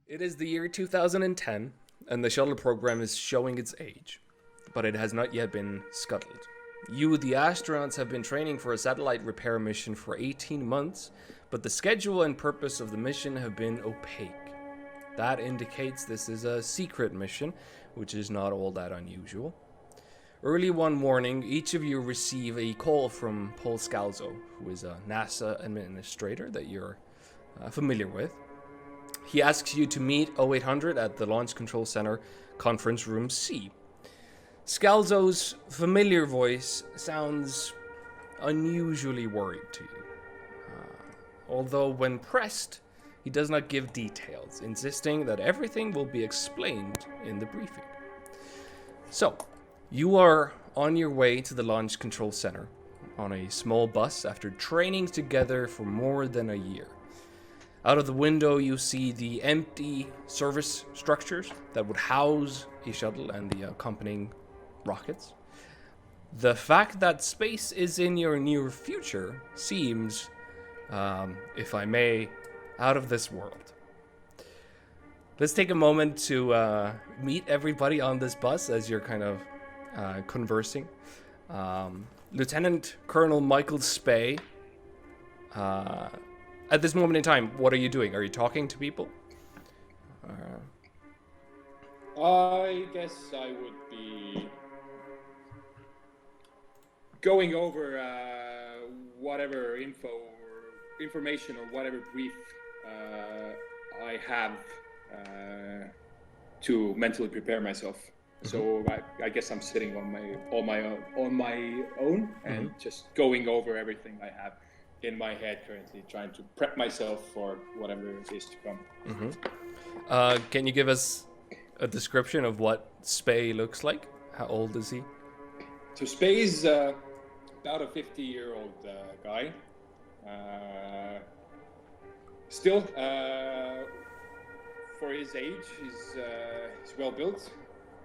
It is the year 2010, and the shuttle program is showing its age, but it has not yet been scuttled. You, the astronauts, have been training for a satellite repair mission for 18 months, but the schedule and purpose of the mission have been opaque. That indicates this is a secret mission, which is not all that unusual. Early one morning, each of you receive a call from Paul Scalzo, who is a NASA administrator that you're familiar with. He asks you to meet 0800 at the Launch Control Center, Conference Room C. Scalzo's familiar voice sounds unusually worried to you. Although when pressed, he does not give details, insisting that everything will be explained in the briefing. So, you are on your way to the Launch Control Center on a small bus after training together for more than a year. Out of the window, you see the empty service structures that would house a shuttle and the accompanying rockets. The fact that space is in your near future seems, if I may, out of this world. Let's take a moment to meet everybody on this bus as you're kind of conversing. Lieutenant Colonel Michael Spey. At this moment in time, what are you doing? Are you talking to people? I guess I would be going over whatever information or whatever brief I have to mentally prepare myself. So I guess I'm sitting on my own and just going over everything I have in my head currently, trying to prep myself for whatever is to come. Can you give us a description of what Spey looks like? How old is he? So Spey is about a 50-year-old guy. Still, for his age, he's well built.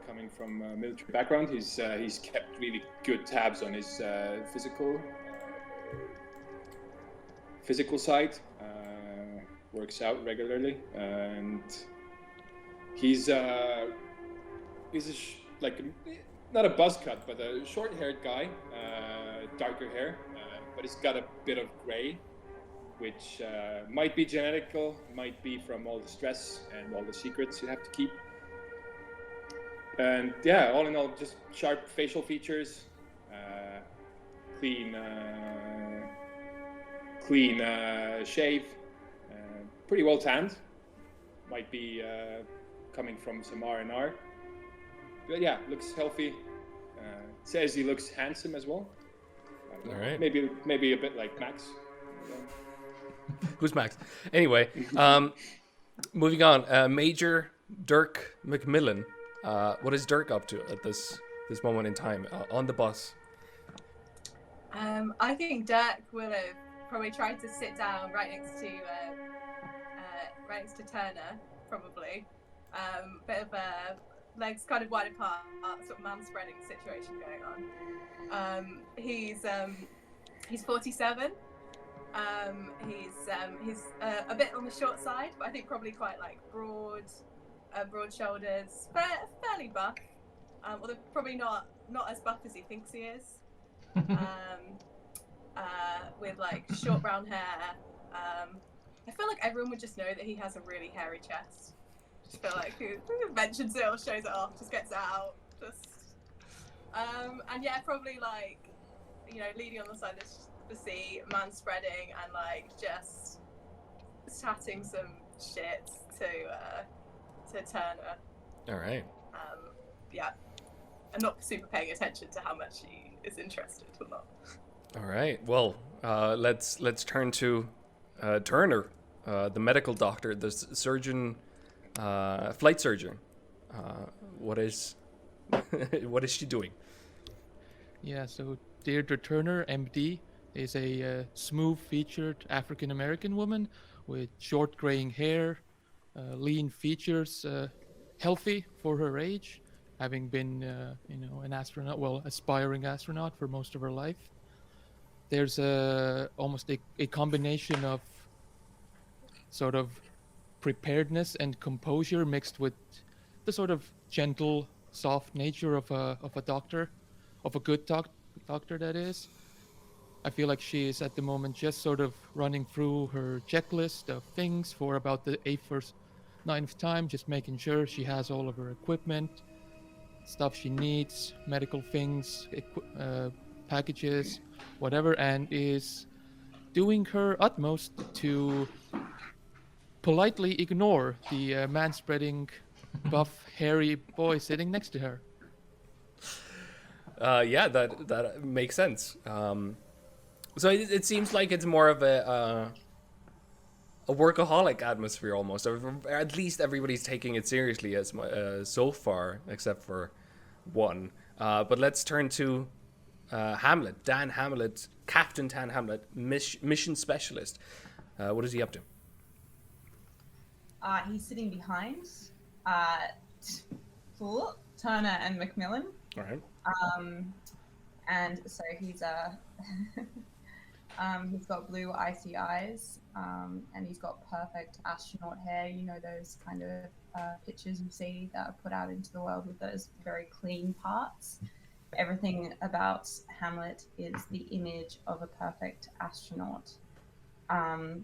Coming from a military background, he's kept really good tabs on his physical side. Works out regularly, and he's not a buzz cut, but a short-haired guy, darker hair, but he's got a bit of gray, which might be genetical, might be from all the stress and all the secrets you have to keep. And yeah, all in all, just sharp facial features, clean shave, pretty well tanned. Might be coming from some R&R. But yeah, looks healthy. Says he looks handsome as well. All right. Maybe a bit like Max. Who's Max? Anyway, moving on. Major Dirk McMillan. What is Dirk up to at this moment in time on the bus? I think Dirk will have probably tried to sit down right next to Turner, probably. Bit of legs kind of wide apart, sort of man-spreading situation going on. He's 47. He's a bit on the short side, but I think probably quite like broad shoulders, fairly buff, although probably not as buff as he thinks he is. With like short brown hair. I feel like everyone would just know that he has a really hairy chest. Just feel like who mentions it or shows it off, just gets it out. And yeah, probably like, leading on the side of the seat, man spreading, and like just chatting some shit to Turner. All right. Yeah, I'm not super paying attention to how much he is interested or not. All right. Well, let's turn to Turner, the medical doctor, the surgeon, flight surgeon. What is she doing? Yeah. So Deirdre Turner, MD, is a smooth-featured African-American woman with short graying hair, lean features, healthy for her age, having been an astronaut, aspiring astronaut for most of her life. There's almost a combination of sort of preparedness and composure mixed with the sort of gentle, soft nature of a doctor, of a good doctor that is. I feel like she is at the moment just sort of running through her checklist of things for about the eighth or ninth time, just making sure she has all of her equipment, stuff she needs, medical things, packages, whatever, and is doing her utmost to politely ignore the man-spreading, buff, hairy boy sitting next to her. Yeah, that makes sense. So it seems like it's more of a workaholic atmosphere almost, or at least everybody's taking it seriously so far, except for one. But let's turn to Hamlet, Dan Hamlet, Captain Dan Hamlet, mission specialist. What is he up to? He's sitting behind Turner and Macmillan. All right. And so he's he's got blue icy eyes, and he's got perfect astronaut hair. You know, those kind of pictures you see that are put out into the world with those very clean parts. Everything about Hamlet is the image of a perfect astronaut. And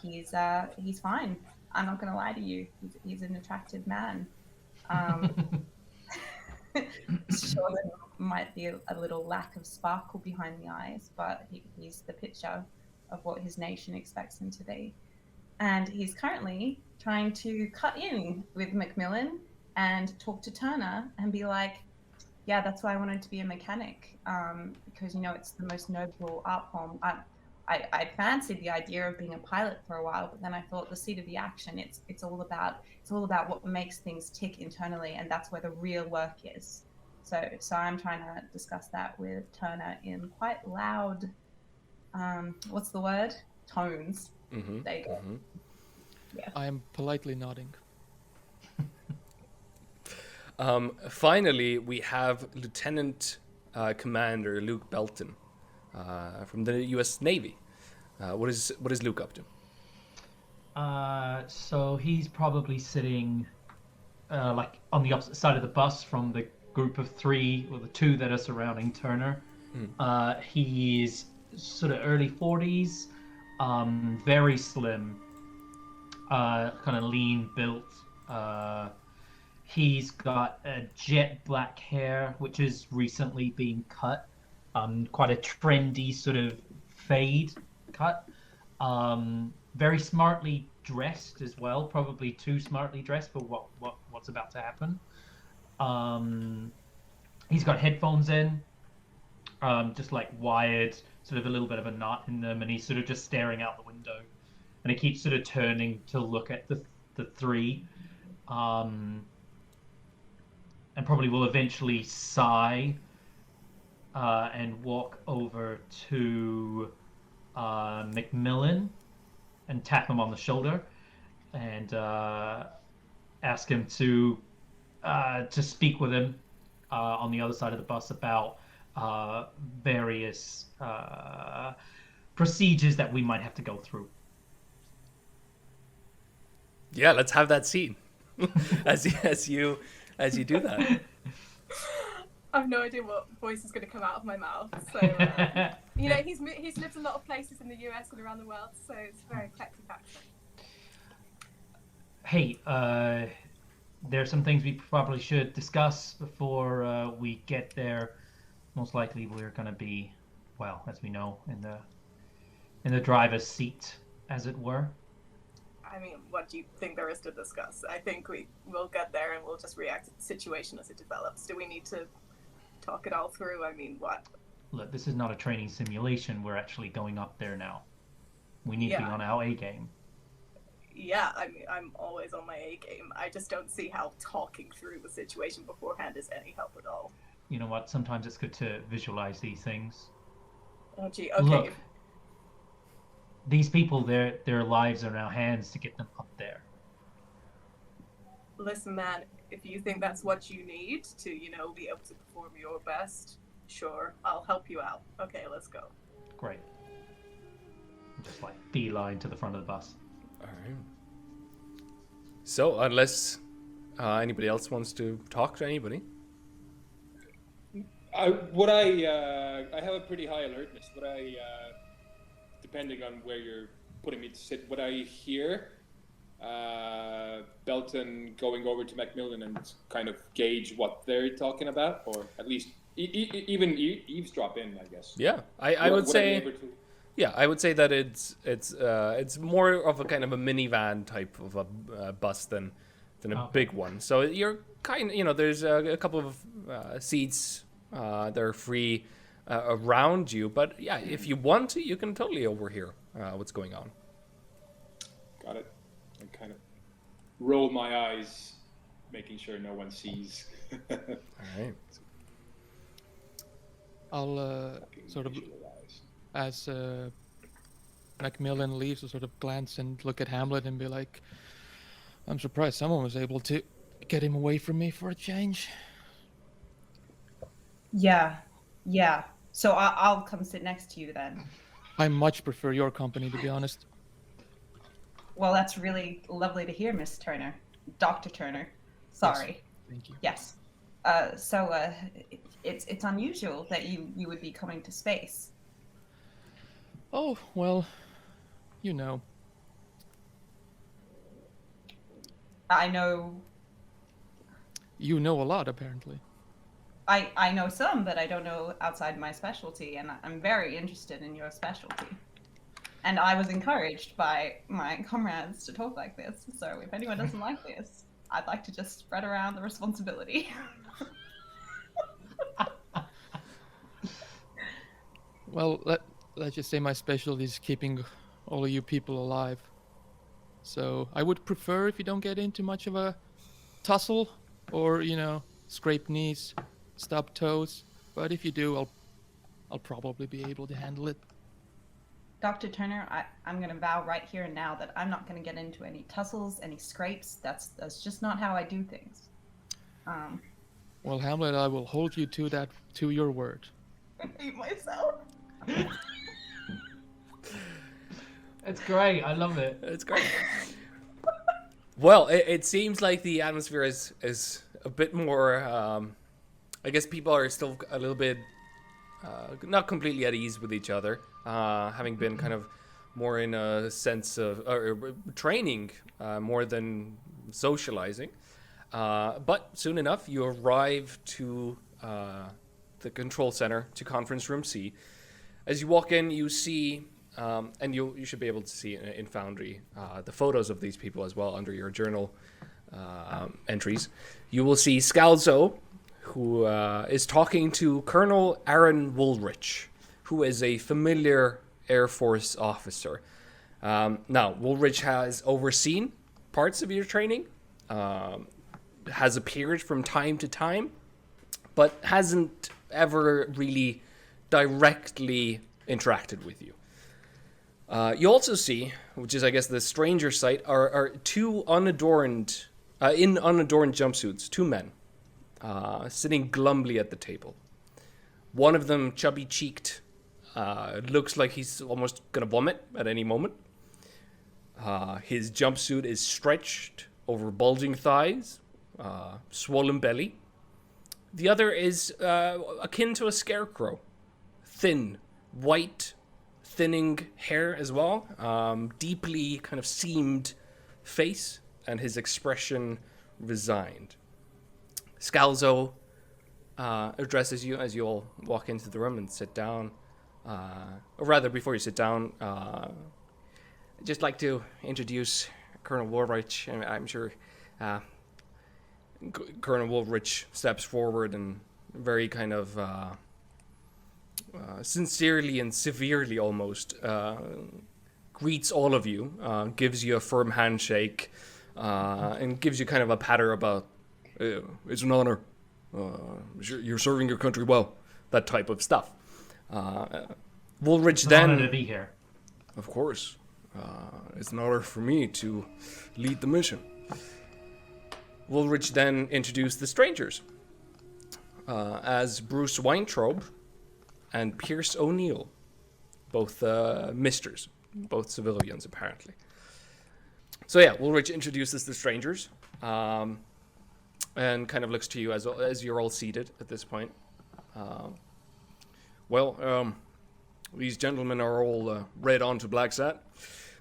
he's fine. I'm not going to lie to you. He's an attractive man. Sure, there might be a little lack of sparkle behind the eyes, but he's the picture of what his nation expects him to be. And he's currently trying to cut in with Macmillan and talk to Turner and be like, yeah, that's why I wanted to be a mechanic, because, you know, it's the most noble art form. I fancied the idea of being a pilot for a while, but then I thought the seat of the action, it's all about what makes things tick internally, and that's where the real work is. So I'm trying to discuss that with Turner in quite loud, what's the word? Tones. Mm-hmm. There you go. Mm-hmm. Yeah. I am politely nodding. Finally, we have Lieutenant Commander Luke Belton from the U.S. Navy. What is Luke up to? So he's probably sitting like on the opposite side of the bus from the group of three, or the two that are surrounding Turner. He's sort of early 40s, very slim, kind of lean built. He's got a jet black hair, which is recently being cut. Quite a trendy sort of fade cut. Very smartly dressed as well, probably too smartly dressed for what's about to happen. He's got headphones in, just like wired, sort of a little bit of a knot in them, and he's sort of just staring out the window, and he keeps sort of turning to look at the three, and probably will eventually sigh and walk over to Macmillan and tap him on the shoulder and ask him to speak with him on the other side of the bus about various procedures that we might have to go through. Yeah, let's have that scene as you do that. I have no idea what voice is going to come out of my mouth. So, you know, he's lived a lot of places in the US and around the world, so it's a very eclectic accent. Hey, there are some things we probably should discuss before we get there. Most likely we're going to be, well, as we know, in the driver's seat, as it were. I mean, what do you think there is to discuss? I think we'll get there and we'll just react to the situation as it develops. Do we need to talk it all through? I mean, what? Look, this is not a training simulation. We're actually going up there now. We need to be on our A game. Yeah, I mean, I'm always on my A game. I just don't see how talking through the situation beforehand is any help at all. You know what? Sometimes it's good to visualize these things. Oh, gee, okay. Look, these people, their lives are in our hands to get them up there. Listen, man, if you think that's what you need to, you know, be able to perform your best, sure, I'll help you out. Okay, let's go. Great. Just like beeline to the front of the bus. All So, unless anybody else wants to talk to anybody. I have a pretty high alertness. Depending on where you're putting me to sit, would I hear Belton going over to Macmillan and kind of gauge what they're talking about, or at least even eavesdrop in, I guess? Yeah, I would say. I be able to... Yeah, I would say that it's more of a kind of a minivan type of a bus than a big one. So you're there's a couple of seats that are free around you, but yeah, if you want to, you can totally overhear what's going on. Got it. And kind of roll my eyes, making sure no one sees. All right. I'll sort of, as Macmillan leaves, I'll sort of glance and look at Hamlet and be like, I'm surprised someone was able to get him away from me for a change. Yeah. So I'll come sit next to you then. I much prefer your company, to be honest. Well, that's really lovely to hear, Miss Turner. Dr. Turner. Sorry. Yes, thank you. Yes. So it's unusual that you would be coming to space. Oh, well, you know. I know. You know a lot, apparently. I know some, but I don't know outside my specialty, and I'm very interested in your specialty. And I was encouraged by my comrades to talk like this, so if anyone doesn't like this, I'd like to just spread around the responsibility. Well, let's just say my specialty is keeping all of you people alive. So I would prefer if you don't get into much of a tussle or, scrape knees, stub toes. But if you do, I'll probably be able to handle it. Dr. Turner, I'm going to vow right here and now that I'm not going to get into any tussles, any scrapes. That's just not how I do things. Well, Hamlet, I will hold you to your word. I hate myself. It's great. I love it. It's great. Well, it seems like the atmosphere is a bit more. I guess people are still a little bit not completely at ease with each other, having been kind of more in a sense of training more than socializing. But soon enough, you arrive to the control center, to conference room C. As you walk in, you see, and you should be able to see in Foundry the photos of these people as well under your journal entries. You will see Scalzo, who is talking to Colonel Aaron Woolrich, who is a familiar Air Force officer. Now, Woolrich has overseen parts of your training, has appeared from time to time, but hasn't ever really directly interacted with you. You also see, which is I guess the stranger sight, are two unadorned jumpsuits, two men, sitting glumly at the table. One of them, chubby-cheeked, looks like he's almost gonna vomit at any moment. His jumpsuit is stretched over bulging thighs, swollen belly. The other is akin to a scarecrow. Thin, white, thinning hair as well. Deeply kind of seamed face, and his expression resigned. Scalzo addresses you as you all walk into the room and sit down. Or rather, before you sit down, I'd just like to introduce Colonel Woolrich. I'm sure Colonel Woolrich steps forward and very kind of sincerely and severely almost greets all of you, gives you a firm handshake, and gives you kind of a patter about, it's an honor, you're serving your country well, that type of stuff. Woolrich then... It's an honor to be here. Of course. It's an honor for me to lead the mission. Woolrich then introduced the strangers as Bruce Weintraub and Pierce O'Neill, both misters, both civilians apparently. So yeah, Woolrich introduces the strangers, and kind of looks to you as you're all seated at this point. Well, these gentlemen are all read on to BLACKSAT,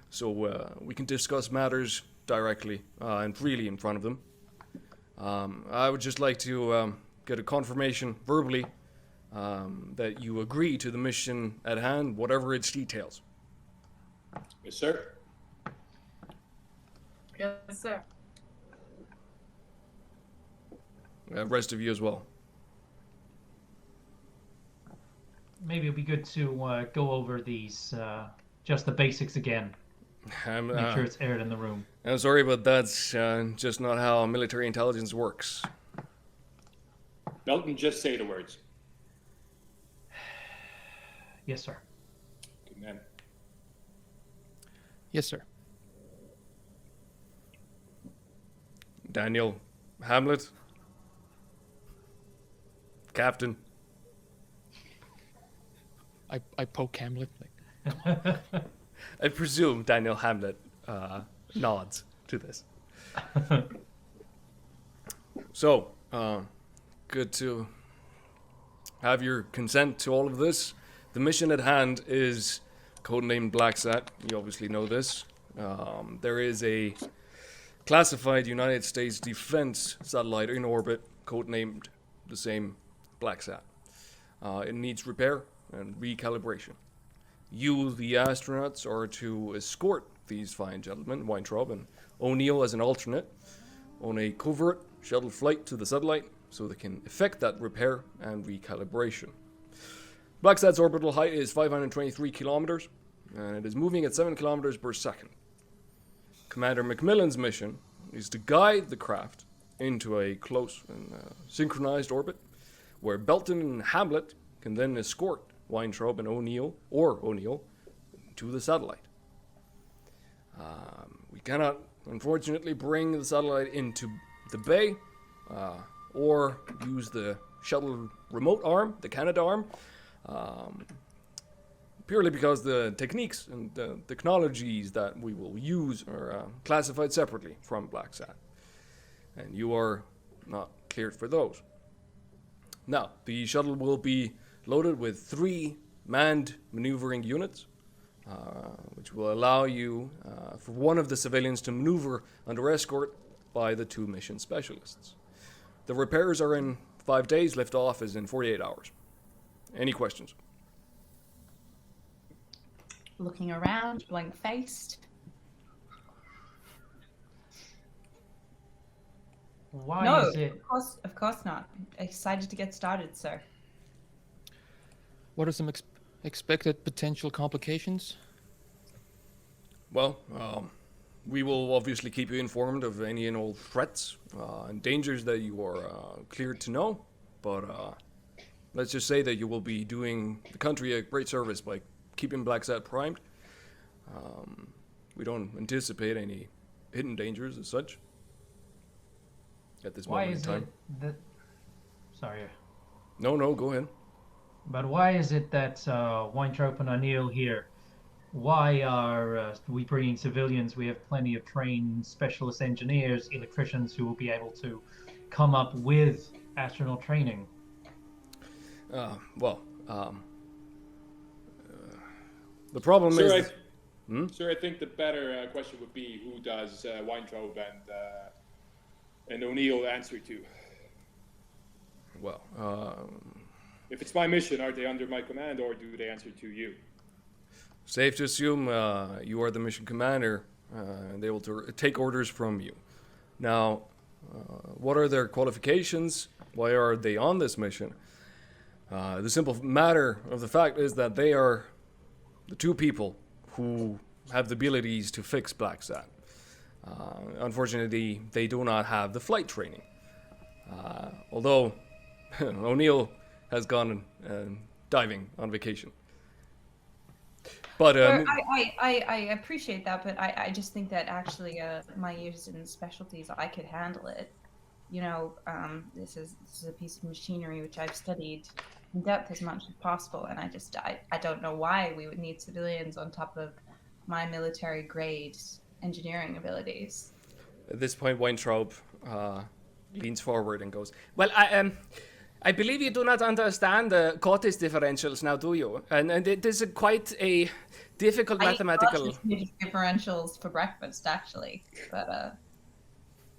so we can discuss matters directly and freely in front of them. I would just like to get a confirmation verbally that you agree to the mission at hand, whatever its details. Yes, sir. Yes, sir. Rest of you as well. Maybe it'd be good to go over these, just the basics again. Make sure it's aired in the room. I'm sorry, but that's just not how military intelligence works. Melton, just say the words. Yes, sir. Good man. Yes, sir. Daniel Hamlet, Captain. I poke Hamlet. Like, I presume Daniel Hamlet nods to this. So, good to have your consent to all of this. The mission at hand is codenamed BLACKSAT. You obviously know this. There is a classified United States defense satellite in orbit, codenamed the same BLACKSAT. It needs repair and recalibration. You, the astronauts, are to escort these fine gentlemen, Weintraub and O'Neill as an alternate, on a covert shuttle flight to the satellite so they can effect that repair and recalibration. BLACKSAT's orbital height is 523 kilometers, and it is moving at 7 kilometers per second. Commander Macmillan's mission is to guide the craft into a close and synchronized orbit, where Belton and Hamlet can then escort Weintraub and O'Neill to the satellite. We cannot, unfortunately, bring the satellite into the bay or use the shuttle remote arm, the Canadarm, purely because the techniques and the technologies that we will use are classified separately from BLACKSAT, and you are not cleared for those. Now, the shuttle will be loaded with 3 manned maneuvering units, which will allow you for one of the civilians to maneuver under escort by the 2 mission specialists. The repairs are in 5 days, liftoff is in 48 hours. Any questions? Looking around, blank-faced. Why No, is it? of course not. Excited to get started, sir. what are some expected potential complications? Well, we will obviously keep you informed of any and all threats and dangers that you are cleared to know, but let's just say that you will be doing the country a great service by keeping BLACKSAT primed. We don't anticipate any hidden dangers as such at this Why moment is in time. it that? Sorry, No, go ahead. but why is it that Weintraub and O'Neill here? Why are we bringing civilians? We have plenty of trained specialist engineers, electricians who will be able to come up with astronaut training. The problem Sir, is... Sir, I think the better question would be, who does Weintraub and O'Neill answer to? Well, If it's my mission, are they under my command, or do they answer to you? safe to assume you are the mission commander, and they will take orders from you. Now, what are their qualifications? Why are they on this mission? The simple matter of the fact is that they are the 2 people who have the abilities to fix BLACKSAT. Unfortunately, they do not have the flight training. Although O'Neill has gone diving on vacation. But I appreciate that, but I just think that actually my years in specialties, I could handle it. You know, this is a piece of machinery which I've studied in depth as much as possible, and I don't know why we would need civilians on top of my military grade engineering abilities. At this point, Weintraub leans forward and goes, "Well, I believe you do not understand the Cortis differentials now, do you? And it is quite a difficult mathematical." I eat differentials for breakfast, actually. But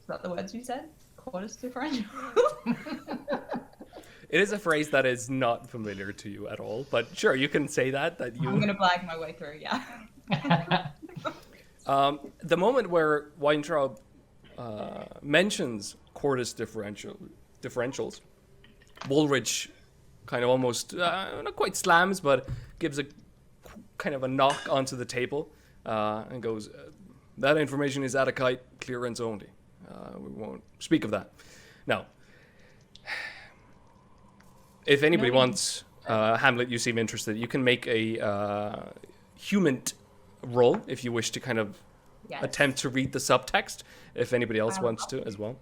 is that the words you said? Quarters differential. It is a phrase that is not familiar to you at all, but sure, you can say that you. I'm gonna blag my way through. Yeah. The moment where Weintraub mentions Cortis differentials, Woolridge kind of almost not quite slams, but gives a kind of a knock onto the table and goes, "That information is adequate clearance only. We won't speak of that." Now, if anybody wants, Hamlet, you seem interested, you can make a human roll if you wish to kind of attempt to read the subtext, if anybody else wants to as well.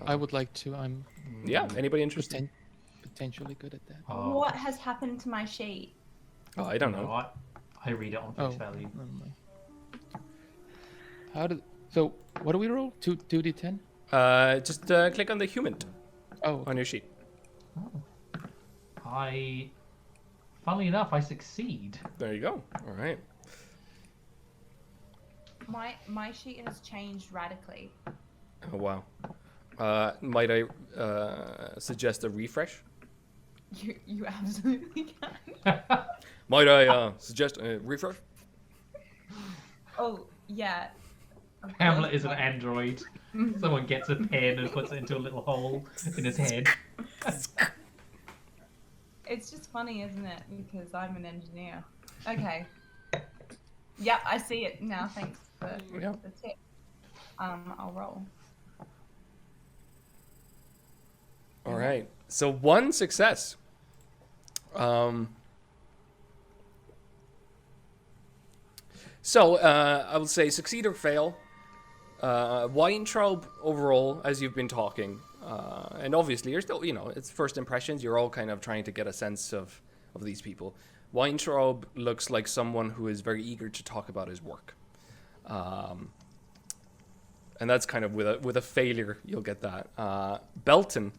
I would like to. I'm Anybody interested? potentially good at that. What has happened to my sheet? Oh, I don't know. No, I read it on face value. Never mind. So what do we roll? 2d10? Just click on the human on your sheet. Funnily enough, I succeed. There you go. All right. My sheet has changed radically. Oh, wow. Might I suggest a refresh? You absolutely can. Might I suggest a refresh? Oh yeah. Hamlet is an android. Someone gets a pen and puts it into a little hole in his head. It's just funny, isn't it? Because I'm an engineer. Okay. Yep, I see it now. Thanks for the tip. I'll roll. All right. So one success. So I will say succeed or fail. Weintraub overall, as you've been talking, and obviously you're still, it's first impressions. You're all kind of trying to get a sense of these people. Weintraub looks like someone who is very eager to talk about his work. And that's kind of with a failure, you'll get that. Belton,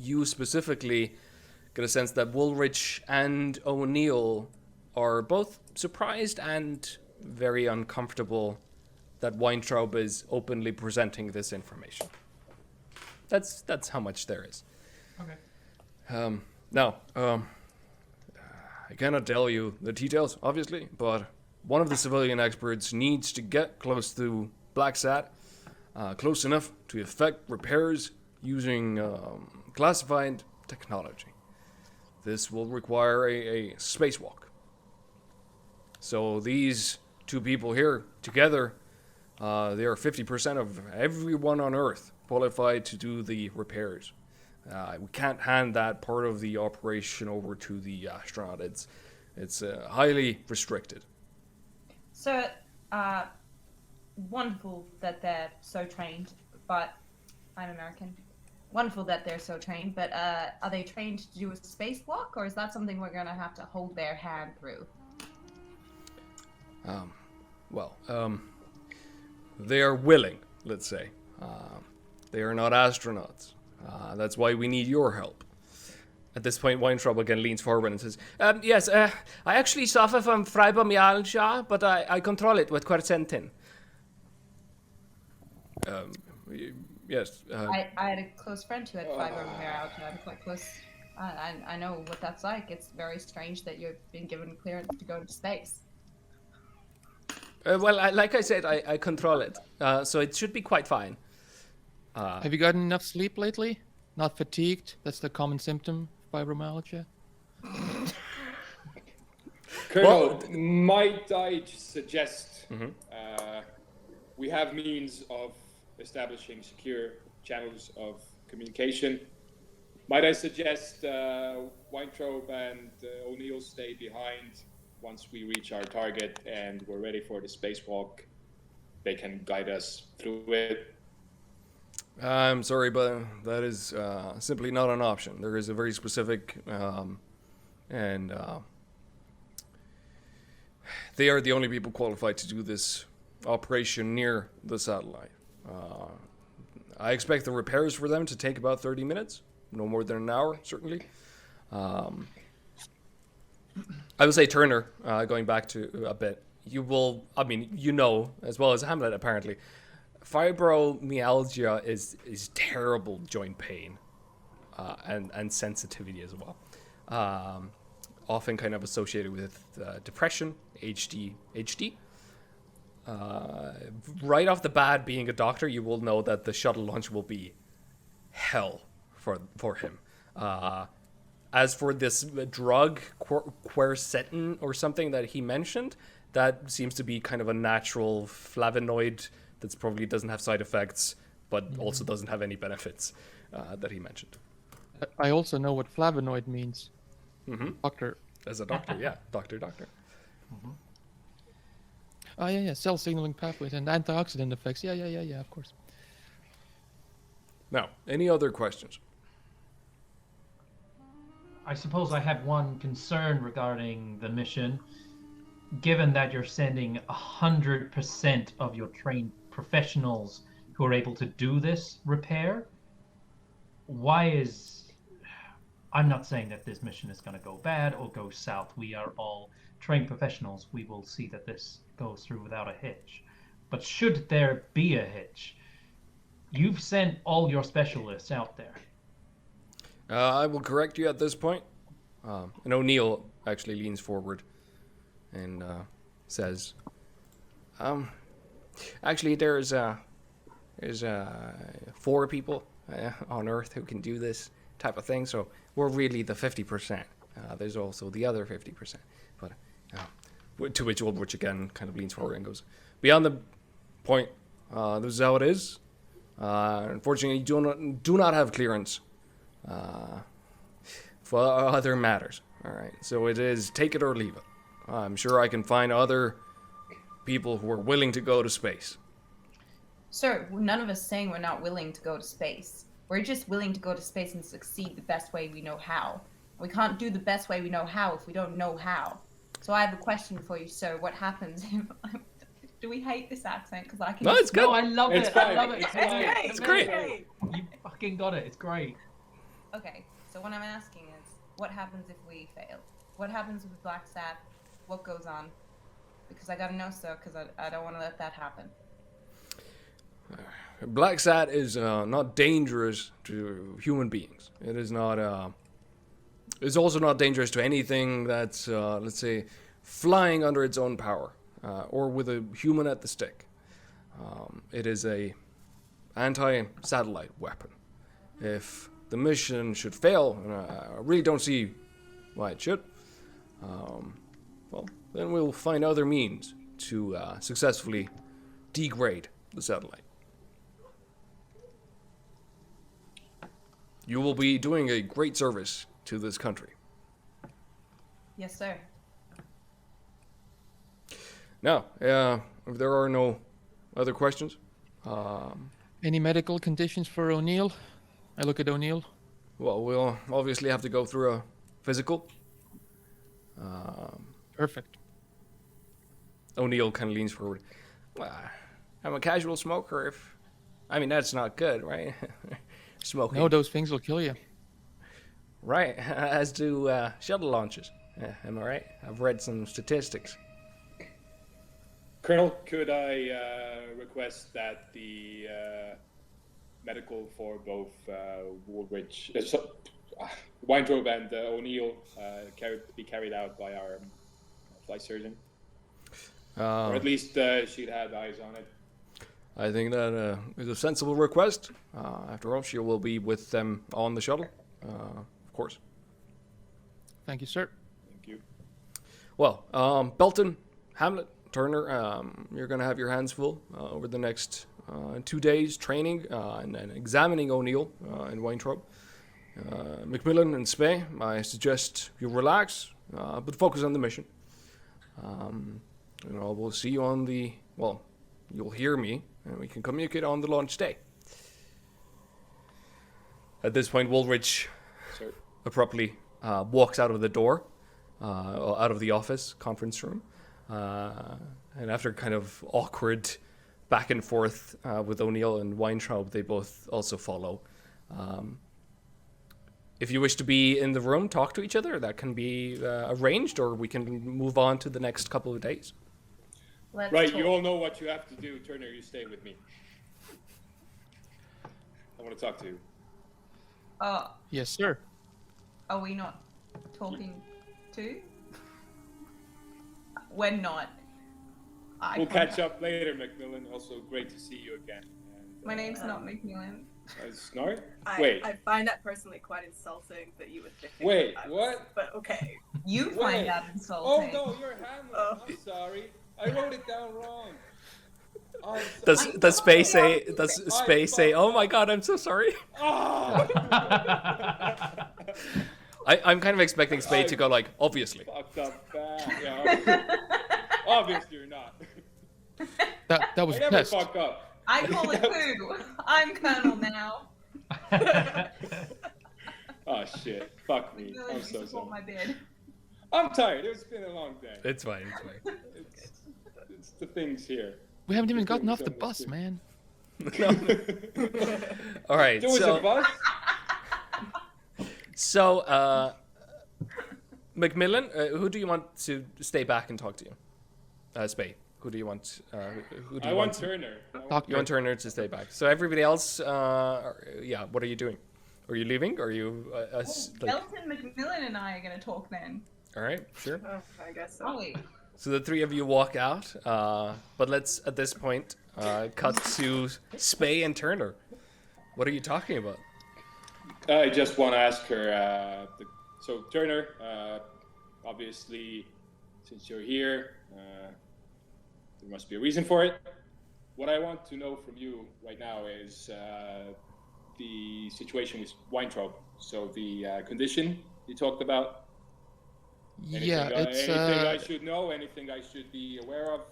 you specifically get a sense that Woolrich and O'Neill are both surprised and very uncomfortable that Weintraub is openly presenting this information. That's how much there is. Okay. Now, I cannot tell you the details, obviously, but one of the civilian experts needs to get close to BLACKSAT, close enough to effect repairs using classified technology. This will require a spacewalk. So these two people here together, they are 50% of everyone on Earth qualified to do the repairs. We can't hand that part of the operation over to the astronaut. It's highly restricted. So, wonderful that they're so trained, but I'm American. Wonderful that they're so trained, but are they trained to do a spacewalk, or is that something we're going to have to hold their hand through? They are willing, let's say. They are not astronauts. That's why we need your help. At this point, Weintraub again leans forward and says, yes, I actually suffer from fibromyalgia, but I control it with quercetin. Yes. I had a close friend who had fibromyalgia. I'm quite close. I know what that's like. It's very strange that you've been given clearance to go to space. Like I said, I control it, so it should be quite fine. Have you gotten enough sleep lately? Not fatigued? That's the common symptom of fibromyalgia. Colonel, might I suggest we have means of establishing secure channels of communication. Might I suggest Weintraub and O'Neill stay behind once we reach our target and we're ready for the spacewalk? They can guide us through it. I'm sorry, but that is simply not an option. There is a very specific, and they are the only people qualified to do this operation near the satellite. I expect the repairs for them to take about 30 minutes, no more than an hour, certainly. I would say, Turner, going back to a bit, you will, I mean, you know, as well as Hamlet apparently, fibromyalgia is terrible joint pain and sensitivity as well. Often kind of associated with depression, HD. Right off the bat, being a doctor, you will know that the shuttle launch will be hell for him. As for this drug, quercetin or something that he mentioned, that seems to be kind of a natural flavonoid that probably doesn't have side effects, but also doesn't have any benefits that he mentioned. I also know what flavonoid means. Doctor. As a doctor, yeah. Doctor. Oh, yeah. Cell signaling pathways and antioxidant effects. Yeah, of course. Now, any other questions? I suppose I have one concern regarding the mission. Given that you're sending 100% of your trained professionals who are able to do this repair, why is... I'm not saying that this mission is going to go bad or go south. We are all trained professionals. We will see that this goes through without a hitch. But should there be a hitch, you've sent all your specialists out there. I will correct you at this point. And O'Neill actually leans forward and says, actually, there's 4 people on Earth who can do this type of thing, so we're really the 50%. There's also the other 50%. But to which Ulrich again kind of leans forward and goes, beyond the point, this is how it is. Unfortunately, you do not have clearance for other matters. All right, so it is take it or leave it. I'm sure I can find other people who are willing to go to space. Sir, none of us saying we're not willing to go to space. We're just willing to go to space and succeed the best way we know how. We can't do the best way we know how if we don't know how. So I have a question for you, sir. What happens if... Do we hate this accent? Because I can... No, it's good. No, I love it. It's fine. I love it. It's great. You fucking got it. It's great. Okay, so what I'm asking is, what happens if we fail? What happens with BLACKSAT? What goes on? Because I gotta know, sir, because I don't want to let that happen. BLACKSAT is not dangerous to human beings. It is not... it's also not dangerous to anything that's, let's say, flying under its own power, or with a human at the stick. It is a anti-satellite weapon. If the mission should fail, and I really don't see why it should, well, then we'll find other means to successfully degrade the satellite. You will be doing a great service to this country. Yes, sir. Now, if there are no other questions, Any medical conditions for O'Neill? I look at O'Neill. well, we'll obviously have to go through a physical. Perfect. O'Neill kind of leans forward. Well, I'm a casual smoker. I mean, that's not good, right? Smoking. No, those things will kill you. Right, as do shuttle launches. Am I right? I've read some statistics. Colonel, could I request that the medical for both Woolridge, Weintraub and O'Neill be carried out by our flight surgeon? Or at least she'd have eyes on it. I think that is a sensible request. After all, she will be with them on the shuttle, of course. Thank you, sir. Thank you. Well, Belton, Hamlet, Turner, you're going to have your hands full over the next 2 days training and examining O'Neill and Weintraub. Macmillan and Spey, I suggest you relax, but focus on the mission. We'll see you on the, well, you'll hear me, and we can communicate on the launch day. At this point, Woolridge abruptly walks out of the door, out of the office conference room, And after kind of awkward back and forth with O'Neill and Weintraub, they both also follow. If you wish to be in the room, talk to each other, that can be arranged, or we can move on to the next couple of days. Let's Right, talk. you all know what you have to do. Turner, you stay with me. I want to talk to you. Yes, sir. Are we not talking too? We're not. We'll catch up later, Macmillan. Also, great to see you again. And, My name's not Macmillan. Snart? I find that personally quite insulting that you would think. Wait, that what? But okay. You Wait. find that Oh, insulting. no, you're Hamlet. Oh. I'm sorry. I wrote it down wrong. I'm Does Space say, oh my god, I'm so sorry? Oh! I'm kind of expecting Spade to go like, obviously. Fucked up bad. Yeah. Obviously, you're not. That was I a never test. fuck up. I call it poo. I'm Colonel now. Oh shit. Fuck me. Macmillan I'm used so to call sorry. my bed. I'm tired. It's been a long day. It's fine. It's the things here. We haven't even It's gotten what off the we bus, said. man. All right. There was a bus? So, Macmillan, who do you want to stay back and talk to you? Spade. Who do you want? Who do I you want want? Turner. You want Turner to stay back. So everybody else, yeah. What are you doing? Are you leaving? Are you? Elton, Macmillan, and I are going to talk then. All right, sure. Oh, I guess so. Are we? So the three of you walk out, but let's at this point cut to Spay and Turner. What are you talking about? I just want to ask her. So Turner, obviously, since you're here, there must be a reason for it. What I want to know from you right now is the situation with Weintraub. So the condition you talked about. Yeah, it's anything I should know. Anything I should be aware of.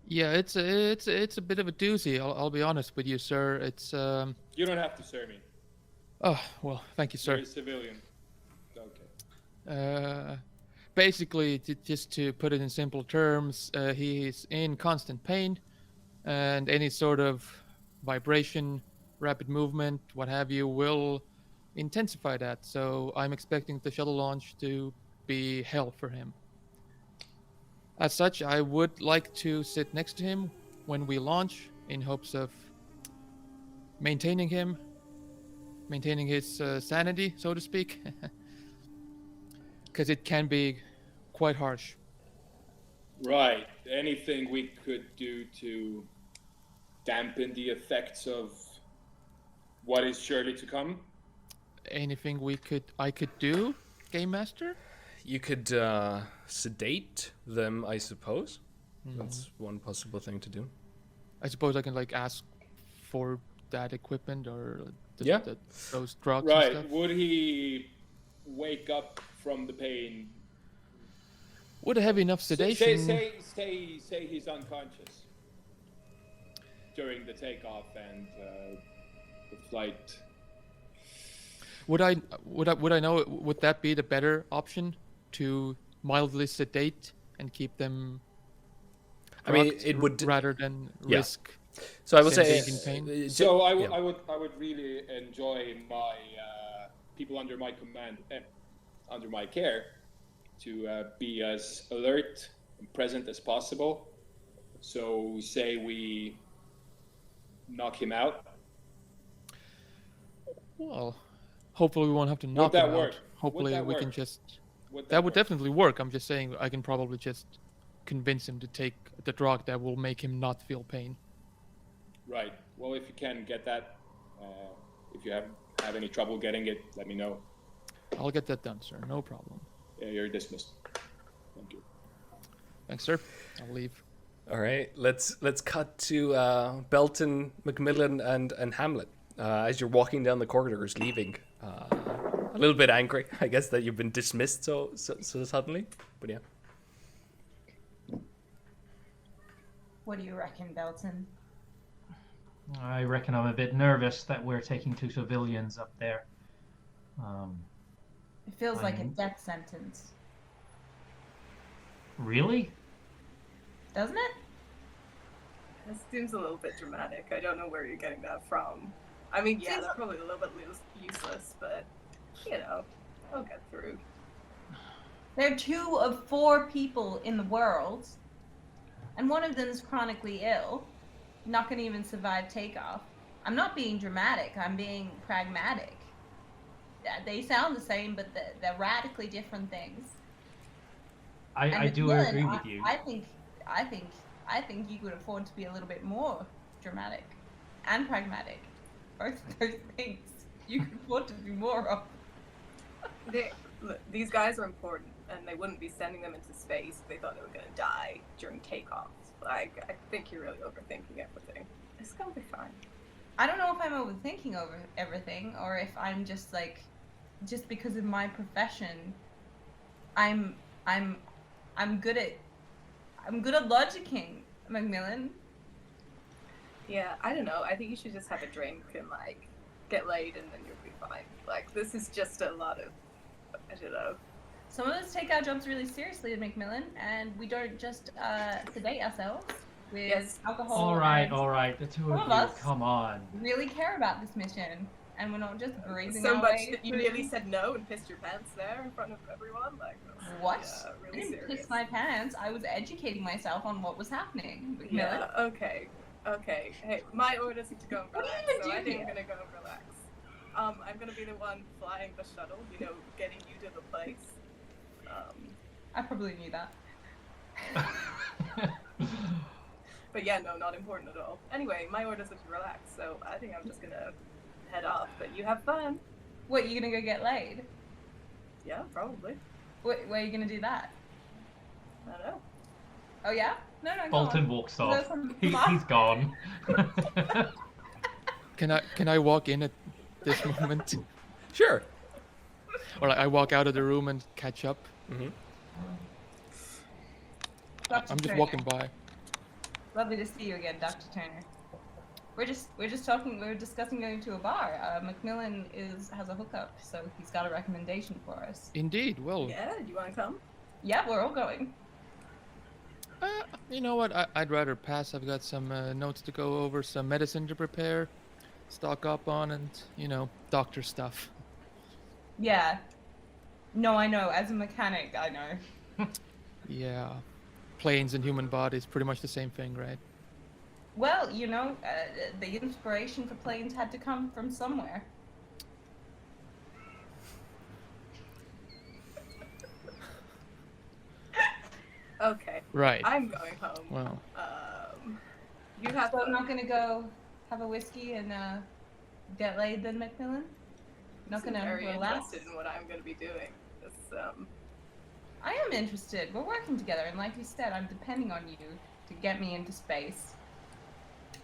yeah, it's a bit of a doozy. I'll be honest with you, sir. It's You don't have to sir me. oh well, thank you, sir. You're a civilian. Okay. Basically, just to put it in simple terms, he's in constant pain, and any sort of vibration, rapid movement, what have you, will intensify that. So I'm expecting the shuttle launch to be hell for him. As such, I would like to sit next to him when we launch, in hopes of maintaining his sanity, so to speak, because it can be quite harsh. Right. Anything we could do to dampen the effects of what is surely to come? Anything I could do, Game Master? You could sedate them, I suppose. That's one possible thing to do. I suppose I can like ask for that equipment or Yeah. those drugs Right. and stuff. Would he wake up from the pain? Would have enough sedation. Say he's unconscious during the takeoff and the flight. Would I know? Would that be the better option, to mildly sedate and keep them? I mean, drugged it would. rather than Yeah. risk. So I would say. Being in pain. So I yeah. would really enjoy my people under my command, under my care, to be as alert and present as possible. So say we knock him out. Well, hopefully we won't have to knock that him work? out. Hopefully that we can work? just. Would That would work? definitely work. I'm just saying I can probably just convince him to take the drug that will make him not feel pain. Right. Well, if you can get that, if you have any trouble getting it, let me know. I'll get that done, sir. No problem. Yeah, you're dismissed. Thank you. Thanks, sir. I'll leave. All right, let's cut to Belton, Macmillan, and Hamlet as you're walking down the corridors, leaving. A little bit angry, I guess, that you've been dismissed so suddenly. But yeah. What do you reckon, Belton? I reckon I'm a bit nervous that we're taking two civilians up there. It feels like a Fine. death sentence. Really? doesn't it? This seems a little bit dramatic. I don't know where you're getting that from. I mean, yeah, they're probably a little bit useless, but, I'll get through. They're 2 of 4 people in the world, and one of them is chronically ill, not going to even survive takeoff. I'm not being dramatic, I'm being pragmatic. They sound the same, but they're radically different things. I do Macmillan, agree with you. I think you could afford to be a little bit more dramatic and pragmatic. Both of those things you could afford to do more of. Look, these guys are important, and they wouldn't be sending them into space if they thought they were going to die during takeoff. Like, I think you're really overthinking everything. It's going to be fine. I don't know if I'm overthinking over everything, or if I'm just like, just because of my profession, I'm good at logicking, Macmillan. Yeah, I don't know. I think you should just have a drink and, like, get laid, and then you'll be fine. Like, this is just a lot of, I don't know. Some of us take our jobs really seriously at Macmillan, and we don't just sedate ourselves with alcohol. All right, the 2 of you, come on. Really care about this mission, and we're not just breathing so our much way that you through. nearly said no and pissed your pants there in front of everyone. Like, What? Yeah, I really didn't serious. piss my pants. I was educating myself on what was happening. Macmillan. Yeah. Okay. Hey, my orders are to go and What do relax, you so I do think here? I'm gonna go and relax. I'm gonna be the one flying the shuttle. Getting you to the place. I probably knew that. But yeah, no, not important at all. Anyway, my orders are to relax, so I think I'm just gonna head off. But you have fun. What, you gonna go get laid? Yeah, probably. Where are you gonna do that? I don't know. Oh yeah? No, go Bolton on. walks Go off. from- He's gone. Can I walk in at this moment? Sure. Or like I walk out of the room and catch up? Mm-hmm. Dr. I'm just Turner. walking by. Lovely to see you again, Dr. Turner. We're just talking. We're discussing going to a bar. Macmillan has a hookup, so he's got a recommendation for us. Indeed. Well, Yeah, do you want to come? Yeah, we're all going. you know what? I'd rather pass. I've got some notes to go over, some medicine to prepare, stock up on, and doctor stuff. Yeah. No, I know. As a mechanic, I know. Yeah, planes and human bodies, pretty much the same thing, right? Well, the inspiration for planes had to come from somewhere. Okay. Right. I'm going home. Well, You have So I'm fun. not gonna go have a whiskey and get laid then, Macmillan? Not I'm gonna very relax? interested in what I'm going to be doing. I am interested. We're working together, and like you said, I'm depending on you to get me into space.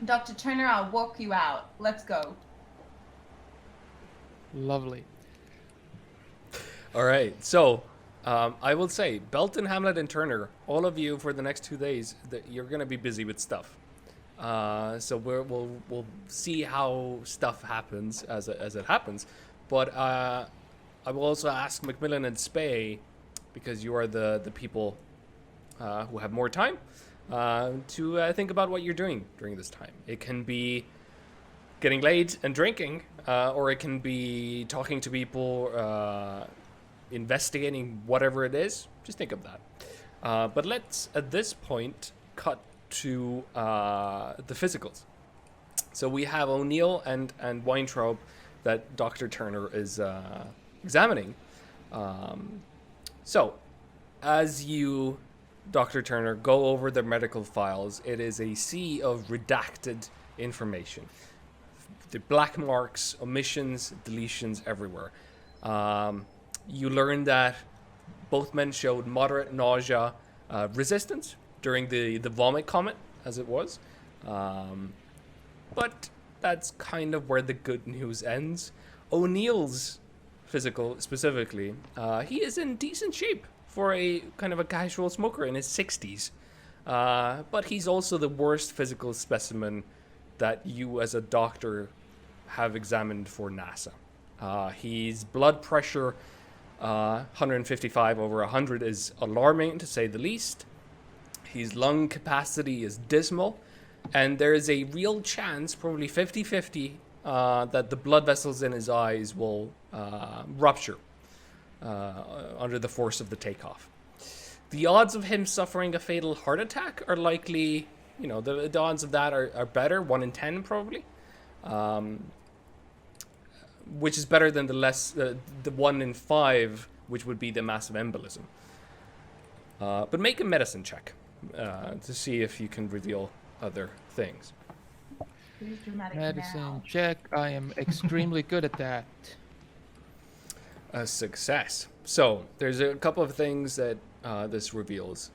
Dr. Turner, I'll walk you out. Let's go. lovely. All right. So, I will say, Belton, Hamlet, and Turner, all of you for the next 2 days, you're going to be busy with stuff. So we'll see how stuff happens as it happens. But I will also ask Macmillan and Spey, because you are the people who have more time, to think about what you're doing during this time. It can be getting laid and drinking, or it can be talking to people, investigating whatever it is. Just think of that. But let's, at this point, cut to the physicals. So we have O'Neill and Weintraub that Dr. Turner is examining. So, as you, Dr. Turner, go over the medical files, it is a sea of redacted information. The black marks, omissions, deletions everywhere. You learn that both men showed moderate nausea resistance during the vomit comment, as it was. But that's kind of where the good news ends. O'Neill's physical, specifically, he is in decent shape for a kind of a casual smoker in his 60s. But he's also the worst physical specimen that you as a doctor have examined for NASA. His blood pressure, 155 over 100, is alarming to say the least. His lung capacity is dismal, and there is a real chance, probably 50-50, that the blood vessels in his eyes will rupture under the force of the takeoff. The odds of him suffering a fatal heart attack are likely, the odds of that are better, 1 in 10 probably, which is better than the 1 in 5, which would be the massive embolism. But make a medicine check to see if you can reveal other things. Who's dramatic Medicine now? check. I am extremely good at that. A success. So there's a couple of things that this reveals.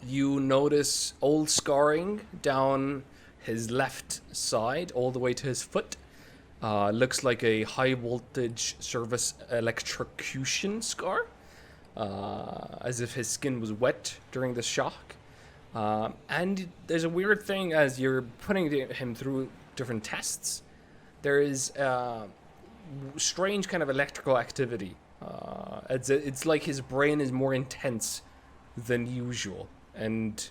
You notice old scarring down his left side all the way to his foot. Looks like a high voltage service electrocution scar, as if his skin was wet during the shock. And there's a weird thing as you're putting him through different tests. There is strange kind of electrical activity. It's like his brain is more intense than usual and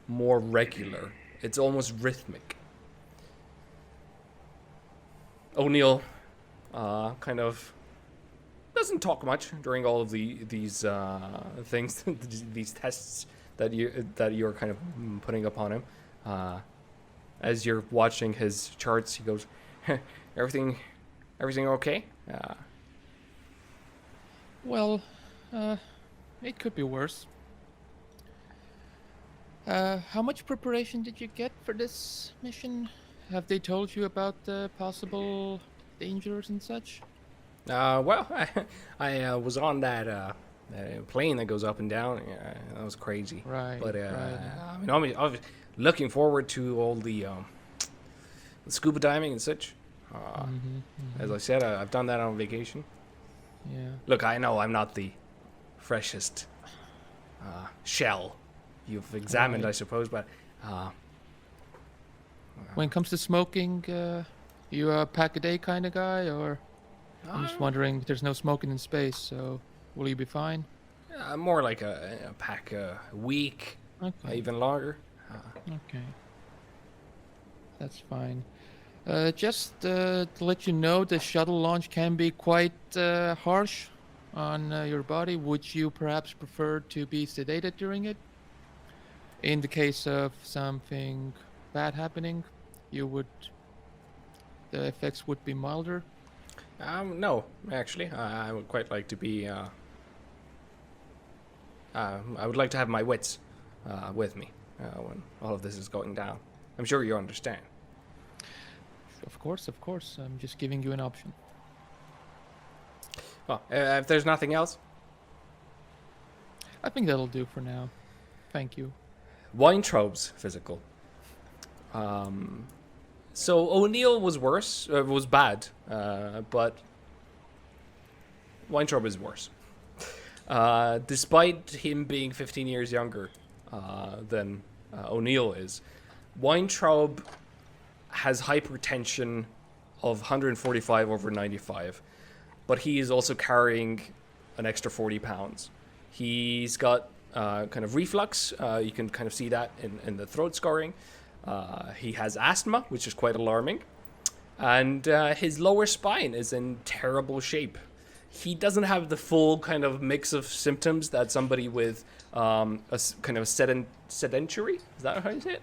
more regular. It's almost rhythmic. O'Neill kind of doesn't talk much during all of these things, these tests that you're kind of putting upon him. As you're watching his charts, he goes, "Everything okay?" Well, it could be worse. How much preparation did you get for this mission? Have they told you about the possible dangers and such? Well, I was on that plane that goes up and down. That was crazy. Right. But right. I mean, I was looking forward to all the scuba diving and such. As I said, I've done that on vacation. Yeah. Look, I know I'm not the freshest shell you've examined, Right. I suppose, but When it comes to smoking, you a pack a day kind of guy, or I'm just wondering. There's no smoking in space, so will you be fine? more like a pack a week, Okay. even longer. Okay. That's fine. Just to let you know, the shuttle launch can be quite harsh on your body. Would you perhaps prefer to be sedated during it? In the case of something bad happening, the effects would be milder. No, actually, I would quite like to be. I would like to have my wits with me when all of this is going down. I'm sure you understand. Of course. I'm just giving you an option. Well, if there's nothing else, I think that'll do for now. Thank you. Weintraub's physical. So O'Neill was worse, was bad, but Weintraub is worse. Despite him being 15 years younger than O'Neill is, Weintraub has hypertension of 145/95, but he is also carrying an extra 40 pounds. He's got kind of reflux. You can kind of see that in the throat scarring. He has asthma, which is quite alarming. And his lower spine is in terrible shape. He doesn't have the full kind of mix of symptoms that somebody with kind of sedentary, is that how you say it?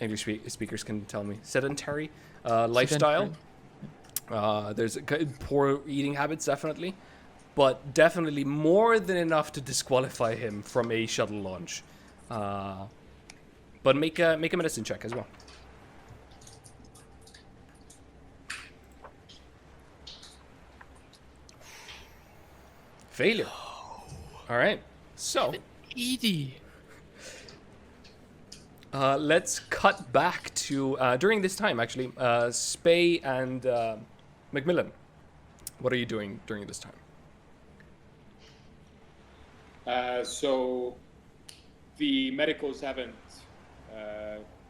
English speakers can tell me. Sedentary lifestyle. There's poor eating habits, definitely. But definitely more than enough to disqualify him from a shuttle launch. But make a medicine check as well. Failure. All right. So Edie. let's cut back to during this time. Actually, Spey and Macmillan. What are you doing during this time? So the medicals haven't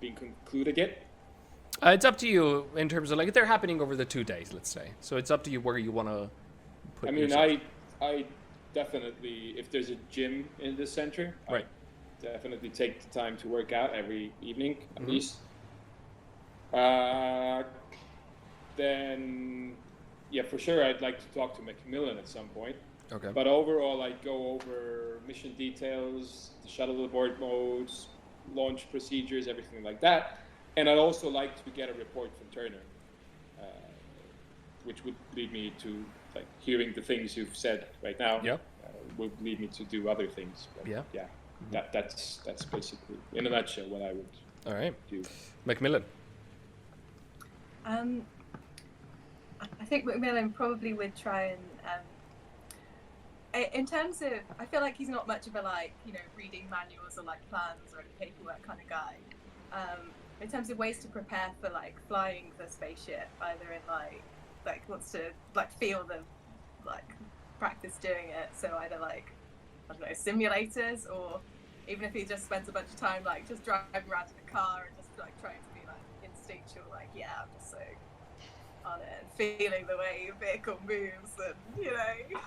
been concluded yet. It's up to you in terms of like they're happening over the 2 days, let's say. So it's up to you where you want to put. I mean, yourself. I definitely, if there's a gym in the center, Right. definitely take the time to work out every evening at Mm-hmm. least. Then, yeah, for sure, I'd like to talk to Macmillan at some point. Okay. But overall, I'd go over mission details, the shuttle abort modes, launch procedures, everything like that. And I'd also like to get a report from Turner, which would lead me to, like, hearing the things you've said right now. Yeah. Would lead me to do other things. But Yeah. Yeah. That's basically, in a nutshell, what I would All right. do. Macmillan. I think Macmillan probably would try and, in terms of, I feel like he's not much of a, like, you know, reading manuals or like plans or any paperwork kind of guy. In terms of ways to prepare for like flying the spaceship, either in like wants to like feel the like practice doing it. So either like, I don't know, simulators, or even if he just spends a bunch of time like just driving around in a car and just like trying to be like instinctual, like, yeah, I'm just so on it and feeling the way your vehicle moves, and you know.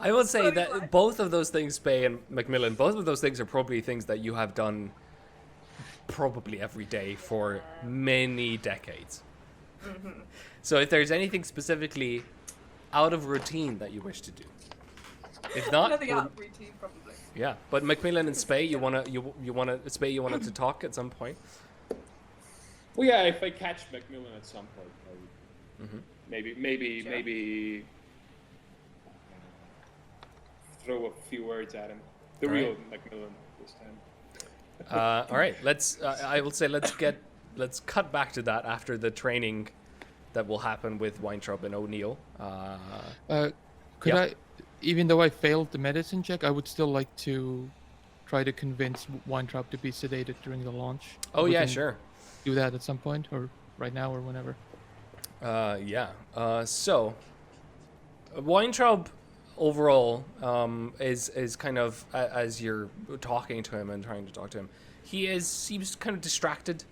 I will say Sorry, that what? both of those things, Bay and Macmillan, both of those things are probably things that you have done probably every day for many decades. Mm-hmm. So if there's anything specifically out of routine that you wish to do, if not, Nothing we'll- out of routine, probably. yeah. But Macmillan and Spay, you wanted to talk at some point. Well, yeah, if I catch Macmillan at some point, I would Mm-hmm. maybe throw a few words at him. The All real right. Macmillan this time. All right, let's. I will say let's cut back to that after the training that will happen with Weintraub and O'Neill. Could Yeah. I, even though I failed the medicine check, I would still like to try to convince Weintraub to be sedated during the launch. Oh We yeah, can sure. Do that at some point, or right now, or whenever. Yeah. So Weintraub overall is kind of as you're talking to him and trying to talk to him, he seems kind of distracted,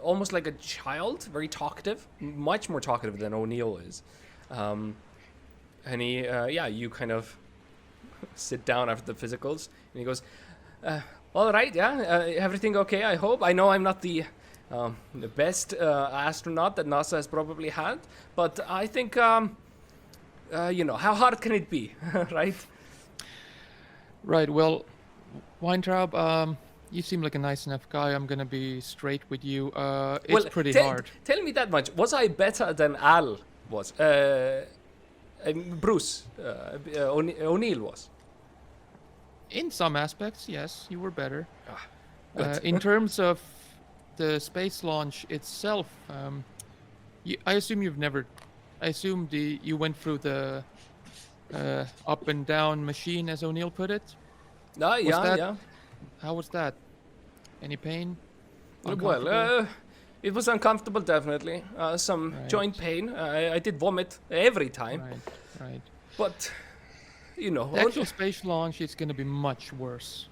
almost like a child, very talkative, much more talkative than O'Neill is. And he, you kind of sit down after the physicals, and he goes, "All right, everything okay? I hope. I know I'm not the best astronaut that NASA has probably had, but I think, how hard can it be, right?" Right. Well, Weintraub, you seem like a nice enough guy. I'm gonna be straight with you. It's pretty hard. Tell me that much. Was I better than Al was? Bruce O'Neill was. In some aspects, yes, you were better. Good. In terms of the space launch itself, I assume you've never. I assume you went through the up and down machine, as O'Neill put it. Yeah. How was that? Any pain? Well, it was uncomfortable, definitely. Some Right. joint pain. I did vomit every time, Right. but you know. The actual space launch is going to be much worse.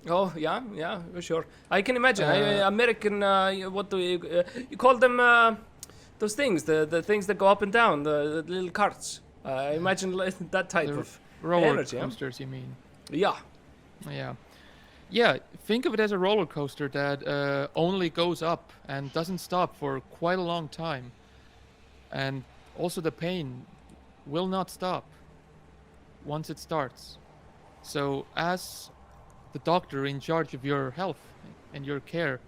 Oh yeah, sure. I can imagine. Uh, American. What do you call them? Those things, the things that go up and down, the little carts. I imagine that type The of roller energy. Huh? coasters, you mean? Yeah. Yeah. Think of it as a roller coaster that only goes up and doesn't stop for quite a long time, and also the pain will not stop once it starts. So, as the doctor in charge of your health and your care,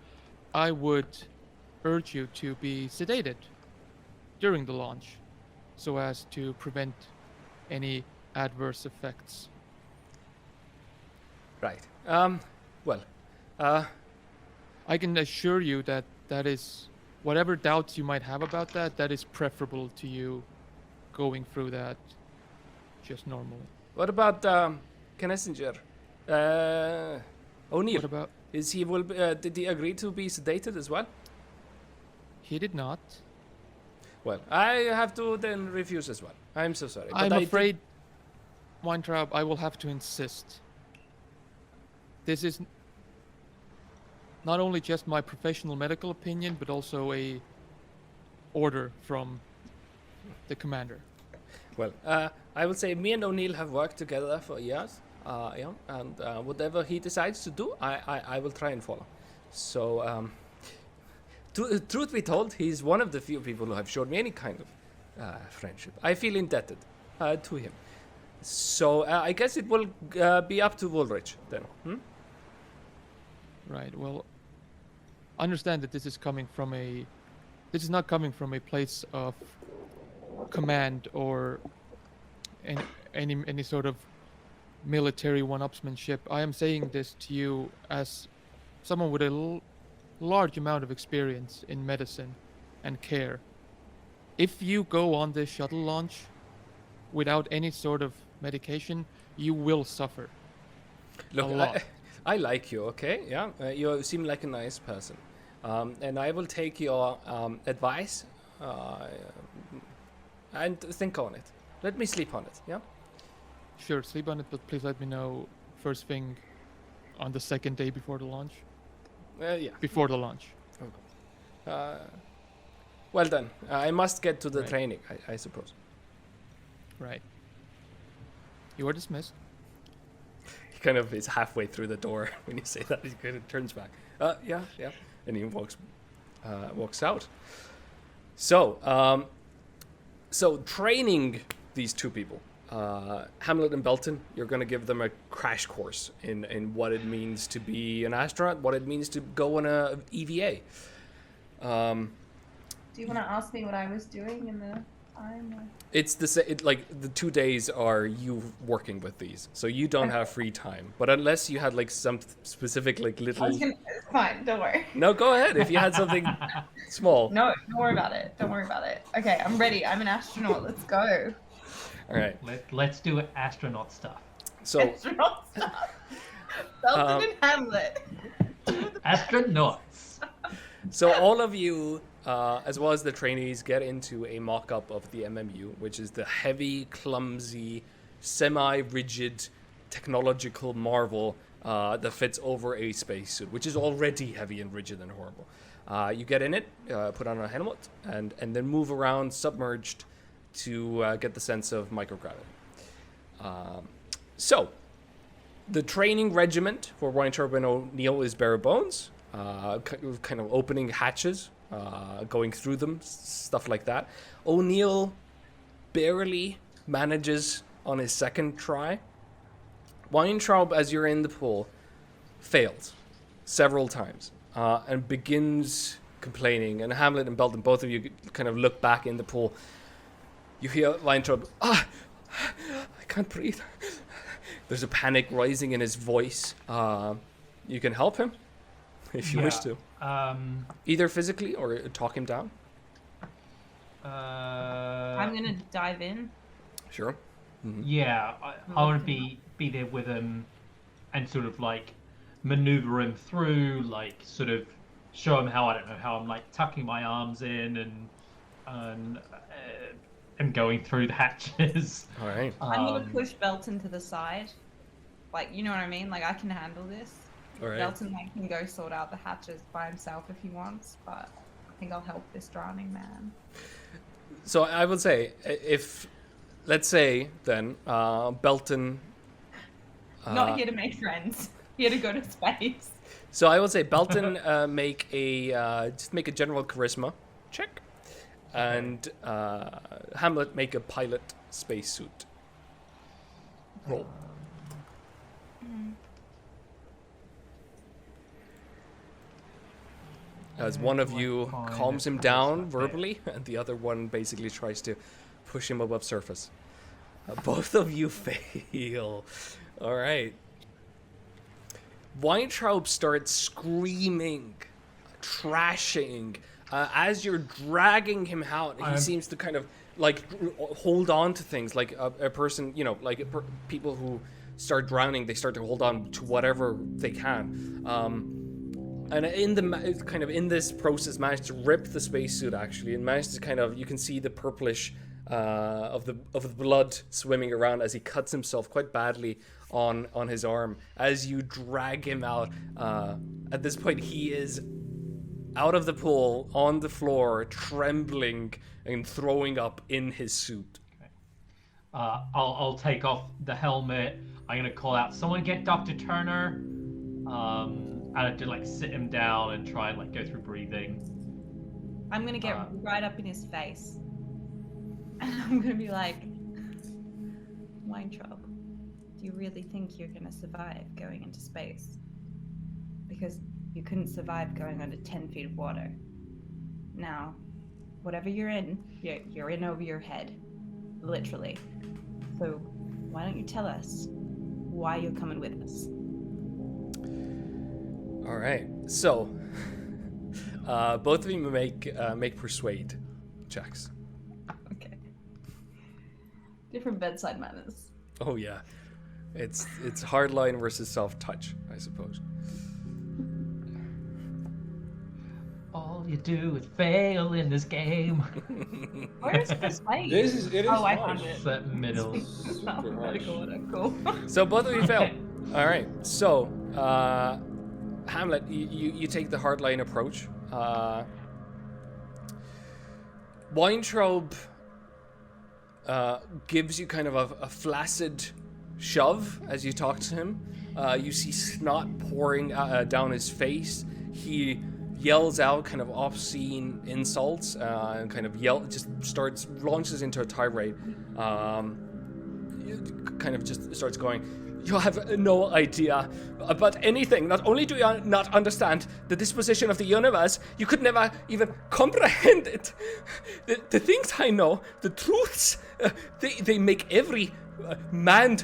I would urge you to be sedated during the launch, so as to prevent any adverse effects. Right. I can assure you that is, whatever doubts you might have about that is preferable to you going through that just normally. What about Knessinger? O'Neill. What about? Is he did he agree to be sedated as well? He did not. Well, I have to then refuse as well. I'm so sorry. but I'm I did- afraid, Weintraub, I will have to insist. This is not only just my professional medical opinion, but also a order from the commander. Well, I would say me and O'Neill have worked together for years. Yeah, and whatever he decides to do, I will try and follow. So, truth be told, he's one of the few people who have showed me any kind of friendship. I feel indebted to him. So, I guess it will be up to Woolrich then. Hmm? Right. Well, understand that this is not coming from a place of command or any sort of military one-upsmanship. I am saying this to you as someone with a large amount of experience in medicine and care. If you go on this shuttle launch without any sort of medication, you will suffer. Look, a lot. I like you, okay? Yeah, you seem like a nice person. And I will take your advice and think on it. Let me sleep on it, yeah? Sure, sleep on it, but please let me know first thing on the second day before the launch. Yeah. Before the launch. Well done. I must get to the Right. training, I suppose. Right. You are dismissed. He kind of is halfway through the door when you say that. He kind of turns back. Yeah. And he walks out. So, training these two people, Hamlet and Belton, you're going to give them a crash course in what it means to be an astronaut, what it means to go on a EVA. Do you want to ask me what I was doing in the time? Or... It's the 2 days are you working with these, so you don't have free time. But unless you had like some specific like little. It's fine. Don't worry. No, go ahead. If you had something small. No, don't worry about it. Don't worry about it. Okay, I'm ready. I'm an astronaut. Let's go. All right. Let's do astronaut stuff. So Astronaut stuff. Belton and Hamlet. Astronauts. So all of you, as well as the trainees, get into a mock-up of the MMU, which is the heavy, clumsy, semi-rigid technological marvel that fits over a spacesuit, which is already heavy and rigid and horrible. You get in it, put on a helmet, and then move around submerged to get the sense of microgravity. So, the training regiment for Weintraub and O'Neill is bare bones. Kind of opening hatches, going through them, stuff like that. O'Neill barely manages on his second try. Weintraub, as you're in the pool, fails several times and begins complaining. And Hamlet and Belton, both of you kind of look back in the pool. You hear Weintraub, I can't breathe. There's a panic rising in his voice. You can help him if you wish to. Either physically or talk him down. I'm gonna dive in. Sure. Mm-hmm. Yeah, I want to be there with him and sort of like maneuver him through, like sort of show him how I'm like tucking my arms in and going through the hatches. All right. I'm gonna push Belton to the side. Like, you know what I mean? Like, I can handle this. All right. Belton can go sort out the hatches by himself if he wants, but I think I'll help this drowning man. So I would say, if, let's say then, Belton... Not here to make friends. Here to go to space. So I would say Belton make a general charisma check, and Hamlet make a pilot spacesuit roll. As one of you calms him down verbally, and the other one basically tries to push him above surface. Both of you fail. All right. Weintraub starts screaming, trashing. As you're dragging him out, he seems to kind of like hold on to things, like a person, you know, like people who start drowning, they start to hold on to whatever they can. And in this process, managed to rip the spacesuit actually, and managed to kind of, you can see the purplish of the blood swimming around as he cuts himself quite badly on his arm. As you drag him out, at this point he is out of the pool on the floor, trembling and throwing up in his suit. I'll take off the helmet. I'm gonna call out, someone get Dr. Turner. And I do like sit him down and try and like go through breathing. I'm gonna get right up in his face, and I'm gonna be like, Weintraub, do you really think you're gonna survive going into space? Because you couldn't survive going under 10 feet of water. Now, whatever you're in over your head, literally. So why don't you tell us why you're coming with us? All right. So, both of you make persuade checks. Okay. Different bedside manners. Oh yeah, it's hardline versus self-touch, I suppose. All you do is fail in this game. Where's persuade? It is Oh, I harsh. found it. It's that middle. Super harsh. Alphabetical order. Cool. So both of you fail. All right. So, Hamlet, you take the hardline approach. Weintraub gives you kind of a flaccid shove as you talk to him. You see snot pouring down his face. He yells out kind of obscene insults and kind of launches into a tirade. Kind of just starts going, you have no idea about anything. Not only do you not understand the disposition of the universe, you could never even comprehend it. The things I know, the truths, they make every manned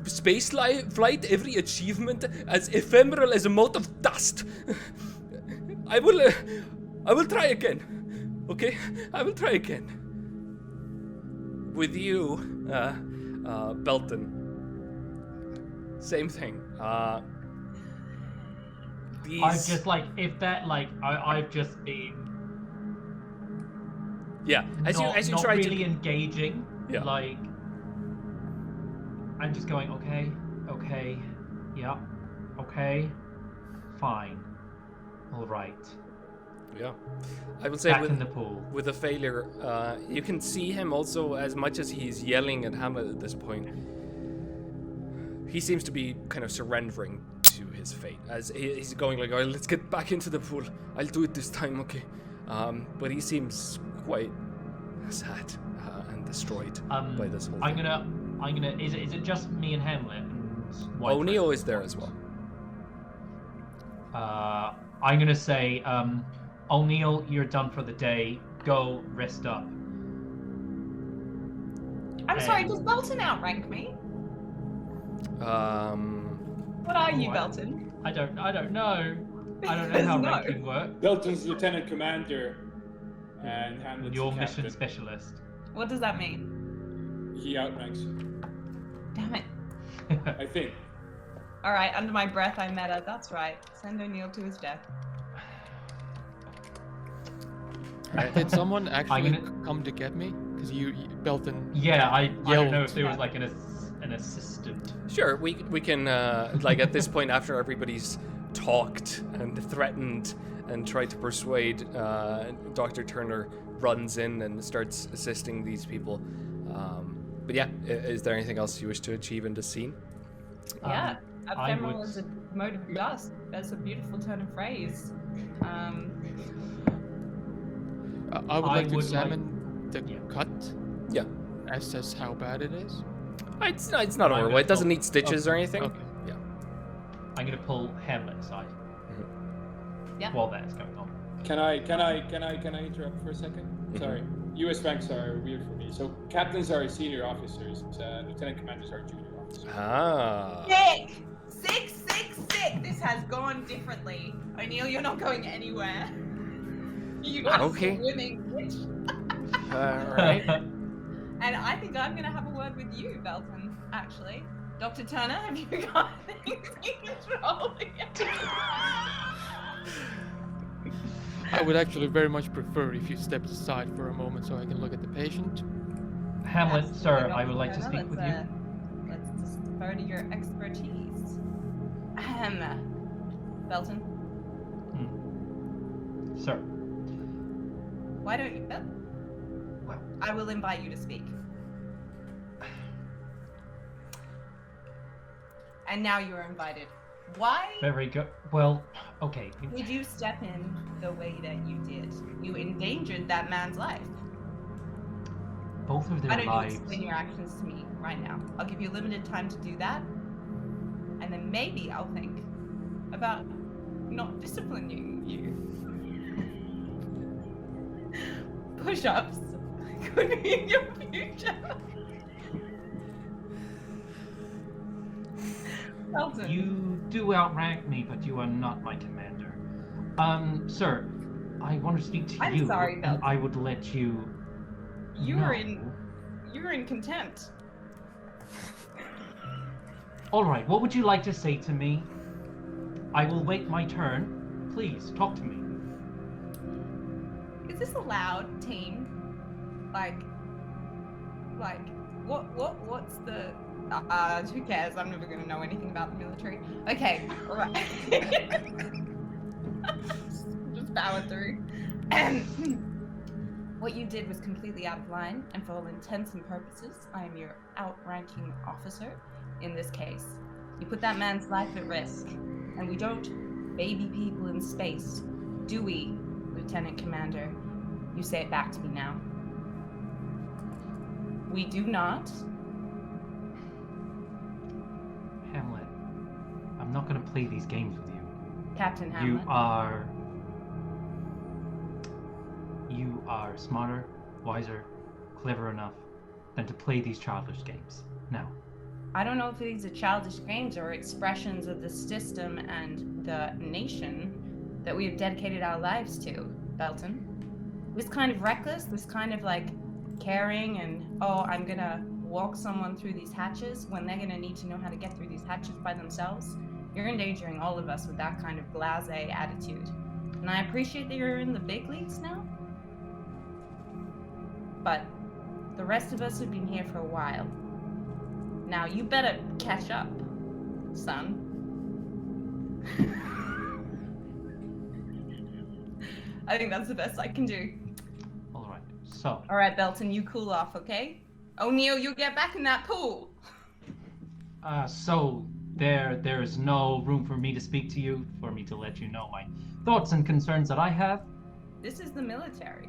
space flight, every achievement as ephemeral as a mote of dust. I will try again. Okay? I will try again. With you, Belton. Same thing. I've just like, if that like, I've just been as you not try really to engaging. Yeah. Like, I'm just going, okay, yeah, okay, fine, all right. Yeah, I would say Back in the pool. with a failure, you can see him also, as much as he's yelling at Hamlet at this point. He seems to be kind of surrendering to his fate, as he's going like, "Oh, let's get back into the pool. I'll do it this time, okay?" But he seems quite sad and destroyed by this whole thing. I'm gonna. Is it just me and Hamlet? And O'Neill is there as well. I'm gonna say, O'Neill, you're done for the day. Go rest up. I'm sorry, does Belton outrank me? What are you, Oh, Belton? I don't know. I don't know how No. ranking works. Belton's lieutenant commander, and Hamlet's Your captain. mission specialist. What does that mean? He outranks you, Damn it. I think. All right, under my breath, I meta. That's right. Send O'Neill to his death. Did someone actually gonna- come to get me? Because you Belton. Yeah, I don't know if there was Yeah. like an assistant. Sure, we can like at this point, after everybody's talked and threatened and tried to persuade, Dr. Turner runs in and starts assisting these people. But yeah, is there anything else you wish to achieve in this scene? Yeah, I ephemeral would- is a mode of dust. That's a beautiful turn of phrase. I would like to would examine the Yeah. cut. Yeah. Assess how bad it is. It's not I'm horrible. gonna It doesn't go- need stitches or anything. Okay. Yeah. I'm gonna pull Hamlet aside. Yeah. While that's going on. Can I interrupt for a second? Sorry. U.S. ranks are weird for me. So captains are senior officers. Lieutenant commanders are junior officers. Ah. Sick. This has gone differently. O'Neill, you're not going anywhere. You are Okay. swimming, bitch. All right. And I think I'm gonna have a word with you, Belton. Actually, Dr. Turner, have you got things in control yet? I would actually very much prefer if you stepped aside for a moment so I can look at the patient. Hamlet, Yes, sir, Dr. I would like to Turner, speak with let's, you. Let's just defer to your expertise. Belton, Sir. why don't you? Well. I will invite you to speak. And now you're invited. Why Very good. Well, okay. did you step in the way that you did? You endangered that man's life. Both of Why their don't lives. you explain your actions to me right now? I'll give you limited time to do that. And then maybe I'll think about not disciplining you. Push-ups could be in your future. Elton. You do outrank me, but you are not my commander. Sir, I want to speak to I'm you, sorry, and Belton. I would let you. You're know. in contempt. All right. What would you like to say to me? I will wait my turn. Please talk to me. Is this allowed, team? Like what's the who cares? I'm never gonna know anything about the military. Okay, alright. Just power through. And what you did was completely out of line, and for all intents and purposes, I am your outranking officer in this case. You put that man's life at risk, and we don't baby people in space, do we, Lieutenant Commander? You say it back to me now. We do not. Hamlet, I'm not going to play these games with you. Captain Hamlet. You are smarter, wiser, clever enough than to play these childish games. Now. I don't know if these are childish games or expressions of the system and the nation that we have dedicated our lives to, Belton. This kind of reckless, this kind of like caring and, oh, I'm gonna walk someone through these hatches when they're gonna need to know how to get through these hatches by themselves. You're endangering all of us with that kind of blasé attitude. And I appreciate that you're in the big leagues now, but the rest of us have been here for a while. Now you better catch up, son. I think that's the best I can do. All right. So. All right, Belton, you cool off, okay? O'Neill, you get back in that pool. So there is no room for me to speak to you, for me to let you know my thoughts and concerns that I have. This is the military.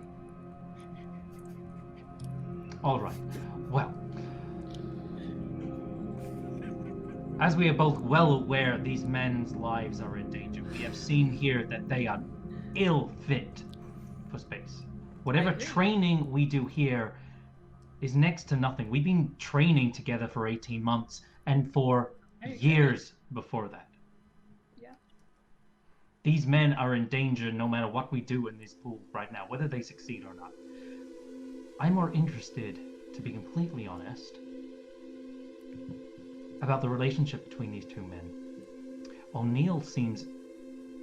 All right. Well, as we are both well aware, these men's lives are in danger. We have seen here that they are ill fit for space. Whatever training we do here is next to nothing. We've been training together for 18 months and for years before that. Yeah. These men are in danger no matter what we do in this pool right now, whether they succeed or not. I'm more interested, to be completely honest, about the relationship between these two men. O'Neill seems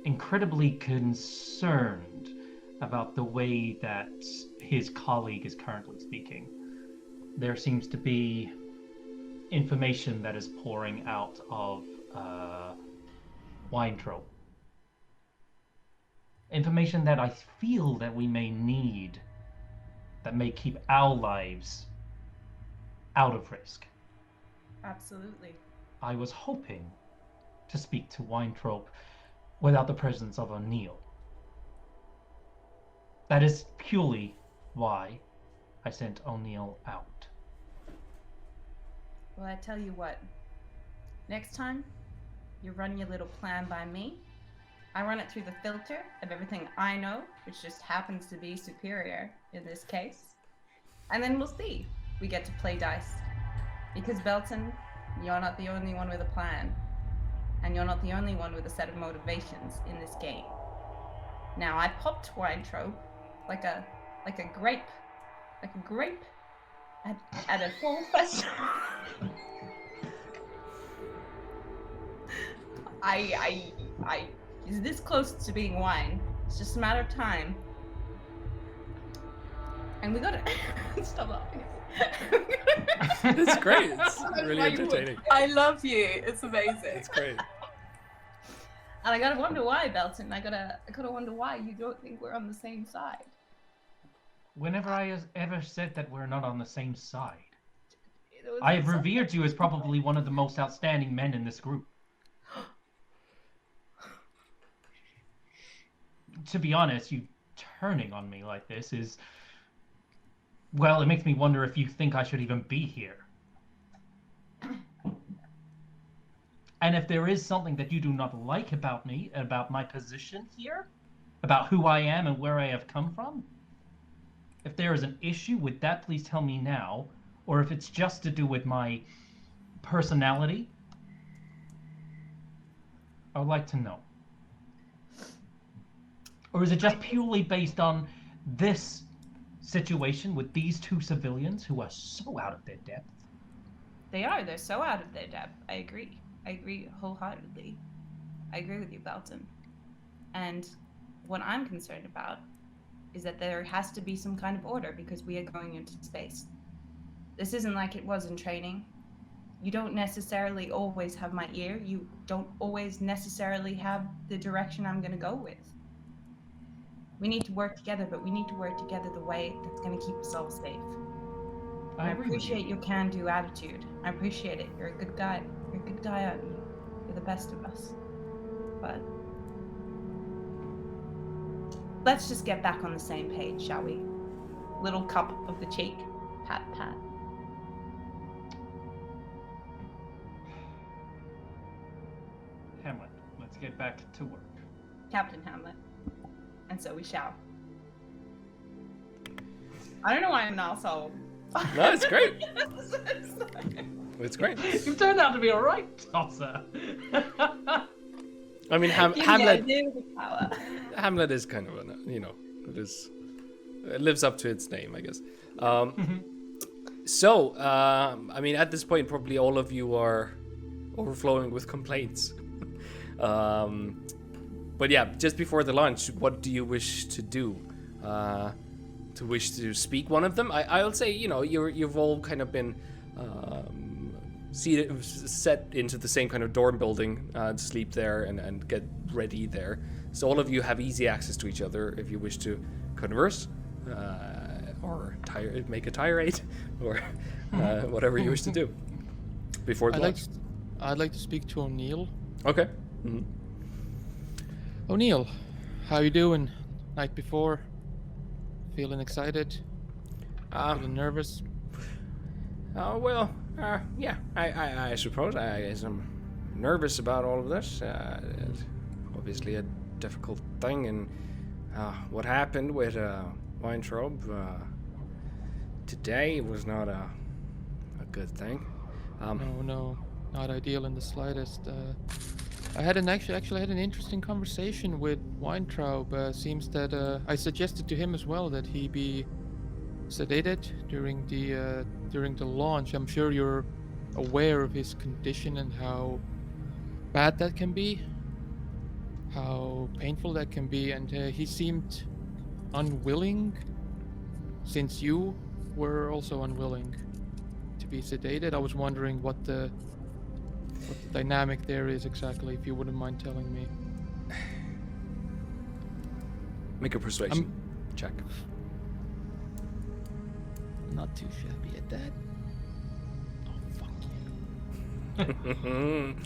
incredibly concerned about the way that his colleague is currently speaking. There seems to be information that is pouring out of Weintraub. Information that I feel that we may need, that may keep our lives out of risk. Absolutely. I was hoping to speak to Weintraub without the presence of O'Neill. That is purely why I sent O'Neill out. Well, I tell you what. Next time, you run your little plan by me. I run it through the filter of everything I know, which just happens to be superior in this case. And then we'll see. We get to play dice. Because Belton, you're not the only one with a plan. And you're not the only one with a set of motivations in this game. Now, I popped Weintraub like a grape at a fall festival. I is this close to being wine. It's just a matter of time. And we gotta stop laughing. It's great. It's really entertaining. I love you. It's amazing. It's great. And I gotta wonder why, Belton. I gotta wonder why you don't think we're on the same side. Whenever I ever said that we're not on the same side? I have revered you as probably one of the most outstanding men in this group. To be honest, you turning on me like this is... Well, it makes me wonder if you think I should even be here. And if there is something that you do not like about me, about my position here, about who I am and where I have come from, if there is an issue with that, please tell me now. Or if it's just to do with my personality, I would like to know. Or is it just purely based on this situation with these two civilians who are so out of their depth? They're so out of their depth. I agree wholeheartedly. I agree with you, Belton. And what I'm concerned about is that there has to be some kind of order because we are going into space. This isn't like it was in training. You don't necessarily always have my ear. You don't always necessarily have the direction I'm going to go with. We need to work together, but we need to work together the way that's going to keep us all safe. I appreciate your can-do attitude. I appreciate it. You're a good guy. You're a good guy, aren't you? You're the best of us. But let's just get back on the same page, shall we? Little cup of the cheek. Pat, pat. Hamlet, let's get back to work. Captain Hamlet. And so we shall. I don't know why I'm not so... No, it's great. It's great. You turned out to be a right tosser. I mean, Give me Hamlet. idea of the power. Hamlet is kind of a, it lives up to its name, I guess. So, I mean, at this point, probably all of you are overflowing with complaints. But yeah, just before the launch, what do you wish to do? To wish to speak one of them? I'll say, you've all kind of been set into the same kind of dorm building to sleep there and get ready there. So all of you have easy access to each other if you wish to converse, or make a tirade, or whatever you wish to do before the launch. I'd like to speak to O'Neill. Okay. Mm-hmm. O'Neill, how you doing? Night before? Feeling excited? Feeling nervous? Yeah. I suppose I'm nervous about all of this. It's obviously a difficult thing, and what happened with Weintraub today was not a good thing. No, not ideal in the slightest. I had an interesting conversation with Weintraub. Seems that I suggested to him as well that he be sedated during the launch. I'm sure you're aware of his condition and how bad that can be, how painful that can be, and he seemed unwilling, since you were also unwilling to be sedated. I was wondering what the dynamic there is exactly, if you wouldn't mind telling me. Make a persuasion check. Not too shabby at that. Oh, fuck you.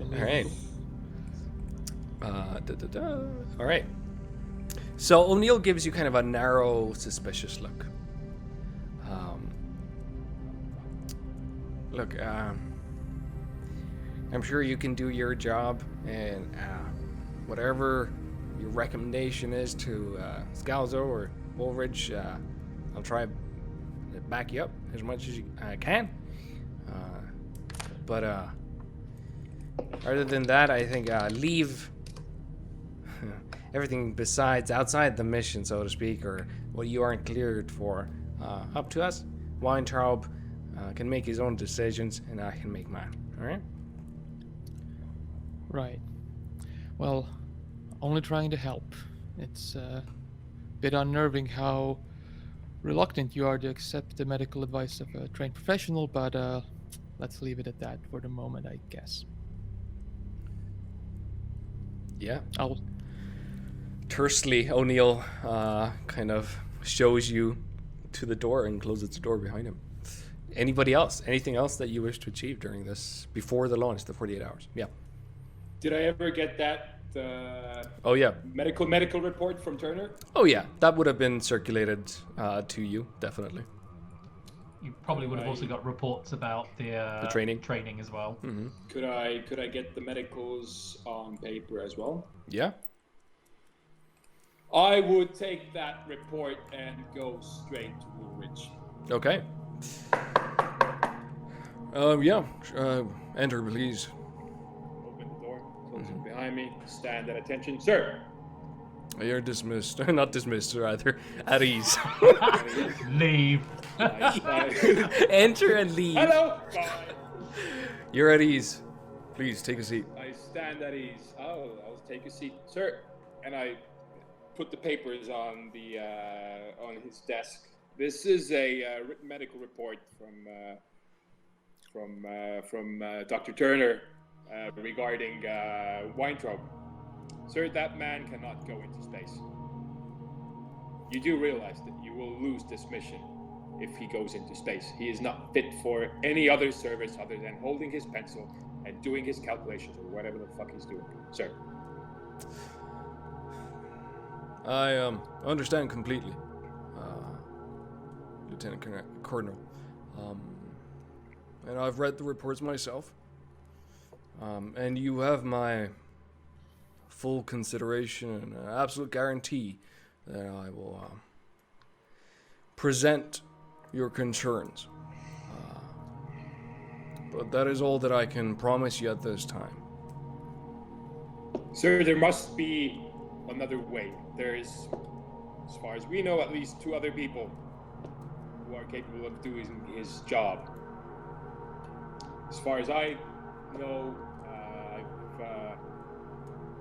All right. All right. So O'Neill gives you kind of a narrow, suspicious look. Look, I'm sure you can do your job, and whatever your recommendation is to Scalzo or Woolridge, I'll try to back you up as much as I can. But other than that, I think leave everything besides outside the mission, so to speak, or what you aren't cleared for, up to us. Weintraub can make his own decisions, and I can make mine. All right? Right. Well, only trying to help. It's a bit unnerving how reluctant you are to accept the medical advice of a trained professional, but let's leave it at that for the moment, I guess. Yeah. I'll... Tersely, O'Neill kind of shows you to the door and closes the door behind him. Anybody else? Anything else that you wish to achieve during this, before the launch, the 48 hours? Yeah. Did I ever get that Oh, yeah. medical report from Turner? Oh, yeah. That would have been circulated to you, definitely. You probably would have also got reports about the training as well. Mm-hmm. Could I get the medicals on paper as well? Yeah. I would take that report and go straight to Woolwich. Okay. Yeah. Enter, please. Open the door, close it behind me, stand at attention. Sir! You're dismissed. Not dismissed, rather. At ease. Leave. Enter and leave. Hello! Bye. You're at ease. Please, take a seat. I stand at ease. I'll take a seat. Sir! And I put the papers on his desk. This is a written medical report from Dr. Turner regarding Weintraub. Sir, that man cannot go into space. You do realize that you will lose this mission if he goes into space. He is not fit for any other service other than holding his pencil and doing his calculations or whatever the fuck he's doing. Sir. I understand completely, Lieutenant Colonel. And I've read the reports myself. And you have my full consideration and an absolute guarantee that I will present your concerns. But that is all that I can promise you at this time. Sir, there must be another way. There is, as far as we know, at least 2 other people who are capable of doing his job. As far as I know,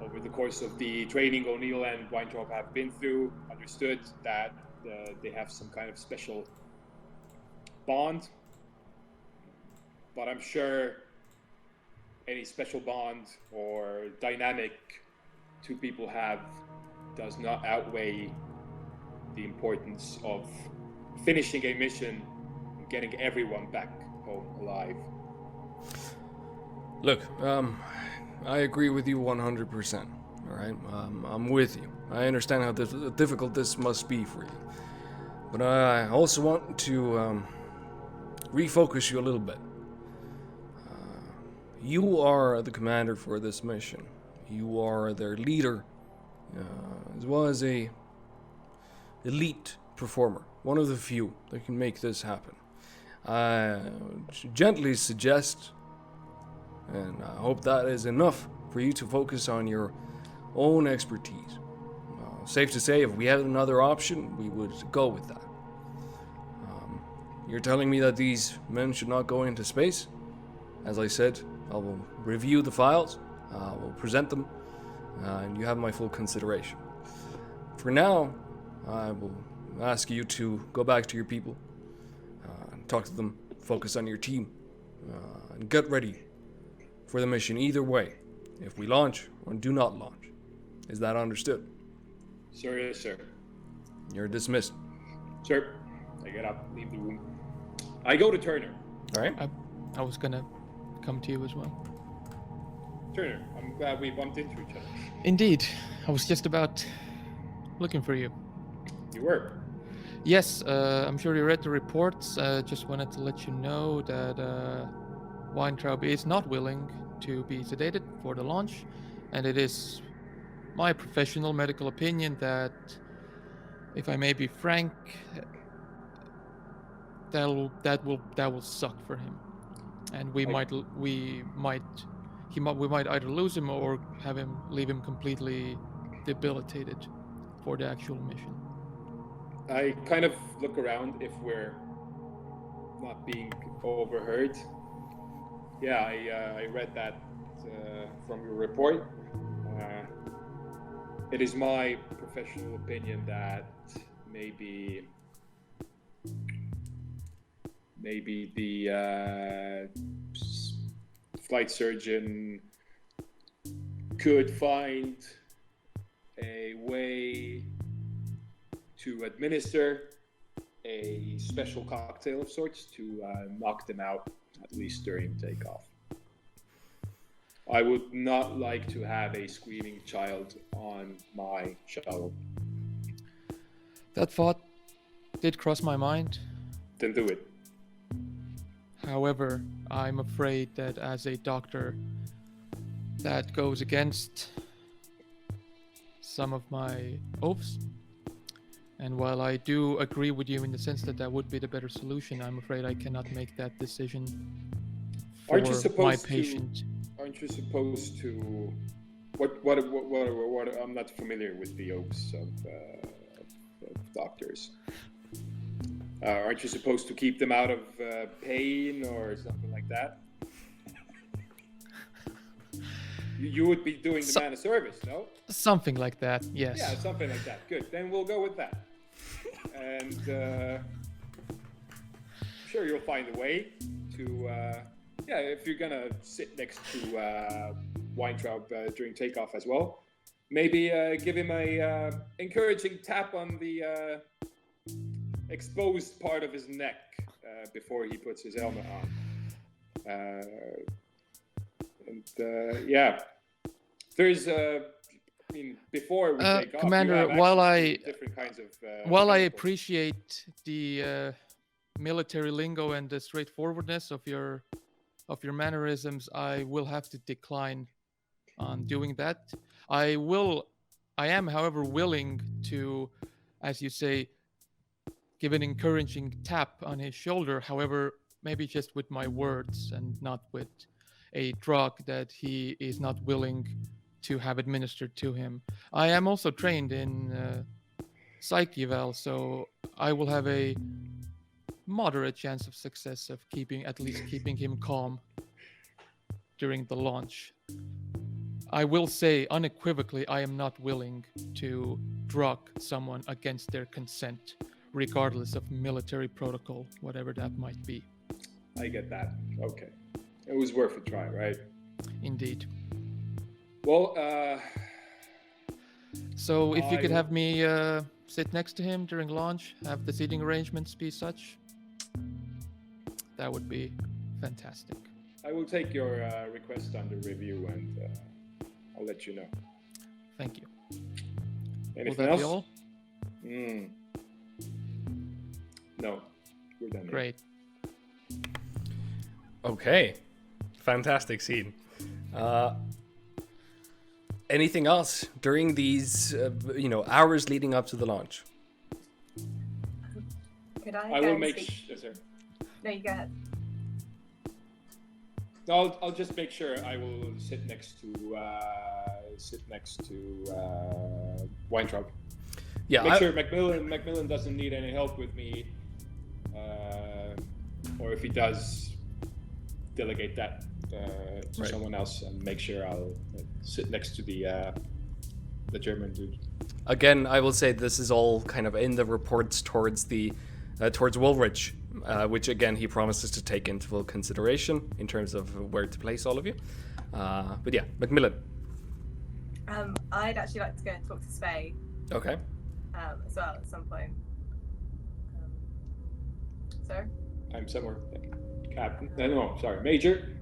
over the course of the training O'Neill and Weintraub have been through, understood that they have some kind of special bond. But I'm sure any special bond or dynamic 2 people have does not outweigh the importance of finishing a mission and getting everyone back home alive. Look, I agree with you 100%, all right? I'm with you. I understand how difficult this must be for you. But I also want to refocus you a little bit. You are the commander for this mission. You are their leader, as well as a elite performer, one of the few that can make this happen. I gently suggest, and I hope that is enough for you to focus on your own expertise. Safe to say, if we had another option, we would go with that. You're telling me that these men should not go into space? As I said, I will review the files, I will present them, and you have my full consideration. For now, I will ask you to go back to your people, talk to them, focus on your team, and get ready for the mission either way, if we launch or do not launch. Is that understood? Sir, yes, sir. You're dismissed. Sir, I get up, leave the room. I go to Turner. All right. I was gonna come to you as well. Turner, I'm glad we bumped into each other. Indeed, I was just about looking for you. You were? Yes, I'm sure you read the reports. Just wanted to let you know that Weintraub is not willing to be sedated for the launch, and it is my professional medical opinion that, if I may be frank, that will suck for him, and we might either lose him or leave him completely debilitated for the actual mission. I kind of look around if we're not being overheard. Yeah, I read that from your report. It is my professional opinion that maybe the flight surgeon could find a way to administer a special cocktail of sorts to knock them out, at least during takeoff. I would not like to have a screaming child on my shuttle. That thought did cross my mind. Then do it. However, I'm afraid that as a doctor, that goes against some of my oaths. And while I do agree with you in the sense that that would be the better solution, I'm afraid I cannot make that decision for Aren't you supposed my patient. Aren't you supposed to? What? I'm not familiar with the oaths of doctors. Aren't you supposed to keep them out of pain or something like that? You would be doing the man a service, no? Something like that, yes. Yeah, something like that. Good. Then we'll go with that. And I'm sure you'll find a way to, if you're gonna sit next to Weintraub during takeoff as well, maybe give him a encouraging tap on the exposed part of his neck before he puts his helmet on. There's before we take off, Commander, while I different kinds of while I chemicals. appreciate the military lingo and the straightforwardness of your mannerisms, I will have to decline on doing that. I am, however, willing to, as you say, give an encouraging tap on his shoulder. However, maybe just with my words and not with a drug that he is not willing to have administered to him. I am also trained in psych eval, so I will have a moderate chance of success of at least keeping him calm during the launch. I will say unequivocally, I am not willing to drug someone against their consent, regardless of military protocol, whatever that might be. I get that. Okay. It was worth a try, right? Indeed. Well, so if you could have me sit next to him during launch, have the seating arrangements be such, that would be fantastic. I will take your request under review and I'll let you know. Thank you. Anything Will that else? be all? No, we're done. Great. Okay, fantastic scene. Anything else during these, hours leading up to the launch? Could I I go will and make. speak- Yes, sir. No, you go ahead. I'll just make sure I will sit next to Weintraub. Yeah, Make sure Macmillan doesn't need any help with me, or if he does, delegate that to Right. someone else, and make sure I'll sit next to the German dude. Again, I will say this is all kind of in the reports towards Woolridge, which again he promises to take into full consideration in terms of where to place all of you. But yeah, Macmillan. I'd actually like to go and talk to Spey Okay. as well at some point. Sir? I'm somewhere. Captain. No, sorry, Major.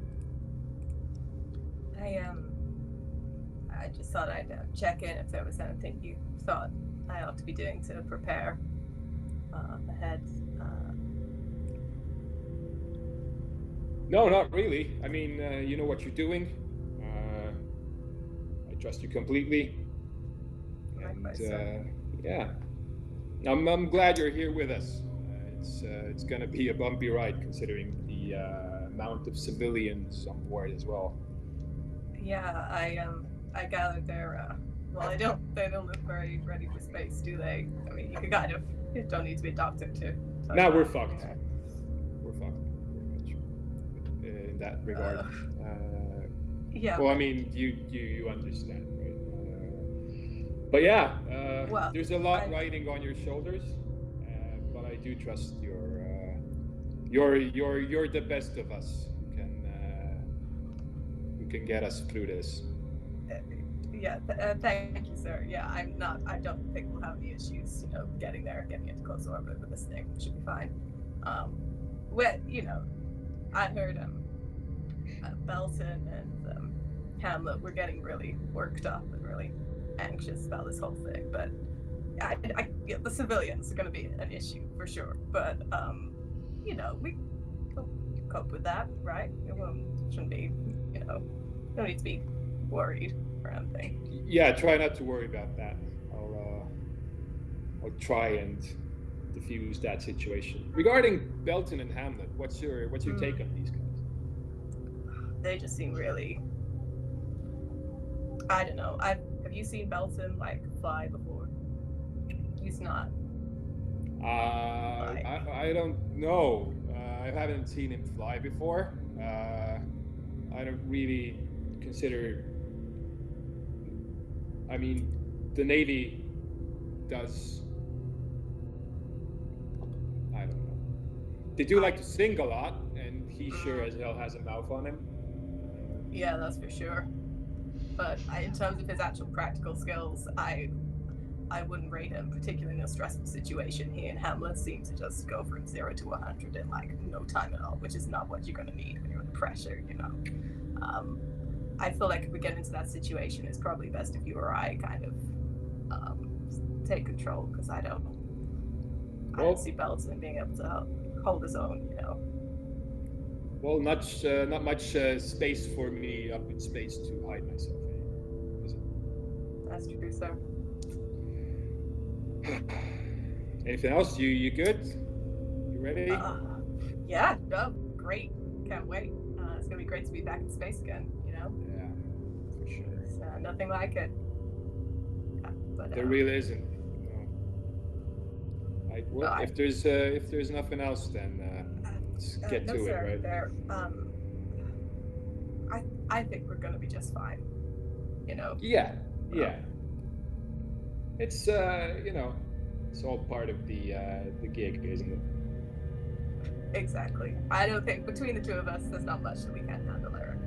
I just thought I'd check in if there was anything you thought I ought to be doing to prepare ahead. No, not really. I mean, you know what you're doing. I trust you completely. And Likewise, sir. yeah, I'm glad you're here with us. It's gonna be a bumpy ride considering the amount of civilians on board as well. Yeah, I gathered they're they don't look very ready for space, do they? I mean, you don't need to be a doctor to. Now we're fucked. We're fucked pretty much in that regard. Yeah. Well, I mean, you understand, right? But yeah, Well, there's a lot riding on your shoulders, but I do trust you're the best of us who can get us through this. Thank you, sir. Yeah, I don't think we'll have any issues, getting there, getting into close orbit with this thing. We should be fine. I heard Belton and Hamlet were getting really worked up and really anxious about this whole thing, but the civilians are going to be an issue for sure. But we cope with that, right? It shouldn't be, don't need to be worried or anything. Yeah, try not to worry about that. I'll try and diffuse that situation. Regarding Belton and Hamlet, what's your take on these guys? They just seem really, I don't know. Have you seen Belton fly before? He's not. I don't know. I haven't seen him fly before. I don't really consider. I mean, the Navy does. I don't know. They do like to sing a lot, and he sure as hell has a mouth on him. Yeah, that's for sure. But in terms of his actual practical skills, I wouldn't rate him, particularly in a stressful situation. He and Hamlet seem to just go from 0 to 100 in no time at all, which is not what you're going to need when you're under pressure, I feel like if we get into that situation, it's probably best if you or I kind of take control, because I don't see Belton being able to hold his own, Well, not much space for me up in space to hide myself. Is it? That's true, sir. Anything else? You good? You ready? Yeah, no, great. Can't wait. It's gonna be great to be back in space again. Yeah, for sure. It's, nothing like it. But, there really isn't. No. If there's nothing else, then let's get to it, right? There. I think we're gonna be just fine. Yeah. It's it's all part of the gig, isn't it? Exactly. I don't think between the two of us, there's not much that we can't handle, Eric.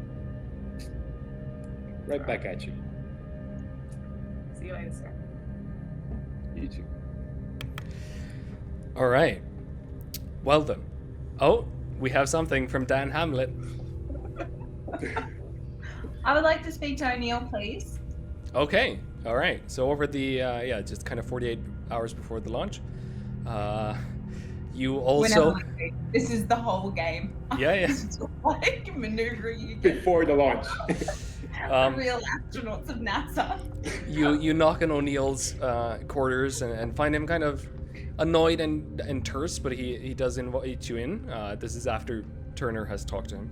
Right back at you. See you later, sir. You too. All right. Well then. Oh, we have something from Dan Hamlet. I would like to speak to O'Neill, please. Okay. All right. So over the just kind of 48 hours before the launch, you also. This is the whole game. Yeah. Just maneuver you before the launch. Real astronauts of NASA. You knock on O'Neill's quarters and find him kind of annoyed and terse, but he does invite you in. This is after Turner has talked to him.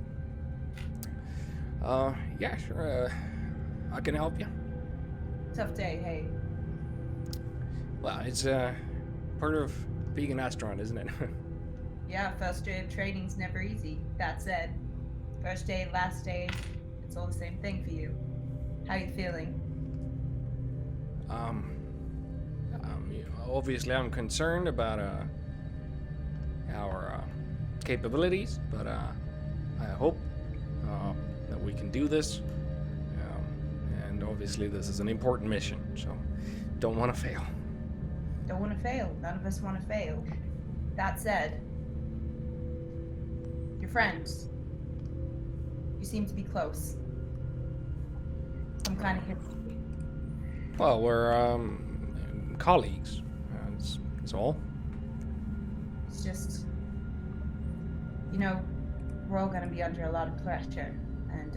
Yeah, sure. I can help you. Tough day, hey. Well, it's part of being an astronaut, isn't it? Yeah, first day of training's never easy. That said, first day, last day, it's all the same thing for you. How you feeling? Obviously I'm concerned about our capabilities, but I hope that we can do this. And obviously this is an important mission, so don't want to fail. Don't want to fail. None of us want to fail. That said, your friends, you seem to be close. Some kind of history. Well, we're colleagues. That's all. It's just, we're all gonna be under a lot of pressure, and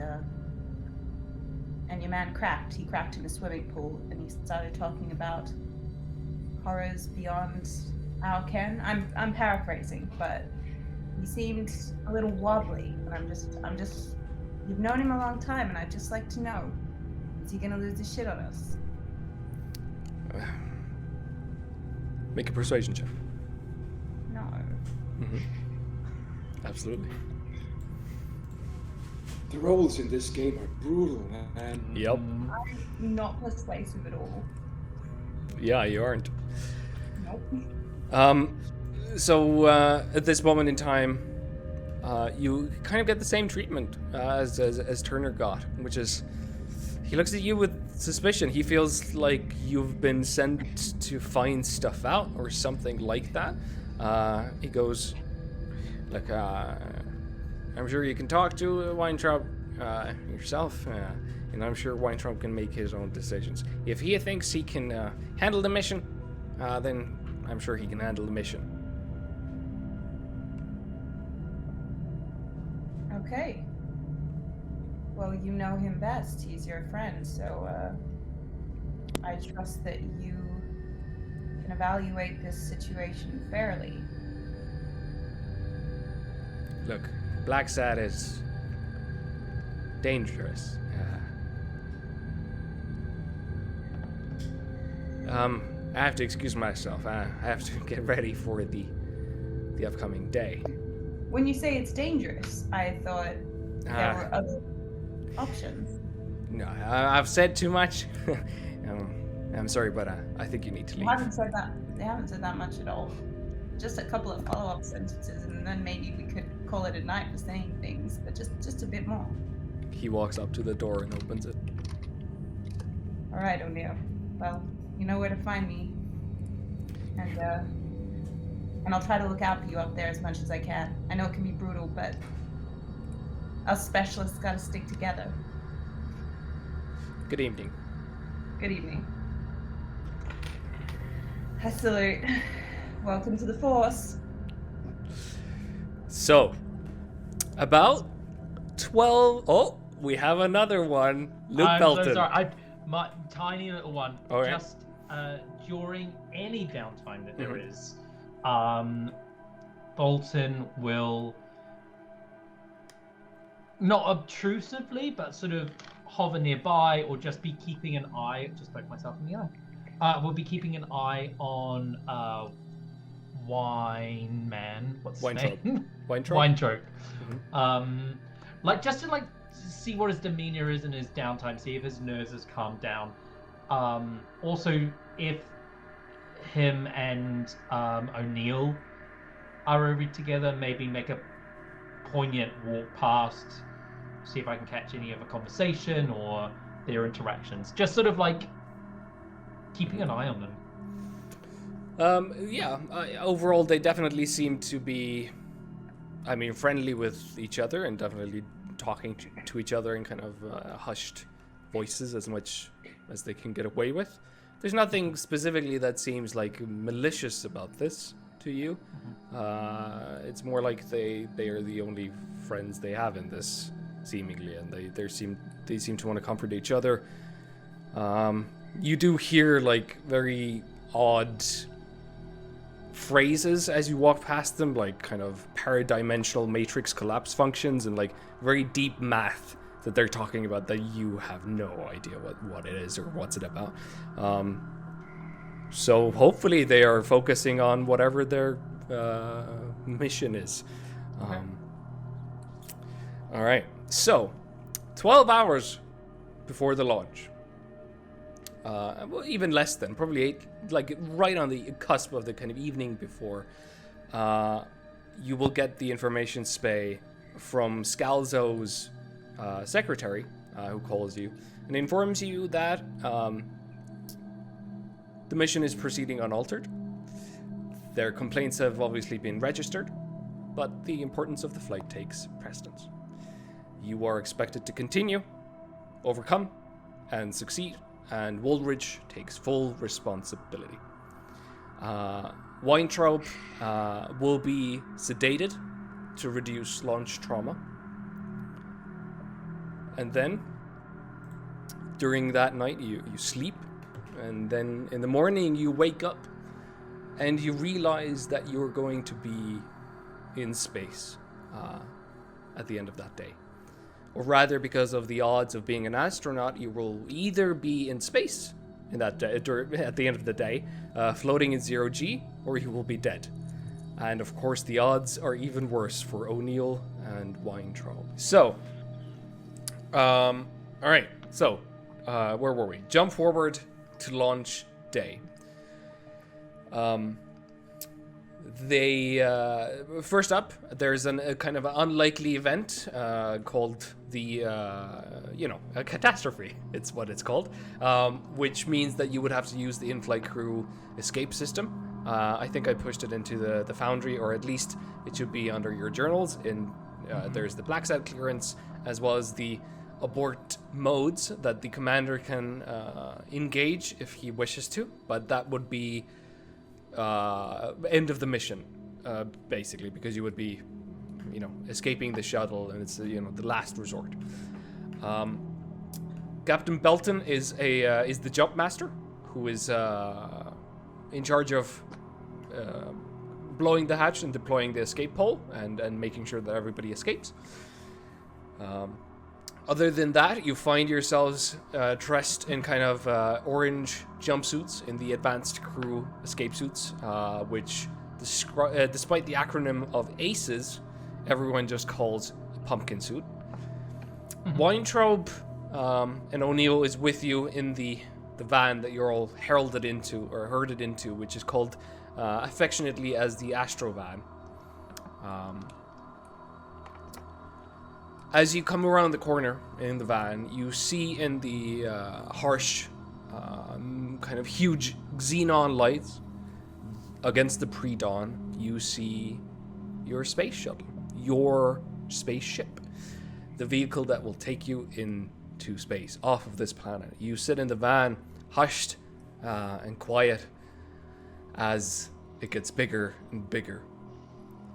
your man cracked. He cracked in a swimming pool, and he started talking about horrors beyond our ken. I'm paraphrasing, but he seemed a little wobbly, and I'm just. You've known him a long time, and I'd just like to know, is he gonna lose his shit on us? Make a persuasion check. No. Mm-hmm. Absolutely. The roles in this game are brutal, man. Yep. I'm not persuasive at all. Yeah, you aren't. Nope. So at this moment in time, you kind of get the same treatment as Turner got, which is He looks at you with suspicion. He feels like you've been sent to find stuff out or something like that. He goes, look, I'm sure you can talk to Weintraub yourself, and I'm sure Weintraub can make his own decisions. If he thinks he can handle the mission, then I'm sure he can handle the mission. Okay. Well, you know him best. He's your friend, so I trust that you can evaluate this situation fairly. Look, BLACKSAT is dangerous. I have to excuse myself. I have to get ready for the upcoming day. When you say it's dangerous, I thought there were other options. No, I've said too much. I'm sorry, but I think you need to leave. You haven't said that. They haven't said that much at all. Just a couple of follow-up sentences, and then maybe we could call it a night for saying things, but just a bit more. He walks up to the door and opens it. All right, O'Neill. Well, you know where to find me, and I'll try to look out for you up there as much as I can. I know it can be brutal, but us specialists gotta stick together. Good evening. Good evening. I salute. Welcome to the Force. So, about 12... Oh, we have another one. Luke I'm Belton. so sorry. My tiny little one. Okay. Just during any downtime that there is, Bolton will not obtrusively, but sort of hover nearby, or just be keeping an eye. Just poke myself in the eye. We'll be keeping an eye on Wine Man. What's his name? Weintraub. Like just to see what his demeanor is in his downtime, see if his nerves has calmed down. Also, if him and O'Neill are over together, maybe make a poignant walk past, see if I can catch any of a conversation or their interactions. Just sort of like keeping an eye on them. Overall, they definitely seem to be, friendly with each other and definitely talking to each other in kind of hushed voices as much as they can get away with. There's nothing specifically that seems like malicious about this to you. It's more like they are the only friends they have in this, seemingly, and they seem to want to comfort each other. You do hear like very odd phrases as you walk past them, like kind of paradimensional matrix collapse functions and like very deep math that they're talking about that you have no idea what it is or what's it about. So hopefully they are focusing on whatever their mission is. All right, so 12 hours before the launch. Well, even less than, probably 8, like right on the cusp of the kind of evening before, you will get the information spay from Scalzo's secretary, who calls you and informs you that the mission is proceeding unaltered. Their complaints have obviously been registered, but the importance of the flight takes precedence. You are expected to continue, overcome, and succeed, and Woolridge takes full responsibility. Weintraub will be sedated to reduce launch trauma. And then, during that night, you sleep, and then in the morning you wake up, and you realize that you're going to be in space at the end of that day. Or rather, because of the odds of being an astronaut, you will either be in space in that day, at the end of the day, floating in 0G, or you will be dead. And of course, the odds are even worse for O'Neill and Weintraub. So, all right. So, where were we? Jump forward to launch day. They first up, there's a kind of unlikely event called the a catastrophe. It's what it's called, which means that you would have to use the in-flight crew escape system. I think I pushed it into the Foundry, or at least it should be under your journals. There's the BLACKSAT clearance, as well as the abort modes that the commander can engage if he wishes to, but that would be end of the mission, basically, because you would be, escaping the shuttle, and it's the last resort. Captain Belton is the jump master, who is in charge of blowing the hatch and deploying the escape pole and making sure that everybody escapes. Other than that, you find yourselves dressed in kind of orange jumpsuits in the advanced crew escape suits, which, despite the acronym of ACES, everyone just calls a pumpkin suit. Weintraub and O'Neill is with you in the van that you're all herded into, which is called affectionately as the Astro van. As you come around the corner in the van, you see in the harsh, kind of huge xenon lights against the pre-dawn, you see your space shuttle, your spaceship, the vehicle that will take you into space, off of this planet. You sit in the van, hushed and quiet, as it gets bigger and bigger.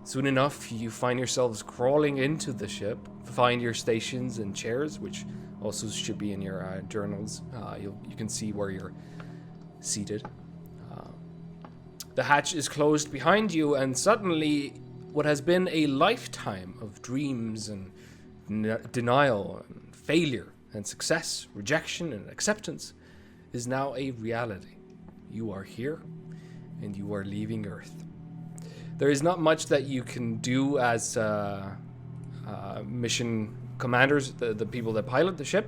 Soon enough, you find yourselves crawling into the ship, find your stations and chairs, which also should be in your journals. You can see where you're seated. The hatch is closed behind you, and suddenly what has been a lifetime of dreams and denial and failure and success, rejection and acceptance is now a reality. You are here, and you are leaving Earth. There is not much that you can do as mission commanders, the people that pilot the ship,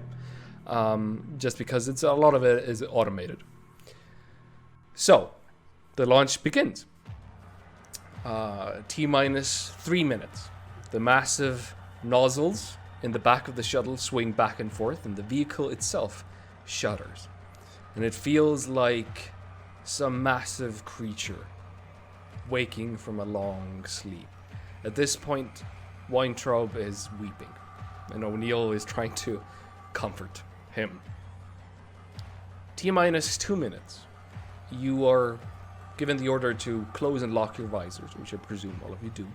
just because a lot of it is automated. So, the launch begins. T-minus 3 minutes. The massive nozzles in the back of the shuttle swing back and forth, and the vehicle itself shudders. And it feels like some massive creature waking from a long sleep. At this point, Weintraub is weeping, and O'Neill is trying to comfort him. T-minus 2 minutes. You are given the order to close and lock your visors, which I presume all of you do.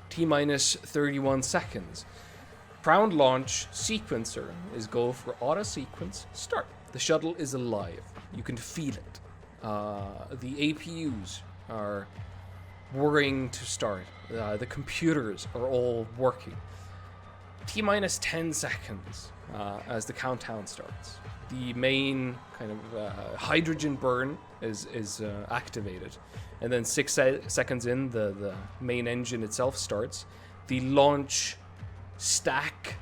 T-minus 31 seconds. Ground launch sequencer is go for auto sequence start. The shuttle is alive. You can feel it. The APUs are whirring to start. The computers are all working. T-minus 10 seconds as the countdown starts. The main kind of hydrogen burn is activated. And then 6 seconds in, the main engine itself starts. The launch stack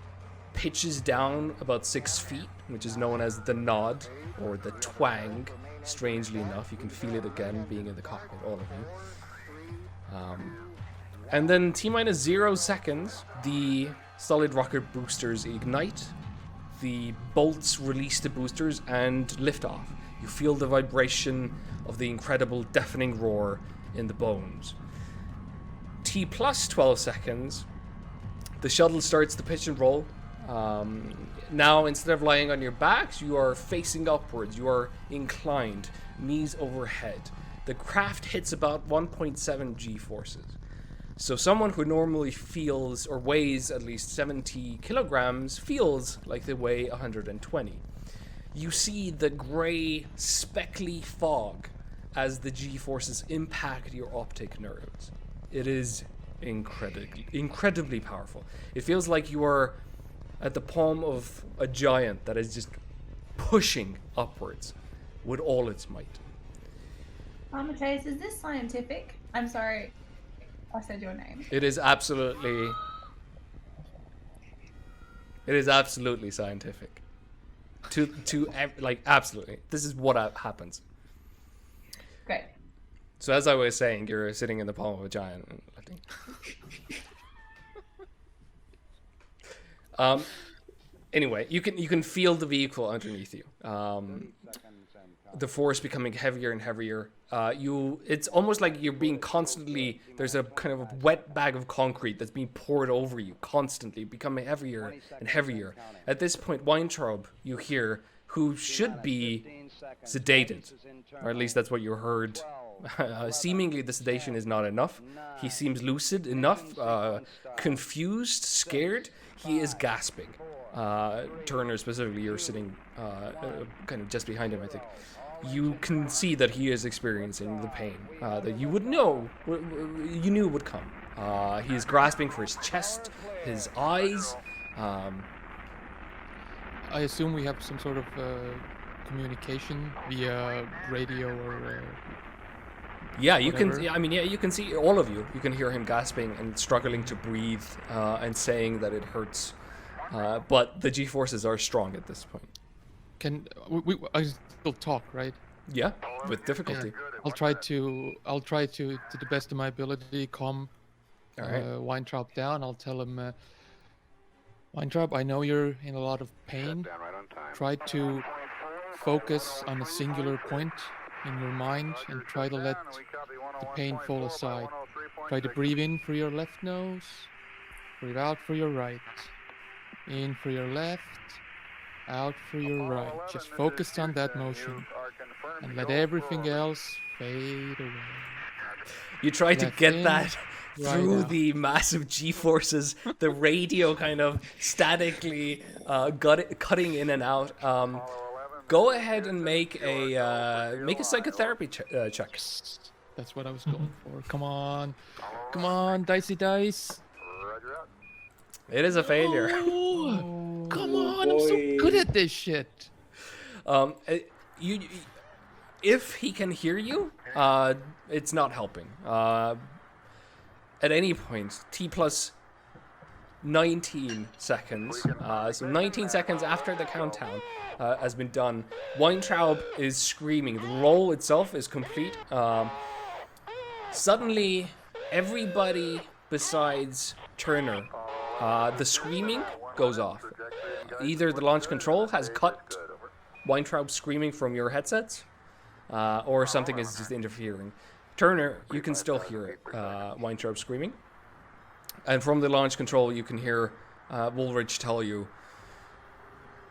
pitches down about 6 feet, which is known as the nod or the twang. Strangely enough, you can feel it again being in the cockpit, all of you. And then T-minus 0 seconds, the solid rocket boosters ignite, the bolts release the boosters, and lift off. You feel the vibration of the incredible deafening roar in the bones. T plus 12 seconds, the shuttle starts to pitch and roll. Now, instead of lying on your backs, you are facing upwards. You are inclined, knees overhead. The craft hits about 1.7 G-forces. So someone who normally feels or weighs at least 70 kilograms feels like they weigh 120. You see the gray, speckly fog as the G-forces impact your optic nerves. It is incredibly powerful. It feels like you are at the palm of a giant that is just pushing upwards with all its might. Matthias, is this scientific? I'm sorry, I said your name. It is absolutely scientific. Absolutely. This is what happens. Great. So as I was saying, you're sitting in the palm of a giant. And anyway, you can feel the vehicle underneath you. The force becoming heavier and heavier. It's almost like you're being constantly. There's a kind of a wet bag of concrete that's being poured over you constantly, becoming heavier and heavier. At this point, Weintraub, you hear, who should be sedated, or at least that's what you heard. Seemingly, the sedation is not enough. He seems lucid enough, confused, scared. He is gasping. Turner specifically, you're sitting kind of just behind him, I think. You can see that he is experiencing the pain that you would know, you knew would come. He is grasping for his chest, his eyes. I assume we have some sort of communication via radio or. Yeah, you whatever. can. I mean, yeah, you can see all of you. You can hear him gasping and struggling to breathe and saying that it hurts. But the G-forces are strong at this point. I still talk, right? Yeah, with difficulty. I'll try to the best of my ability, calm All right. Weintraub down. I'll tell him, Weintraub, I know you're in a lot of pain. Try to focus on a singular point in your mind and try to let the pain fall aside. Try to breathe in through your left nose, breathe out through your right. In for your left, out for your right. Just focus on that motion and let everything else fade away. You try to Left get in, that right through out. the massive G-forces, the radio kind of statically cutting in and out. Go ahead and make a psychotherapy check. That's what I was going for. Come on, dicey dice. It is a failure. Oh, come on, I'm so good at this shit. If he can hear you, it's not helping. At any point, T plus 19 seconds. So 19 seconds after the countdown has been done, Weintraub is screaming. The roll itself is complete. Suddenly, everybody besides Turner, the screaming goes off. Either the launch control has cut Weintraub screaming from your headsets, or something is just interfering. Turner, you can still hear it, Weintraub screaming. And from the launch control, you can hear Woolridge tell you,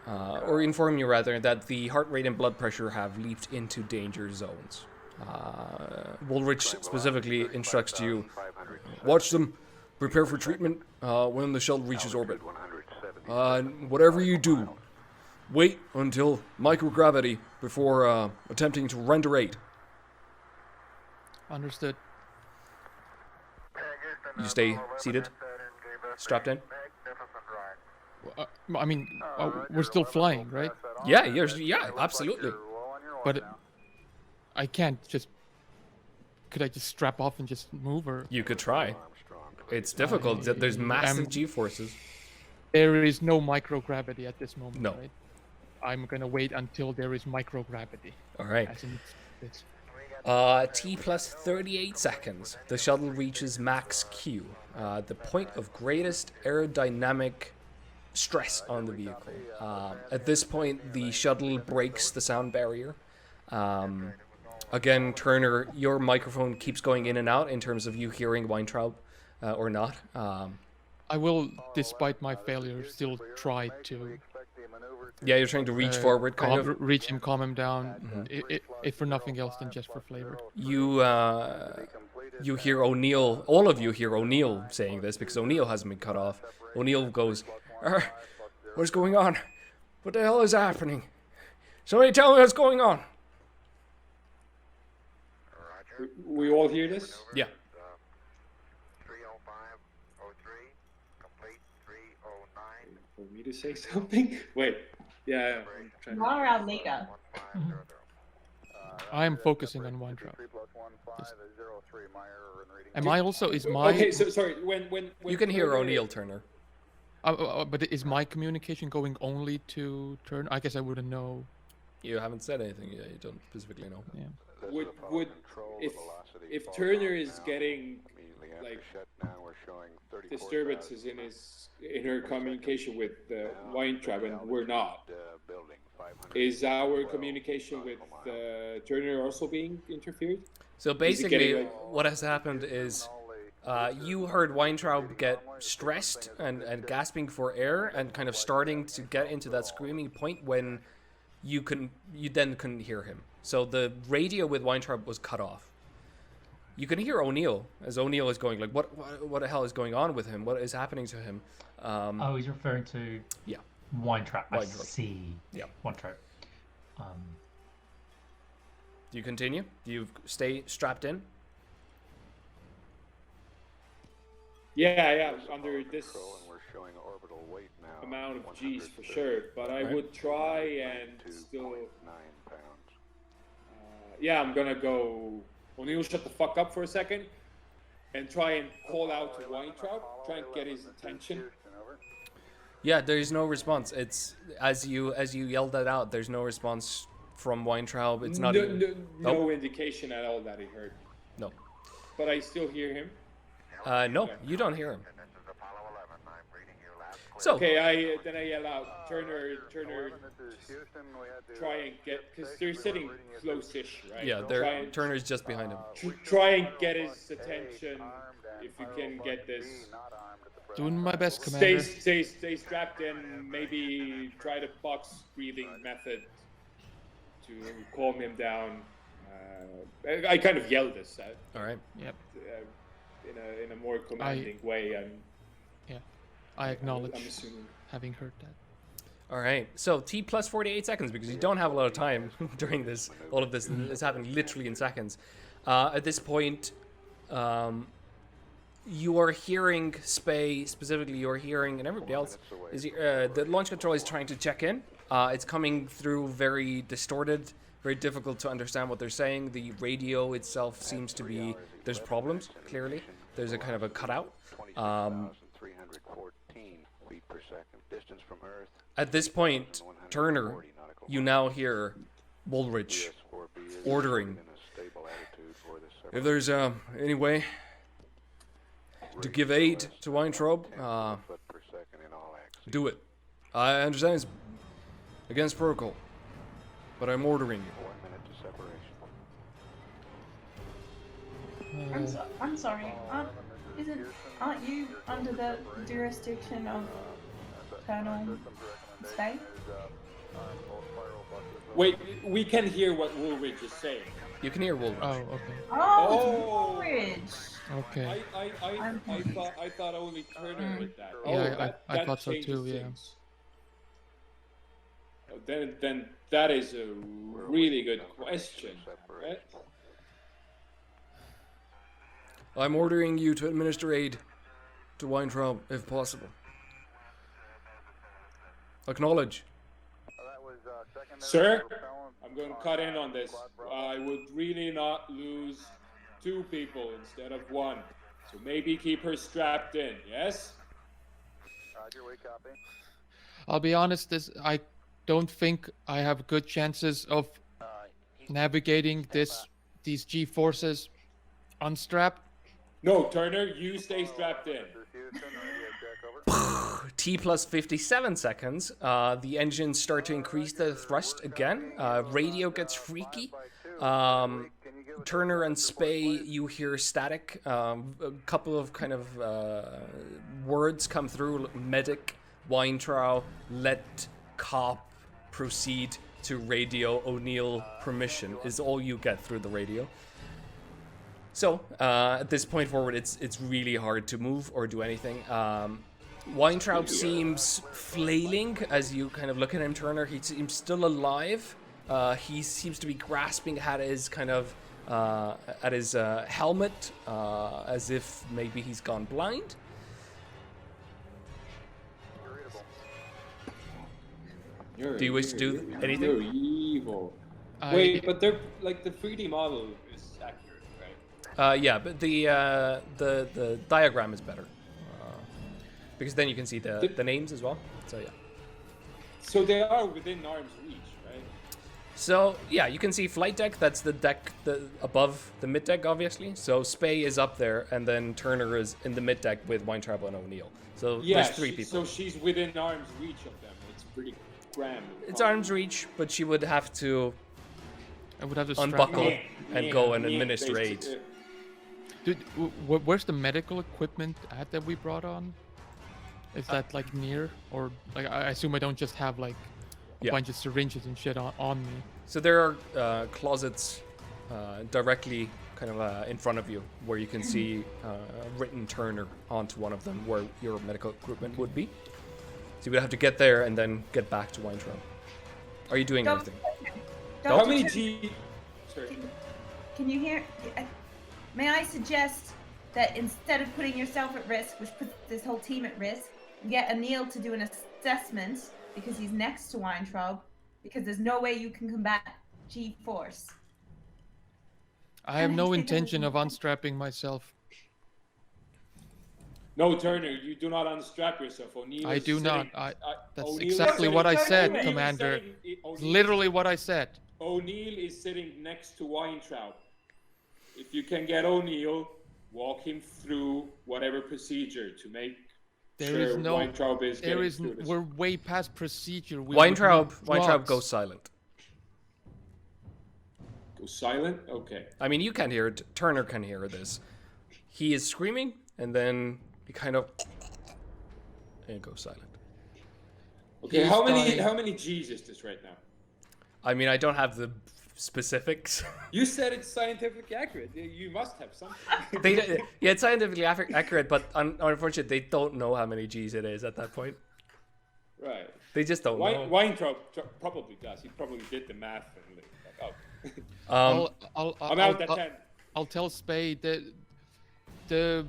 or inform you rather, that the heart rate and blood pressure have leaped into danger zones. Woolridge specifically instructs you, watch them, prepare for treatment when the shuttle reaches orbit. Whatever you do, wait until microgravity before attempting to render aid. Understood. You stay seated, strapped in. I mean, we're still flying, right? Yeah, absolutely. But I can't just. Could I just strap off and just move, or You could try. It's difficult. There's massive G-forces. there is no microgravity at this moment? No. Right? I'm gonna wait until there is microgravity. All right. As in this. T plus 38 seconds. The shuttle reaches max Q, the point of greatest aerodynamic stress on the vehicle. At this point, the shuttle breaks the sound barrier. Again, Turner, your microphone keeps going in and out in terms of you hearing Weintraub or not. I will, despite my failure, still try to Yeah, you're trying to reach forward, kind of. reach him, calm him down. If for nothing else than just for flavor. You hear O'Neill, all of you hear O'Neill saying this because O'Neill hasn't been cut off. O'Neill goes, what's going on? What the hell is happening? Somebody tell me what's going on. We all hear this? Yeah. 30503, complete 309. For me to say something? Wait. Yeah, I'm trying to... While around Liga. I am focusing on Weintraub. Am I also, is my... Okay, so sorry, when You can hear O'Neill, Turner. But is my communication going only to Turner? I guess I wouldn't know. You haven't said anything yet. You don't specifically know. Yeah. Would if Turner is getting like disturbances in her communication with Weintraub and we're not, is our communication with Turner also being interfered? So basically, what has happened is you heard Weintraub get stressed and gasping for air and kind of starting to get into that screaming point when you then couldn't hear him. So the radio with Weintraub was cut off. You can hear O'Neill as O'Neill is going like, what the hell is going on with him? What is happening to him? Oh, he's referring to Weintraub. I see. Yeah, Weintraub. Do you continue? Do you stay strapped in? Yeah, under this amount of G's for sure, but I would try and still. I'm gonna go. O'Neill, shut the fuck up for a second, and try and call out to Weintraub, try and get his attention. Yeah, there's no response. It's as you yelled that out. There's no response from Weintraub. It's not no indication at all that he heard. No. But I still hear him. No, you don't hear him. So okay, I yell out, Turner, try and get, because they're sitting close-ish, right? Yeah, Turner's just behind him. Try and get his attention if you can get this. Doing my best, Commander. Stay strapped in. Maybe try the box breathing method to calm him down. I kind of yelled this. All right. Yep. In a more commanding way, and I acknowledge having heard that. All right. So T plus 48 seconds because you don't have a lot of time during this. All of this is happening literally in seconds. At this point, you are hearing Spay specifically. You're hearing, and everybody else is the launch control is trying to check in. It's coming through very distorted, very difficult to understand what they're saying. The radio itself seems to be there's problems. Clearly, there's a kind of a cutout. At this point, Turner, you now hear Woolridge ordering. If there's any way to give aid to Weintraub, do it. I understand it's against protocol, but I'm ordering you. I'm sorry. Aren't you under the jurisdiction of Colonel Spay? Wait, we can hear what Woolridge is saying. You can hear Woolridge. Oh, okay. Oh, Woolridge. Okay. I thought only Turner did that. Yeah, I thought so too. Yeah. Then that is a really good question, right? I'm ordering you to administer aid to Weintraub, if possible. Acknowledge. Sir, I'm going to cut in on this. I would really not lose 2 people instead of 1. So maybe keep her strapped in, yes? I'll be honest, I don't think I have good chances of navigating these G-forces unstrapped. No, Turner, you stay strapped in. T plus 57 seconds. The engines start to increase the thrust again. Radio gets freaky. Turner and Spay, you hear static. A couple of kind of words come through. Medic, Weintraub, let cop proceed to radio. O'Neill, permission is all you get through the radio. So, at this point forward, it's really hard to move or do anything. Weintraub seems flailing as you kind of look at him, Turner. He seems still alive. He seems to be grasping at his kind of at his helmet, as if maybe he's gone blind. Do you wish to do anything? You're evil. Wait, but they're like the 3D model is accurate, right? Yeah, but the diagram is better because then you can see the names as well. So yeah. So they are within arm's reach, right? So yeah, you can see flight deck. That's the deck above the mid deck, obviously. So Spey is up there, and then Turner is in the mid deck with Weintraub and O'Neill. So Yeah, there's three people. So she's within arm's reach of them. It's pretty grand. It's arm's reach, but she would have to I would have to strap unbuckle on. and go and administer aid. Dude, where's the medical equipment at that we brought on? Is that like near, or like I assume I don't just have like a Yeah. bunch of syringes and shit on me. So there are closets directly kind of in front of you where you can see written Turner onto one of them where your medical equipment would be. So you would have to get there and then get back to Weintraub. Are you doing anything? How many G? Sorry. Can you hear? May I suggest that instead of putting yourself at risk, which puts this whole team at risk, you get O'Neill to do an assessment because he's next to Weintraub, because there's no way you can combat G-force. I have no intention of unstrapping myself. No, Turner, you do not unstrap yourself. O'Neill I is do not. sitting- That's O'Neill is exactly sitting- what I said, O'Neill is Commander. sitting- O'Neill- Literally what I said. O'Neill is sitting next to Weintraub. If you can get O'Neill, walk him through whatever procedure to make There sure is no. Weintraub is There getting is. through this. We're way past procedure. We Weintraub would need drugs. goes silent. Go silent? Okay. I mean, you can hear it. Turner can hear this. He is screaming, and then he kind of and goes silent. Okay, He's how dying. many G's is this right now? I mean, I don't have the specifics. You said it's scientifically accurate. You must have something. Yeah, it's scientifically accurate, but unfortunately, they don't know how many G's it is at that point. Right. They just don't know. Weintraub probably does. He probably did the math and like, I'm out at 10. I'll tell Spade that the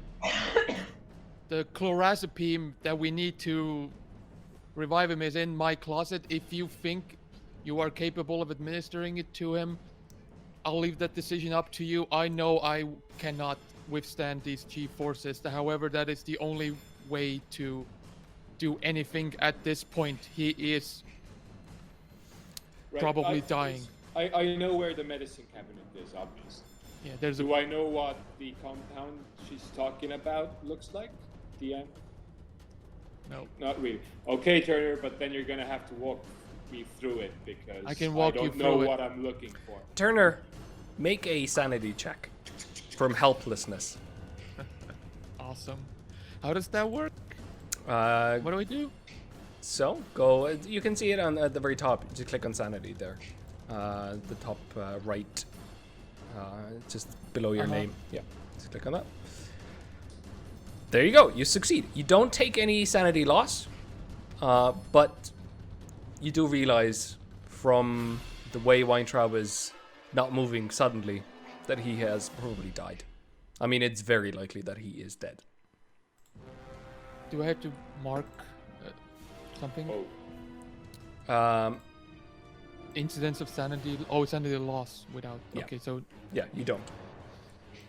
clorazepam that we need to revive him is in my closet. If you think you are capable of administering it to him, I'll leave that decision up to you. I know I cannot withstand these G-forces. However, that is the only way to do anything at this point. He is probably dying. I know where the medicine cabinet is, obviously. Yeah, there's a. Do I know what the compound she's talking about looks like? DM? No. Not really. Okay, Turner, but then you're gonna have to walk me through it because I can walk you don't know through it. what I'm looking for. Turner, make a sanity check from helplessness. Awesome. How does that work? What What do I do? So go. You can see it on at the very top. Just click on sanity there, the top right, just below your name. Yeah, just click on that. There you go. You succeed. You don't take any sanity loss, but you do realize from the way Weintraub is not moving suddenly that he has probably died. I mean, it's very likely that he is dead. Do I have to mark something? Oh, Incidents of sanity. Oh, sanity loss without. Yeah. Okay, so Yeah, you don't.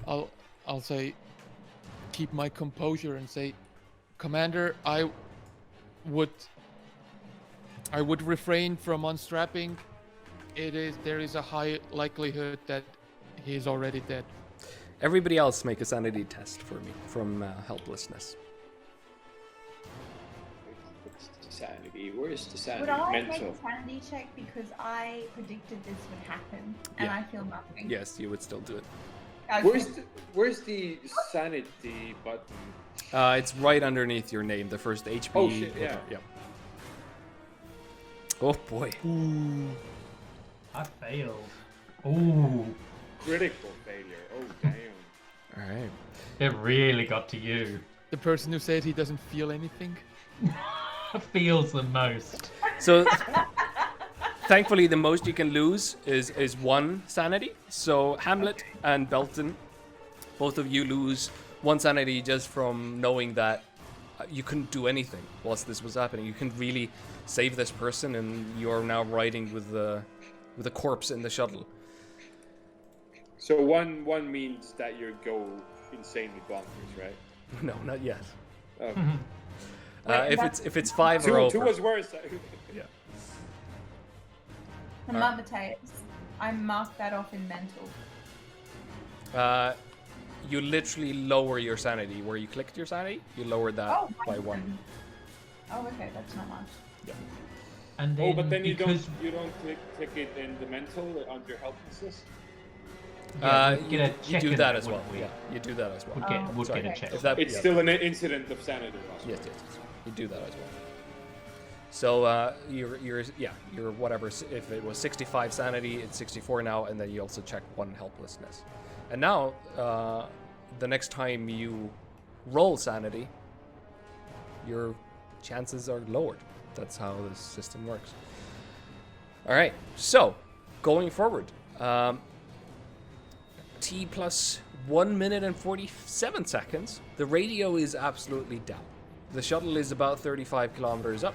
I'll say, keep my composure and say, Commander, I would refrain from unstrapping. There is a high likelihood that he is already dead. Everybody else make a sanity test for me from helplessness. what's the sanity? Where is the sanity? Would I Mental. make a sanity check because I predicted this would happen and Yeah. I feel nothing? Yes, you would still do it. Okay. Where's the sanity button? It's right underneath your name, the first HP. Oh, shit, yeah. Oh boy. I failed. Ooh, Critical failure. Oh damn. All right. it really got to you. The person who said he doesn't feel anything. Feels the most. So, thankfully, the most you can lose is one sanity. So Hamlet and Belton, both of you lose one sanity just from knowing that you couldn't do anything whilst this was happening. You couldn't really save this person, and you are now riding with a corpse in the shuttle. So one means that you go insanely bonkers, right? No, not yet. Oh. If it's 5 or Two over. was worse. Yeah. Come on, Mateus. I marked that off in mental. You literally lower your sanity. Where you clicked your sanity, you lowered that by 1. Oh, okay, that's not much. Yeah. And then but then because you don't click it in the mental under helplessness. we'd get a you check do in that there, as well. wouldn't we? Yeah, you do that as well. Would Sorry. get a check. If that, It's yeah. still an incident of sanity. Also. Yes, you do that as well. So you're whatever. If it was 65 sanity, it's 64 now, and then you also check 1 helplessness. And now, the next time you roll sanity, your chances are lowered. That's how the system works. All right. So going forward, T plus 1 minute and 47 seconds. The radio is absolutely down. The shuttle is about 35 kilometers up,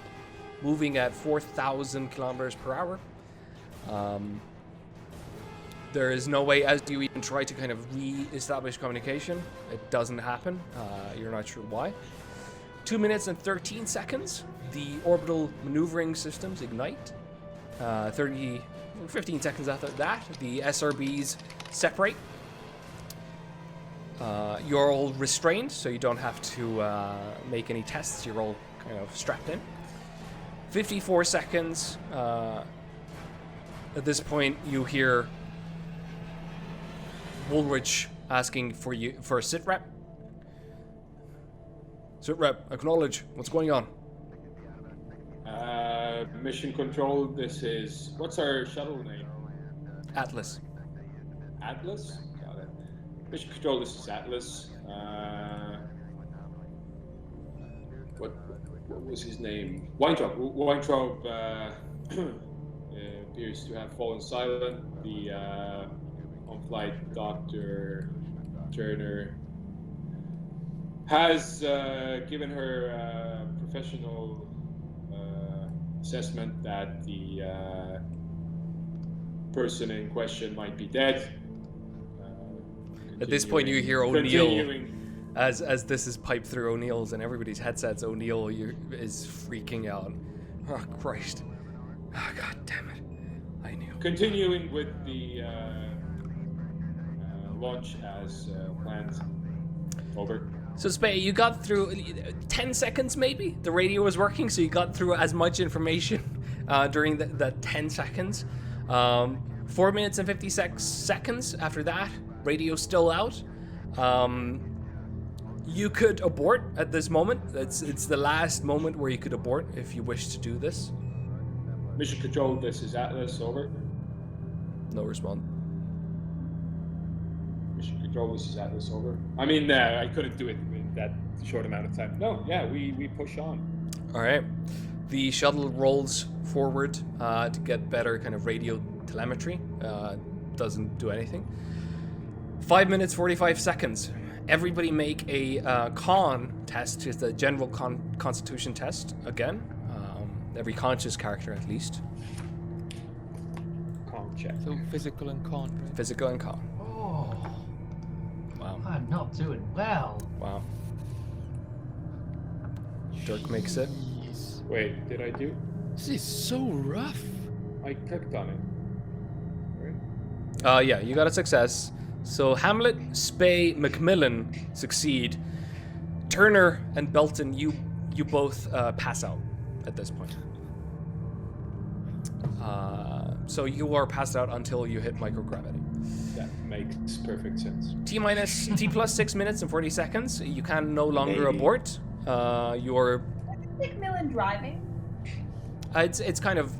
moving at 4,000 kilometers per hour. There is no way, as you even try to kind of re-establish communication, it doesn't happen. You're not sure why. 2 minutes and 13 seconds. The orbital maneuvering systems ignite. 15 seconds after that, the SRBs separate. You're all restrained, so you don't have to make any tests. You're all kind of strapped in. 54 seconds. At this point, you hear Woolrich asking for a sitrep. Sitrep, acknowledge. What's going on? Mission control. This is what's our shuttle name? Atlas. Atlas. Got it. Mission control. This is Atlas. What was his name? Weintraub. Weintraub appears to have fallen silent. The on-flight Dr. Turner has given her professional assessment that the person in question might be dead. At this point, you hear O'Neill. Continuing. As this is piped through O'Neill's and everybody's headsets, O'Neill is freaking out. Oh, Christ. Oh, God damn it. I knew. Continuing with the launch as planned. Over. So, Spay, you got through 10 seconds maybe? The radio was working, so you got through as much information during the 10 seconds. 4 minutes and 56 seconds after that, radio's still out. You could abort at this moment. It's the last moment where you could abort if you wish to do this. Mission control, this is Atlas, over. No response. Mission control, this is Atlas, over. I mean, I couldn't do it in that short amount of time. No, yeah, we push on. All right. The shuttle rolls forward to get better kind of radio telemetry. Doesn't do anything. 5 minutes, 45 seconds. Everybody make a con test. It's a general constitution test again. Every conscious character at least. Con check. So physical and con, right? Physical and con. Oh, Wow. I'm not doing well. Wow. Dirk makes it. Jeez. Wait, did I do? This is so rough. I clicked on it. Right? Yeah, you got a success. So Hamlet, Spey, Macmillan succeed. Turner and Belton, you both pass out at this point. So you are passed out until you hit microgravity. That makes perfect sense. T plus 6 minutes and 40 seconds. You can no longer Maybe. abort. You're. Macmillan driving. It's kind of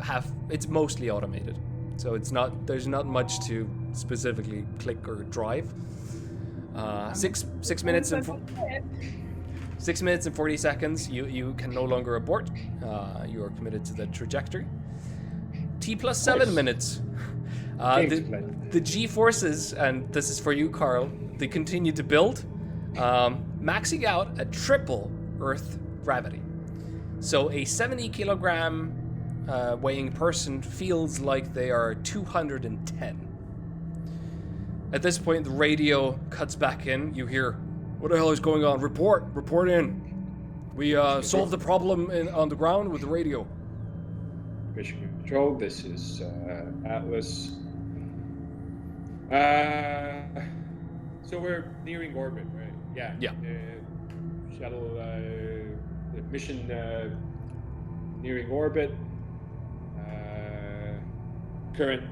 it's mostly automated, so there's not much to specifically click or drive. 6 minutes and 6 minutes and 40 seconds. You can no longer abort. You are committed to the trajectory. T plus 7 minutes. The G forces, and this is for you, Carl. They continue to build, maxing out at triple Earth gravity. So a 70 kilogram weighing person feels like they are 210. At this point, the radio cuts back in. You hear, "What the hell is going on? Report in. We solved the problem on the ground with the radio." mission control. This is Atlas. So we're nearing orbit, right? Yeah. Yeah. Shuttle the mission nearing orbit. Current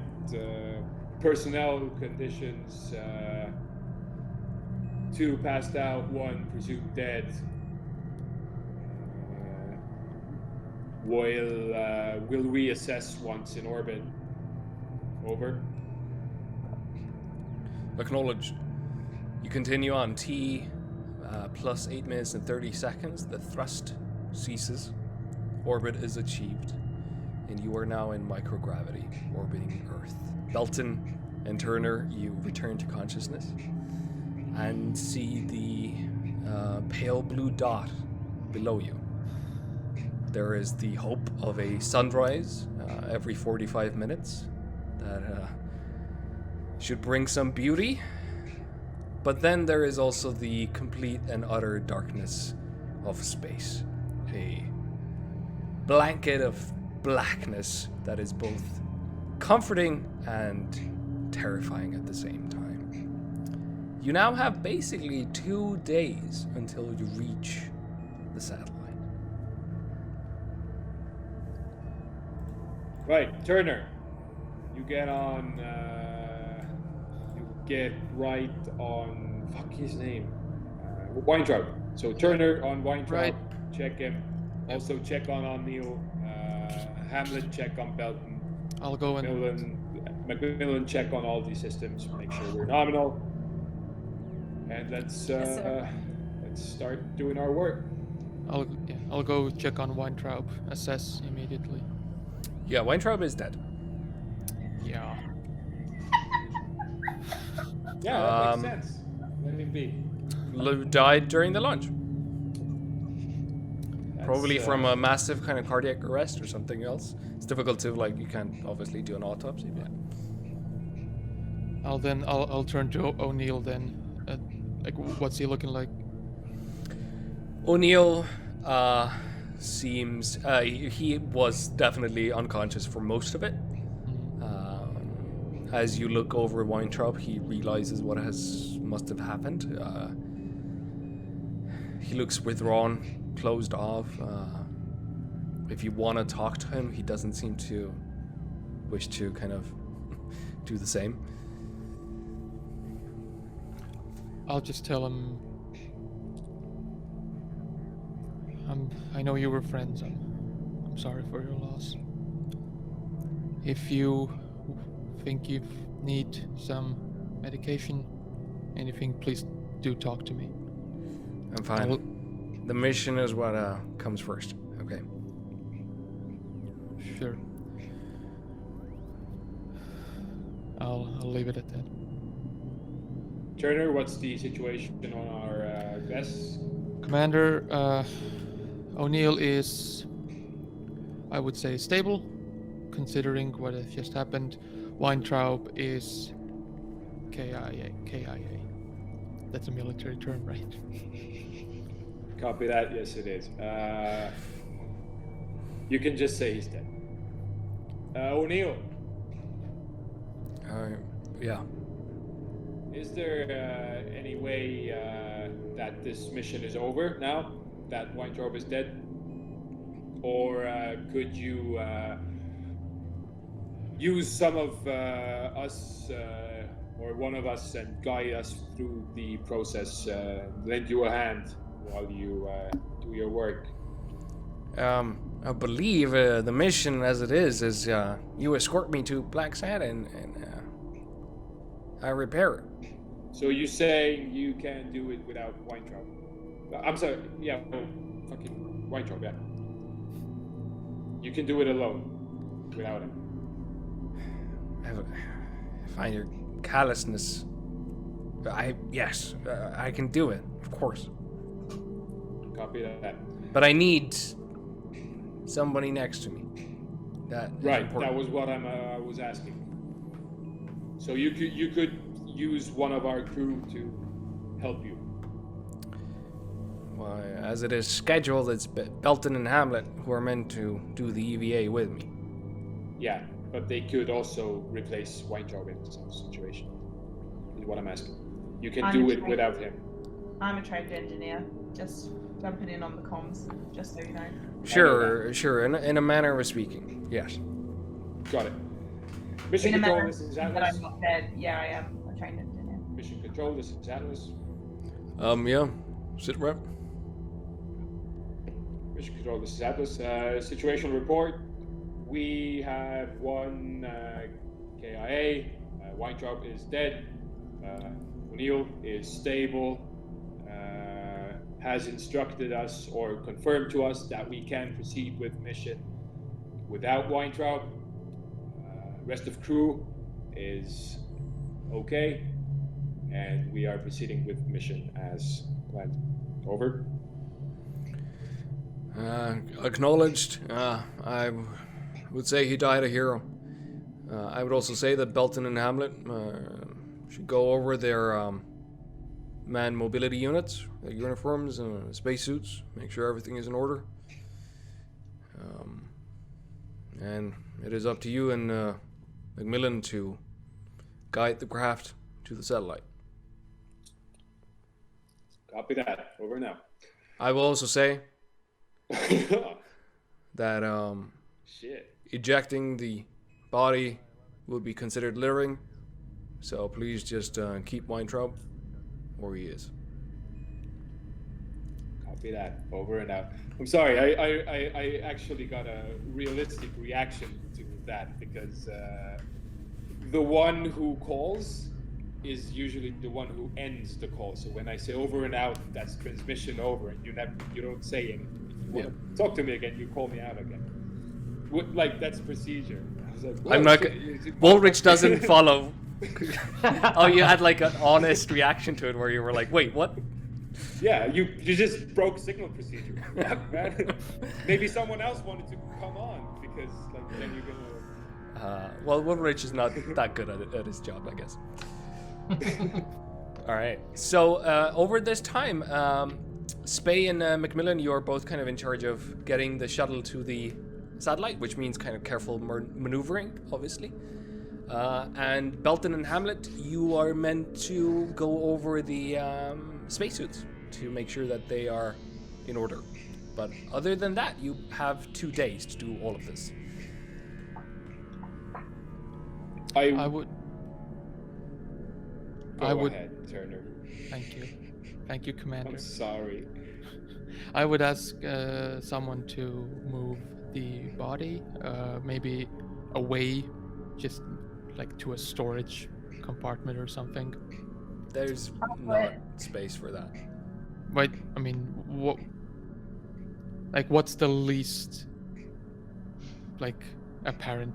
personnel conditions: 2 passed out, 1 presumed dead. We'll reassess once in orbit. Over. Acknowledged. You continue on T plus 8 minutes and 30 seconds. The thrust ceases. Orbit is achieved. And you are now in microgravity, orbiting Earth. Belton and Turner, you return to consciousness and see the pale blue dot below you. There is the hope of a sunrise every 45 minutes that should bring some beauty. But then there is also the complete and utter darkness of space. A blanket of blackness that is both comforting and terrifying at the same time. You now have basically 2 days until you reach the satellite. Right, Turner. You get on. You get right on. Fuck his name. Weintraub. So Turner on Weintraub. Right. Check him. Also check on O'Neill. Hamlet check on Belton. I'll go and Macmillan check on all these systems. Make sure we're nominal. And let's start doing our work. I'll go check on Weintraub. Assess immediately. Yeah, Weintraub is dead. Yeah. Yeah, that makes sense. Let him be. Died during the launch. That's, Probably from a massive kind of cardiac arrest or something else. It's difficult to, you can't obviously do an autopsy, but I'll turn to O'Neill then. What's he looking like? O'Neill seems he was definitely unconscious for most of it. As you look over Weintraub, he realizes what must have happened. He looks withdrawn, closed off. If you want to talk to him, he doesn't seem to wish to kind of do the same. I'll just tell him. I know you were friends. I'm sorry for your loss. If you think you need some medication, anything, please do talk to me. I'm fine. The mission is what comes first. Okay. Sure. I'll leave it at that. Turner, what's the situation on our guests? Commander, O'Neill is, I would say, stable, considering what has just happened. Weintraub is KIA. That's a military term, right? Copy that. Yes, it is. You can just say he's dead. O'Neill. Yeah. Is there any way that this mission is over now that Weintraub is dead? Or could you use some of us or one of us and guide us through the process, lend you a hand while you do your work? I believe the mission as it is you escort me to BLACKSAT and I repair it. So you say you can do it without Weintraub? I'm sorry, yeah, fucking Weintraub, yeah. You can do it alone, without him. I find your callousness. Yes, I can do it, of course. Copy that. But I need somebody next to me. That is Right, important. that was what I was asking. So you could use one of our crew to help you. Well, as it is scheduled, it's Belton and Hamlet who are meant to do the EVA with me. Yeah, but they could also replace Weintraub in some situation. Is what I'm asking. You can do it without him. I'm a trained engineer. Just jumping in on the comms, just so you know. Sure. In a manner of speaking, yes. Got it. Mission In a control, manner this is that Atlas. I'm not dead. Yeah, I am a trained engineer. Mission control, this is Atlas. Yeah. Sit rep. Mission control, this is Atlas. Situational report. We have one KIA. Weintraub is dead. O'Neill is stable. Has instructed us or confirmed to us that we can proceed with mission without Weintraub. Rest of crew is okay, and we are proceeding with mission as planned. Over. Acknowledged. I would say he died a hero. I would also say that Belton and Hamlet should go over their man mobility units, their uniforms and spacesuits, make sure everything is in order. And it is up to you and Macmillan to guide the craft to the satellite. Copy that. Over now. I will also say that Shit. ejecting the body would be considered littering, so please just keep Weintraub where he is. Copy that. Over and out. I'm sorry. I actually got a realistic reaction to that because the one who calls is usually the one who ends the call. So when I say over and out, that's transmission over, and you don't say anything. If you want to talk to me again, you call me out again. Like that's procedure. I was like, I'm not. Woolrich doesn't follow. Oh, you had like an honest reaction to it where you were like, "Wait, what?" Yeah, you just broke signal procedure. Man. Maybe someone else wanted to come on because like then you're gonna. Well, Woolrich is not that good at his job, I guess. All right. So over this time, Spey and Macmillan, you're both kind of in charge of getting the shuttle to the satellite, which means kind of careful maneuvering, obviously. And Belton and Hamlet, you are meant to go over the spacesuits to make sure that they are in order. But other than that, you have 2 days to do all of this. I would. Go ahead, Turner. Thank you, Commander. I'm sorry. I would ask someone to move the body, maybe away, just like to a storage compartment or something. There's not space for that. But I mean, what? Like, what's the least like apparent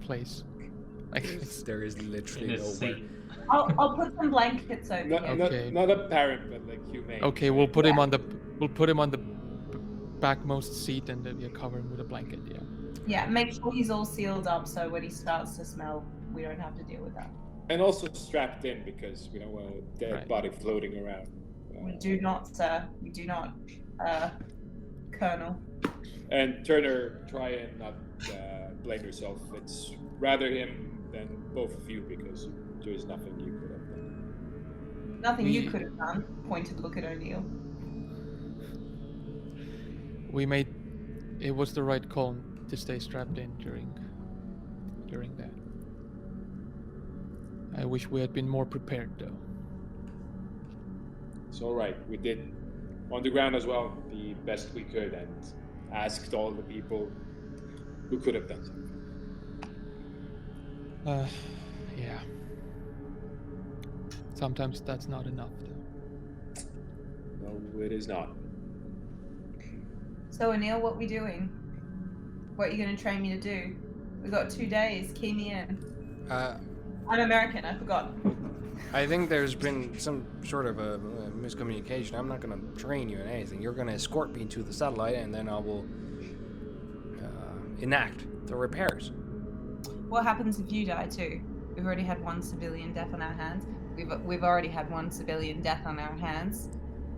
place? Like, There is literally In a no way. seat. I'll put some blankets over here. Okay. Not apparent, but like humane. okay, we'll put him on the backmost seat and then cover him with a blanket. Yeah. Yeah, make sure he's all sealed up so when he starts to smell, we don't have to deal with that. And also strapped in because we don't want a dead body floating around. We do not, sir. We do not, Colonel. And Turner, try and not blame yourself. It's rather him than both of you because there's nothing you could have done. Nothing you could have done. Pointed look at O'Neill. It was the right call to stay strapped in during that. I wish we had been more prepared, though. It's all right. We did on the ground as well the best we could and asked all the people who could have done something. Yeah. Sometimes that's not enough, though. No, it is not. So O'Neill, what we doing? What are you going to train me to do? We got 2 days. Key me in. I'm American. I forgot. I think there's been some sort of a miscommunication. I'm not going to train you in anything. You're going to escort me to the satellite, and then I will enact the repairs. What happens if you die too? We've already had one civilian death on our hands. We've already had one civilian death on our hands.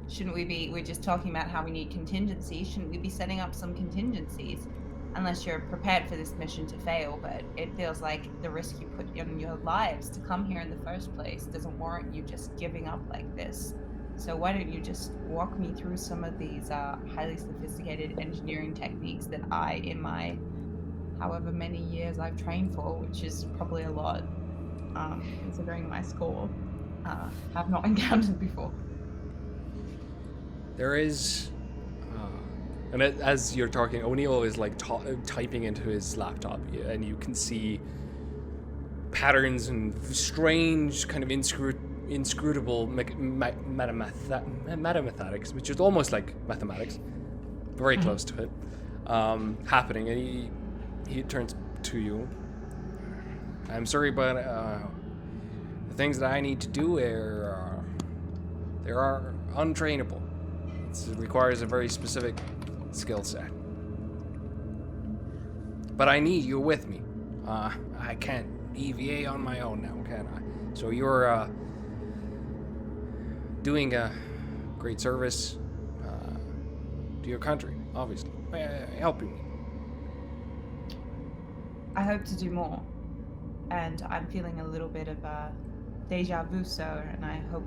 Shouldn't we be? We're just talking about how we need contingencies. Shouldn't we be setting up some contingencies? unless you're prepared for this mission to fail, but it feels like the risk you put in your lives to come here in the first place doesn't warrant you just giving up like this. So why don't you just walk me through some of these highly sophisticated engineering techniques that I, in my however many years I've trained for, which is probably a lot, considering my score, have not encountered before. There is, and as you're talking, O'Neill is like typing into his laptop, and you can see patterns and strange kind of inscrutable mathematics, which is almost like mathematics, very close to it, happening. And he turns to you. I'm sorry, but the things that I need to do are they are untrainable. It requires a very specific skill set. But I need you with me. I can't EVA on my own now, can I? So you're doing a great service to your country, obviously, helping me. I hope to do more, and I'm feeling a little bit of a deja vu, sir, and I hope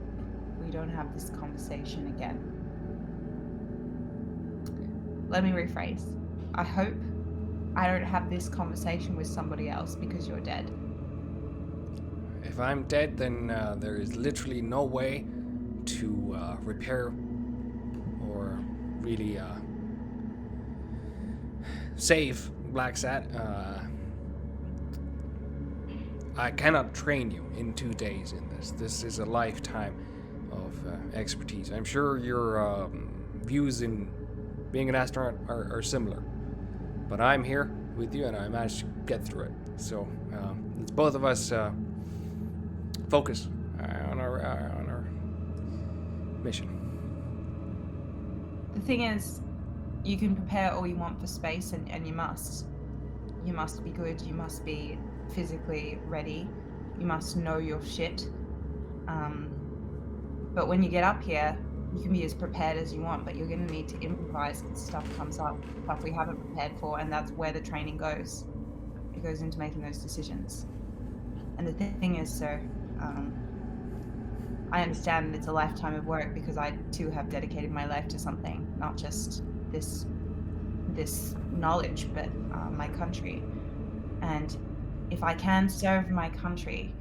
we don't have this conversation again. Let me rephrase. I hope I don't have this conversation with somebody else because you're dead. If I'm dead, then there is literally no way to repair or really save BLACKSAT. I cannot train you in 2 days in this. This is a lifetime of expertise. I'm sure your views in being an astronaut are similar, but I'm here with you and I managed to get through it. So let's both of us focus on our mission. The thing is, you can prepare all you want for space, and you must. You must be good, you must be physically ready, you must know your shit. But when you get up here, you can be as prepared as you want, but you're going to need to improvise because stuff comes up, stuff we haven't prepared for, and that's where the training goes. It goes into making those decisions. And the thing is, sir, I understand it's a lifetime of work because I too have dedicated my life to something, not just this knowledge, but my country. And if I can serve my country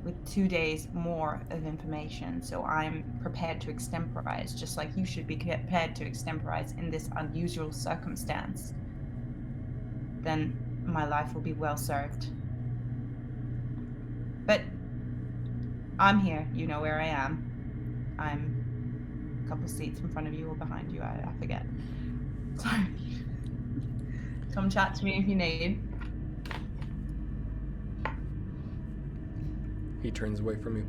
with 2 days more of information, so I'm prepared to extemporize, just like you should be prepared to extemporize in this unusual circumstance, then my life will be well served. But I'm here, you know where I am. I'm a couple seats in front of you or behind you, I forget. So, come chat to me if you need. He turns away from you.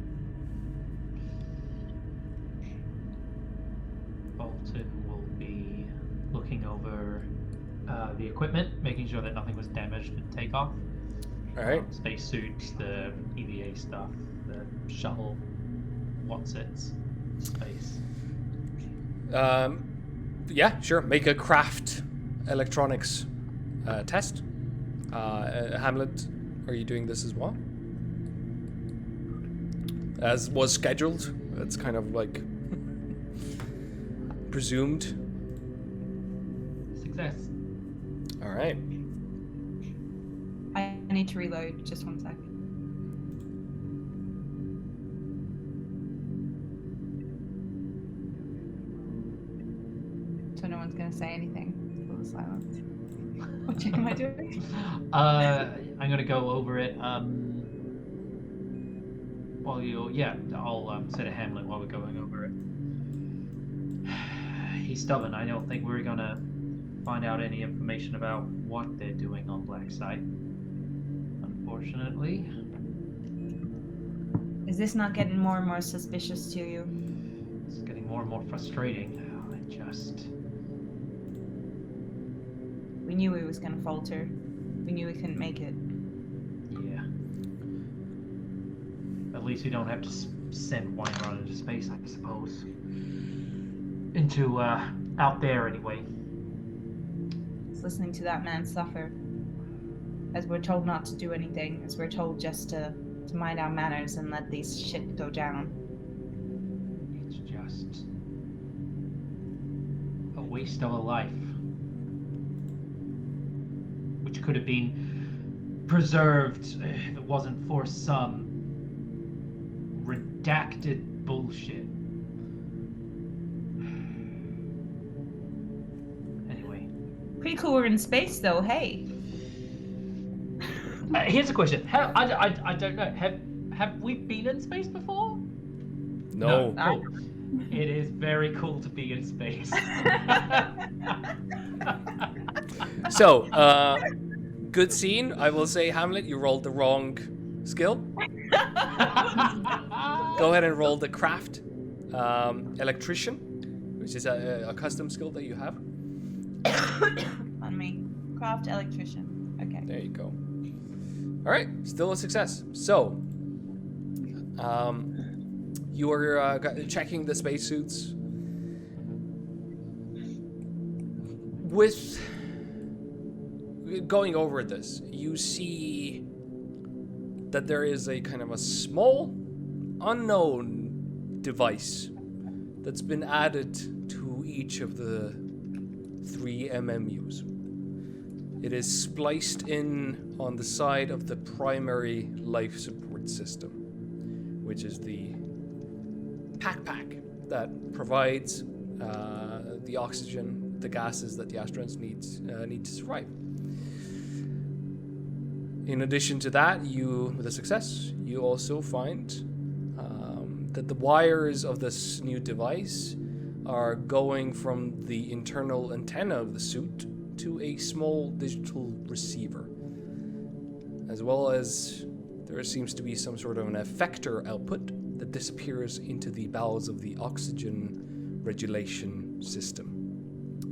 Bolton will be looking over the equipment, making sure that nothing was damaged in takeoff. All right. Spacesuits, the EVA stuff, the shuttle, what's its space. Yeah, sure. Make a craft electronics test. Hamlet, are you doing this as well? As was scheduled. It's kind of like presumed. Success. All right. I need to reload, just 1 second. So no one's gonna say anything. Full of silence. What check am I doing? I'm gonna go over it. While I'll say to Hamlet while we're going over it. He's stubborn. I don't think we're gonna find out any information about what they're doing on BLACKSAT, unfortunately. Is this not getting more and more suspicious to you? It's getting more and more frustrating. We knew he was gonna falter. We knew he couldn't make it. Yeah. At least we don't have to send Weinrod into space, I suppose. Out there, anyway. It's listening to that man suffer. As we're told not to do anything, as we're told just to mind our manners and let these shit go down. It's just a waste of a life, which could have been preserved if it wasn't for some redacted bullshit. Anyway. Pretty cool we're in space though, hey. Here's a question. I don't know. Have we been in space before? No. Cool. It is very cool to be in space. So, good scene. I will say, Hamlet, you rolled the wrong skill. Go ahead and roll the craft electrician, which is a custom skill that you have. On me. Craft electrician. Okay. There you go. All right, still a success. So, you are checking the spacesuits. With going over this, you see that there is a kind of a small, unknown device that's been added to each of the 3 MMUs. It is spliced in on the side of the primary life support system, which is the pack that provides the oxygen, the gases that the astronauts need to survive. In addition to that, with a success, you also find that the wires of this new device are going from the internal antenna of the suit to a small digital receiver, as well as there seems to be some sort of an effector output that disappears into the bowels of the oxygen regulation system.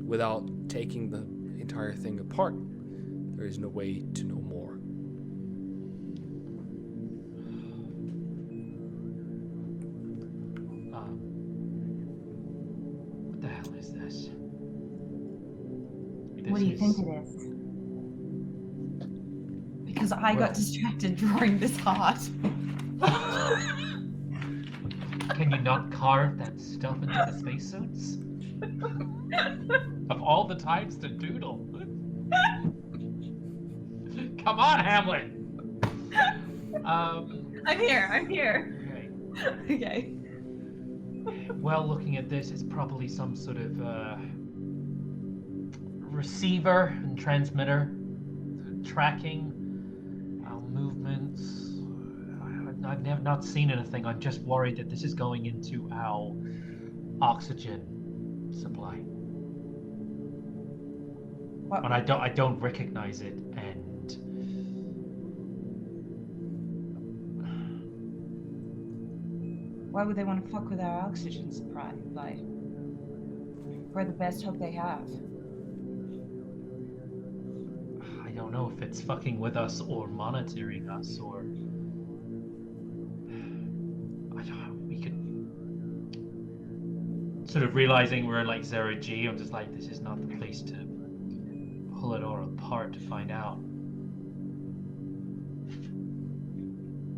Without taking the entire thing apart, there is no way to know more. What the hell is this? What do you think it is? Because I got distracted drawing this hard. Can you not carve that stuff into the spacesuits? Of all the times to doodle. Come on, Hamlet! I'm here. Okay. Okay. Well, looking at this, it's probably some sort of receiver and transmitter tracking our movements. I've never not seen anything. I'm just worried that this is going into our oxygen supply. What? And I don't recognize it, and Why would they want to fuck with our oxygen supply? Like, we're the best hope they have. I don't know if it's fucking with us or monitoring us or we could sort of realizing we're in like 0G. I'm just like, this is not the place to pull it all apart to find out.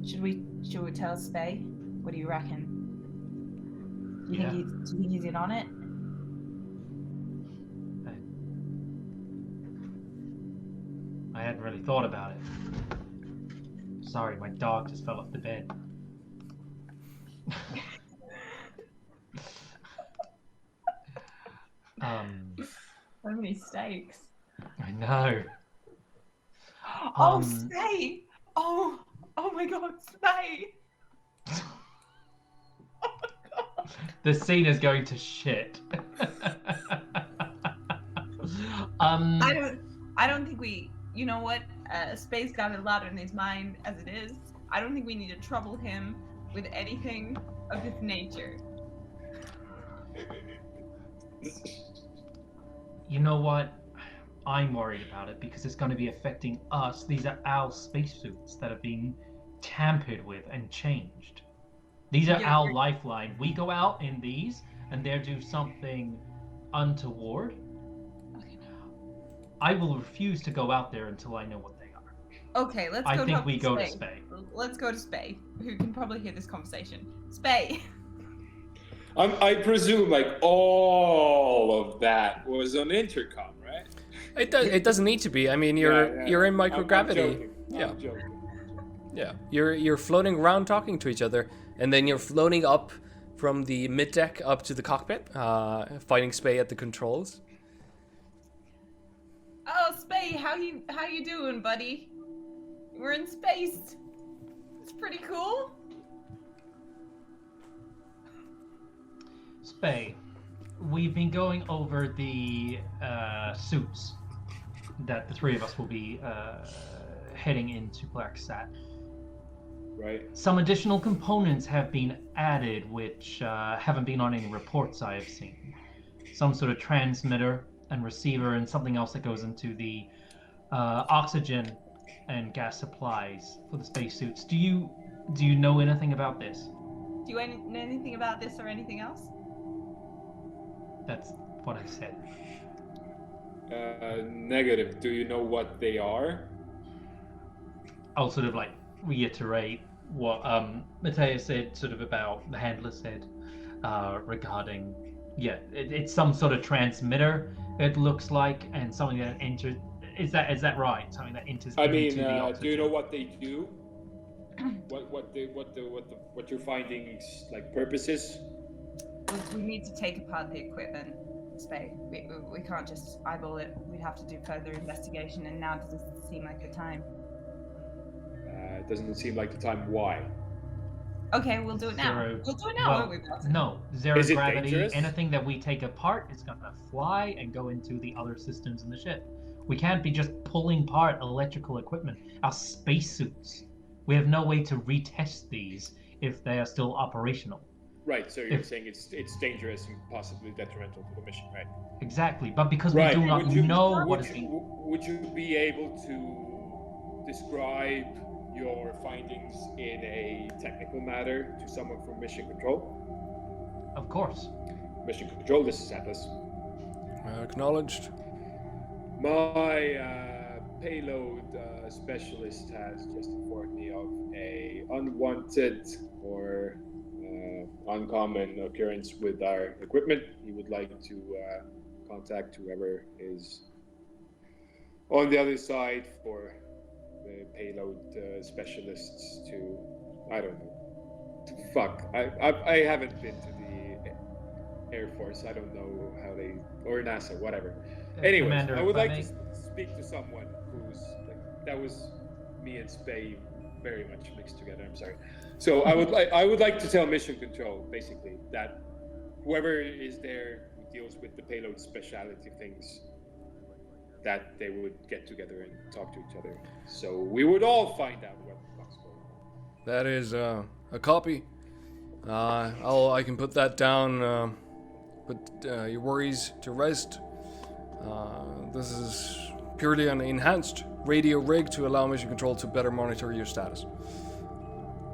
Should we tell Spay? What do you reckon? Do you think he's in on it? I hadn't really thought about it. Sorry, my dog just fell off the bed. So many stakes. I know. Oh, Spay! Oh my God, Spay! The scene is going to shit. I don't think we. You know what? Spay's got a lot on his mind as it is. I don't think we need to trouble him with anything of this nature. You know what? I'm worried about it because it's going to be affecting us. These are our spacesuits that have been tampered with and changed. These are our lifeline. We go out in these and they do something untoward. I will refuse to go out there until I know what they are. Okay, let's I go think talk we to go to Spay. Spay. Let's go to Spay, who can probably hear this conversation. Spay. I presume like all of that was on intercom, right? It doesn't need to be. I mean, you're in microgravity. I'm joking. Yeah, you're floating around talking to each other, and then you're floating up from the mid deck up to the cockpit, fighting Spay at the controls. Oh, Spay, how you doing, buddy? We're in space. It's pretty cool. Spay, we've been going over the suits that the three of us will be heading into BLACKSAT. Right. Some additional components have been added which haven't been on any reports I have seen. Some sort of transmitter and receiver and something else that goes into the oxygen and gas supplies for the spacesuits. Do you know anything about this? Do you know anything about this or anything else? That's what I said. Negative. Do you know what they are? I'll sort of like reiterate what Matthias said, sort of about the handler said regarding, it's some sort of transmitter. It looks like, and something that enters. Is that right? Something that enters I into mean, the oxygen. do you know what they do? What your findings like purposes? We need to take apart the equipment, Spay. We can't just eyeball it. We'd have to do further investigation, and now doesn't seem like the time. It doesn't seem like the time. Why? Okay, we'll do it now. We'll do it now, won't we, Boss? No, zero Is it gravity. dangerous? Anything that we take apart is gonna fly and go into the other systems in the ship. We can't be just pulling apart electrical equipment. Our spacesuits. We have no way to retest these if they are still operational. Right. So you're saying it's dangerous and possibly detrimental to the mission, right? Exactly, but because we Right. do not know what is being. Would you be able to describe your findings in a technical matter to someone from Mission Control? Of course. Mission Control, this is Atlas. Acknowledged. My payload specialist has just informed me of a unwanted or uncommon occurrence with our equipment. He would like to contact whoever is on the other side for the payload specialists to, I don't know, I haven't been to the Air Force. I don't know how they, or NASA, whatever. Anyways, Commander, I would if I like may- to speak to someone who's like, that was me and Spay very much mixed together. I'm sorry. So I would like to tell Mission Control basically that whoever is there who deals with the payload specialty things, that they would get together and talk to each other, so we would all find out what the fuck's going on. That is a copy. I can put that down. Put your worries to rest. This is purely an enhanced radio rig to allow Mission Control to better monitor your status.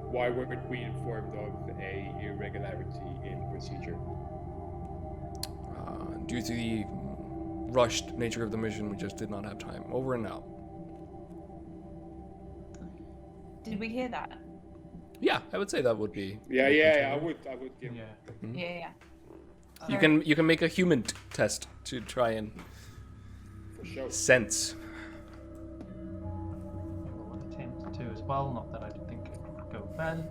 Why weren't we informed of a irregularity in procedure? Due to the rushed nature of the mission, we just did not have time. Over and out. Did we hear that? Yeah, I would say that would be. I would give. Yeah. You can make a human test to try and For sure. sense. We'll attempt to as well. Not that I think it would go well.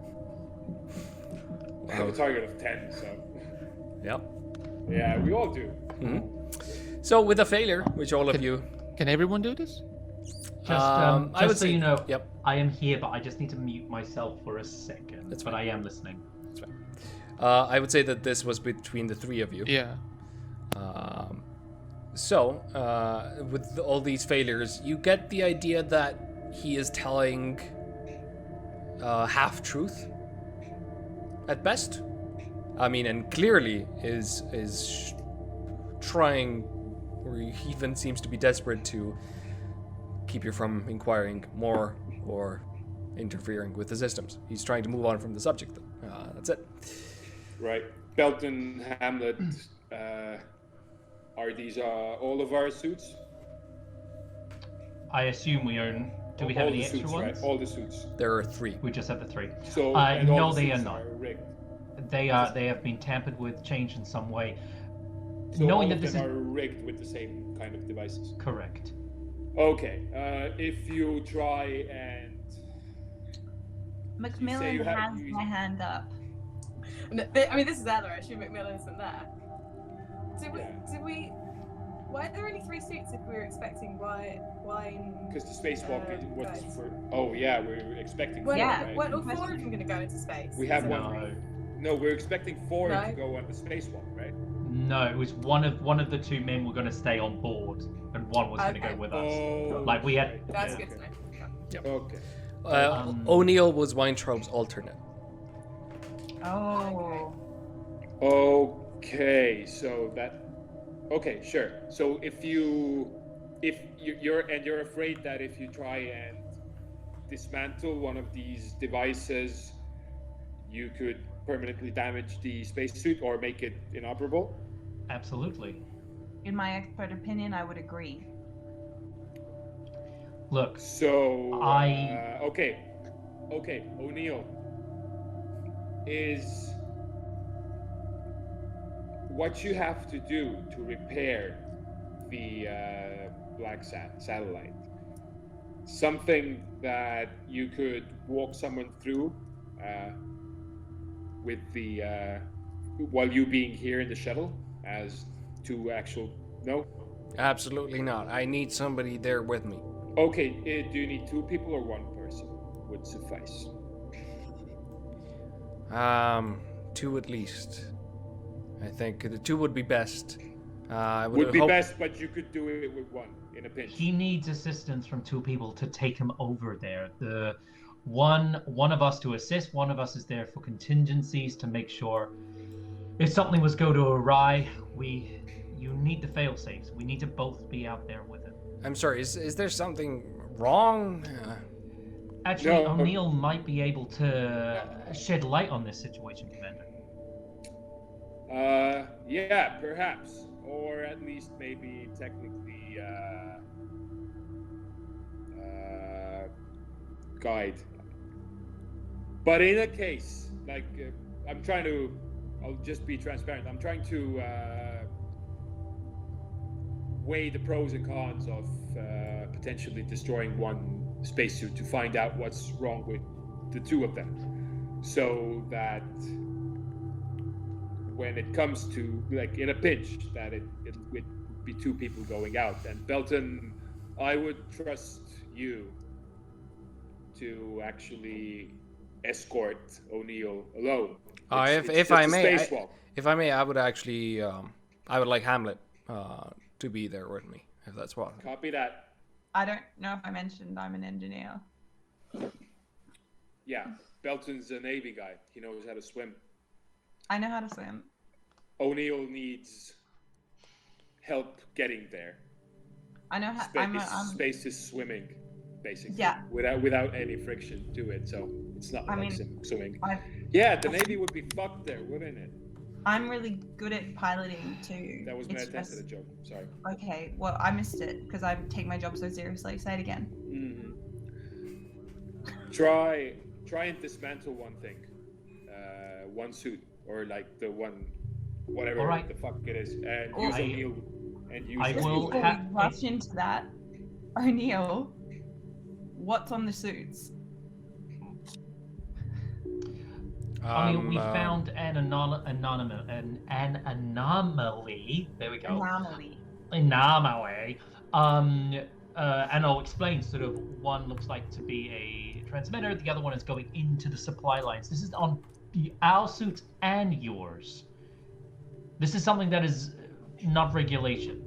I have a target of 10, so Yep. yeah, we all do. So with a failure, which all of you, Can everyone do this? I would so say, you know, Yep. I am here, but I just need to mute myself for a second. That's but fine. I am listening. That's right. I would say that this was between the three of you. Yeah. So, with all these failures, you get the idea that he is telling half-truth at best. I mean, and clearly is trying, or he even seems to be desperate to keep you from inquiring more or interfering with the systems. He's trying to move on from the subject. That's it. Right. Belton, Hamlet, are these all of our suits? I assume we own. Do we have all any the extra suits, ones? right? All the suits. There are 3. We just have the 3. So and all No, the they are suits not. rigged. They have been tampered with, changed in some way. So Knowing all that of this them is are rigged with the same kind of devices. correct. Okay. If you try and Macmillan you have- has you- my hand up. No, I mean, this is Ella. I assume Macmillan isn't there. Did we? Why are there only 3 suits if we were expecting wine? because the spacewalk was guys. for. Oh yeah, we were expecting 4, Yeah. right? Weren't all 4 of them going to go into space? We have Is it one. three? No, we're expecting 4 No. to go on the spacewalk, right? No, it was one of the 2 men were going to stay on board, and one was going to Okay. go with us. Oh, Like we had. right. That's Okay. good to know. Okay. O'Neill was Weintraub's alternate. Oh. Okay, so that. Okay, sure. So if you're afraid that if you try and dismantle one of these devices, you could permanently damage the spacesuit or make it inoperable. Absolutely. In my expert opinion, I would agree. Look, So I- okay. O'Neill is what you have to do to repair the BLACKSAT satellite. Something that you could walk someone through with the while you being here in the shuttle as to actual no. Absolutely not. I need somebody there with me. Okay, do you need 2 people or 1 person would suffice? 2 at least. I think the 2 would be best. I Would be hope- best, but you could do it with 1 in a pinch. he needs assistance from 2 people to take him over there. The one of us to assist, one of us is there for contingencies to make sure if something was go to awry, you need the fail safes. We need to both be out there with it. I'm sorry. Is there something wrong? Actually, No. O'Neill might be able to shed light on this situation, Commander. Yeah, perhaps, or at least maybe technically guide. But in a case, like I'll just be transparent. I'm trying to weigh the pros and cons of potentially destroying 1 spacesuit to find out what's wrong with the 2 of them, so that when it comes to like in a pinch that it would be 2 people going out. And Belton, I would trust you to actually escort O'Neill alone. It's If just I a may, spacewalk. if I may, I would actually, I would like Hamlet to be there with me, if that's possible. Copy that. I don't know if I mentioned I'm an engineer. Yeah, Belton's a Navy guy. He knows how to swim. I know how to swim. O'Neill needs help getting there. I know how. Space is swimming, basically. Yeah. Without any friction to it, so it's not I like mean, swimming. I've- Yeah, the Navy would be fucked there, wouldn't it? I'm really good at piloting too. That was my It's attempt just- at a joke. Sorry. Okay, well, I missed it because I take my job so seriously. Say it again. Mm-hmm. Try and dismantle 1 thing, 1 suit, or like the one, whatever Alright. the fuck it is, and Oh, use I- O'Neill and use. I Just will before have- we rush into that, O'Neill, what's on the suits? We found an anomaly. There we go. Anomaly. Anomaly. And I'll explain. Sort of, one looks like to be a transmitter. The other one is going into the supply lines. This is on our suits and yours. This is something that is not regulation,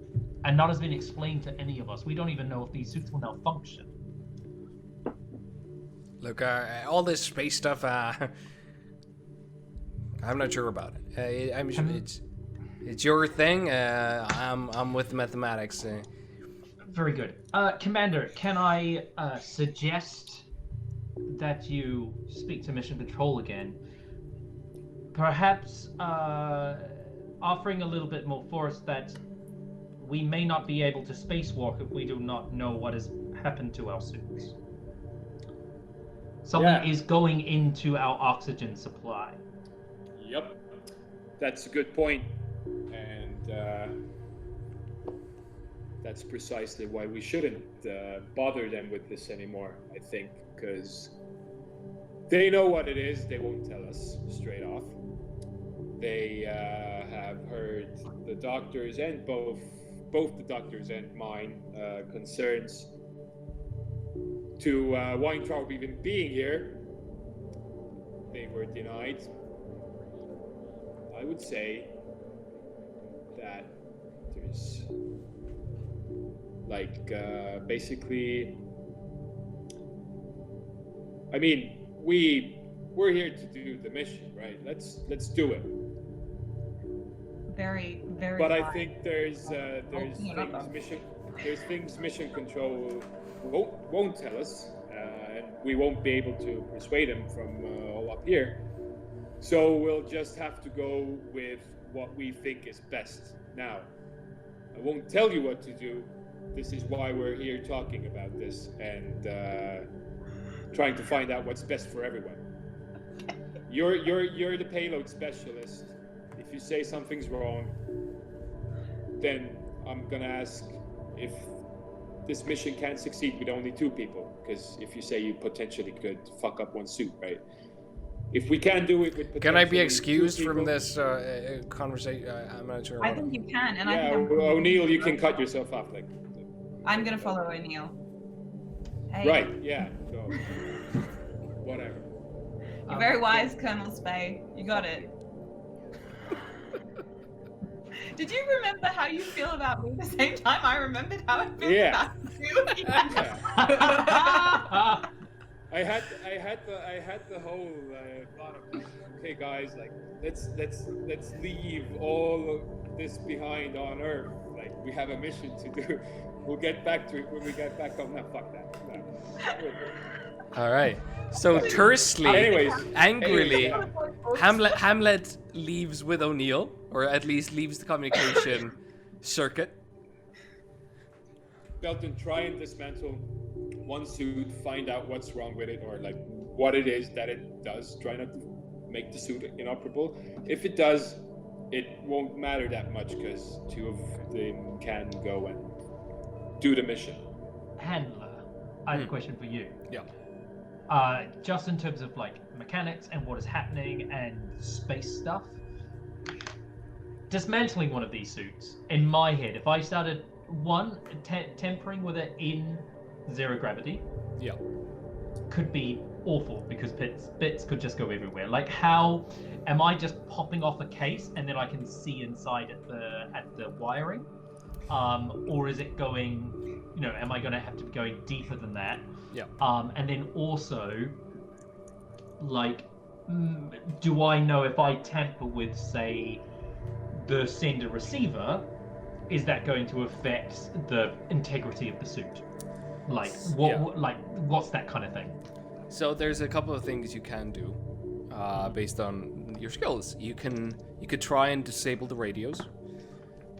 and not has been explained to any of us. We don't even know if these suits will now function. Look, all this space stuff, I'm not sure about it. I'm sure it's your thing. I'm with mathematics. Very good. Commander, can I suggest that you speak to Mission Control again? Perhaps offering a little bit more force that we may not be able to spacewalk if we do not know what is happened to our suits? Something is going into our oxygen supply. Yep, that's a good point, and that's precisely why we shouldn't bother them with this anymore, I think, because they know what it is. They won't tell us straight off. They have heard the doctors and both the doctors and mine concerns to Weintraub even being here. They were denied. I would say that there's basically, I mean, we're here to do the mission, right? Let's do it. Very, very. But wide. I think there's things mission control won't tell us, and we won't be able to persuade them from all up here. So we'll just have to go with what we think is best. Now, I won't tell you what to do. This is why we're here talking about this and trying to find out what's best for everyone. You're the payload specialist. If you say something's wrong, then I'm gonna ask if this mission can succeed with only 2 people. Because if you say you potentially could fuck up one suit, right? If we can do it with Can I be potentially excused 2 from people, this conversation? I'm not sure. I think you can, and I yeah, think O'Neill, you can cut yourself off. I'm gonna follow O'Neill. Hey. Right? Yeah. So whatever. You're very wise, Colonel Spay. You got it. Did you remember how you feel about me at the same time I remembered how I feel Yeah. about you? Yeah. I had the whole thought of like, okay, guys, like let's leave all of this behind on Earth. Like we have a mission to do. We'll get back to it when we get back home. No, fuck that. No. All right. So tersely, angrily, Hamlet leaves with O'Neill, or at least leaves the communication circuit. Belton, try and dismantle one suit, find out what's wrong with it, or like what it is that it does. Try not to make the suit inoperable. If it does, it won't matter that much because 2 of them can go and do the mission. Handler, I have a question for you. Yeah. Just in terms of like mechanics and what is happening and space stuff, dismantling one of these suits, in my head, if I started tempering with it in 0 gravity, Yeah. could be awful because bits could just go everywhere. Like, how am I just popping off a case and then I can see inside at the wiring, or is it going? You know, am I going to have to be going deeper than that? Yeah. And then also, like, do I know if I tamper with, say, the sender receiver, is that going to affect the integrity of the suit? Like, what's that kind of thing? So there's a couple of things you can do, based on your skills. You could try and disable the radios.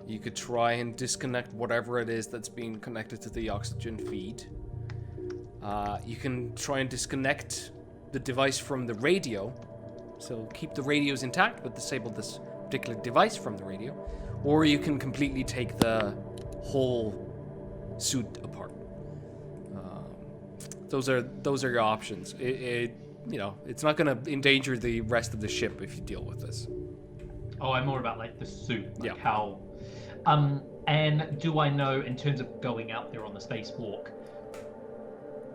You could try and disconnect whatever it is that's being connected to the oxygen feed. You can try and disconnect the device from the radio. So keep the radios intact, but disable this particular device from the radio. Or you can completely take the whole suit apart. Those are your options. It's not going to endanger the rest of the ship if you deal with this. Oh, I'm more about like the suit, like Yeah. how. And do I know in terms of going out there on the spacewalk?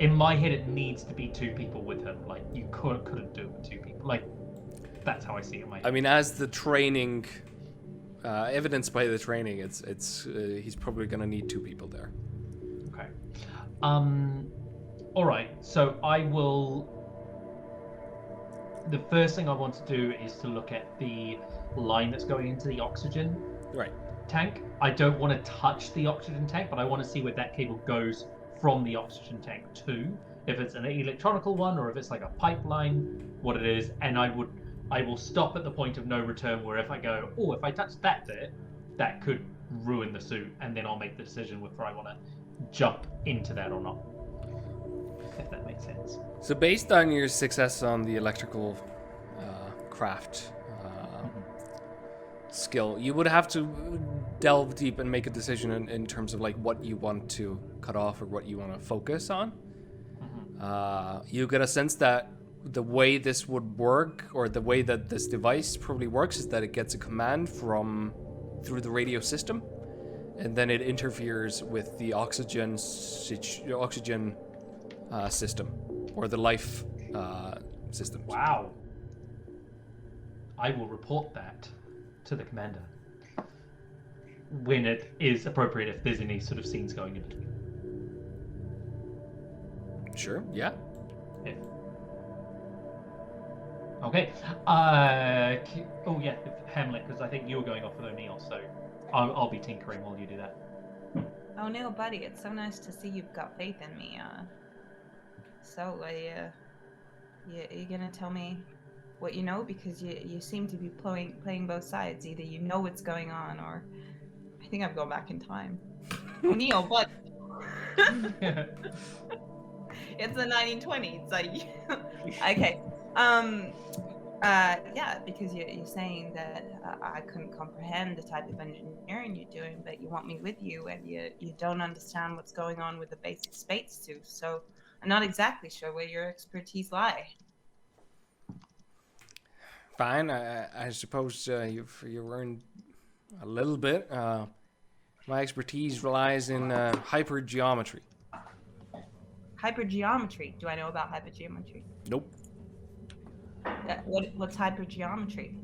In my head, it needs to be 2 people with him. Like you couldn't do it with 2 people. Like that's how I see it in my head. I mean, as the training, evidenced by the training, it's he's probably going to need 2 people there. Okay. All right. So I will. The first thing I want to do is to look at the line that's going into the oxygen Right. tank. I don't want to touch the oxygen tank, but I want to see where that cable goes from the oxygen tank to. If it's an electronical one or if it's like a pipeline, what it is, and I will stop at the point of no return where if I go, oh, if I touch that bit, that could ruin the suit, and then I'll make the decision whether I want to jump into that or not. if that makes sense. So based on your success on the electrical craft skill, you would have to delve deep and make a decision in terms of like what you want to cut off or what you want to focus on. You get a sense that the way this would work, or the way that this device probably works, is that it gets a command through the radio system, and then it interferes with the oxygen system or the life systems. Wow. I will report that to the commander when it is appropriate, if there's any sort of scenes going in between. Sure, yeah. Yeah. Okay. Oh yeah, Hamlet, because I think you were going off with O'Neill, so I'll be tinkering while you do that. Oh, Neil, buddy, it's so nice to see you've got faith in me. You gonna tell me what you know? Because you seem to be playing both sides. Either you know what's going on, or I think I'm going back in time. O'Neill, but it's the 1920s. Like, okay. Yeah, because you're saying that I couldn't comprehend the type of engineering you're doing, but you want me with you, and you don't understand what's going on with the basic spacesuit. So I'm not exactly sure where your expertise lie. Fine, I suppose you've earned a little bit. My expertise relies in hypergeometry. Hypergeometry. Do I know about hypergeometry? Nope. What's hypergeometry?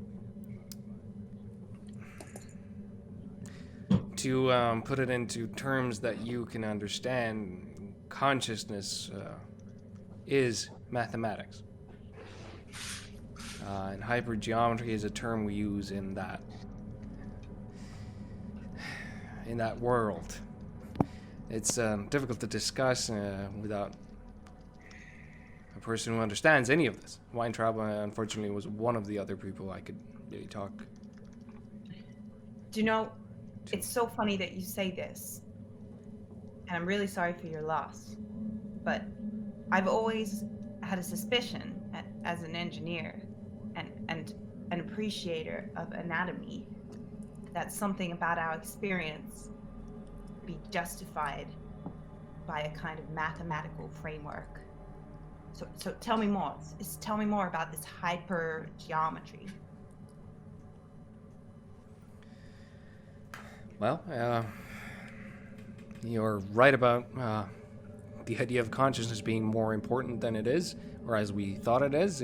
To put it into terms that you can understand, consciousness is mathematics. And hypergeometry is a term we use in that world. It's difficult to discuss without a person who understands any of this. Weintraub, unfortunately, was one of the other people I could really talk. Do you know, it's so funny that you say this, and I'm really sorry for your loss, but I've always had a suspicion as an engineer and an appreciator of anatomy that something about our experience be justified by a kind of mathematical framework. So tell me more. Tell me more about this hypergeometry. Well, you're right about the idea of consciousness being more important than it is, or as we thought it is.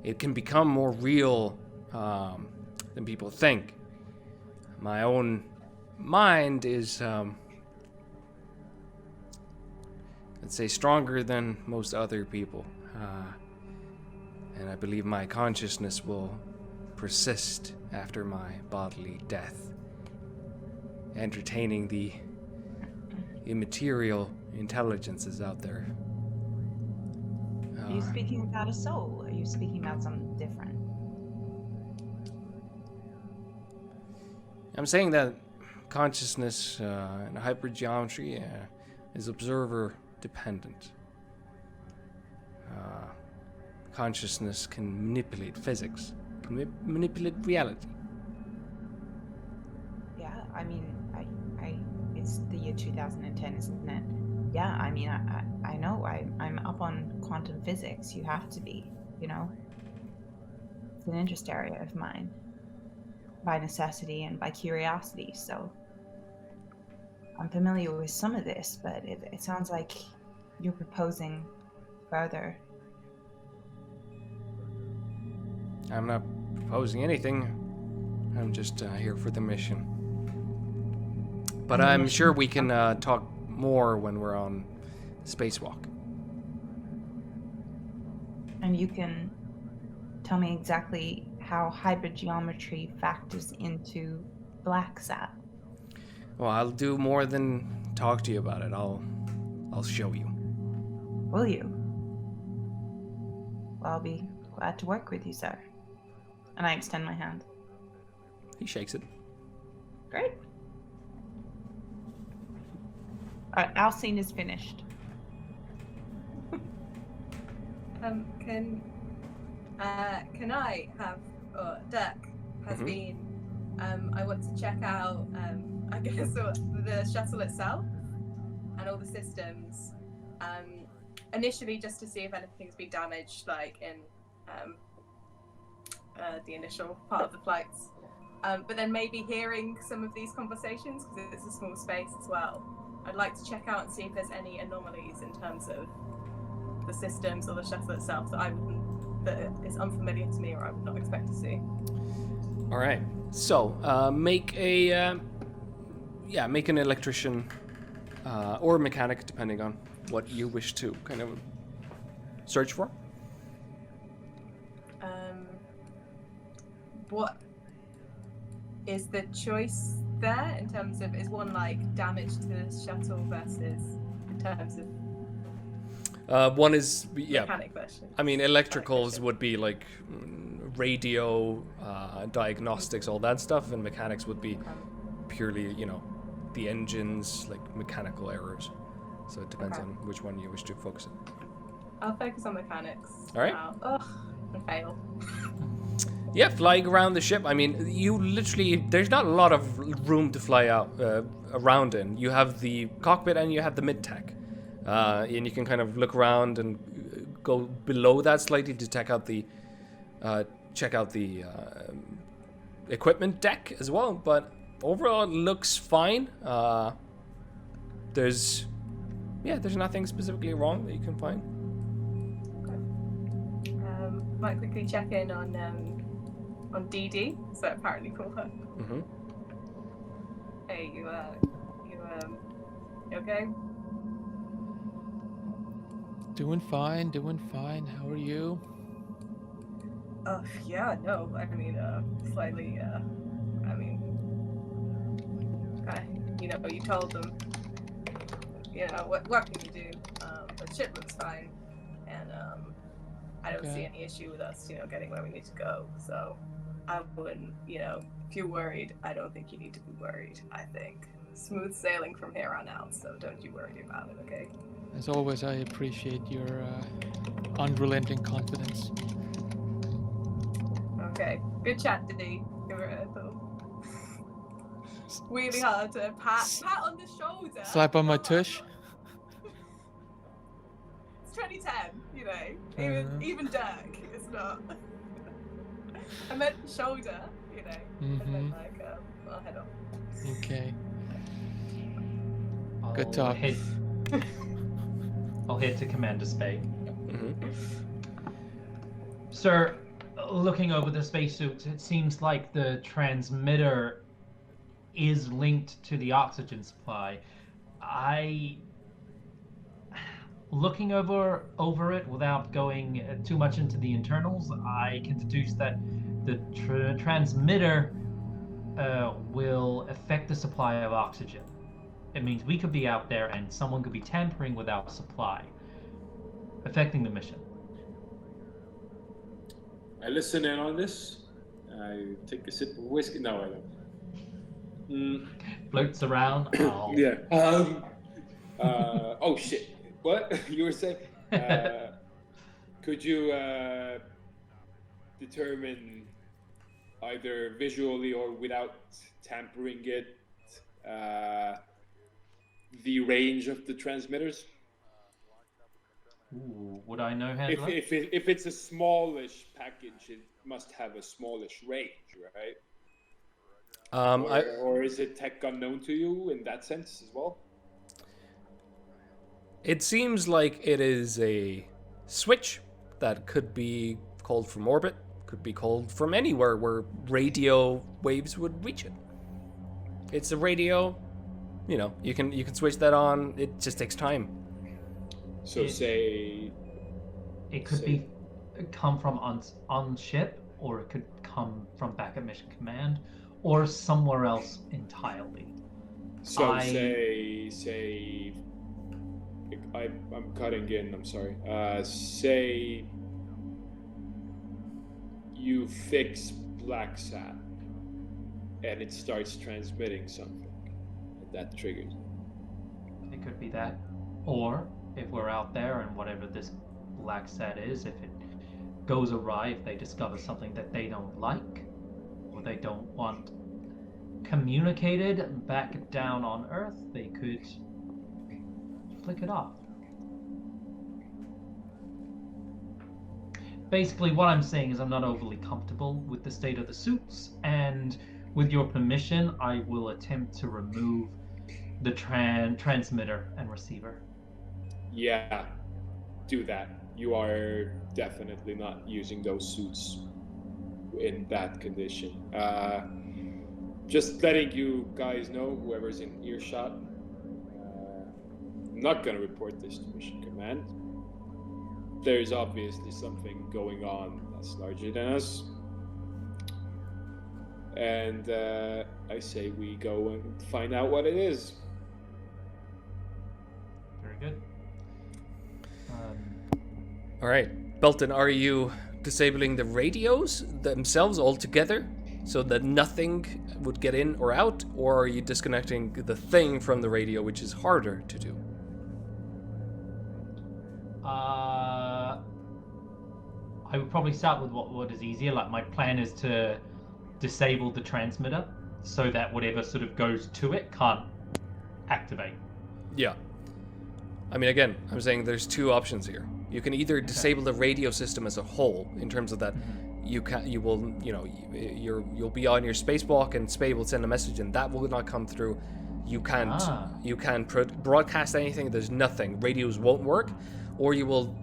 It can become more real than people think. My own mind is, let's say, stronger than most other people. And I believe my consciousness will persist after my bodily death, entertaining the immaterial intelligences out there. Are you speaking about a soul? Are you speaking about something different? I'm saying that consciousness and hypergeometry is observer dependent. Consciousness can manipulate physics, can manipulate reality. Yeah, I mean, I it's the year 2010, isn't it? Yeah, I mean, I know I'm up on quantum physics. You have to be, you know. It's an interest area of mine, by necessity and by curiosity. So I'm familiar with some of this, but it sounds like you're proposing further. I'm not proposing anything. I'm just here for the mission. But I'm sure we can talk more when we're on spacewalk. And you can tell me exactly how hypergeometry factors into BLACKSAT. Well, I'll do more than talk to you about it. I'll show you. Will you? Well, I'll be glad to work with you, sir. And I extend my hand. He shakes it. Great. All right, our scene is finished. Can I have, Dirk has Mhm. been, I want to check out, I guess, the shuttle itself and all the systems, initially just to see if anything's been damaged, like in the initial part of the flights. But then maybe hearing some of these conversations, because it's a small space as well. I'd like to check out and see if there's any anomalies in terms of the systems or the shuttle itself that is unfamiliar to me or I would not expect to see. All right. So make an electrician or mechanic, depending on what you wish to kind of search for. What is the choice there in terms of, is one like damage to the shuttle versus in terms of One is mechanic version? I mean, electricals would be like radio, diagnostics, all that stuff, and mechanics would be purely, the engines, like mechanical errors. So it depends on which one you wish to focus on. I'll focus on mechanics. All right. Now. Ugh, I fail. Yeah, flying around the ship. I mean, there's not a lot of room to fly out around in. You have the cockpit and you have the mid-tech. And you can kind of look around and go below that slightly to check out the equipment deck as well. But overall, it looks fine. There's nothing specifically wrong that you can find. Might quickly check in on DD. So apparently call her. Mm-hmm. Hey, you okay? Doing fine. How are you? Yeah, no, I mean, slightly, you told them, what can you do? The ship looks fine, and, I don't see any issue with us, getting where we need to go, so I wouldn't, if you're worried, I don't think you need to be worried, I think. Smooth sailing from here on out, so don't you worry about it, okay? As always, I appreciate your unrelenting confidence. Okay, good chat, Diddy. Give her a little really hard to pat on the shoulder. Slap on my tush. It's 2010, even Dirk is not. I meant shoulder, and then I'll head on. Okay. Good talk. I'll head to Commander Spade. Mm-hmm. Sir, looking over the spacesuit, it seems like the transmitter is linked to the oxygen supply. Looking over it without going too much into the internals, I can deduce that the transmitter will affect the supply of oxygen. It means we could be out there and someone could be tampering with our supply, affecting the mission. I listen in on this. I take a sip of whiskey. No, I don't. Floats around. Oh. Yeah. Oh shit. What you were saying? Could you determine either visually or without tampering it the range of the transmitters? Ooh, would I know handler? If it's a smallish package, it must have a smallish range, right? Or is it tech unknown to you in that sense as well? It seems like it is a switch that could be called from orbit, could be called from anywhere where radio waves would reach it. It's a radio, you can switch that on. It just takes time. So it could come from on ship, or it could come from back at Mission Command, or somewhere else entirely. So say I'm cutting in. I'm sorry. Say you fix BLACKSAT and it starts transmitting something, and that triggers. It could be that, or if we're out there and whatever this BLACKSAT is. If it goes awry, if they discover something that they don't like, or they don't want communicated back down on Earth, they could flick it off. Basically, what I'm saying is I'm not overly comfortable with the state of the suits, and with your permission, I will attempt to remove the transmitter and receiver. Yeah, do that. You are definitely not using those suits in that condition. Just letting you guys know, whoever's in earshot, I'm not going to report this to Mission Command. There's obviously something going on that's larger than us. And I say we go and find out what it is. Very good. All right, Belton, are you disabling the radios themselves altogether so that nothing would get in or out, or are you disconnecting the thing from the radio, which is harder to do? I would probably start with what is easier. Like, my plan is to disable the transmitter so that whatever sort of goes to it can't activate. Yeah. I mean, again, I'm saying there's two options here. You can either disable the radio system as a whole, in terms of that you'll be on your spacewalk and Spay will send a message and that will not come through. You can't broadcast anything. There's nothing. Radios won't work, or you will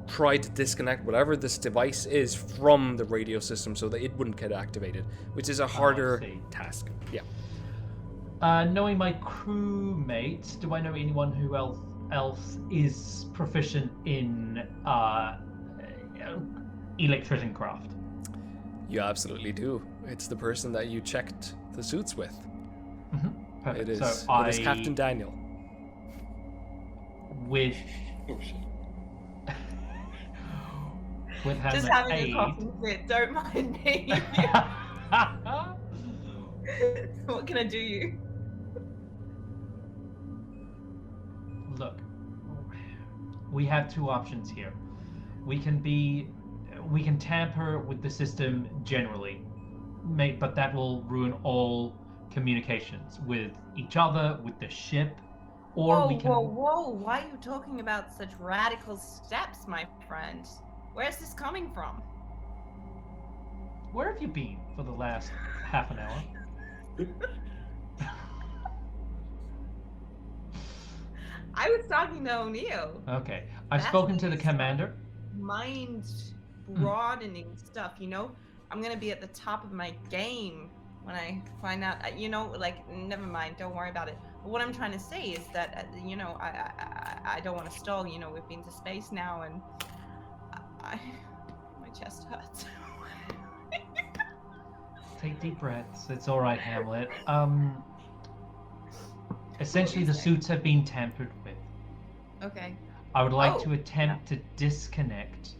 try to disconnect whatever this device is from the radio system so that it wouldn't get activated, which is a harder task. Yeah. Knowing my crewmates, do I know anyone who else is proficient in electrician craft? You absolutely do. It's the person that you checked the suits with. Perfect. It is, so it is Captain Daniel. With Oh shit. with Hamlet Just having aid. a coughing fit. Don't mind me. What can I do you? Look, we have two options here. We can tamper with the system generally, but that will ruin all communications with each other, with the ship, or Whoa, we can. whoa! Why are you talking about such radical steps, my friend? Where's this coming from? Where have you been for the last half an hour? I was talking to O'Neill. Okay, I've That's spoken to the nice. commander. Mind broadening stuff, you know? I'm gonna be at the top of my game when I find out, never mind, don't worry about it. But what I'm trying to say is that, I don't want to stall, we've been to space now and my chest hurts. Take deep breaths. It's all right, Hamlet. Essentially, the suits have been tampered with. Okay. I would like Oh, to attempt to disconnect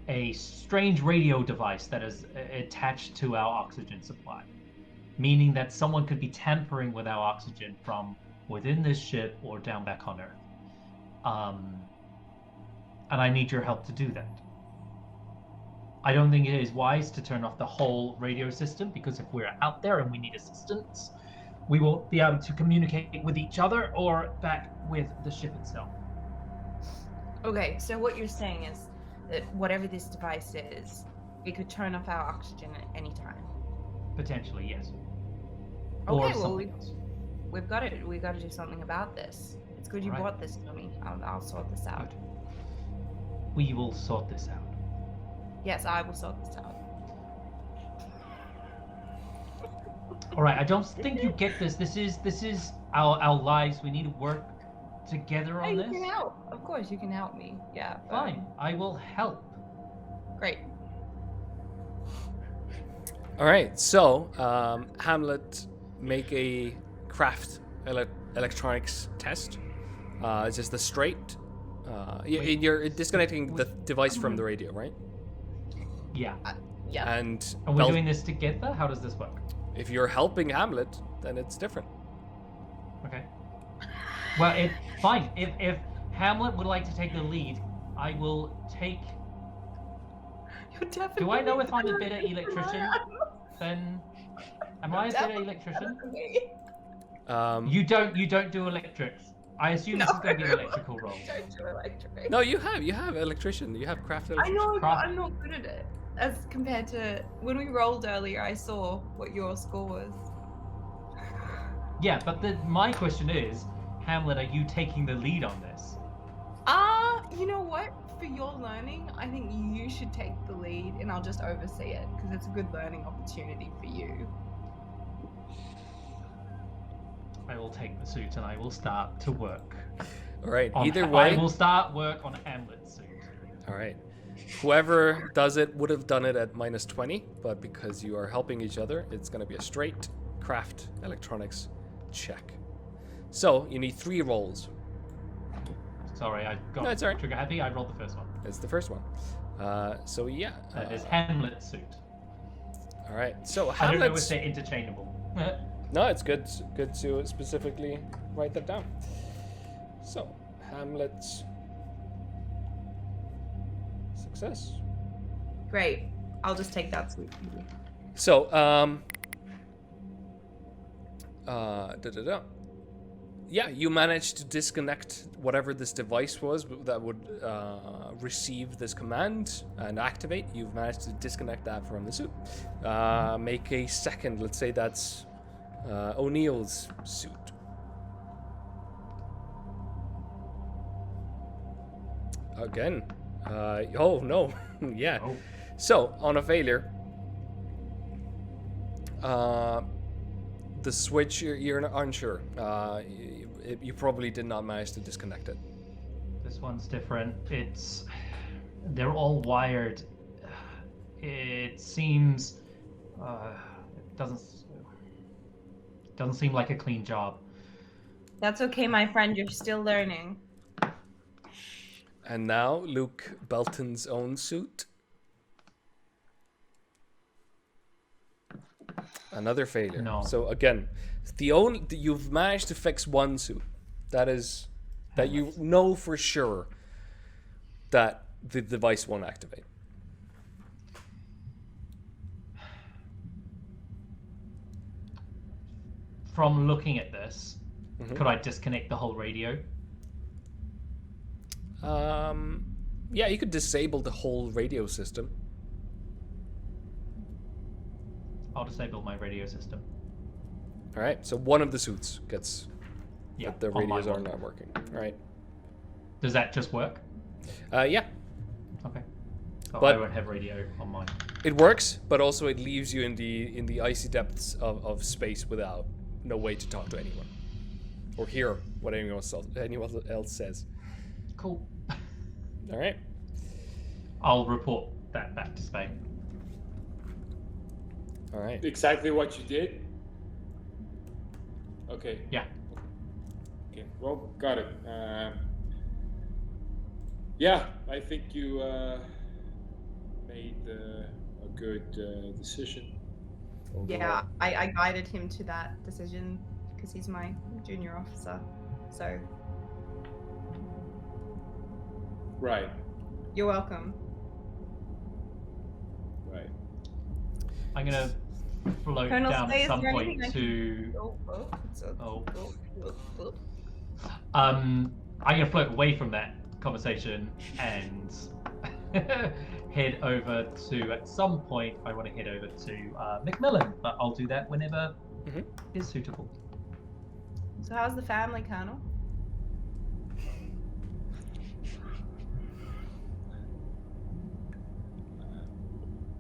a strange radio device that is attached to our oxygen supply, meaning that someone could be tampering with our oxygen from within this ship or down back on Earth. And I need your help to do that. I don't think it is wise to turn off the whole radio system, because if we're out there and we need assistance, we won't be able to communicate with each other or back with the ship itself. Okay, so what you're saying is that whatever this device is, we could turn off our oxygen at any time. Potentially, yes. Okay, Or well, something else. we've got to do something about this. It's good you Right. brought this to me. I'll sort this out. Good. We will sort this out. Yes, I will sort this out. All right, I don't think you get this. This is our lives. We need to work together Hey, on you this. can help. Of course, you can help me. Yeah. but- Fine, I will help. Great. All right, so Hamlet, make a craft electronics test. It's just the straight. You're disconnecting the device from the radio, right? Yeah. Yeah. And Are we Bel- doing this together? How does this work? if you're helping Hamlet, then it's different. Okay. Well, fine. If Hamlet would like to take the lead, I will take. You're definitely Do I know if I'm a better electrician than? Am I a better electrician? You don't do electrics. I assume this is going to be an electrical role. Don't do electric. No, you have electrician. You have craft I electrician. know, but Craft. I'm not good at it. As compared to when we rolled earlier, I saw what your score was. Yeah, but my question is, Hamlet, are you taking the lead on this? You know what? For your learning, I think you should take the lead, and I'll just oversee it because it's a good learning opportunity for you. I will take the suit and I will start to work. All right. On, Either way. I will start work on Hamlet's suit. All right. Whoever does it would have done it at -20, but because you are helping each other, it's going to be a straight craft electronics check. So you need 3 rolls. Sorry, I got No, it's all right. trigger happy. I rolled the first one. It's the first one. So yeah. That is Hamlet's suit. All right. So I don't know if Hamlet's. they're interchangeable. No, it's good. Good to specifically write that down. So Hamlet's success. Great. I'll just take that suit. So yeah, you managed to disconnect whatever this device was that would receive this command and activate. You've managed to disconnect that from the suit. Make a second. Let's say that's O'Neill's suit. Again. Oh no. Yeah. Oh. So on a failure, the switch, you're unsure. You probably did not manage to disconnect it. This one's different. They're all wired. It seems, it doesn't seem like a clean job. That's okay, my friend. You're still learning. And now Luke Belton's own suit. Another failure. No. So again, you've managed to fix one suit. That you know for sure that the device won't activate. From looking at this, could I disconnect the whole radio? Yeah, you could disable the whole radio system. I'll disable my radio system. All right. So one of the suits gets. Yeah, But the on my radios are one. not working. All right. Does that just work? Yeah, Okay. So But- I won't have radio on mine. it works, but also it leaves you in the icy depths of space without no way to talk to anyone or hear what anyone else says. Cool. All right. I'll report that back to Spain. All right. Exactly what you did? Okay. Yeah. Okay. Well, got it. Yeah, I think you made a good decision. Yeah, I guided him to that decision because he's my junior officer. So Right. you're welcome. Right. I'm gonna float Colonel down Slay, at is some there point anything I to. Oh. I'm gonna float away from that conversation and head over to. At some point, I want to head over to Macmillan, but I'll do that whenever is suitable. So how's the family, Colonel?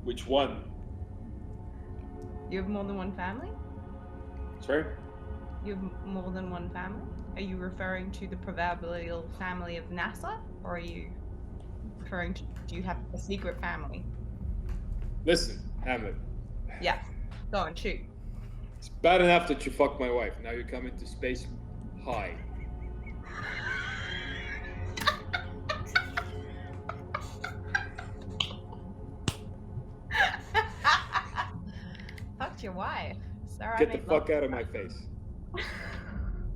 Which one? You have more than one family? Sorry? You have more than one family? Are you referring to the proverbial family of NASA? Or are you referring to, do you have a secret family? Listen, Hamlet. Yeah. Go on, shoot. It's bad enough that you fucked my wife. Now you come into space high. Fucked your wife. Sorry, Get the fuck out of my face.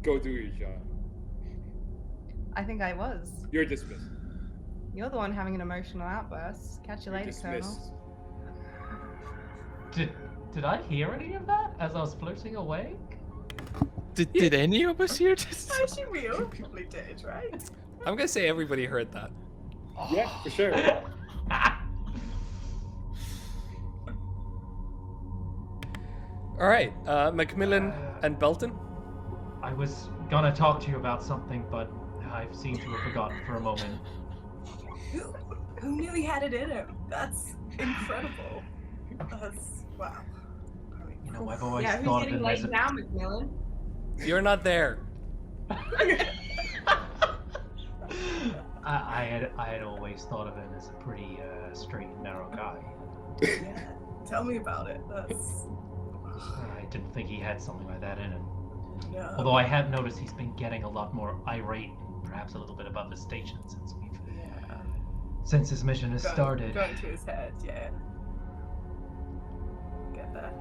Go do your job. I think I was. You're dismissed. You're the one having an emotional outburst. Catch you You're later, Colonel. dismissed. Did I hear any of that as I was floating away? Did any of us hear this? Actually, we all probably did, right? I'm gonna say everybody heard that. Yeah, for sure. All right, Macmillan and Belton. I was gonna talk to you about something, but I seem to have forgotten for a moment. Who knew he had it in him? That's incredible. That's wow. I mean, You know, I've always Yeah, who's thought of getting him as laid a... now, Macmillan? You're not there. I had always thought of him as a pretty straight and narrow guy. yeah. Tell me about it. That's I didn't think he had something like that in him. no. Although I have noticed he's been getting a lot more irate, and perhaps a little bit above his station Yeah. since his mission has started. Going to his head, yeah. Get that.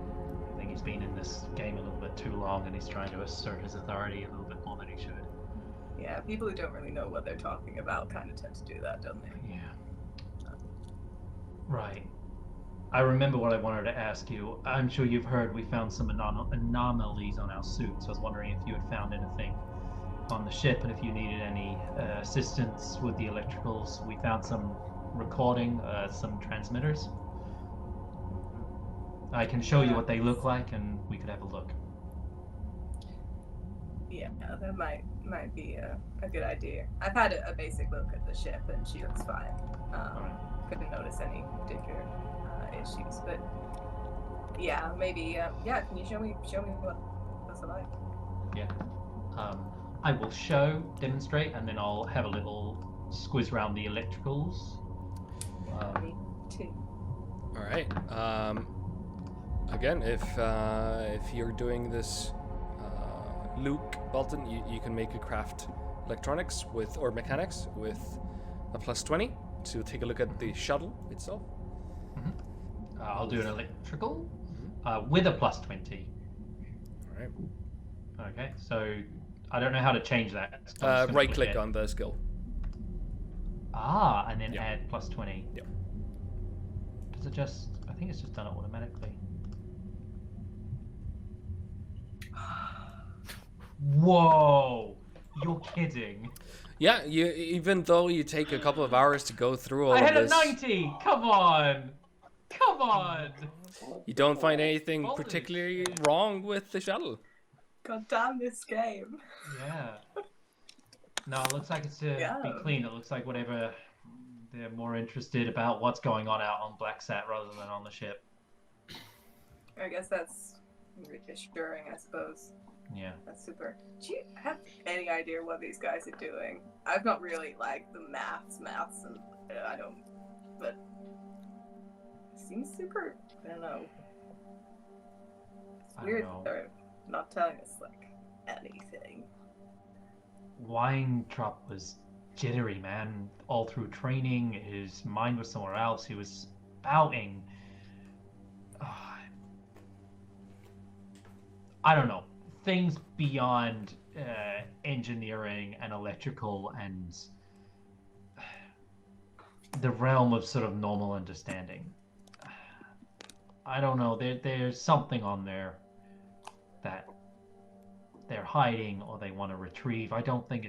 I think he's been in this game a little bit too long, and he's trying to assert his authority a little bit more than he should. Yeah, people who don't really know what they're talking about kind of tend to do that, don't they? Yeah. Right. I remember what I wanted to ask you. I'm sure you've heard we found some anomalies on our suits. I was wondering if you had found anything on the ship and if you needed any assistance with the electricals. We found some recording, some transmitters. I can show you what they look like, and we could have a look. Yeah, that might be a good idea. I've had a basic look at the ship, and she looks fine. Couldn't notice any particular issues, but yeah, maybe yeah. Can you show me what those are like? Yeah. I will demonstrate, and then I'll have a little squiz around the electricals. Me too. All right. Again, if you're doing this, Luke Belton, you can make a craft electronics or mechanics with a +20 to take a look at the shuttle itself. Mm-hmm. I'll do an electrical with a +20. All right. Okay, so I don't know how to change that. So I'm just gonna Right click add. on the skill. And then Yeah. add +20. Yep. Does it just? I think it's just done it automatically. Whoa! You're kidding. Yeah, even though you take a couple of hours to go through all I of had a this, 90! Come on! Come on! you don't find anything Voltage. particularly wrong with the shuttle. God damn this game. Yeah. No, it looks like it's to Yeah. be clean. It looks like whatever they're more interested about what's going on out on BLACKSAT rather than on the ship. I guess that's reassuring, I suppose. Yeah. That's super. Do you have any idea what these guys are doing? I've not really like the maths, and I don't. But it seems super. I don't know. It's I don't weird know. they're not telling us like anything. Weintraub was jittery, man. All through training, his mind was somewhere else. He was spouting. I don't know. Things beyond engineering and electrical and the realm of sort of normal understanding. I don't know. There's something on there that they're hiding or they want to retrieve. I don't think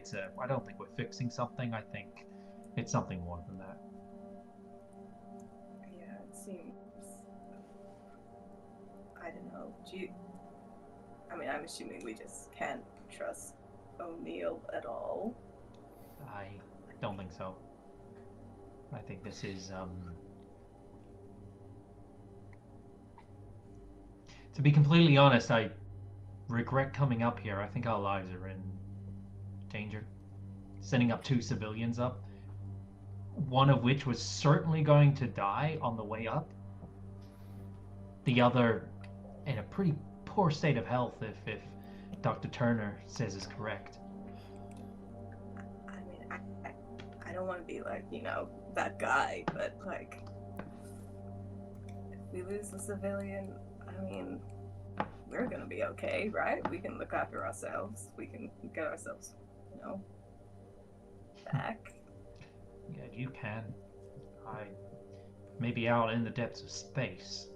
we're fixing something. I think it's something more than that. Yeah, it seems. I don't know. I mean, I'm assuming we just can't trust O'Neill at all. I don't think so. I think this is to be completely honest, I regret coming up here. I think our lives are in danger. Sending up 2 civilians up, one of which was certainly going to die on the way up. The other in a pretty poor state of health, if Dr. Turner says is correct. I mean, I don't want to be like, that guy, but like, if we lose a civilian, I mean, we're gonna be okay, right? We can look after ourselves. We can get ourselves, back. Yeah, you can. I may be out in the depths of space.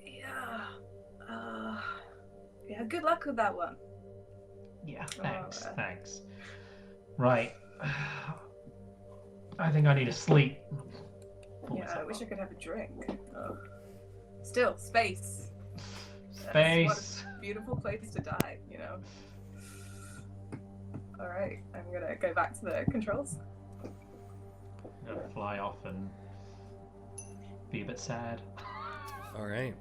Yeah. Yeah, good luck with that one. Yeah, thanks, Alright. thanks. Right. I think I need to sleep. Pull Yeah, I myself wish I up. could have a drink. Oh. Still, space. Space. What a beautiful place to die, you know. Alright, I'm gonna go back to the controls. I'm gonna fly off and be a bit sad. All right.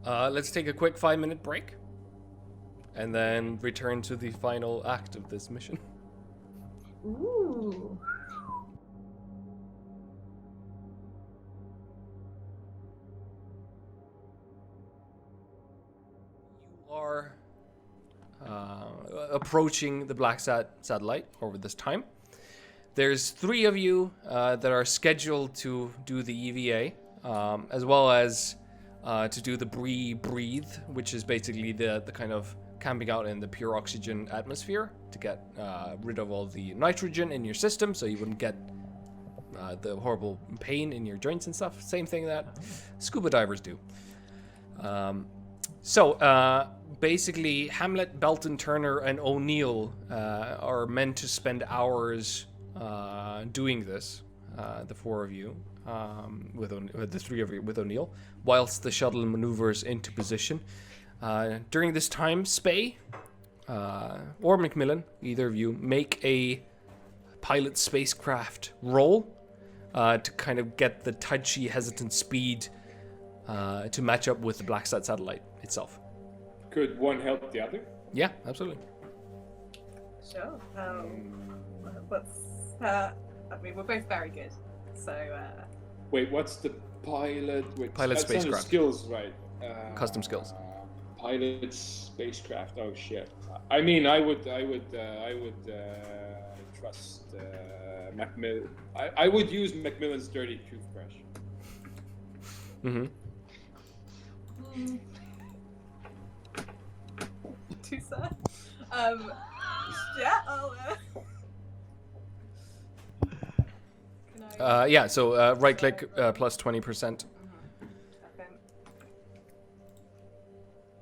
Let's take a quick 5-minute break, and then return to the final act of this mission. Ooh. You are approaching the BLACKSAT satellite over this time. There's 3 of you that are scheduled to do the EVA, as well as to do the breathe, which is basically the kind of camping out in the pure oxygen atmosphere to get rid of all the nitrogen in your system, so you wouldn't get the horrible pain in your joints and stuff. Same thing that scuba divers do. Basically, Hamlet, Belton, Turner, and O'Neill are meant to spend hours doing this, the 4 of you, with the 3 of you with O'Neill, whilst the shuttle maneuvers into position. During this time, Spey or Macmillan, either of you, make a pilot spacecraft roll to kind of get the touchy, hesitant speed to match up with the BLACKSAT satellite itself. Could one help the other? Yeah, absolutely. Sure. I mean, we're both very good, so. Wait, what's the pilot? Wait, Pilot that's under spacecraft. skills, right? Custom skills. Pilot spacecraft. Oh shit. I mean, I would trust Macmillan. I would use Macmillan's dirty toothbrush. Mm-hmm. Too sad. Yeah, I'll. Can I? Yeah, so right click plus 20%. Okay.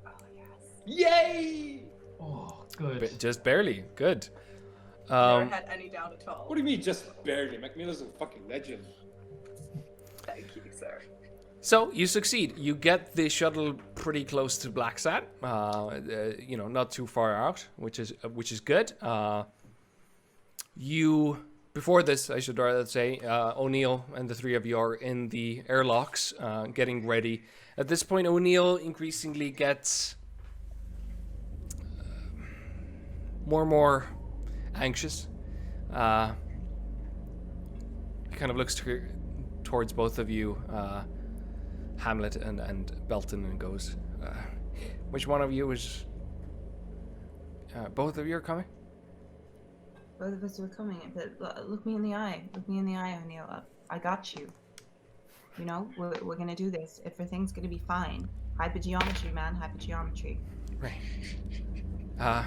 Oh yes. Yay! Oh, good. Just barely. Good. Never had any doubt at all. What do you mean, just barely? Macmillan's a fucking legend. Thank you, sir. So you succeed. You get the shuttle pretty close to BLACKSAT. Not too far out, which is good. Before this, I should rather say, O'Neill and the 3 of you are in the airlocks, getting ready. At this point, O'Neill increasingly gets more and more anxious. He kind of looks towards both of you, Hamlet and Belton, and goes, which one of you is... both of you are coming? Both of us were coming, but look me in the eye. Look me in the eye, O'Neill. I got you. You know, we're gonna do this. Everything's gonna be fine. Hypergeometry, man. Hypergeometry. Right. I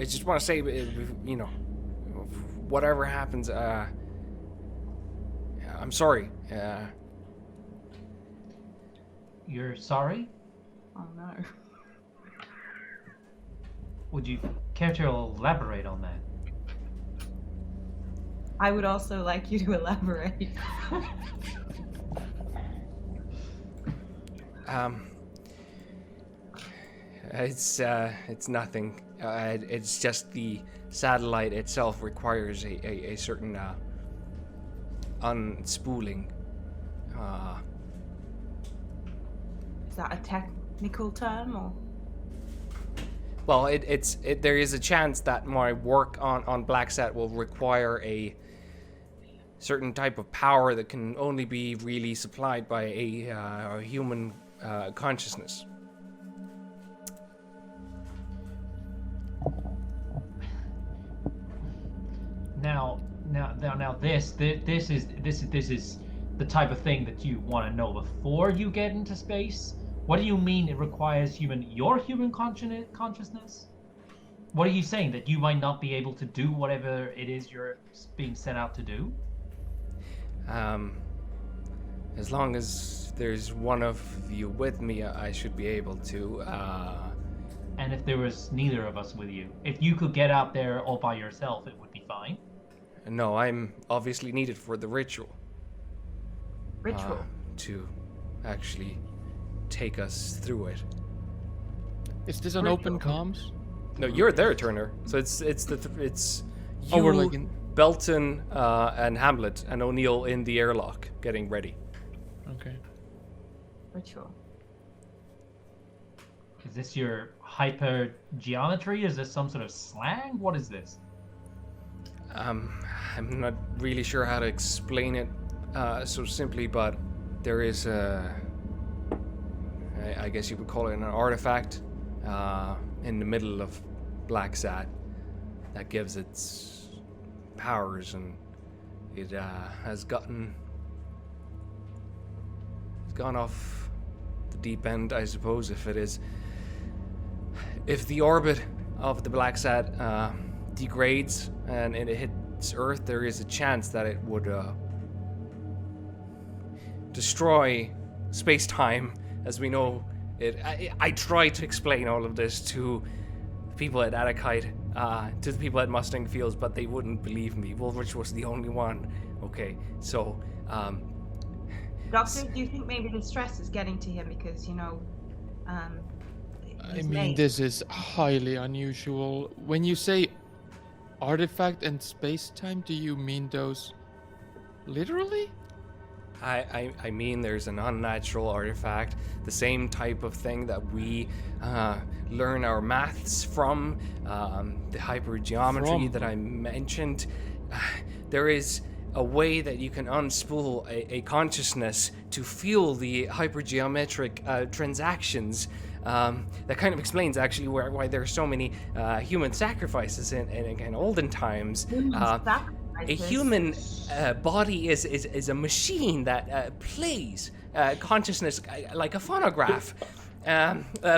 just want to say, whatever happens, I'm sorry. You're sorry? Oh no. Would you care to elaborate on that? I would also like you to elaborate. It's nothing. It's just the satellite itself requires a certain unspooling. Is that a technical term or? Well, there is a chance that my work on BLACKSAT will require a certain type of power that can only be really supplied by a human consciousness. Now, this is the type of thing that you want to know before you get into space. What do you mean it requires your human consciousness? What are you saying? That you might not be able to do whatever it is you're being set out to do? As long as there's one of you with me, I should be able to. And if there was neither of us with you, if you could get out there all by yourself, it would be fine. No, I'm obviously needed for the ritual. Ritual. To actually take us through it. Is this an open comms? No, you're there, Turner. So it's you, Oh, we're like in... Belton, and Hamlet, and O'Neill in the airlock getting ready. Okay. Ritual. Is this your hyper geometry? Is this some sort of slang? What is this? I'm not really sure how to explain it so simply, but there is I guess you would call it an artifact in the middle of BLACKSAT that gives its powers, and it has gone off the deep end, I suppose. If the orbit of the BLACKSAT degrades and it hits Earth, there is a chance that it would destroy space-time as we know it. I tried to explain all of this to people at Atticite, to the people at Mustang Fields, but they wouldn't believe me. Woolrich was the only one. Okay, so Doctor, do you think maybe the stress is getting to him because, I he's mean, late? this is highly unusual. When you say artifact and space-time, do you mean those literally? I mean, there's an unnatural artifact, the same type of thing that we learn our maths from, the hypergeometry that I mentioned. There is a way that you can unspool a consciousness to fuel the hypergeometric transactions. That kind of explains actually why there are so many human sacrifices in olden times. A human body is a machine that plays consciousness like a phonograph,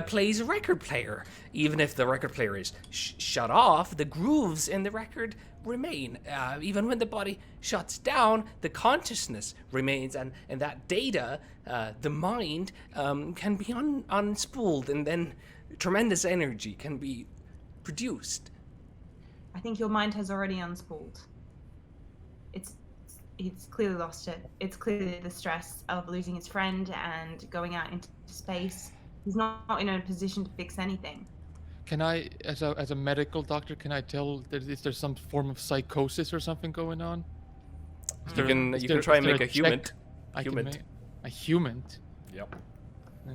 plays a record player. Even if the record player is shut off, the grooves in the record remain. Even when the body shuts down, the consciousness remains, and that data, the mind, can be unspooled, and then tremendous energy can be produced. I think your mind has already unspooled. It's clearly lost it. It's clearly the stress of losing his friend and going out into space. He's not in a position to fix anything. Can I, as a medical doctor, can I tell is there some form of psychosis or something going on? You can try and make a human. I can make a human. Yep.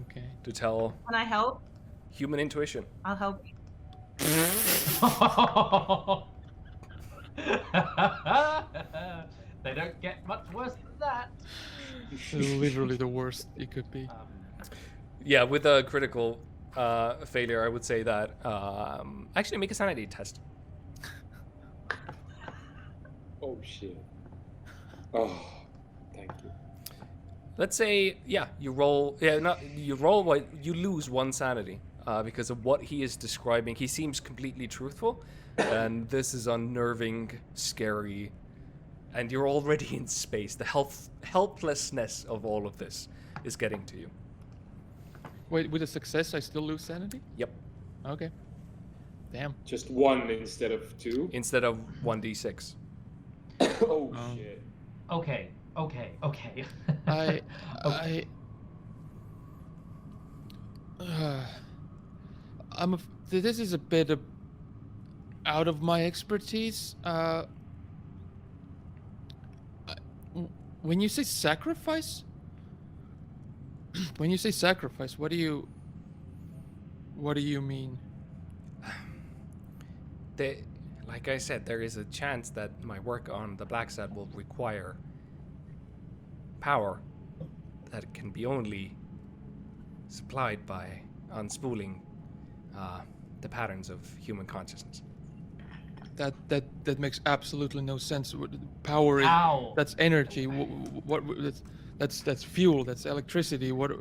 Okay. To tell. Can I help? Human intuition. I'll help you. They don't get much worse than that. Literally the worst it could be. Yeah, with a critical failure, I would say that actually make a sanity test. Oh shit. Oh, thank you. Let's say, you roll. You lose one sanity because of what he is describing. He seems completely truthful, and this is unnerving, scary, and you're already in space. The helplessness of all of this is getting to you. Wait, with a success, I still lose sanity? Yep. Okay. Damn. Just one instead of two. Instead of 1d6. Oh shit. Okay. This is a bit out of my expertise. When you say sacrifice, what do you mean? Like I said, there is a chance that my work on the BLACKSAT will require power that can be only supplied by unspooling the patterns of human consciousness. That makes absolutely no sense. Power is that's energy. That's fuel. That's electricity. What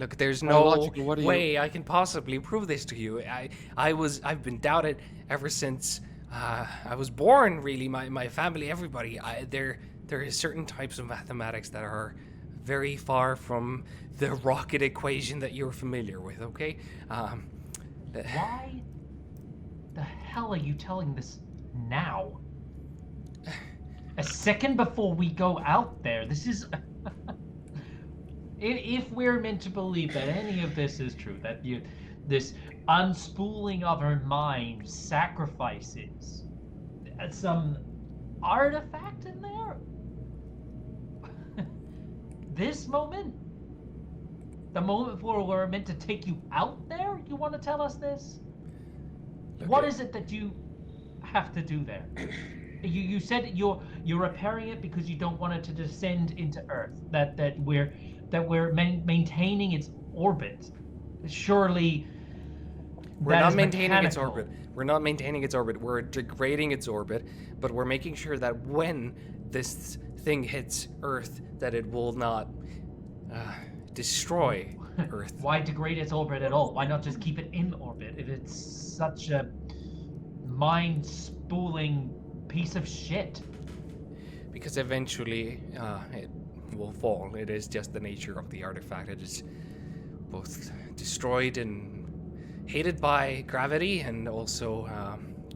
Look, there's no Biological, what are you- way I can possibly prove this to you. I've been doubted ever since I was born. Really, my family, everybody. There are certain types of mathematics that are very far from the rocket equation that you're familiar with. Okay. Why the hell are you telling this now? A second before we go out there. This is. If we're meant to believe that any of this is true, that this unspooling of our mind sacrifices some artifact in there. This moment, the moment before we're meant to take you out there, you want to tell us this? What is it that you have to do there? You said you're repairing it because you don't want it to descend into Earth. That we're maintaining its orbit. Surely We're that not is maintaining its mechanical. orbit. We're not maintaining its orbit. We're degrading its orbit, but we're making sure that when this thing hits Earth, that it will not destroy Earth. Why degrade its orbit at all? Why not just keep it in orbit if it's such a mind-spooling piece of shit? Because eventually it will fall. It is just the nature of the artifact. It is both destroyed and hated by gravity, and also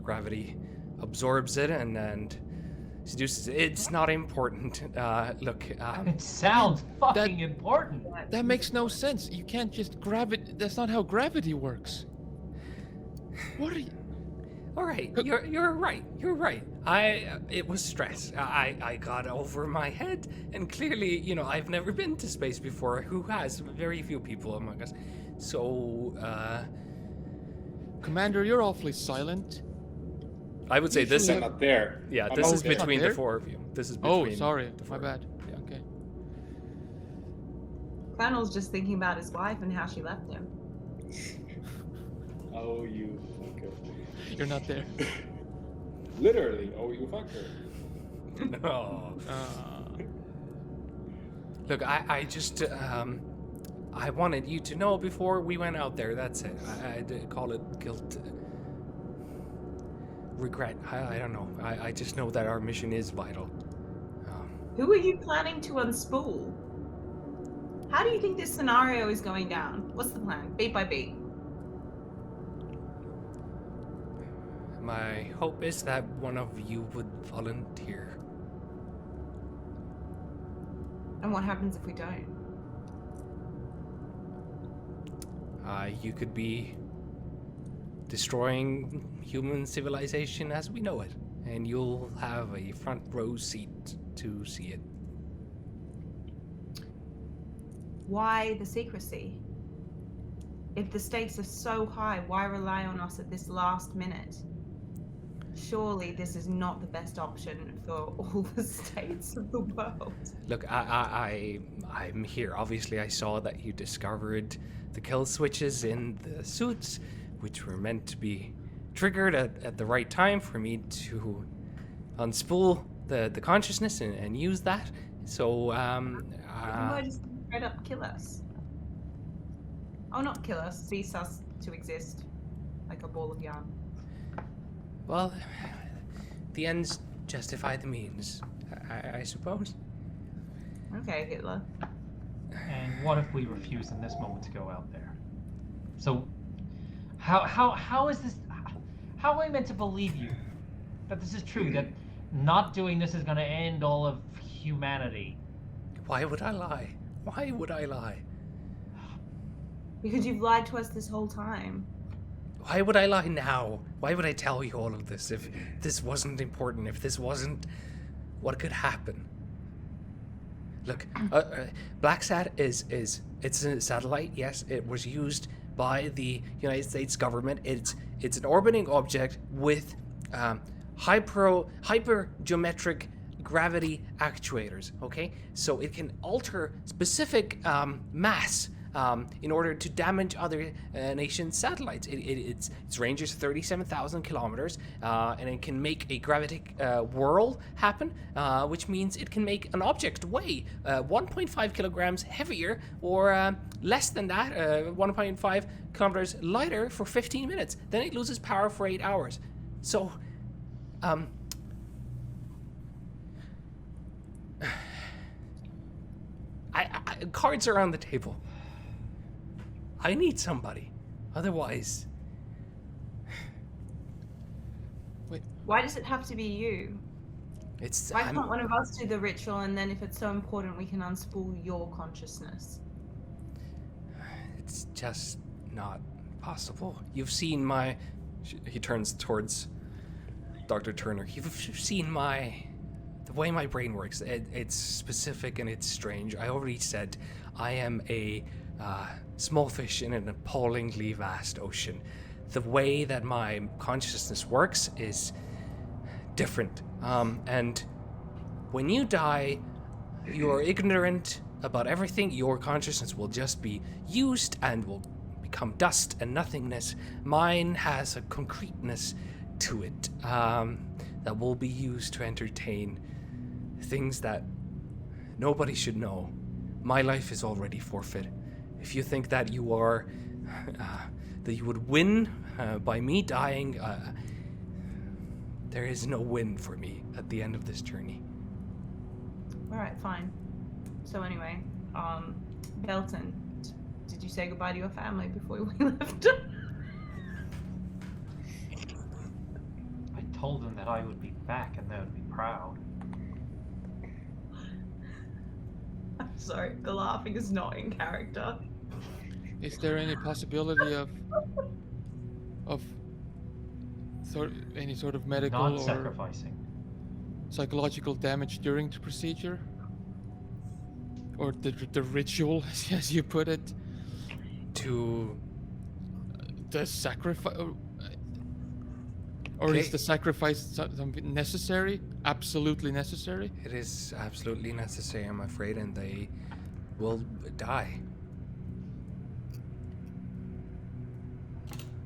gravity absorbs it and seduces it. It's not important. Look, It sounds fucking important. That makes no sense. You can't just that's not how gravity works. What are you? all right, you're right. You're right. It was stress. I got over my head, and clearly, I've never been to space before. Who has? Very few people among us. So, Commander, you're awfully silent. I would say this. I'm not there. Yeah, I'm this not is there. between the There? four of you. This is Oh, between. sorry, the my four. bad. Yeah. Okay. Colonel's just thinking about his wife and how she left him. Oh, you fucker. You're not there. Literally, oh, you fucker. Oh. Look, I just I wanted you to know before we went out there. That's it. I did call it guilt. Regret. I don't know. I just know that our mission is vital. Who are you planning to unspool? How do you think this scenario is going down? What's the plan? Beat by beat. My hope is that one of you would volunteer. And what happens if we don't? You could be destroying human civilization as we know it, and you'll have a front row seat to see it. Why the secrecy? If the stakes are so high, why rely on us at this last minute? Surely this is not the best option for all the states of the world. Look, I'm here. Obviously, I saw that you discovered the kill switches in the suits, which were meant to be triggered at the right time for me to unspool the consciousness and use that. So, Why just straight up kill us? Oh, not kill us, cease us to exist like a ball of yarn. well, the ends justify the means, I suppose. Okay, Hitler. And what if we refuse in this moment to go out there? So, how is this? How am I meant to believe you that this is true? That not doing this is going to end all of humanity? Why would I lie? Why would I lie? Because you've lied to us this whole time. Why would I lie now? Why would I tell you all of this if this wasn't important, if this wasn't what could happen? Look, BLACKSAT it's a satellite, yes, it was used by the United States government. It's an orbiting object with hypergeometric gravity actuators, okay? So it can alter specific mass in order to damage other nations' satellites. Its range is 37,000 kilometers, and it can make a gravitic whirl happen, which means it can make an object weigh 1.5 kilograms heavier or less than that, 1.5 kilometers lighter for 15 minutes. Then it loses power for 8 hours. So, cards are on the table. I need somebody. Otherwise... Why does it have to be you? Why can't one of us do the ritual, and then if it's so important, we can unspool your consciousness? It's just not possible. You've seen my... He turns towards Dr. Turner. You've seen the way my brain works. It's specific and it's strange. I already said I am a small fish in an appallingly vast ocean. The way that my consciousness works is different. And when you die, you are ignorant about everything. Your consciousness will just be used and will become dust and nothingness. Mine has a concreteness to it that will be used to entertain things that nobody should know. My life is already forfeit. If you think that you are that you would win by me dying, there is no win for me at the end of this journey. All right, fine. So anyway, Belton, did you say goodbye to your family before we left? I told them that I would be back and they would be proud. I'm sorry, the laughing is not in character. Is there any possibility of any sort of medical Not or sacrificing. psychological damage during the procedure? Or the ritual, as you put it? To... The sacrifice... Or is the sacrifice something necessary? Absolutely necessary? It is absolutely necessary, I'm afraid, and they will die.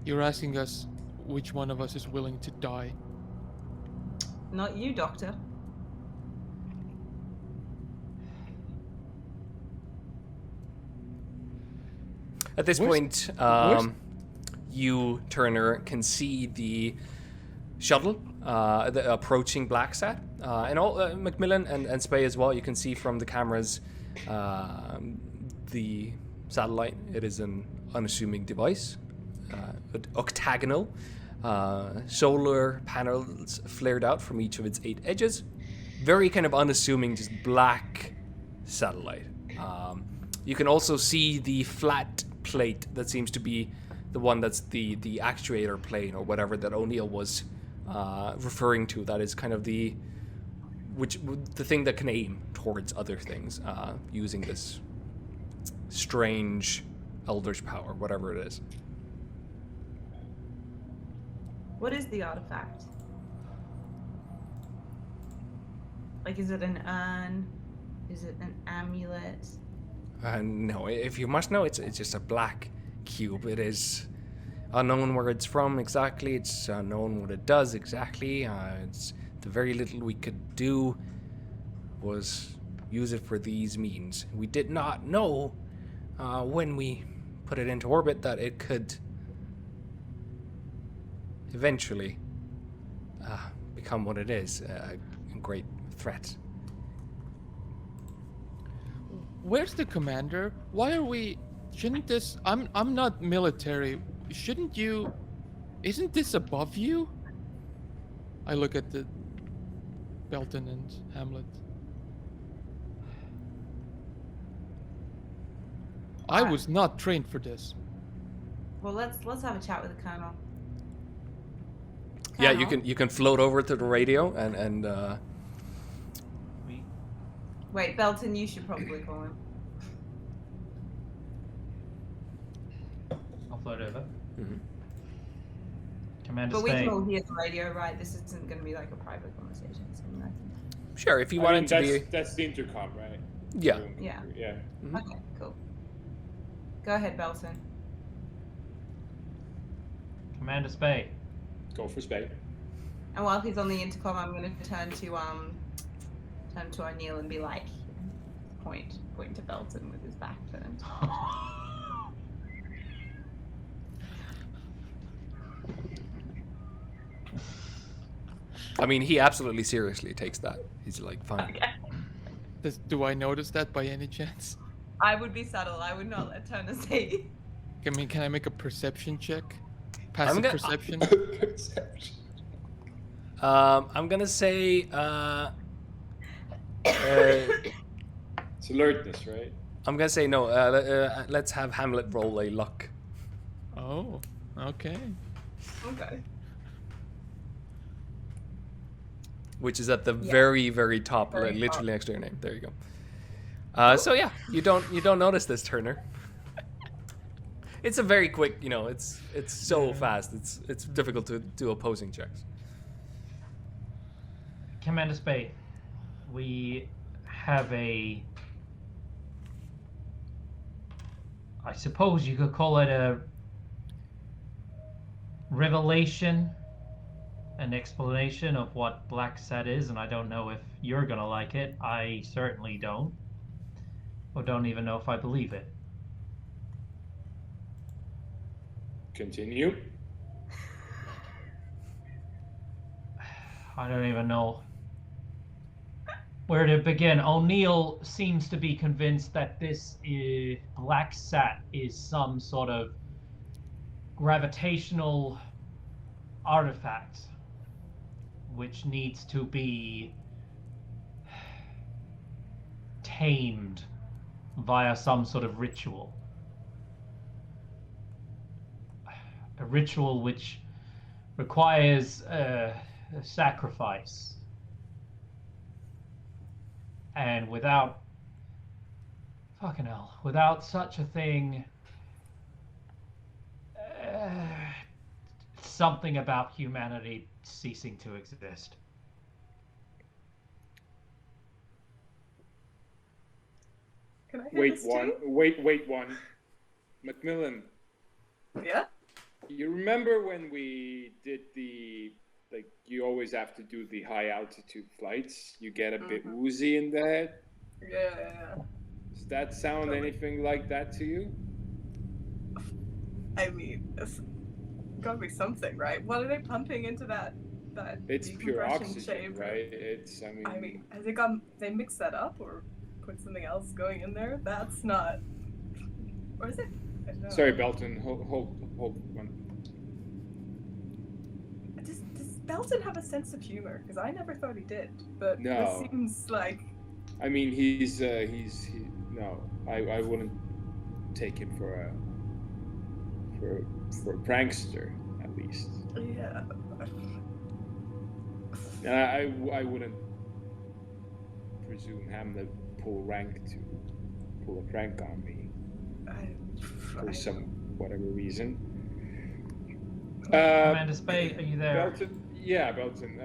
You're asking us which one of us is willing to die. Not you, Doctor. At this point, you, Turner, can see the shuttle approaching BLACKSAT, and all Macmillan and Spey as well. You can see from the cameras the satellite. It is an unassuming device, octagonal, solar panels flared out from each of its 8 edges. Very kind of unassuming, just black satellite. You can also see the flat plate that seems to be the one that's the actuator plane or whatever that O'Neill was referring to. That is kind of the thing that can aim towards other things using this strange Elder's power, whatever it is. What is the artifact? Like, is it an urn? Is it an amulet? No, if you must know, it's just a black cube. It is unknown where it's from exactly. It's unknown what it does exactly. It's the very little we could do was use it for these means. We did not know when we put it into orbit that it could eventually become what it is, a great threat. Where's the commander? Why are we... Shouldn't this... I'm not military. Shouldn't you... Isn't this above you? I look at the Belton and Hamlet. I was not trained for this. Well, let's have a chat with the colonel. Yeah, you can float over to the radio and Wait, Belton, you should probably call him. I'll float over. Mm-hmm. Commander But we Spey. can all hear the radio, right? This isn't going to be like a private conversation. It's going to be like... Sure, if you wanted to be... That's the intercom, right? Yeah. Yeah. Yeah. Mm-hmm. Okay, cool. Go ahead, Belton. Commander Spade. Go for Spade. And while he's on the intercom, I'm going to turn to O'Neill and be like, point to Belton with his back turned. I mean, he absolutely seriously takes that. He's like, fine. Okay. Do I notice that by any chance? I would be subtle. I would not let Turner see. I mean, can I make a perception check? Passive gonna- perception? Perception. I'm gonna say, It's alertness, right? I'm gonna say no. Let's have Hamlet roll a luck, Oh, okay. Okay. which is at the Yeah. very, very top, Very literally next to your name. There you go. So yeah, you don't notice this, Turner. It's a very quick, it's so fast. It's difficult to do opposing checks. Commander Spade, we have I suppose you could call it a revelation, an explanation of what BLACKSAT is, and I don't know if you're gonna like it. I certainly don't, or don't even know if I believe it. Continue. I don't even know where to begin. O'Neill seems to be convinced that this BLACKSAT is some sort of gravitational artifact which needs to be tamed via some sort of ritual. A ritual which requires a sacrifice. And without such a thing, something about humanity ceasing to exist. Can I hear Wait this one. too? Wait one. Macmillan, Yeah. you remember when we did you always have to do the high altitude flights? You get a bit woozy in the head. Yeah. Does that sound anything like that to you? I mean, it's gotta be something, right? What are they pumping into that It's pure decompression oxygen, chamber? right? I mean, has it they mixed that up or put something else going in there? That's not. Or is it? I don't know. Sorry, Belton. Hold one. Does Belton have a sense of humor? Because I never thought he did. But No. this seems like. I mean, no. I wouldn't take him for a prankster, at least. Yeah. And I wouldn't presume Hamlet pull a prank on me for some whatever reason. Commander Spade, are you there? Belton, yeah, Belton.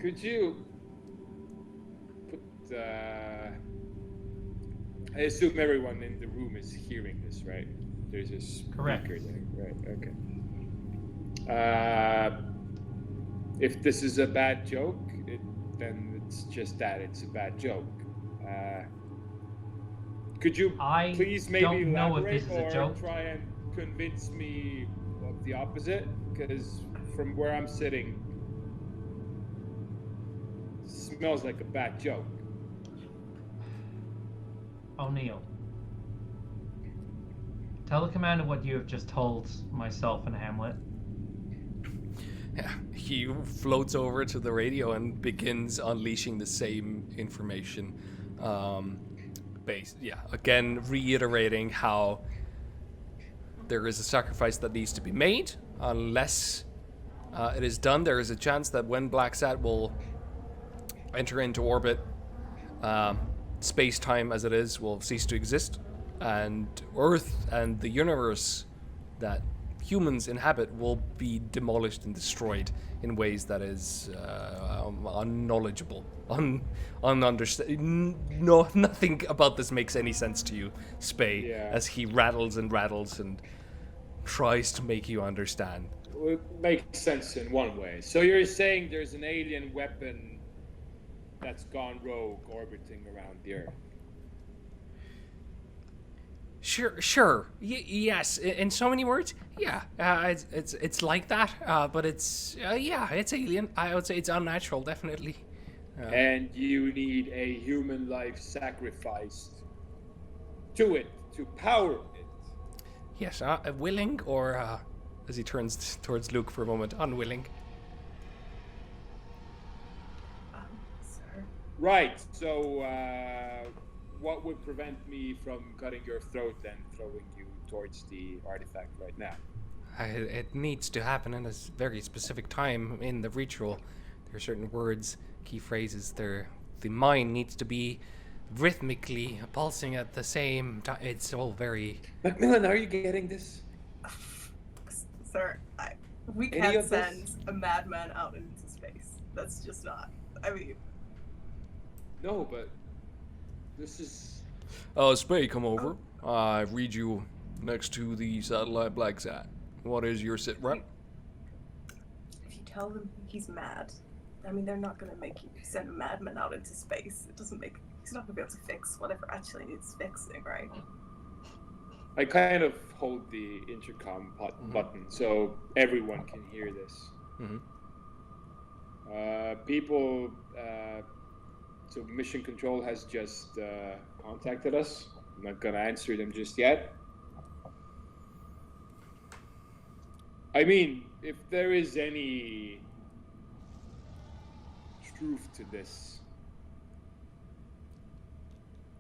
Could you put? I assume everyone in the room is hearing this, right? There's a speaker Correct. there, right? Okay. If this is a bad joke, then it's just that it's a bad joke. Could you please maybe don't know if elaborate this is a or joke. try and convince me of the opposite? Because from where I'm sitting, it smells like a bad joke. O'Neill, tell the commander what you have just told myself and Hamlet. Yeah, he floats over to the radio and begins unleashing the same information. Again, reiterating how there is a sacrifice that needs to be made. Unless it is done, there is a chance that when BLACKSAT will enter into orbit, space-time as it is will cease to exist, and Earth and the universe that humans inhabit will be demolished and destroyed in ways that is unknowledgeable, no, nothing about this makes any sense to you, Spay, Yeah. as he rattles and rattles and tries to make you understand. Well, it makes sense in one way. So you're saying there's an alien weapon that's gone rogue orbiting around the Earth? Sure. Yes. In so many words, yeah. It's like that. But it's it's alien. I would say it's unnatural, definitely. And you need a human life sacrificed to it to power it. Yes. Willing or, as he turns towards Luke for a moment, unwilling. Sir. Right. So, what would prevent me from cutting your throat and throwing you towards the artifact right now? It needs to happen in a very specific time in the ritual. There are certain words, key phrases. The mind needs to be rhythmically pulsing at the same time. It's all very. Macmillan, are you getting this? Sir, we Any can't of this? send a madman out into space. That's just not. I mean, No, but this is. Spay, come over. I read you next to the satellite BLACKSAT. What is your sit rep? if you tell them he's mad, I mean, they're not gonna make you send a madman out into space. It doesn't make. He's not gonna be able to fix whatever actually needs fixing, right? I kind of hold the intercom button so everyone can hear this. Mm-hmm. People. So Mission Control has just contacted us. I'm not gonna answer them just yet. I mean, if there is any truth to this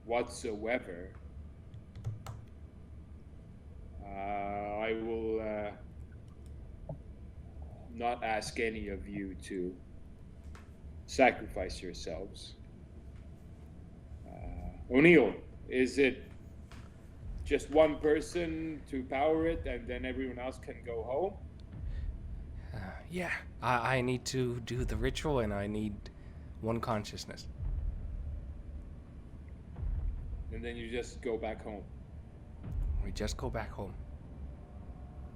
whatsoever, I will not ask any of you to sacrifice yourselves. O'Neill, is it just one person to power it and then everyone else can go home? Yeah. I need to do the ritual and I need one consciousness. And then you just go back home. We just go back home.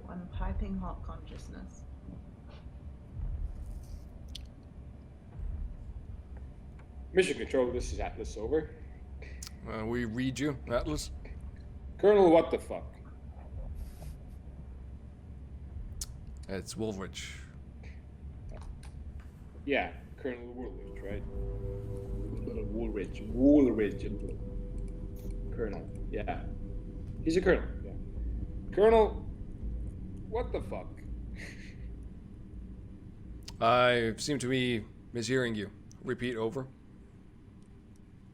One piping hot consciousness. Mission Control, this is Atlas, over. We read you, Atlas. Colonel, what the fuck? It's Woolrich. Yeah, Colonel Woolrich, right? Woolrich. Colonel, yeah. He's a colonel, yeah. Colonel, what the fuck? I seem to be mishearing you. Repeat over.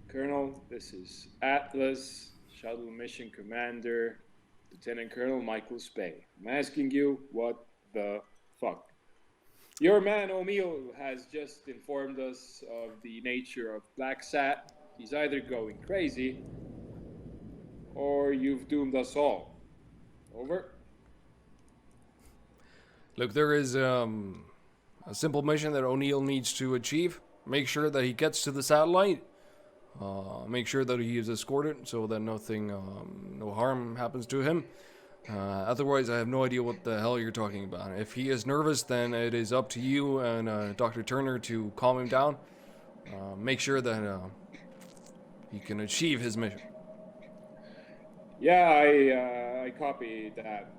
Colonel, this is Atlas, Shuttle Mission Commander, Lieutenant Colonel Michael Spay. I'm asking you, what the fuck? Your man O'Neill has just informed us of the nature of BLACKSAT. He's either going crazy, or you've doomed us all. Over. Look, there is a simple mission that O'Neill needs to achieve. Make sure that he gets to the satellite. Make sure that he is escorted so that nothing, no harm happens to him. Otherwise, I have no idea what the hell you're talking about. If he is nervous, then it is up to you and Dr. Turner to calm him down. Make sure that he can achieve his mission. Yeah, I copied that.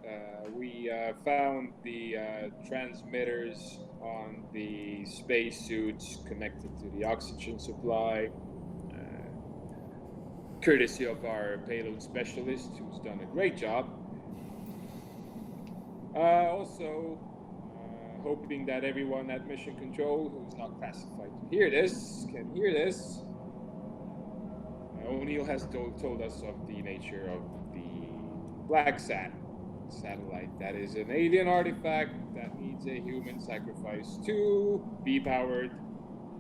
We found the transmitters on the spacesuits connected to the oxygen supply, courtesy of our payload specialist, who's done a great job. Also, hoping that everyone at Mission Control who's not classified to hear this can hear this. O'Neill has told us of the nature of the BLACKSAT satellite. That is an alien artifact that needs a human sacrifice to be powered.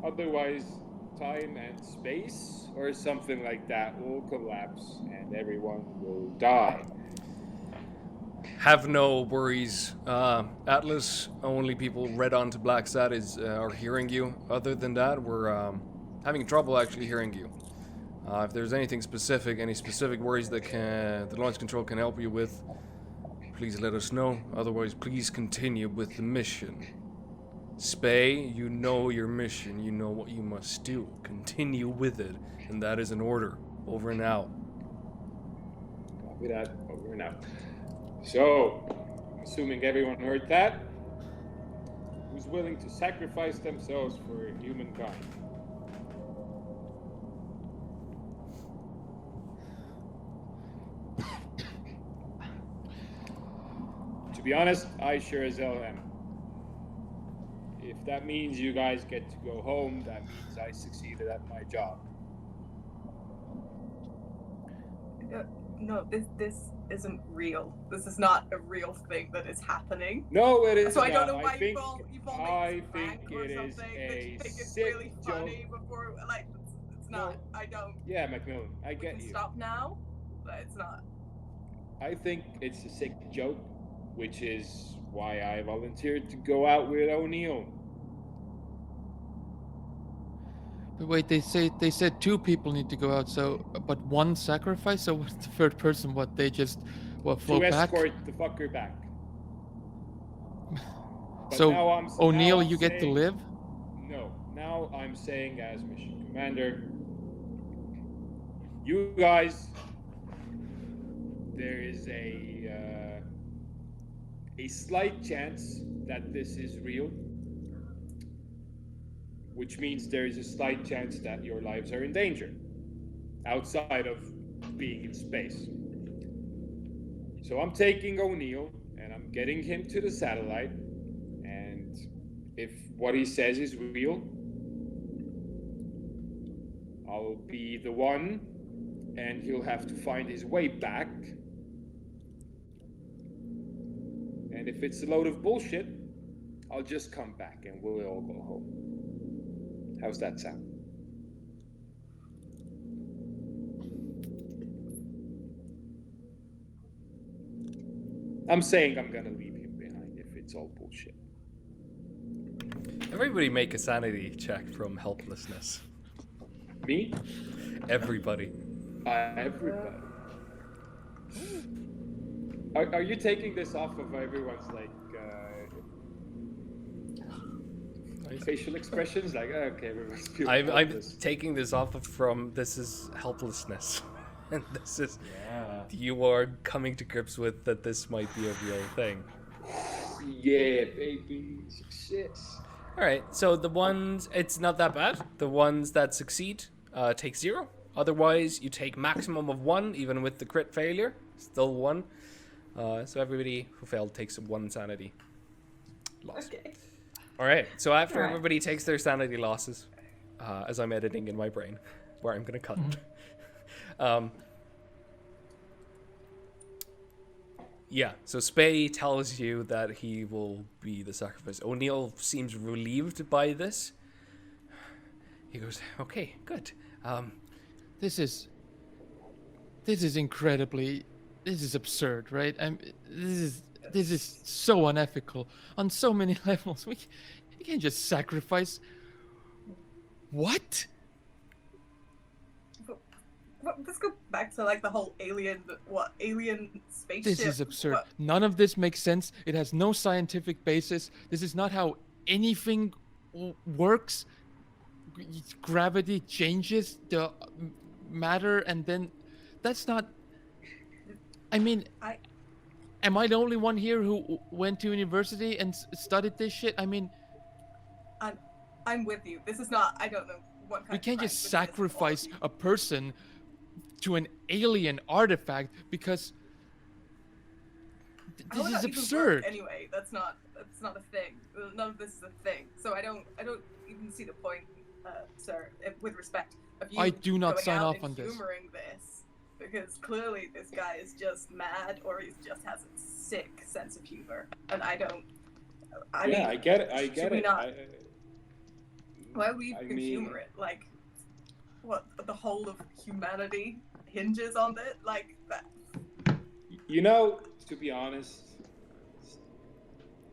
Otherwise, time and space or something like that will collapse and everyone will die. Have no worries. Atlas, only people read on to BLACKSAT are hearing you. Other than that, we're having trouble actually hearing you. If there's anything specific, any specific worries that the launch control can help you with, please let us know. Otherwise, please continue with the mission. Spay, you know your mission. You know what you must do. Continue with it. And that is an order. Over and out. Copy that. Over and out. So, assuming everyone heard that, who's willing to sacrifice themselves for humankind? To be honest, I sure as hell am. If that means you guys get to go home, that means I succeeded at my job. No, this isn't real. This is not a real thing that is happening. No, it is. So I don't know not. why I think, you've all I made think this prank or it is something a that you think it's sick really funny joke. before, like, it's not. No. I don't. Yeah, Macmillan, I We get can you. stop now, but it's not. I think it's a sick joke, which is why I volunteered to go out with O'Neill. But wait, they said 2 people need to go out, so but 1 sacrifice. So what's the third person? What they just float To back? escort the fucker back. But So now O'Neill, now you get to saying- live. No, now I'm saying as mission commander, you guys, there is a slight chance that this is real, which means there is a slight chance that your lives are in danger, outside of being in space. So I'm taking O'Neill and I'm getting him to the satellite, and if what he says is real, I'll be the one, and he'll have to find his way back. And if it's a load of bullshit, I'll just come back and we'll all go home. How's that sound? I'm saying I'm gonna leave him behind if it's all bullshit. Everybody make a sanity check from helplessness. Me? Everybody. Everybody. Are you taking this off of everyone's facial expressions? Like, okay, everyone's feeling I'm helpless. taking this off from this is helplessness. And this is Yeah. you are coming to grips with that this might be a real thing. Yeah, baby, success. Alright, so the ones it's not that bad. The ones that succeed take 0. Otherwise you take maximum of 1, even with the crit failure. Still 1. So everybody who failed takes 1 sanity loss. Okay. Alright, so after Alright. everybody takes their sanity losses, as I'm editing in my brain, where I'm gonna cut it. Yeah, so Spay tells you that he will be the sacrifice. O'Neill seems relieved by this. He goes, okay, good. This is incredibly. This is absurd, right? This is so unethical on so many levels. You can't just sacrifice. What? Let's go back to like the whole alien spaceship. This is absurd. What- None of this makes sense. It has no scientific basis. This is not how anything works. Gravity changes the matter, and then that's not. I mean, am I the only one here who went to university and studied this shit? I mean, I'm with you. This is not. I don't know what kind. we of can't prank just this is. sacrifice a person to an alien artifact because How would this is that even absurd. work anyway, that's not a thing. None of this is a thing. So I don't even see the point, sir. With respect of you. I do not going sign out off on and this. humoring this, because clearly this guy is just mad, or he just has a sick sense of humor, and I don't. I mean, I get it. I should get we it. not- why would we I even mean- humor it? Like, what the whole of humanity hinges on it? Like that. You know, to be honest,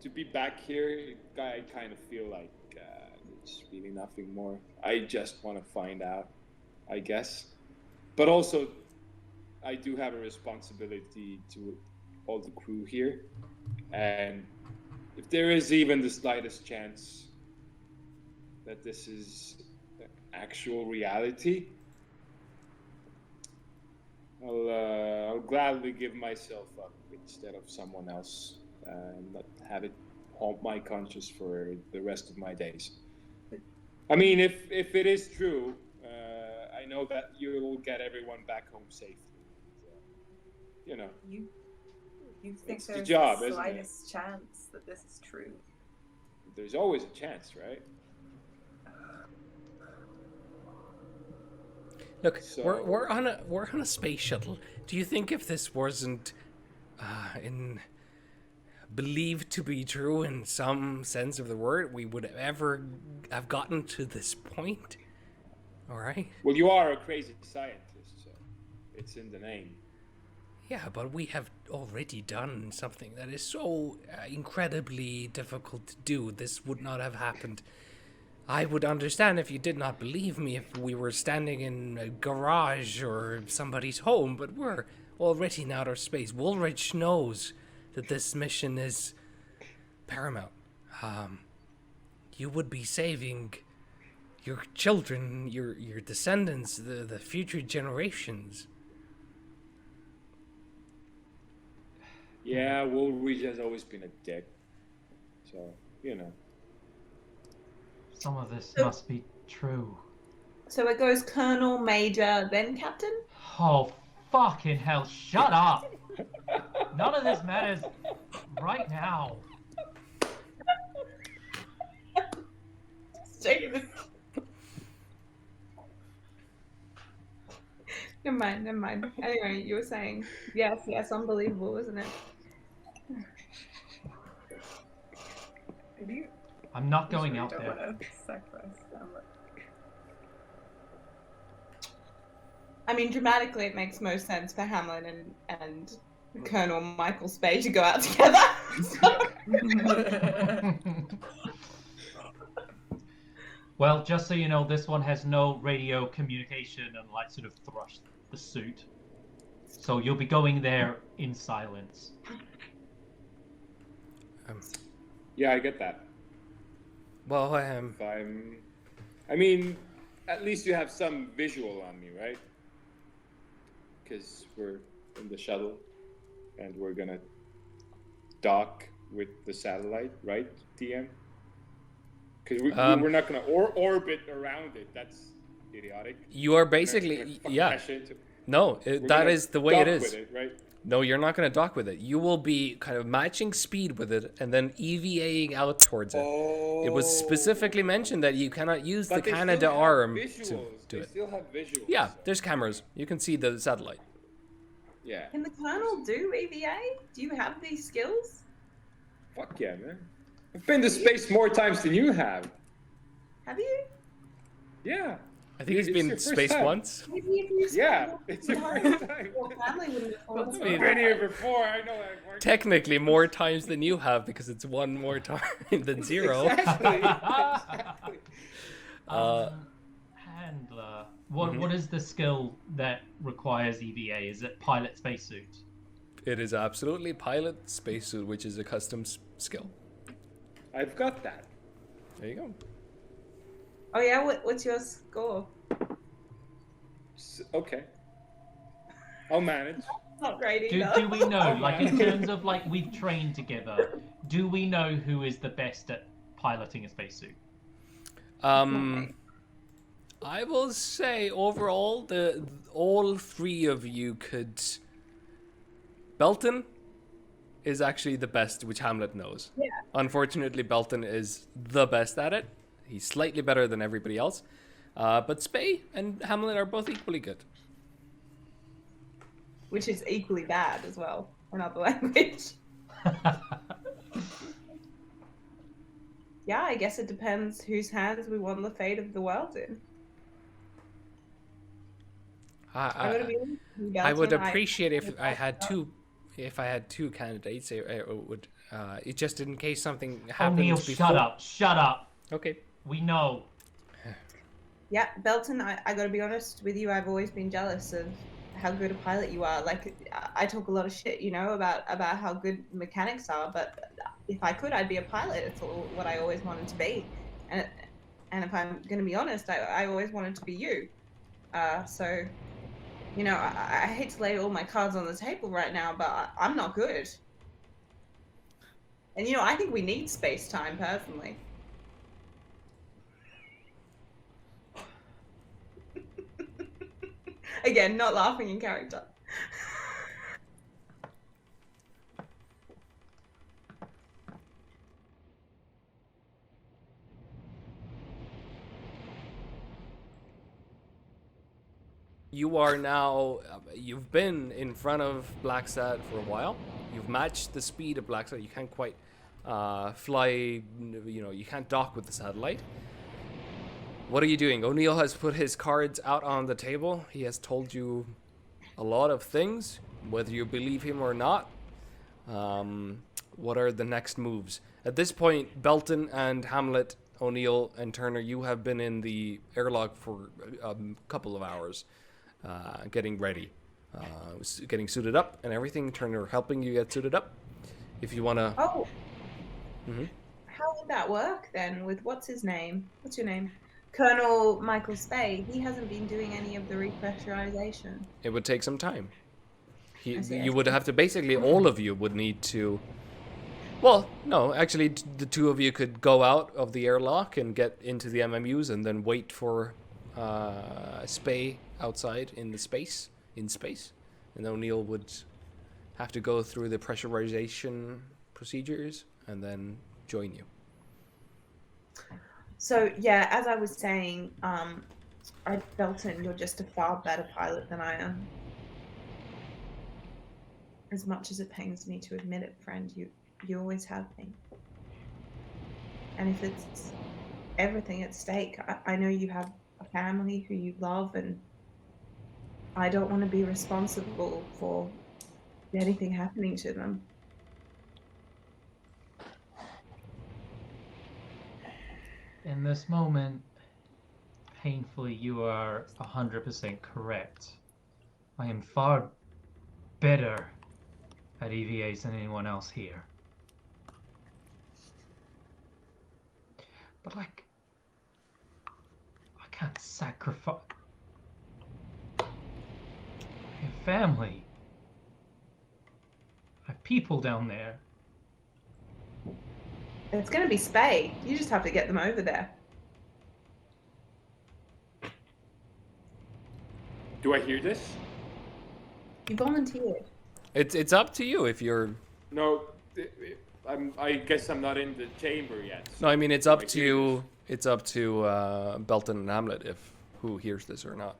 to be back here, I kind of feel like there's really nothing more. I just want to find out, I guess. But also, I do have a responsibility to all the crew here. And if there is even the slightest chance that this is actual reality, I'll gladly give myself up instead of someone else and not have it haunt my conscience for the rest of my days. I mean, if it is true, I know that you'll get everyone back home safely. You know. You think It's the there's job, the isn't it? slightest chance that this is true? There's always a chance, right? Look, So- we're on a space shuttle. Do you think if this wasn't believed to be true in some sense of the word, we would ever have gotten to this point? All right. Well, you are a crazy scientist, so it's in the name. Yeah, but we have already done something that is so incredibly difficult to do. This would not have happened. I would understand if you did not believe me if we were standing in a garage or somebody's home, but we're already in outer space. Woolrich knows that this mission is paramount. You would be saving your children, your descendants, the future generations. Yeah, Woolrich has always been a dick. So, you know. Some of this must be true. So it goes Colonel, Major, then Captain? Oh, fucking hell, shut up! None of this matters right now. Never mind. Anyway, you were saying, yes, unbelievable, isn't it? Have you I'm not going really out don't there. wanna sacrifice Hamlet? I mean, dramatically, it makes most sense for Hamlin and Colonel Michael Spade to go out together. Well, just so you know, this one has no radio communication and like sort of thrust the suit. So you'll be going there in silence. Yeah, I get that. Well, If I mean, at least you have some visual on me, right? Because we're in the shuttle and we're gonna dock with the satellite, right, TM? Because we're not gonna orbit around it. That's idiotic. you are We're basically, gonna fucking yeah. crash into- No, we're that gonna is the way it dock is. with it, right? No, you're not going to dock with it. You will be kind of matching speed with it and then EVAing out towards it. It was specifically mentioned that you cannot use the But they Canada still have arm visuals. to do They it. still have visuals. Yeah, there's cameras. You can see the satellite. Yeah. Can the Colonel do EVA? Do you have these skills? Fuck yeah, man. I've been to space more times than you have. Have you? Yeah. I think he's It's been your to first space time. once. Maybe if you Yeah, it's your first time. Your family wouldn't have thought I I've mean, been here before. I know that works. Technically, more times than you have because it's one more time than zero. Exactly. Exactly. Handler. What is the skill that requires EVA? Is it pilot spacesuit? It is absolutely pilot spacesuit, which is a custom skill. I've got that. There you go. Oh yeah, what's your score? Okay. I'll manage. Not great Do either. we know, like in terms of like we've trained together, do we know who is the best at piloting a spacesuit? I will say overall, all three of you could. Belton is actually the best, which Hamlet knows. Yeah. Unfortunately, Belton is the best at it. He's slightly better than everybody else. But Spey and Hamlet are both equally good. Which is equally bad as well, in other language. Yeah, I guess it depends whose hands we want the fate of the world in. I I would Belton, appreciate if I had two if I had two candidates, it would. It just in case something happens O'Neill, before. shut up. Shut up. Okay. We know. Yeah, Belton, I gotta be honest with you, I've always been jealous of how good a pilot you are. Like, I talk a lot of shit, you know, about how good mechanics are, but if I could, I'd be a pilot. It's what I always wanted to be. And if I'm gonna be honest, I always wanted to be you. So, you know, I hate to lay all my cards on the table right now, but I'm not good. And, you know, I think we need space time, personally. Again, not laughing in character. You are now. You've been in front of BLACKSAT for a while. You've matched the speed of BLACKSAT. You can't quite fly. You know, you can't dock with the satellite. What are you doing? O'Neill has put his cards out on the table. He has told you a lot of things, whether you believe him or not. What are the next moves? At this point, Belton and Hamlet, O'Neill and Turner, you have been in the airlock for a couple of hours, getting ready, getting suited up and everything. Turner helping you get suited up. If you want to... Oh. How would that work then with what's his name? What's your name? Colonel Michael Spade. He hasn't been doing any of the repressurization. It would take some time. I see. You would have to, basically all of you would need to, well, no, actually the two of you could go out of the airlock and get into the MMUs and then wait for Spay outside in space. And O'Neill would have to go through the pressurization procedures and then join you. So yeah, as I was saying, Belton, you're just a far better pilot than I am. As much as it pains me to admit it, friend, you always have been. And if it's everything at stake, I know you have a family who you love, and I don't want to be responsible for anything happening to them. In this moment, painfully, you are 100% correct. I am far better at EVAs than anyone else here. But, like, I can't sacrifice my family. I have people down there. It's going to be Spade. You just have to get them over there. Do I hear this? You volunteered. It's up to you if you're... No, I guess I'm not in the chamber yet. No, I mean, it's Do up I to hear you. this? It's up to Belton and Hamlet if who hears this or not.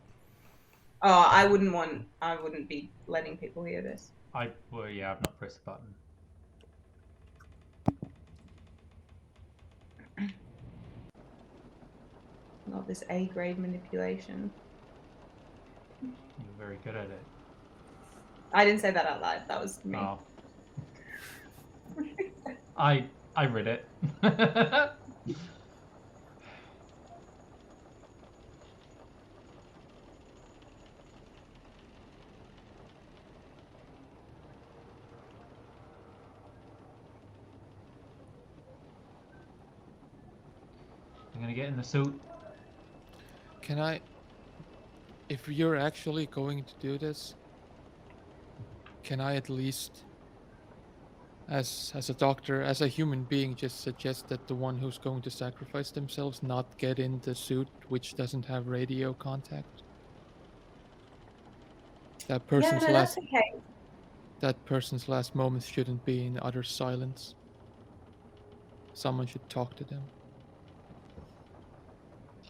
Oh, I wouldn't be letting people hear this. Well, yeah, I've not pressed the button. Not this A-grade manipulation. You're very good at it. I didn't say that out loud. That was me. Oh. I read it. I'm gonna get in the suit. Can I, if you're actually going to do this, can I at least, as a doctor, as a human being, just suggest that the one who's going to sacrifice themselves not get in the suit which doesn't have radio contact? That person's Yeah, no, that's okay. that person's last moments shouldn't be in utter silence. Someone should talk to them.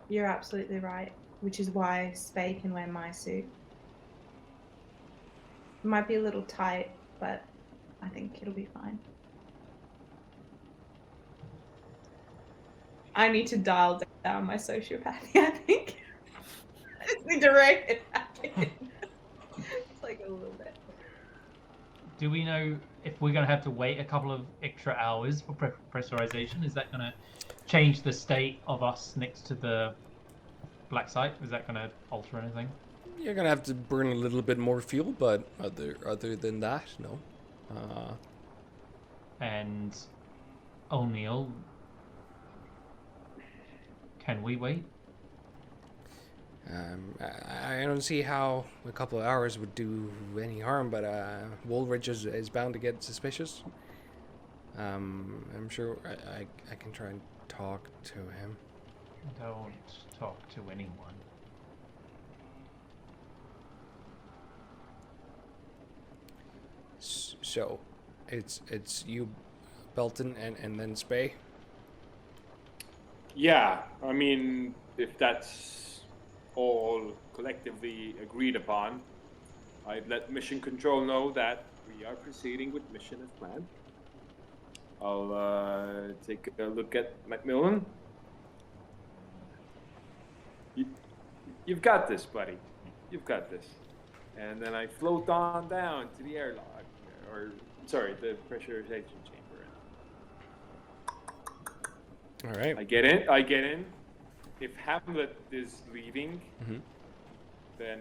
You're absolutely right, which is why Spade can wear my suit. It might be a little tight, but I think it'll be fine. I need to dial down my sociopathy, I think. I just need to rein it back in. It's like a little bit. do we know if we're going to have to wait a couple of extra hours for pressurization? Is that going to change the state of us next to the black site? Is that going to alter anything? You're gonna have to burn a little bit more fuel, but other than that, no. And O'Neill, can we wait? I don't see how a couple of hours would do any harm, but Woolridge is bound to get suspicious. I'm sure I can try and talk to him. Don't talk to anyone. So, it's you, Belton, and then Spey. Yeah, I mean, if that's all collectively agreed upon, I'd let Mission Control know that we are proceeding with mission as planned. I'll take a look at Macmillan. You've got this, buddy. You've got this. And then I float on down to the airlock, or sorry, the pressurization chamber. All right. I get in. If Hamlet is leaving, then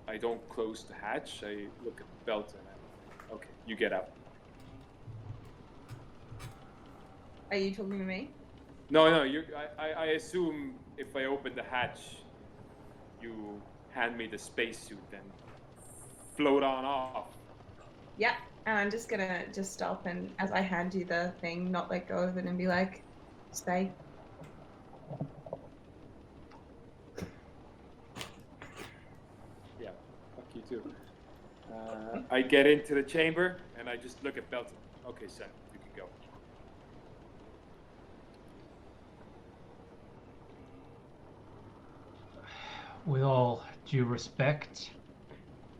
I don't close the hatch. I look at Belton. Okay, you get out. Are you talking to me? No. I assume if I open the hatch, you hand me the spacesuit and float on off. Yeah, and I'm just gonna stop and as I hand you the thing, not let go of it and be like, stay. Yeah, fuck you too. I get into the chamber and I just look at Belton. Okay, son, you can go. With all due respect,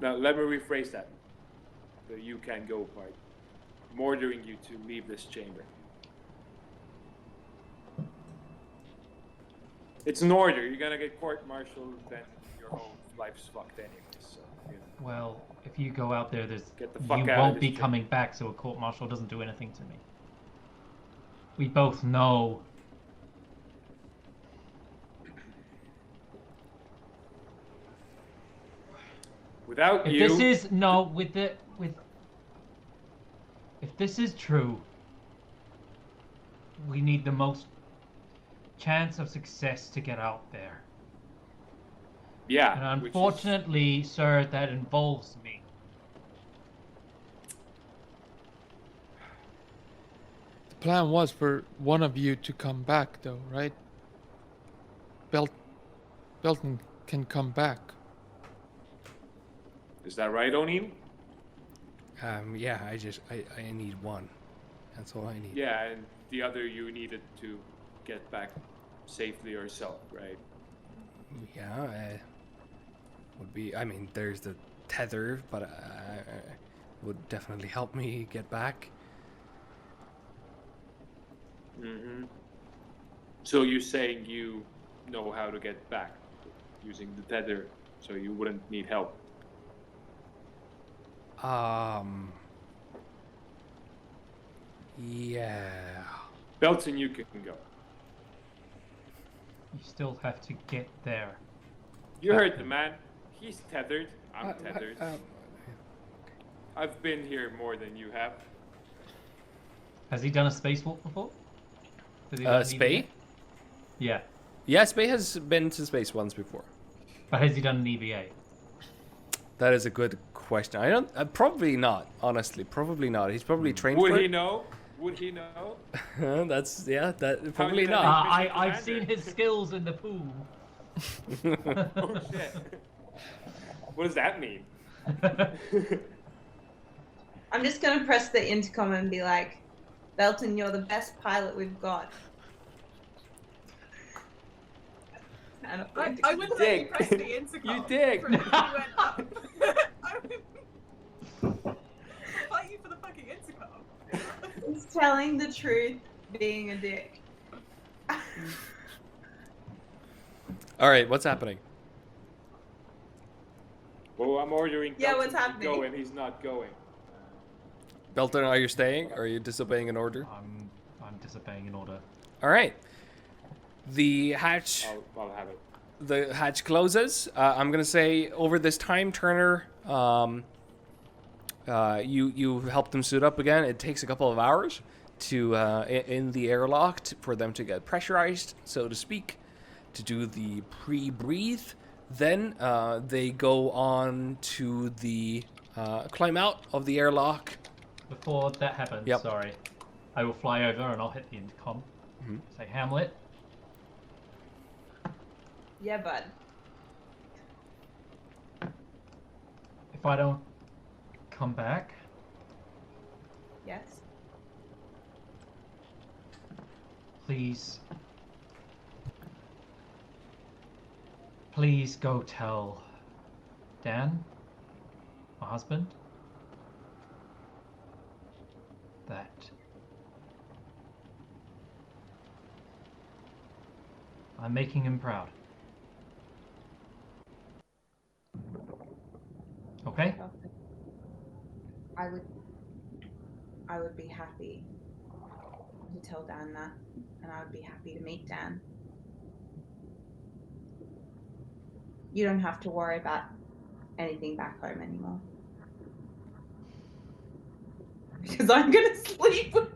Now let me rephrase that. The you can go part. I'm ordering you to leave this chamber. It's an order. You're gonna get court-martialed, then your whole life's fucked anyway. So, you know. well, if you go out there, Get the fuck you out of won't this be chamber. coming back, so a court-martial doesn't do anything to me. We both know. Without If you, this is no, if this is true, we need the most chance of success to get out there. yeah. And which is- unfortunately, sir, that involves me. The plan was for one of you to come back, though, right? Belton can come back. Is that right, O'Neill? Yeah, I need one. That's all I need. Yeah, and the other you needed to get back safely yourself, right? Yeah, would be. I mean, there's the tether, but would definitely help me get back. Mm-hmm. So you're saying you know how to get back using the tether, so you wouldn't need help? Yeah. Belton, you can go. You still have to get there. You heard the man. He's tethered. I'm tethered. I've been here more than you have. Has he done a spacewalk before? Has he done an Spey? EVA? Yeah, Yeah, Spey has been to space once before. but has he done an EVA? That is a good question. I don't. Probably not. Honestly, probably not. He's probably trained Would for he it. know? Would he know? That's That probably you know? not. Mission I've commander. seen his skills in the pool. Oh shit. What does that mean? I'm just gonna press the intercom and be like, Belton, you're the best pilot we've got. And I wouldn't let you Dick. press the intercom. You dick. From when you went up. I would fight you for the fucking intercom. He's telling the truth, being a dick. All right, what's happening? Well, I'm ordering Yeah, Belton what's to go happening? and he's not going. Belton, are you staying? Or are you disobeying an order? I'm disobeying an order. All right. The hatch. I'll have it. The hatch closes. I'm gonna say over this time, Turner. You help them suit up again. It takes a couple of hours to in the airlock for them to get pressurized, so to speak, to do the pre-breathe. Then they go on to the climb out of the airlock. Before that happens, Yep. sorry, I will fly over and I'll hit the intercom. Say, Hamlet, Yeah, bud. if I don't come back, Yes. please go tell Dan, my husband, that I'm making him proud. Okay? Perfect. I would be happy to tell Dan that, and I would be happy to meet Dan. You don't have to worry about anything back home anymore. Because I'm gonna sleep with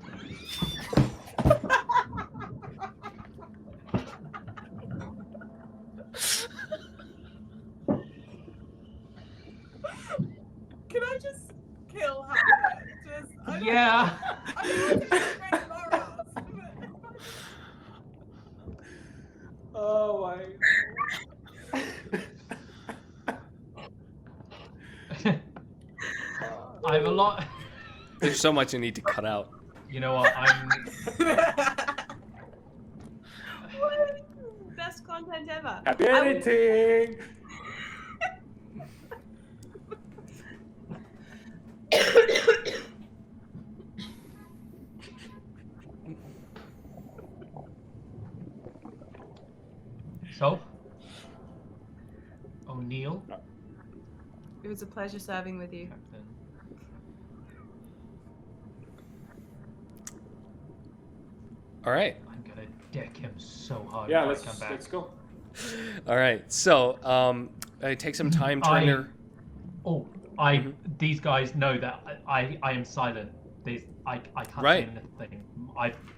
Can I just kill Hamlet? I don't Yeah. I don't want to be great morals. Oh my. I have a lot. There's so much you need to cut out. You know what? best content ever. Happy editing. So, O'Neill, It was a pleasure serving with you. Captain. All right. I'm gonna deck him so hard Yeah, if I come back. let's go. All right. So, take some time, Turner. These guys know that I am silent. I can't Right. say anything.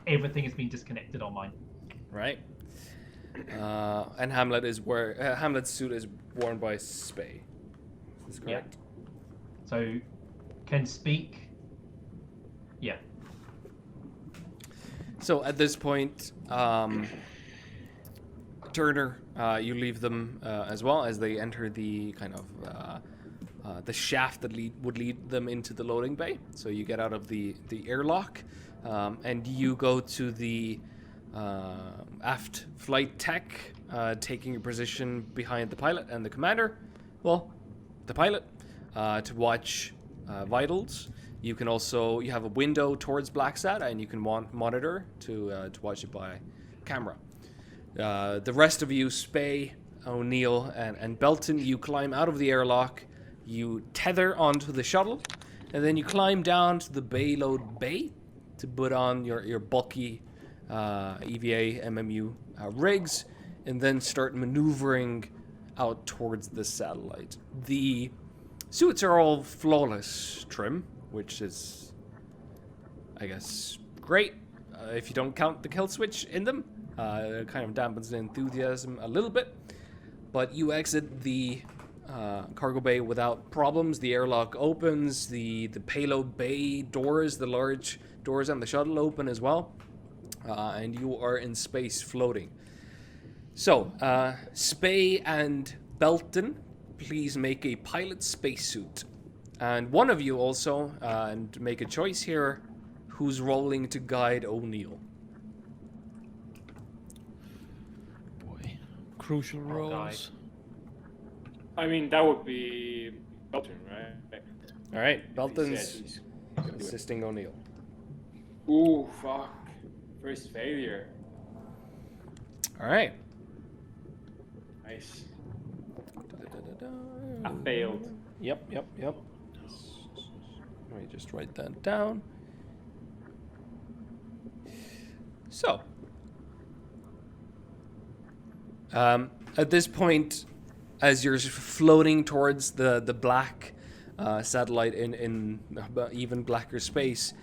Everything has been disconnected on mine. Right. And Hamlet is Hamlet's suit is worn by Spay. Is this correct? So, can speak. Yeah. So at this point, Turner, you leave them as well as they enter the kind of the shaft that would lead them into the loading bay. So you get out of the airlock, and you go to the aft flight tech, taking your position behind the pilot and the commander. Well, the pilot, to watch vitals. You can also you have a window towards BLACKSAT, and you can monitor to watch it by camera. The rest of you, Spay, O'Neill, and Belton, you climb out of the airlock. You tether onto the shuttle, and then you climb down to the payload bay to put on your bulky EVA MMU rigs, and then start maneuvering out towards the satellite. The suits are all flawless trim, which is, I guess, great if you don't count the kill switch in them. It kind of dampens the enthusiasm a little bit, but you exit the cargo bay without problems. The airlock opens, the payload bay doors, the large doors on the shuttle open as well, and you are in space floating. So, Spay and Belton, please make a pilot spacesuit. And one of you also, and make a choice here, who's rolling to guide O'Neill. Boy, crucial roles. I mean, that would be Belton, right? All right, Belton's He's assisting O'Neill. Ooh, fuck. First failure. All right. Nice. I failed. Yep. Let me just write that down. So, at this point, as you're floating towards the black satellite in even blacker space,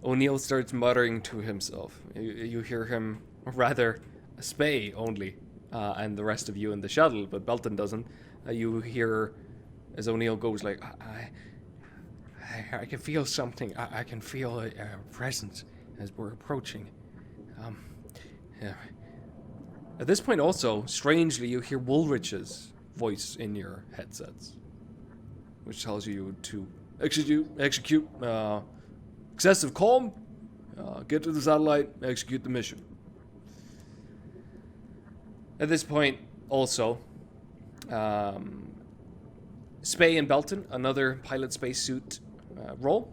O'Neill starts muttering to himself. You hear him, or rather, Spay only, and the rest of you in the shuttle, but Belton doesn't. You hear as O'Neill goes like, I can feel something. I can feel a presence as we're approaching. Yeah. At this point also, strangely, you hear Woolrich's voice in your headsets, which tells you to execute excessive calm, get to the satellite, execute the mission. At this point also, Spay and Belton, another pilot spacesuit roll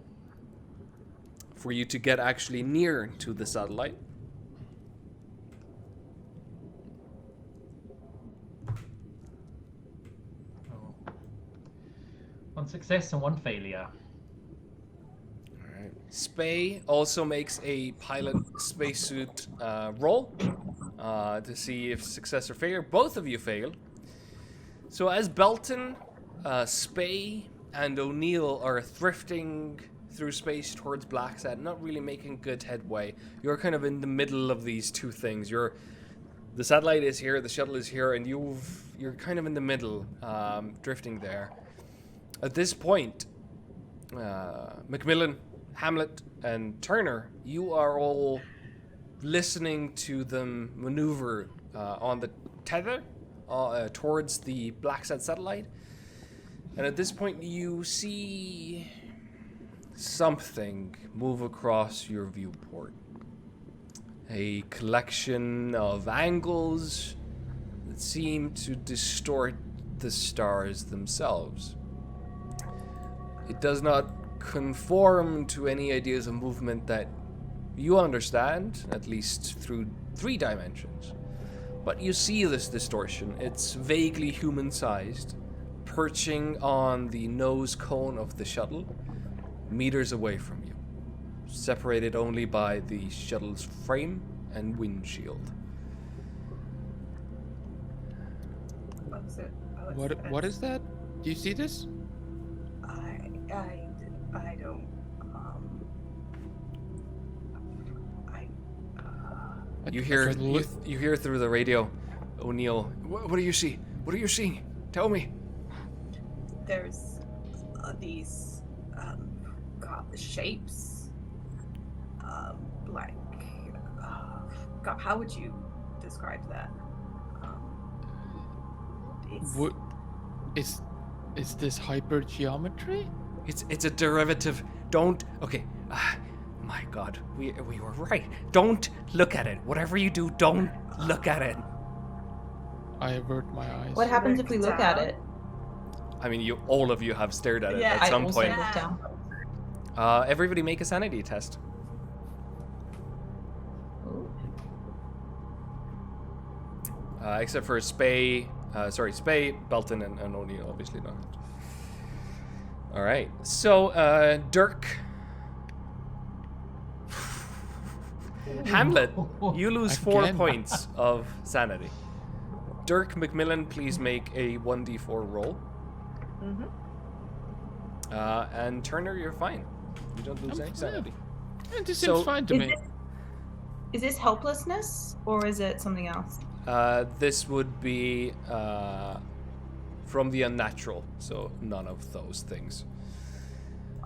for you to get actually near to the satellite. Oh. One success and one failure. Alright. Spay also makes a pilot spacesuit roll to see if success or failure. Both of you fail. So as Belton, Spay, and O'Neill are thrifting through space towards BLACKSAT, not really making good headway. You're kind of in the middle of these two things. The satellite is here, the shuttle is here, and you're kind of in the middle, drifting there. At this point, Macmillan, Hamlet, and Turner, you are all listening to them maneuver on the tether towards the BLACKSAT satellite. And at this point, you see something move across your viewport. A collection of angles that seem to distort the stars themselves. It does not conform to any ideas of movement that you understand, at least through 3 dimensions. But you see this distortion. It's vaguely human-sized, perching on the nose cone of the shuttle, meters away from you, separated only by the shuttle's frame and windshield. What is that? Do you see this? I don't. You hear through the radio, O'Neill. What do you see? What are you seeing? Tell me. There's these shapes, like God, how would you describe that? Is this hypergeometry? It's a derivative. Don't. Okay. My God, we were right. Don't look at it. Whatever you do, don't look at it. I avert my eyes. What happens if we look at it? I mean, all of you have stared at it Yeah, at some I also point. look down. Everybody make a sanity test. Ooh. Except for Spay, Belton, and O'Neill, obviously not. All right. So, Dirk. Hamlet, you lose 4 Again. points of sanity. Dirk Macmillan, please make a 1d4 roll. Mm-hmm. And Turner, you're fine. You don't lose any sanity. This So- seems fine to me. Is this helplessness or is it something else? This would be from the unnatural, so none of those things.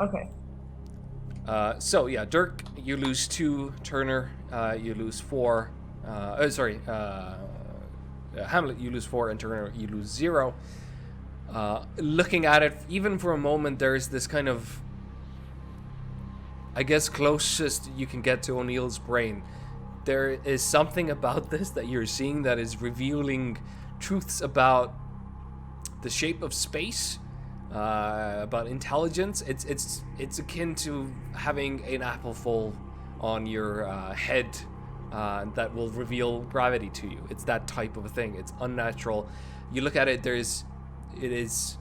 Okay. So yeah, Dirk, you lose 2. Turner, you lose 4. Hamlet, you lose 4, and Turner, you lose 0. Looking at it, even for a moment, there's this kind of, I guess, closest you can get to O'Neill's brain. There is something about this that you're seeing that is revealing truths about the shape of space, about intelligence. It's akin to having an apple fall on your head that will reveal gravity to you. It's that type of a thing. It's unnatural. You look at it. It is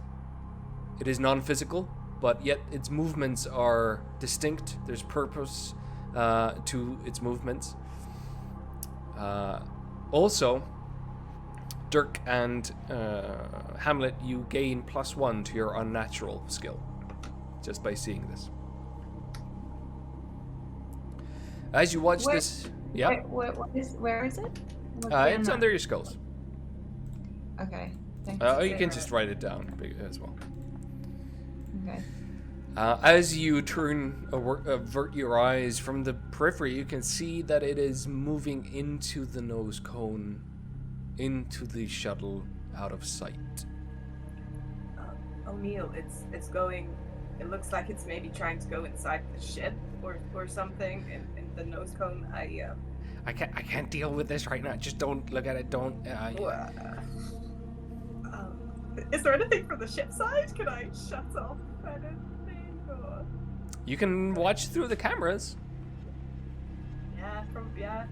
non-physical. but yet its movements are distinct. There's purpose to its movements. Also, Dirk and Hamlet, you gain +1 to your unnatural skill just by seeing this. As you watch this, yeah, Where is it? it's under your skulls. Okay. Thanks. You can just write it down as well. Okay. As you avert your eyes from the periphery, you can see that it is moving into the nose cone, into the shuttle, out of sight. O'Neill, it's going. It looks like it's maybe trying to go inside the ship or something in the nose cone. I can't deal with this right now. Just don't look at it. Don't. Is there anything from the ship side? Can I shut off anything? Or... You can watch through the cameras. Yeah.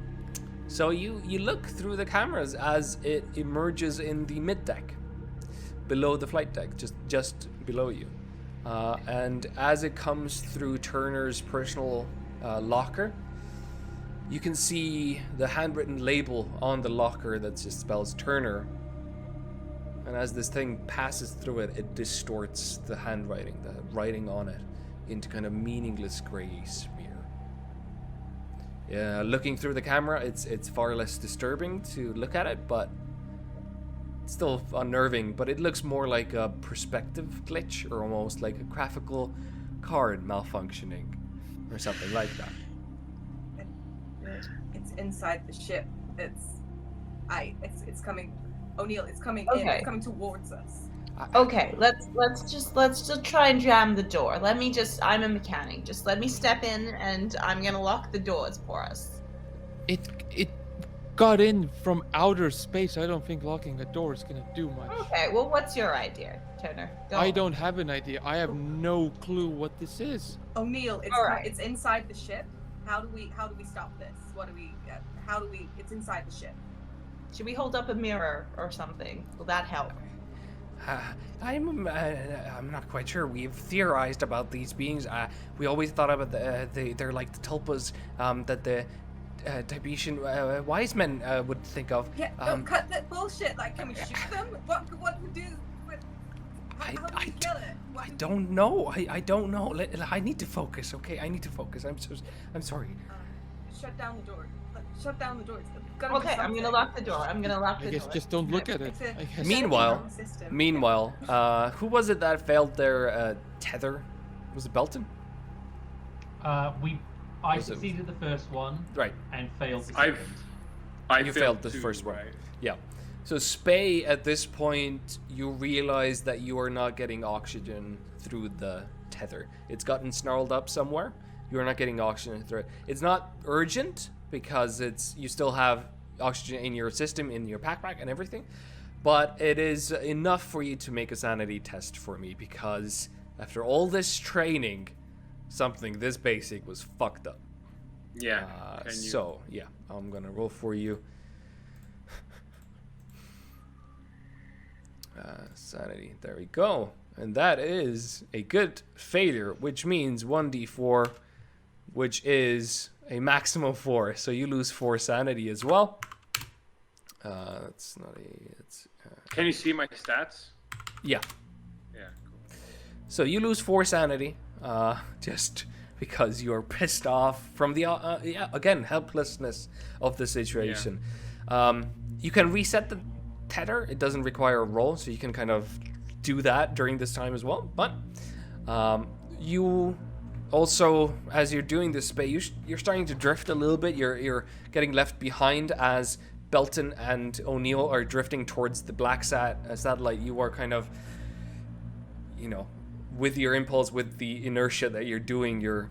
So you look through the cameras as it emerges in the mid deck, below the flight deck, just below you, and as it comes through Turner's personal locker, you can see the handwritten label on the locker that just spells Turner. And as this thing passes through it, it distorts the handwriting, the writing on it, into kind of meaningless grey smear. Yeah, looking through the camera, it's far less disturbing to look at it, but it's still unnerving. But it looks more like a perspective glitch, or almost like a graphical card malfunctioning, or something like that. It's inside the ship. It's coming. O'Neill, it's coming in. Okay. It's coming towards us. Okay, let's just try and jam the door. I'm a mechanic. Just let me step in, and I'm gonna lock the doors for us. It got in from outer space. I don't think locking a door is gonna do much. Okay, well, what's your idea, Turner? I don't have an idea. I have no clue what this is. O'Neill, Alright. it's inside the ship. How do we stop this? It's inside the ship. Should we hold up a mirror or something? Will that help? I'm not quite sure. We've theorized about these beings. We always thought about they're like the tulpas that the Tibetan wise men would think of. Yeah, don't cut that bullshit. Like, can we shoot them? What do we do? How do we kill it? I don't know. I don't know. I need to focus. Okay, I need to focus. I'm sorry. Shut down the door. Shut down the door. Okay, I'm gonna lock the door. I guess just don't look at it. I guess. Meanwhile, who was it that failed their tether? Was it Belton? I succeeded the first one. Right. And failed the second. You failed the first one. Right? Yeah. So Spay, at this point, you realize that you are not getting oxygen through the tether. It's gotten snarled up somewhere. You are not getting oxygen through it. It's not urgent because you still have oxygen in your system, in your backpack and everything. But it is enough for you to make a sanity test for me, because after all this training, something this basic was fucked up. Yeah. So, yeah, I'm gonna roll for you. Sanity, there we go. And that is a good failure, which means 1d4, which is a maximum 4. So you lose 4 sanity as well. That's not Can you see my stats? yeah. Yeah, cool. So you lose 4 sanity, just because you're pissed off from the again, helplessness of the situation. You can reset the tether. It doesn't require a roll, so you can kind of do that during this time as well. But you also, as you're doing this, you're starting to drift a little bit. You're getting left behind as Belton and O'Neill are drifting towards the BLACKSAT satellite. You are kind of, with your impulse, with the inertia that you're doing, you're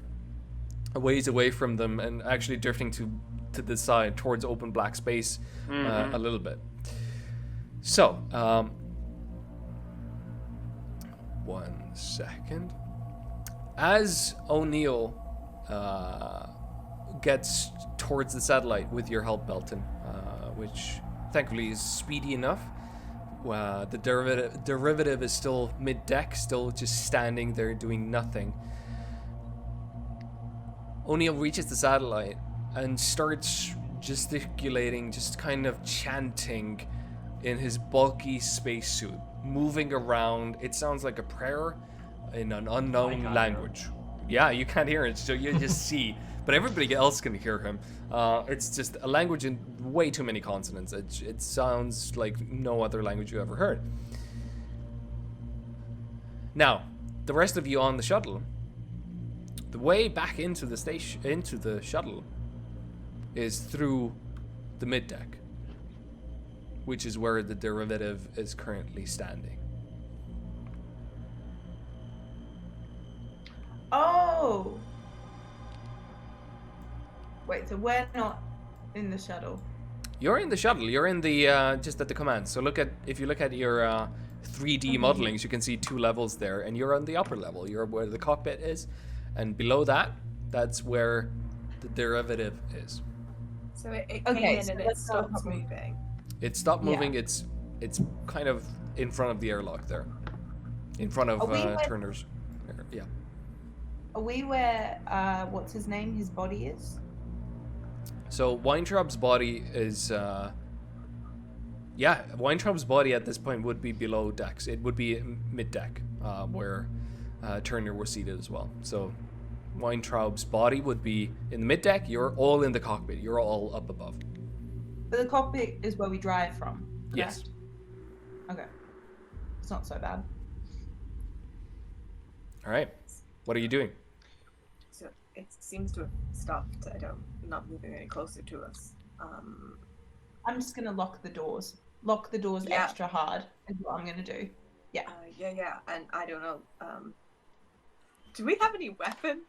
a ways away from them and actually drifting to the side towards open black space a little bit. So, 1 second. As O'Neill gets towards the satellite with your help, Belton, which thankfully is speedy enough, The derivative is still mid-deck, still just standing there doing nothing. O'Neill reaches the satellite and starts gesticulating, just kind of chanting in his bulky spacesuit, moving around. It sounds like a prayer in an unknown language. Yeah, you can't hear it, so you just see. But everybody else can hear him. It's just a language in way too many consonants. It sounds like no other language you ever heard. Now, the rest of you on the shuttle, the way back into the station, into the shuttle, is through the mid-deck, which is where the derivative is currently standing. Oh! Wait, so we're not in the shuttle? You're in the shuttle. You're in the just at the command. So if you look at your 3D modelings, you can see 2 levels there, and you're on the upper level. You're where the cockpit is, and below that, that's where the derivative is. So it came in and it stopped moving. It stopped moving. It's kind of in front of the airlock there, in front of Turner's. Yeah. Are we where what's his name? His body is. So Weintraub's body is, Weintraub's body at this point would be below decks. It would be mid-deck, where Turner was seated as well. So Weintraub's body would be in the mid-deck. You're all in the cockpit. You're all up above. But the cockpit is where we drive from. Correct? Yes. Okay. It's not so bad. All right. What are you doing? So it seems to have stopped. Not moving any closer to us. I'm just gonna lock the doors. Lock the doors extra hard is what I'm gonna do. Yeah. And I don't know. Do we have any weapons?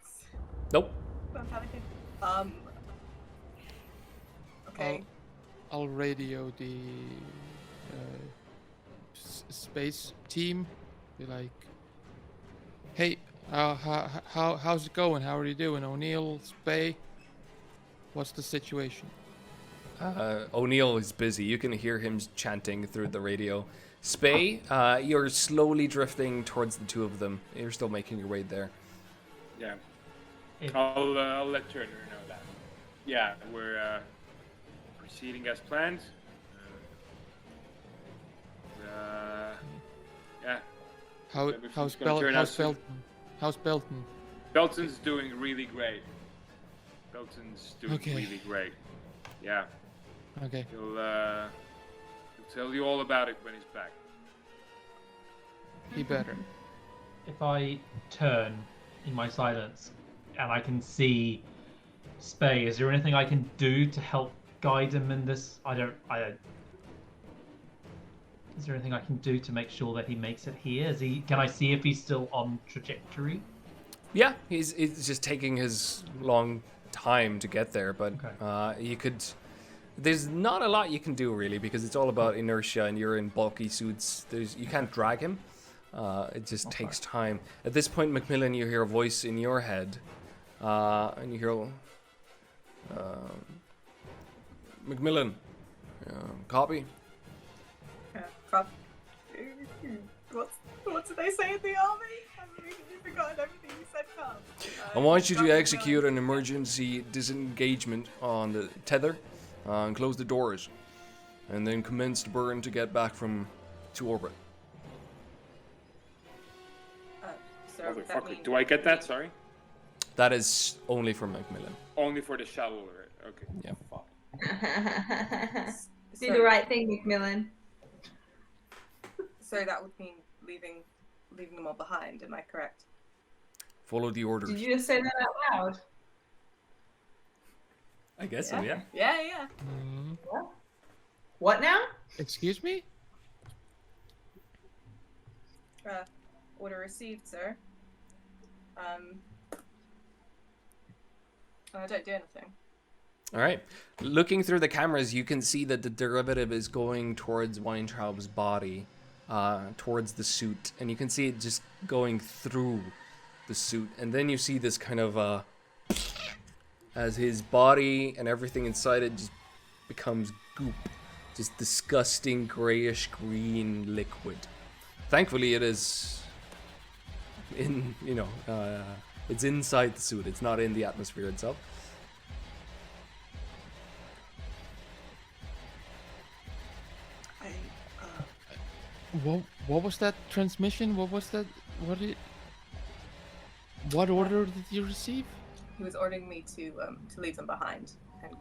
Nope. Okay. I'll radio the space team. Be like, hey, how's it going? How are you doing, O'Neill, Spay? What's the situation? O'Neill is busy. You can hear him chanting through the radio. Spay, you're slowly drifting towards the 2 of them. You're still making your way there. Yeah. I'll let Turner know that. Yeah, we're proceeding as planned. Yeah. How's Belton? How's Belton? Belton's doing really great. Belton's doing really great. Yeah. Okay. He'll tell you all about it when he's back. He better. If I turn in my silence and I can see Spay, is there anything I can do to help guide him in this? Is there anything I can do to make sure that he makes it here? Can I see if he's still on trajectory? Yeah, he's just taking his long time to get there, but you could. There's not a lot you can do really because it's all about inertia, and you're in bulky suits. You can't drag him. It just takes time. At this point, Macmillan, you hear a voice in your head, and you hear, Macmillan, copy. What did they say in the army? I've really forgotten everything you said, Carl. I want you to execute an emergency disengagement on the tether, and close the doors, and then commence the burn to get back to orbit. Motherfucker, do I get that? Sorry? That is only for Macmillan. Only for the shuttle, right? Okay. Yeah. Fuck. Do the right thing, Macmillan. So that would mean leaving them all behind, am I correct? Follow the orders. Did you just say that out loud? I guess so, yeah. Yeah. What now? Excuse me? Order received, sir. I don't do anything. All right. Looking through the cameras, you can see that the derivative is going towards Weintraub's body, towards the suit, and you can see it just going through the suit, and then you see this kind of as his body and everything inside it just becomes goop, just disgusting grayish green liquid. Thankfully, it is in, it's inside the suit. It's not in the atmosphere itself. What was that transmission? What was that? What order did you receive? He was ordering me to leave them behind and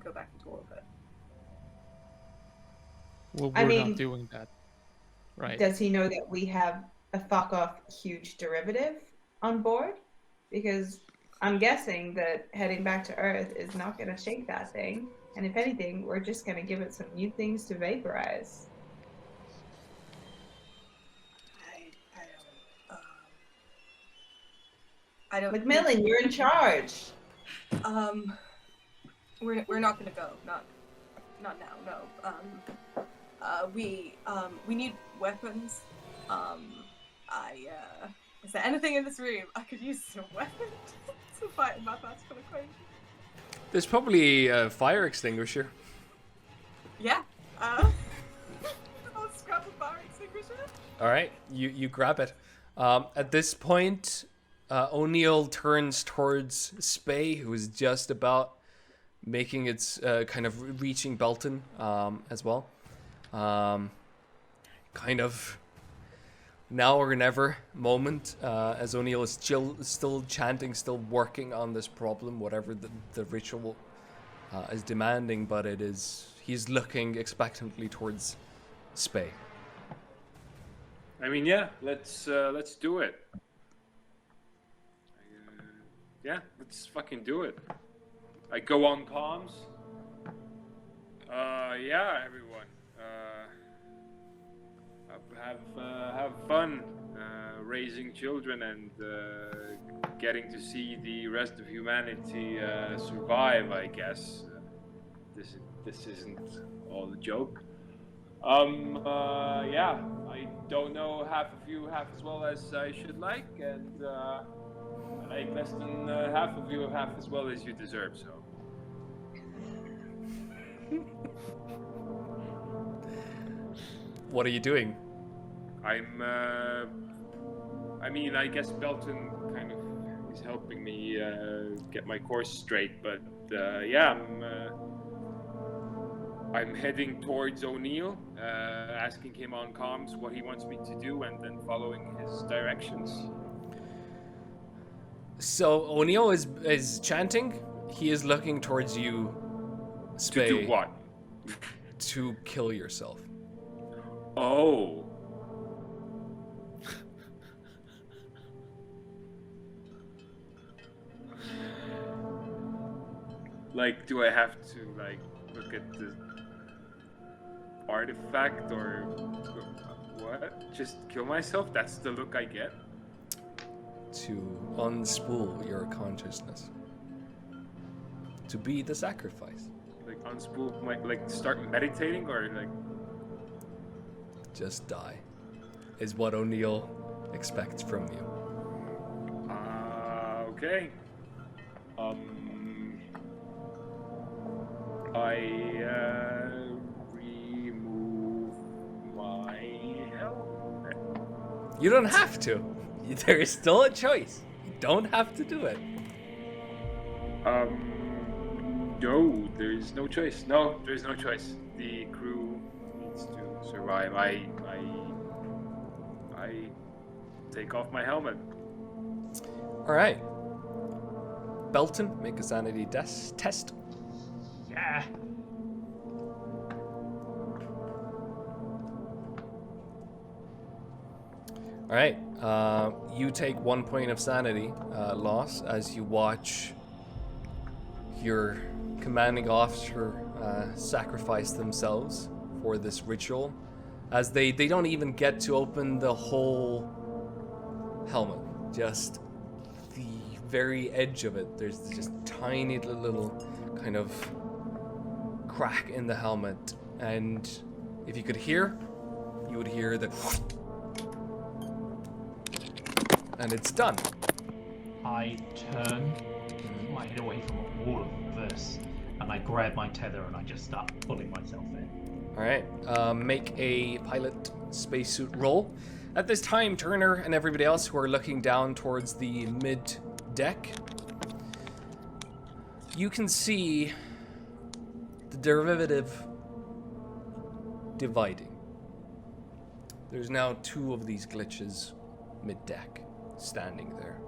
go back into orbit. Well, I we're mean, not doing that. Right. Does he know that we have a fuck off huge derivative on board? Because I'm guessing that heading back to Earth is not going to shake that thing. And if anything, we're just going to give it some new things to vaporize. I don't. Macmillan, you're in charge. We're not gonna go. Not now. No. We need weapons. Is there anything in this room I could use as a weapon to fight a mathematical equation? There's probably a fire extinguisher. Yeah. I'll scrap a fire extinguisher. All right, you grab it. At this point, O'Neill turns towards Spey, who is just about making its kind of reaching Belton as well. Kind of now or never moment, as O'Neill is still chanting, still working on this problem, whatever the ritual is demanding, but he's looking expectantly towards Spey. I mean, yeah, let's do it. Yeah, let's fucking do it. I go on comms. Yeah, everyone. Have fun raising children and getting to see the rest of humanity survive. I guess this isn't all a joke. Yeah, I don't know half of you half as well as I should like, and I like less than half of you half as well as you deserve, so. What are you doing? I mean, I guess Belton kind of is helping me get my course straight, but yeah, I'm heading towards O'Neill, asking him on comms what he wants me to do, and then following his directions. So O'Neill is chanting. He is looking towards you, Spey. To do what? To kill yourself. Oh. Like, do I have to, like, look at the artifact or what? Just kill myself? That's the look I get? To unspool your consciousness. To be the sacrifice. Like, unspool my, like, start meditating or, like... Just die. Is what O'Neill expects from you. Okay. I remove my helmet. You don't have to. There is still a choice. You don't have to do it. No, there's no choice. No, there's no choice. The crew needs to survive. I take off my helmet. All right. Belton, make a sanity test. Yeah. All right. You take 1 point of sanity loss as you watch your commanding officer sacrifice themselves for this ritual, as they don't even get to open the whole helmet, just the very edge of it. There's just tiny little kind of crack in the helmet, and if you could hear, you would hear the and it's done. I turn my head away from all of this, and and I grab my tether and I just start pulling myself in. All right. Make a pilot spacesuit roll. At this time, Turner and everybody else who are looking down towards the mid deck, you can see the derivative dividing. There's now 2 of these glitches mid-deck standing there.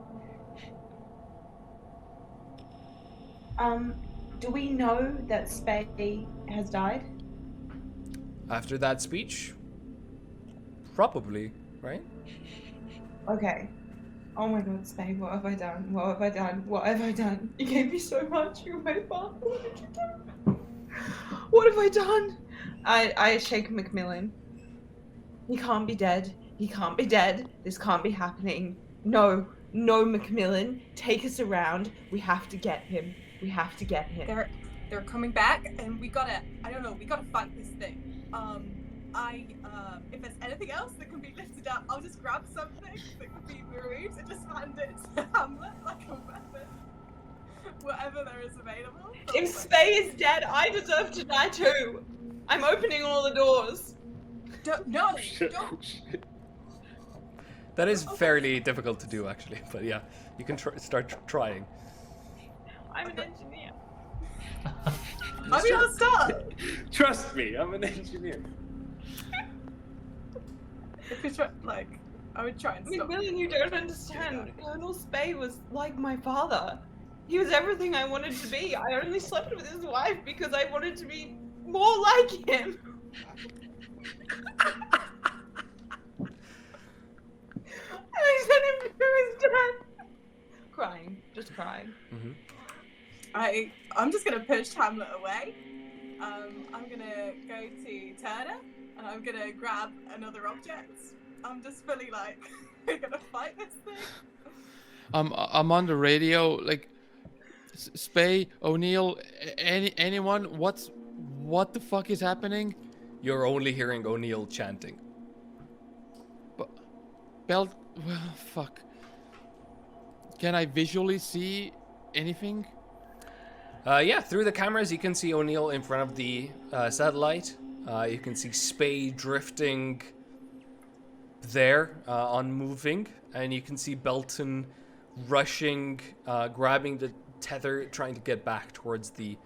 Do we know that Spade has died? After that speech, probably, right? Okay. Oh my god, Spade, what have I done? What have I done? What have I done? You gave me so much. You're my father. What did you do? What have I done? I shake Macmillan. He can't be dead. He can't be dead. This can't be happening. No, Macmillan. Take us around. We have to get him. We have to get him. They're coming back, and we gotta fight this thing. If there's anything else that can be lifted up, I'll just grab something that can be removed and just hand it to Hamlet like a weapon. Whatever there is available. If Spade is dead, I deserve to die too. I'm opening all the doors. Don't. That is fairly difficult to do, actually. But yeah, you can start trying. I'm an engineer. I mean, let's start. Trust me, I'm an engineer. If we try, I would try and stop. Macmillan, you don't understand. Colonel Spade was like my father. He was everything I wanted to be. I only slept with his wife because I wanted to be more like him. I sent him to his death. Crying, just crying. Mm-hmm. I'm just gonna push Hamlet away. I'm gonna go to Turner and I'm gonna grab another object. I'm just fully like, we're gonna fight this thing. I'm on the radio, like, Spay, O'Neill, anyone? What the fuck is happening? You're only hearing O'Neill chanting. Well, fuck. Can I visually see anything? Yeah, through the cameras you can see O'Neill in front of the satellite. You can see Spade drifting there, unmoving, and you can see Belton rushing, grabbing the tether, trying to get back towards the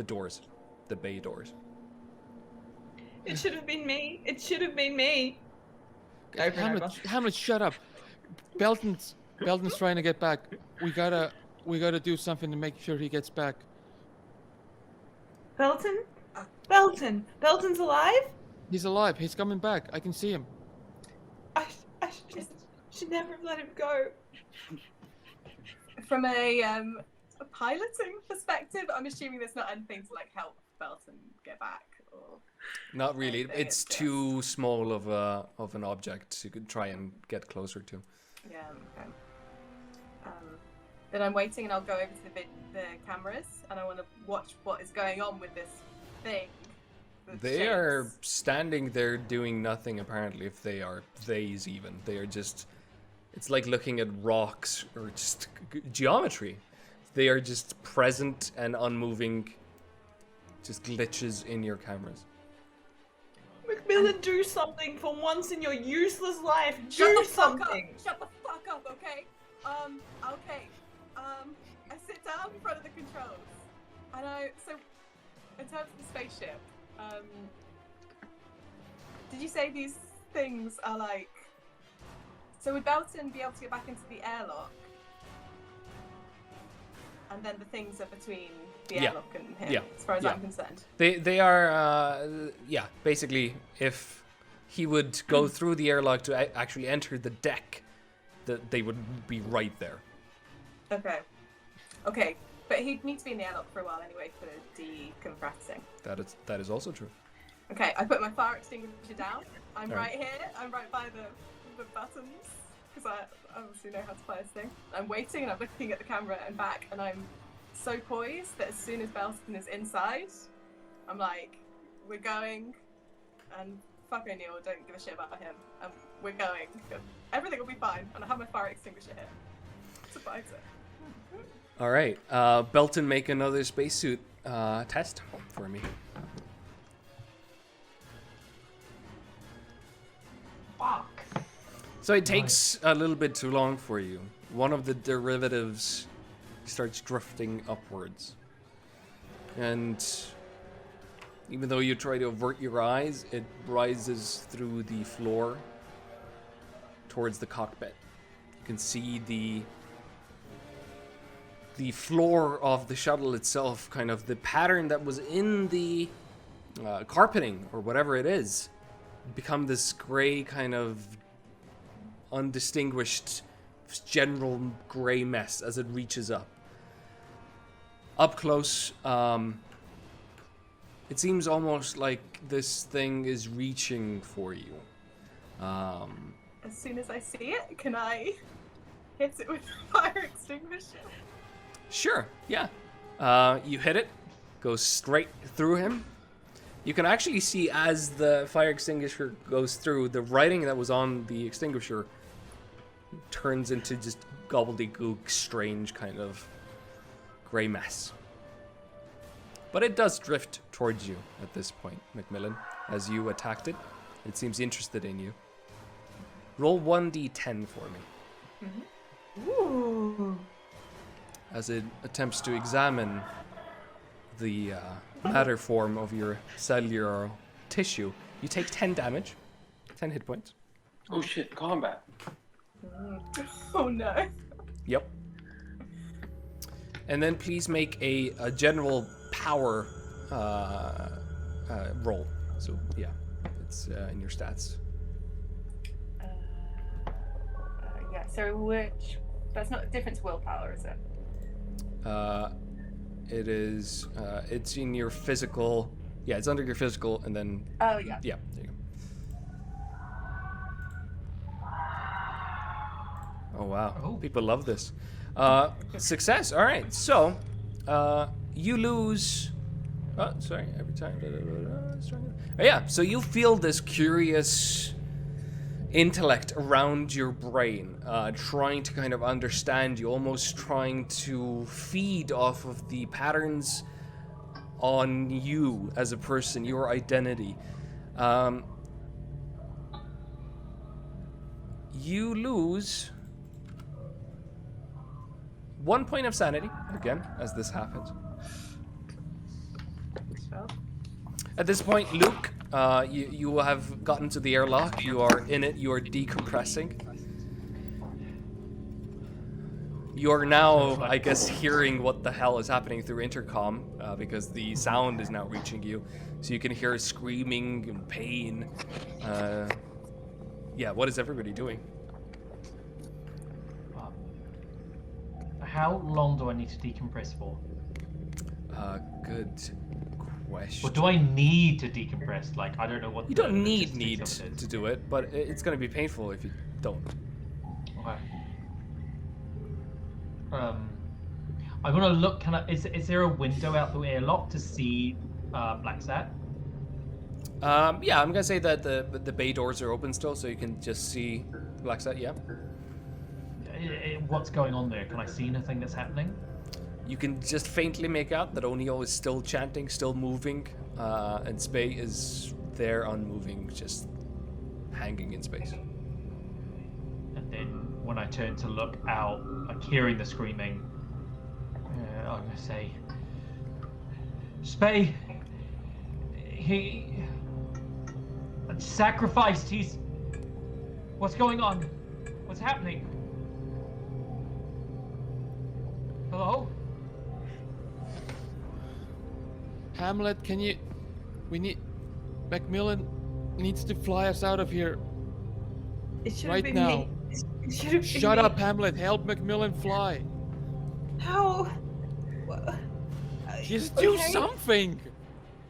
doors, the bay doors. It should have been me. It should have been me. Hamlet, shut up. Belton's trying to get back. We gotta do something to make sure he gets back. Belton? Belton's alive? He's alive. He's coming back. I can see him. I should never have let him go. From a piloting perspective, I'm assuming there's not anything to help Belton get back, or not really. It's too small of an object you could try and get closer to. Yeah. Okay. Then I'm waiting, and I'll go over to the cameras, and I want to watch what is going on with this thing. They are standing there doing nothing, apparently, if they are theys even. They are just... It's like looking at rocks or just geometry. They are just present and unmoving, just glitches in your cameras. Macmillan, do something for once in your useless life. Shut Do the fuck something. up. Shut the fuck up, okay? Okay. I sit down in front of the controls, and so in terms of the spaceship, did you say these things are so would Belton be able to get back into the airlock? And then the things are between the airlock and him, as far as I'm concerned. They are, basically, if he would go through the airlock to actually enter the deck, they would be right there. Okay, but he'd need to be in the airlock for a while anyway for decompressing. That is also true. Okay, I put my fire extinguisher down. I'm right here. I'm right by the buttons, because I obviously know how to fire this thing. I'm waiting and I'm looking at the camera and back, and I'm so poised that as soon as Belton is inside, I'm like, we're going, and fuck O'Neill, don't give a shit about him. We're going. Everything will be fine, and I have my fire extinguisher here to fight it. All right, Belton, make another spacesuit test for me. Fuck. So it takes a little bit too long for you. One of the derivatives starts drifting upwards. And even though you try to avert your eyes, it rises through the floor towards the cockpit. You can see the floor of the shuttle itself, kind of the pattern that was in the carpeting or whatever it is, become this gray kind of undistinguished general gray mess as it reaches up. Up close, it seems almost like this thing is reaching for you. As soon as I see it, can I hit it with a fire extinguisher? Sure, yeah. You hit it, goes straight through him. You can actually see as the fire extinguisher goes through, the writing that was on the extinguisher turns into just gobbledygook, strange kind of gray mess. But it does drift towards you at this point, Macmillan, as you attacked it. It seems interested in you. Roll 1d10 for me. Mm-hmm. Ooh. As it attempts to examine the matter form of your cellular tissue. You take 10 damage, 10 hit points. Oh shit, combat. Oh no. Yep. And then please make a general power roll. So yeah, it's in your stats. Yeah, so which... That's not different to willpower, is it? It is, it's in your physical, yeah, it's under your physical, and then... Oh, yeah. Yeah, there you go. Oh, wow. Oh. People love this. Success, all right. So, you lose... Oh, sorry, every time... Oh, yeah, so you feel this curious intellect around your brain, trying to kind of understand you, almost trying to feed off of the patterns on you as a person, your identity. You lose 1 point of sanity, again, as this happens. At this point, Luke, you have gotten to the airlock. You are in it. You are decompressing. You are now, I guess, hearing what the hell is happening through intercom, because the sound is now reaching you. So you can hear screaming and pain. Yeah, what is everybody doing? How long do I need to decompress for? Good question. Or do I need to decompress? Like, I don't know what. You don't need to do it, but it's going to be painful if you don't. Okay. I'm gonna look. Is there a window out the airlock to see BLACKSAT? Yeah, I'm gonna say that the bay doors are open still, so you can just see BLACKSAT. Yeah. What's going on there? Can I see anything that's happening? You can just faintly make out that O'Neill is still chanting, still moving, and Spey is there unmoving, just hanging in space. And then when I turn to look out, like hearing the screaming, I'm gonna say, Spey, he sacrificed. What's going on? What's happening? Hello? Hamlet, Macmillan needs to fly us out of here It should have right been now. me. It should have been Shut me. up, Hamlet. Help Macmillan fly. How? Just do Okay. something.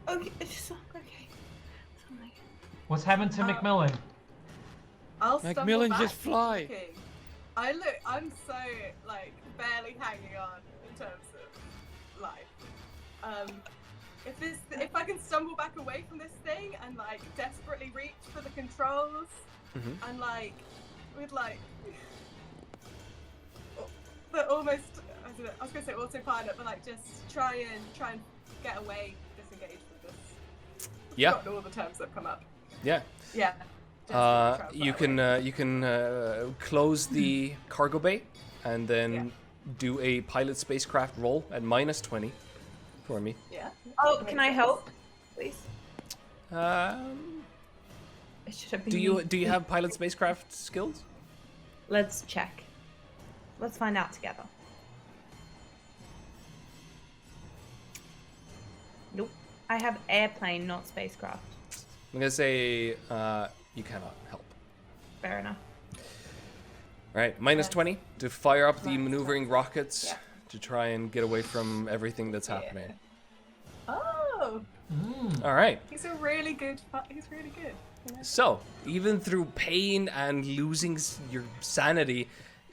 Okay. Okay. Something. What's happened to Macmillan? I'll stumble Macmillan, back just fly. thinking, I'm so, like, barely hanging on in terms of life. If I can stumble back away from this thing and, like, desperately reach for the controls, and, like, with, like, the almost, I was gonna say autopilot, but like just try and get away, disengage from this. Yeah. I've forgotten all the terms that come up. Yeah. Yeah. Just try and You fly can away. close the cargo bay and then do a pilot spacecraft roll at -20 for me. Yeah. Oh, can I help, please? It should have been. Do you have pilot spacecraft skills? Let's check. Let's find out together. Nope. I have airplane, not spacecraft. I'm gonna say you cannot help. Fair enough. All right, -20 to fire up the Right. maneuvering rockets Yeah. to try and get away from everything that's happening. Oh, All right. he's a really good. He's really good. You know? So, even through pain and losing your sanity,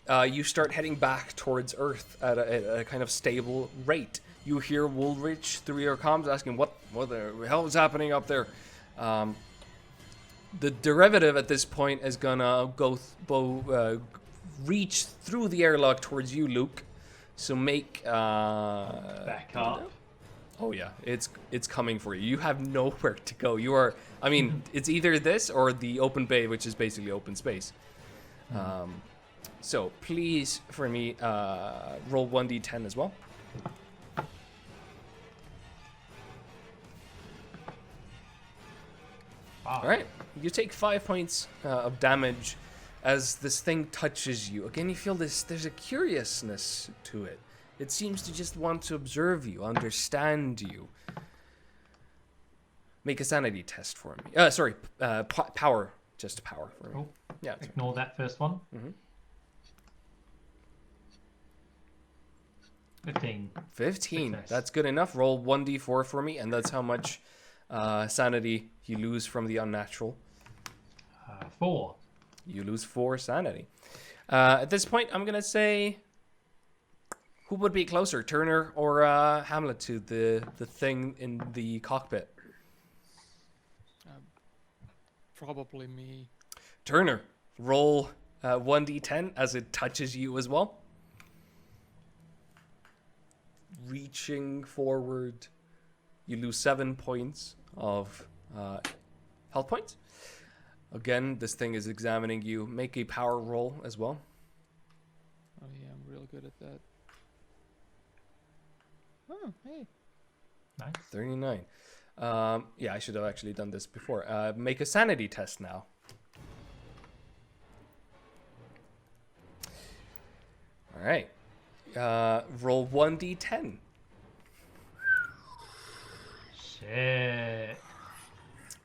you start heading back towards Earth at a kind of stable rate. You hear Woolrich through your comms asking, what the hell is happening up there? The derivative at this point is gonna reach through the airlock towards you, Luke. So make... Back up. Oh yeah, it's coming for you. You have nowhere to go. You are, I mean, it's either this or the open bay, which is basically open space. So please, for me, roll 1d10 as well. Wow. All right, you take 5 points of damage as this thing touches you. Again, you feel this. There's a curiousness to it. It seems to just want to observe you, understand you. Make a sanity test for me. Sorry, power. Just power for me. Cool. Yeah. Ignore that first one. 15. 15. Success. That's good enough. Roll 1d4 for me, and that's how much sanity you lose from the unnatural. 4. You lose 4 sanity. At this point, I'm gonna say, who would be closer, Turner or Hamlet, to the thing in the cockpit? Probably me. Turner, roll 1d10 as it touches you as well. Reaching forward, you lose 7 points of health points. Again, this thing is examining you. Make a power roll as well. Oh yeah, I'm real good at that. Oh, hey. Nice. 39. Yeah, I should have actually done this before. Make a sanity test now. All right. Roll 1d10. Shit.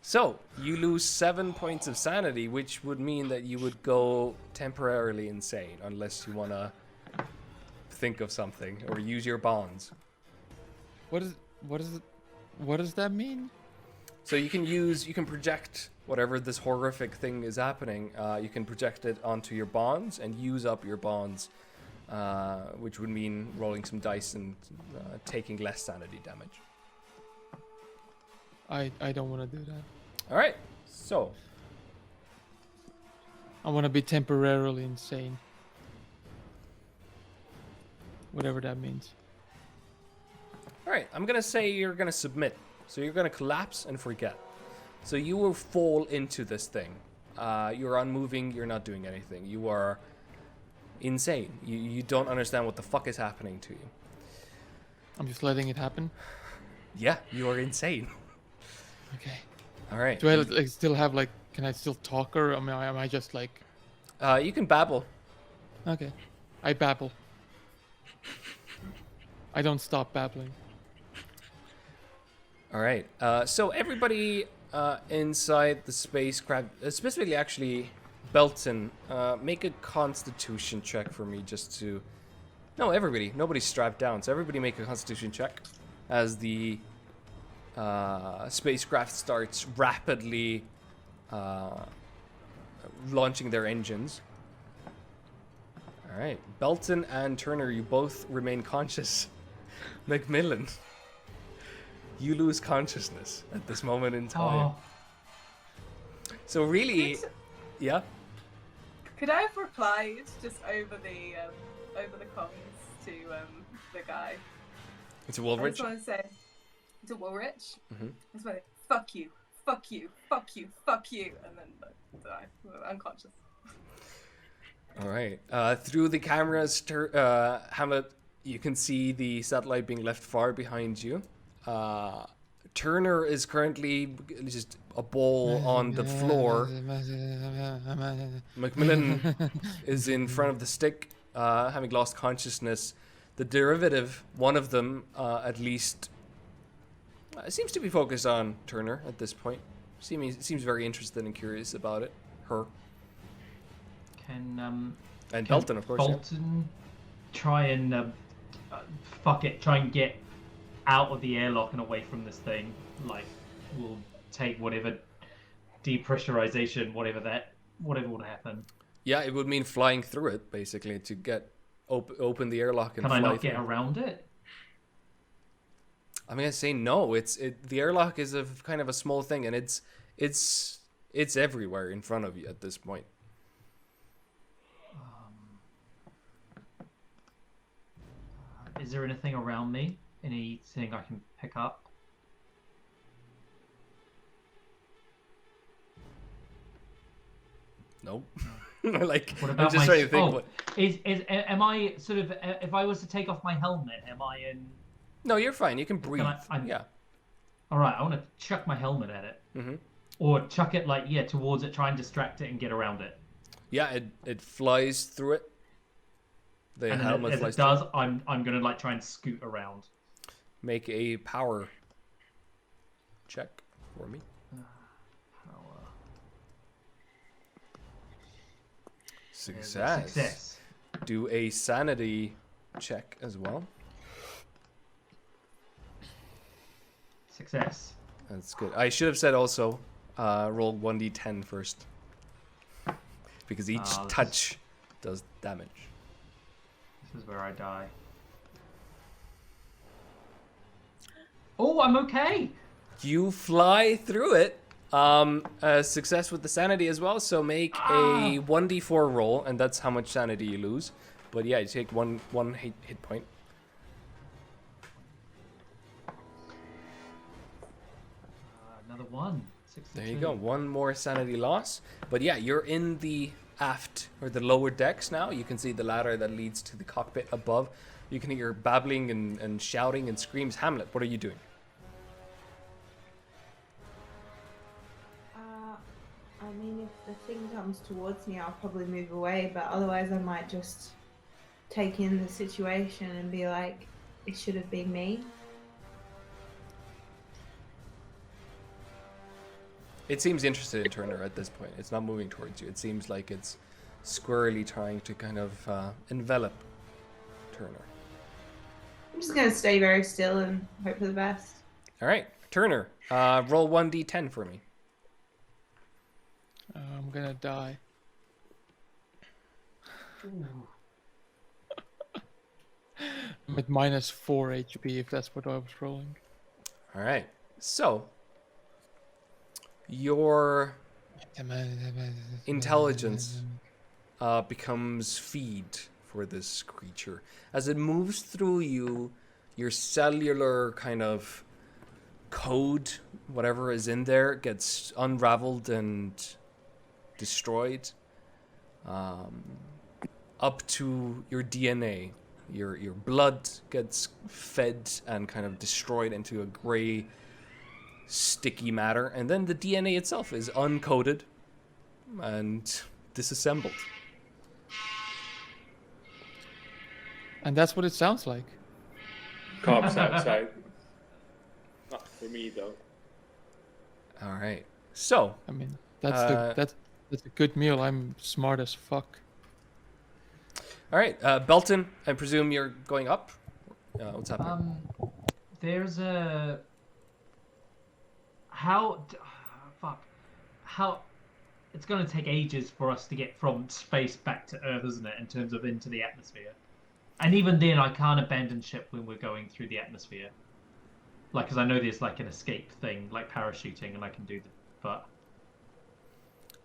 So, you lose 7 points of sanity, which would mean that you would go temporarily insane unless you want to think of something or use your bonds. What does that mean? So you can project whatever this horrific thing is happening. You can project it onto your bonds and use up your bonds, which would mean rolling some dice and taking less sanity damage. I don't want to do that. All right. So, I want to be temporarily insane. Whatever that means. all right. I'm gonna say you're gonna submit. So you're gonna collapse and forget. So you will fall into this thing. You're unmoving. You're not doing anything. You are insane. You don't understand what the fuck is happening to you. I'm just letting it happen. Yeah, you are insane. Okay. All right. Do I like, still have like? Can I still talk, or am I just like? You can babble. Okay. I babble. I don't stop babbling. All right. So everybody inside the spacecraft, specifically actually Belton, make a Constitution check for me, just to. No, everybody. Nobody's strapped down, so everybody make a Constitution check as the spacecraft starts rapidly launching their engines. All right, Belton and Turner, you both remain conscious. Macmillan, you lose consciousness at this moment in time. Oh, So really, yeah. Could I have replied just over the comms to the guy. It's a I Woolrich. just want to say to Woolrich. Mhm. I just want to fuck you, fuck you, fuck you, fuck you, and then die unconscious. All right. Through the cameras, Hamlet, you can see the satellite being left far behind you. Turner is currently just a ball on the floor. Macmillan is in front of the stick, having lost consciousness. The derivative, one of them, at least, seems to be focused on Turner at this point. Seems very interested and curious about it. Her. And Belton, of course. Bolton try and try and get out of the airlock and away from this thing. Like, we'll take whatever depressurization, whatever would happen. Yeah, it would mean flying through it, basically, to get open the airlock and Can fly I not through. get around it? I'm gonna say no. The airlock is a kind of a small thing, and it's everywhere in front of you at this point. Is there anything around me? Anything I can pick up? Nope. Like, What I'm about just trying to think. Am I sort of? If I was to take off my helmet, am I in? No, you're fine. You can breathe. Yeah. All right, I want to chuck my helmet at it, or chuck it towards it, try and distract it and get around it. Yeah, it flies through it. The And helmet as flies it does, through. I'm gonna try and scoot around. Make a power check for me. Success. Do a sanity check as well. Success. That's good. I should have said also roll 1d10 first. Because each touch does damage. This is where I die. Oh, I'm okay. You fly through it. Success with the sanity as well. So make a 1d4 roll, and that's how much sanity you lose. But yeah, you take one hit point. Another one. 62. There you go. One more sanity loss. But yeah, you're in the aft or the lower decks now. You can see the ladder that leads to the cockpit above. You can hear babbling and shouting and screams. Hamlet, what are you doing? I mean, if the thing comes towards me, I'll probably move away, but otherwise I might just take in the situation and be like, it should have been me. It seems interested in Turner at this point. It's not moving towards you. It seems like it's squarely trying to kind of envelop Turner. I'm just going to stay very still and hope for the best. All right, Turner, roll 1d10 for me. I'm gonna die. I'm at -4 HP if that's what I was rolling. All right, so your intelligence becomes feed for this creature. As it moves through you, your cellular kind of code, whatever is in there, gets unraveled and destroyed, up to your DNA. Your blood gets fed and kind of destroyed into a gray, sticky matter, and then the DNA itself is uncoded and disassembled. And that's what it sounds like. Cops outside. Not for me though. All right, so I mean, that's a good meal. I'm smart as fuck. all right, Belton, I presume you're going up. What's happening? There's a how it's going to take ages for us to get from space back to Earth, isn't it? In terms of into the atmosphere, and even then, I can't abandon ship when we're going through the atmosphere. Like, because I know there's like an escape thing, like parachuting, and I can do but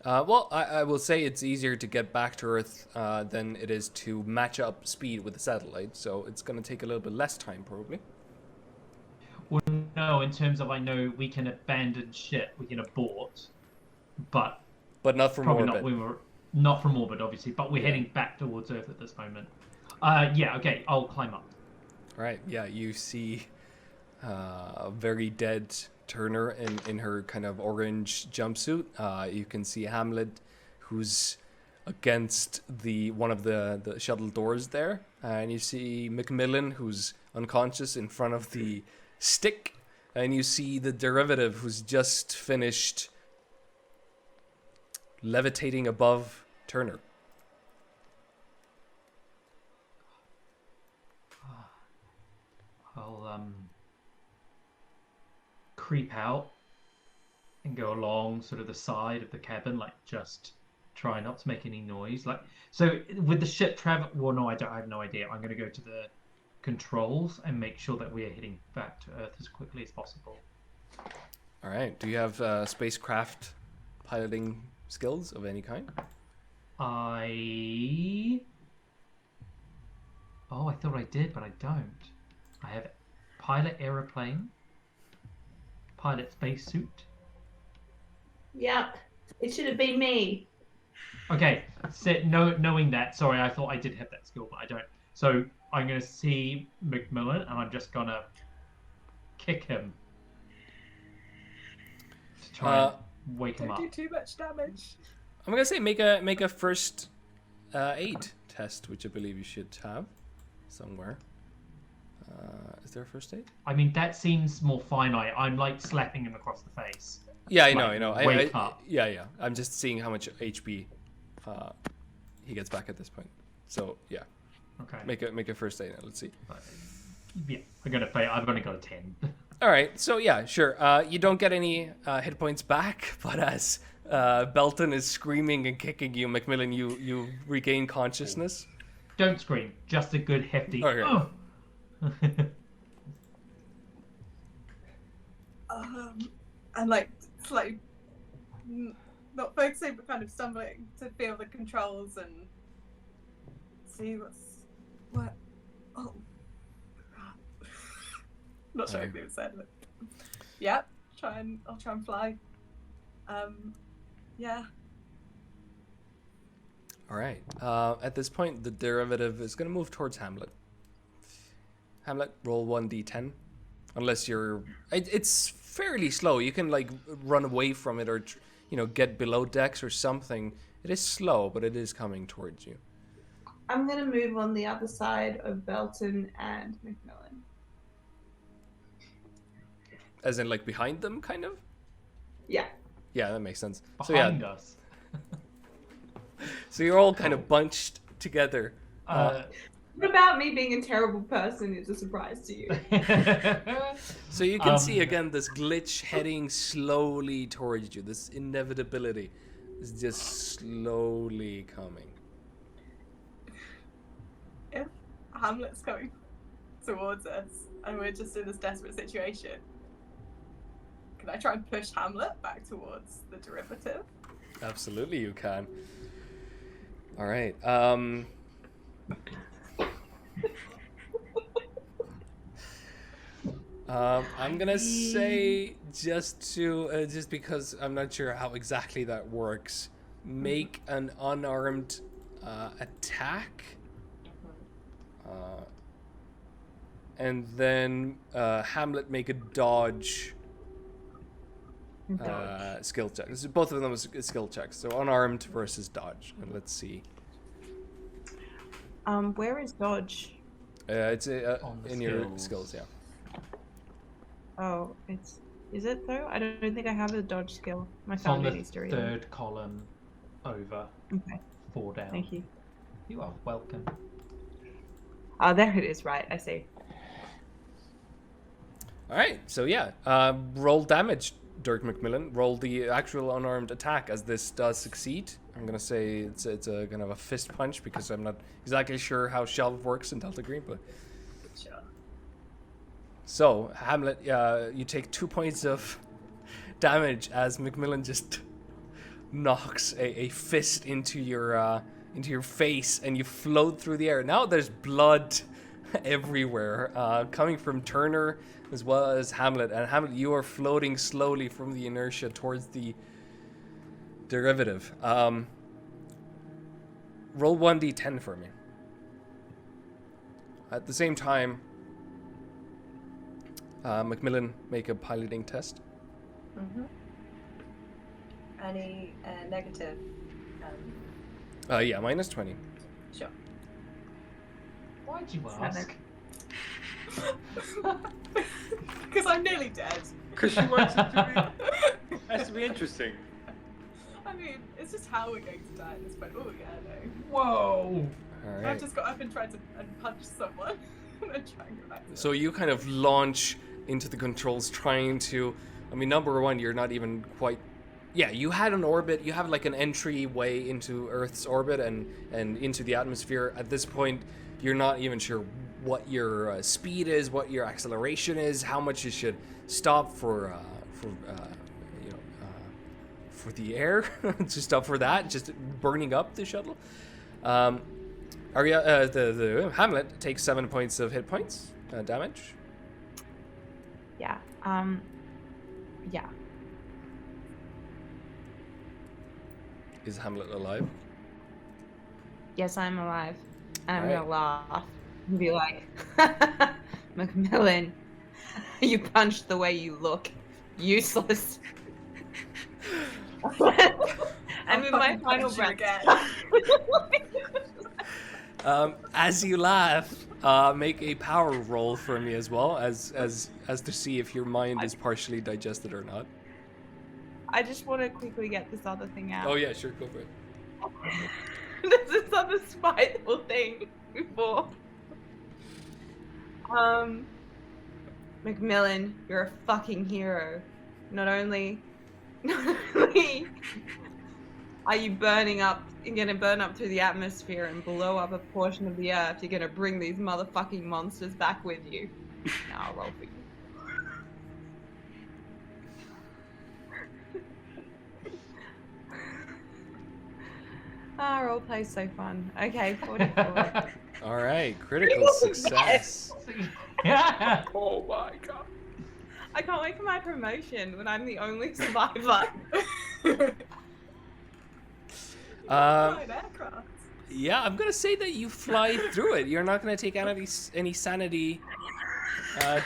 Well, I will say it's easier to get back to Earth than it is to match up speed with the satellite, so it's going to take a little bit less time, probably. Well, no, in terms of I know we can abandon ship, we can abort, but But not from probably orbit. not. We were not from orbit, obviously, but we're Yeah. heading back towards Earth at this moment. Yeah, okay, I'll climb up. All right, yeah, you see a very dead Turner in her kind of orange jumpsuit. You can see Hamlet, who's against one of the shuttle doors there, and you see Macmillan, who's unconscious in front of the stick, and you see the derivative, who's just finished levitating above Turner. I'll creep out and go along sort of the side of the cabin, like just try not to make any noise. Like, so with the ship travel, well, no, I have no idea. I'm going to go to the controls and make sure that we are heading back to Earth as quickly as possible. All right, do you have spacecraft piloting skills of any kind? I thought I did, but I don't. I have pilot aeroplane, pilot spacesuit. Yep. It should have been me. Okay, knowing that, sorry, I thought I did have that skill, but I don't. So I'm going to see Macmillan, and I'm just going to kick him to try and wake him Don't up. do too much damage. I'm gonna say make a first aid test, which I believe you should have somewhere. Is there a first aid? I mean, that seems more finite. I'm like slapping him across the face. Yeah, I Like, know. wake up. Yeah. I'm just seeing how much HP he gets back at this point. So yeah, Okay. make a first aid. Let's see. Yeah, I've only got a 10. All right, so yeah, sure. You don't get any hit points back, but as Belton is screaming and kicking you, Macmillan, you regain consciousness. Don't scream. Just a good hefty. Okay. "Ugh." And like slightly not focusing, but kind of stumbling to feel the controls and see what. Oh, crap. Not sure if it was said, but yeah. I'll try and fly. Yeah. All right. At this point, the derivative is going to move towards Hamlet. Hamlet, roll 1d10. Unless you're... It's fairly slow. You can, like, run away from it or, get below decks or something. It is slow, but it is coming towards you. I'm going to move on the other side of Belton and Macmillan. As in, like, behind them, kind of? Yeah. Yeah, that makes sense. Behind us. So you're all kind of bunched together. What about me being a terrible person is a surprise to you? So you can see again this glitch heading slowly towards you. This inevitability is just slowly coming. If Hamlet's coming towards us and we're just in this desperate situation, can I try and push Hamlet back towards the derivative? Absolutely, you can. All right. I'm gonna say just because I'm not sure how exactly that works. Make an unarmed attack, and then Hamlet make a dodge. Skill check. Both of them are skill checks. So unarmed versus dodge, and let's see. Where is dodge? It's On the in your skills. skills, yeah. Oh, is it though? I don't think I have a dodge skill. My It's on foundry the needs to read. third column over. Okay, 4 down. thank you. You are welcome. Oh, there it is. Right, I see. All right. So yeah, roll damage, Dirk Macmillan. Roll the actual unarmed attack. As this does succeed, I'm gonna say it's a kind of a fist punch because I'm not exactly sure how Shelv works in Delta Green, but. Sure. So, Hamlet, you take 2 points of damage as Macmillan just knocks a fist into your face, and you float through the air. Now there's blood everywhere, coming from Turner as well as Hamlet. And Hamlet, you are floating slowly from the inertia towards the derivative. Roll 1d10 for me. At the same time, Macmillan, make a piloting test. Any negative? Yeah, minus 20. Sure. Why'd you ask? Because I'm nearly dead. Because she wants it to be. Has to be interesting. I mean, it's just how we're going to die at this point. Oh yeah, no. Whoa! All I've right. just got up and tried to punch someone and then try and go back. So you kind of launch into the controls, trying to. I mean, number one, you're not even quite. Yeah, you had an orbit. You have like an entryway into Earth's orbit and into the atmosphere. At this point, you're not even sure what your speed is, what your acceleration is, how much you should stop for the air, to stop for that, just burning up the shuttle. The Hamlet takes 7 points of hit points damage. Yeah. Yeah. Is Hamlet alive? Yes, I'm alive. And I'm Alright. gonna laugh and be like, Macmillan, you punched the way you look. Useless. And with my final breath. As you laugh, make a power roll for me as well, as to see if your mind is partially digested or not. I just want to quickly get this other thing out. Oh yeah, sure, go for it. There's this other spiteful thing before. Macmillan, you're a fucking hero. Not only are you burning up, you're gonna burn up through the atmosphere and blow up a portion of the earth, you're gonna bring these motherfucking monsters back with you. Now I'll roll for you. Ah, roleplay's so fun. Okay, 44. All right, critical success. Yeah! Oh my god. I can't wait for my promotion when I'm the only survivor. Flying aircraft. Yeah, I'm gonna say that you fly through it. You're not gonna take any sanity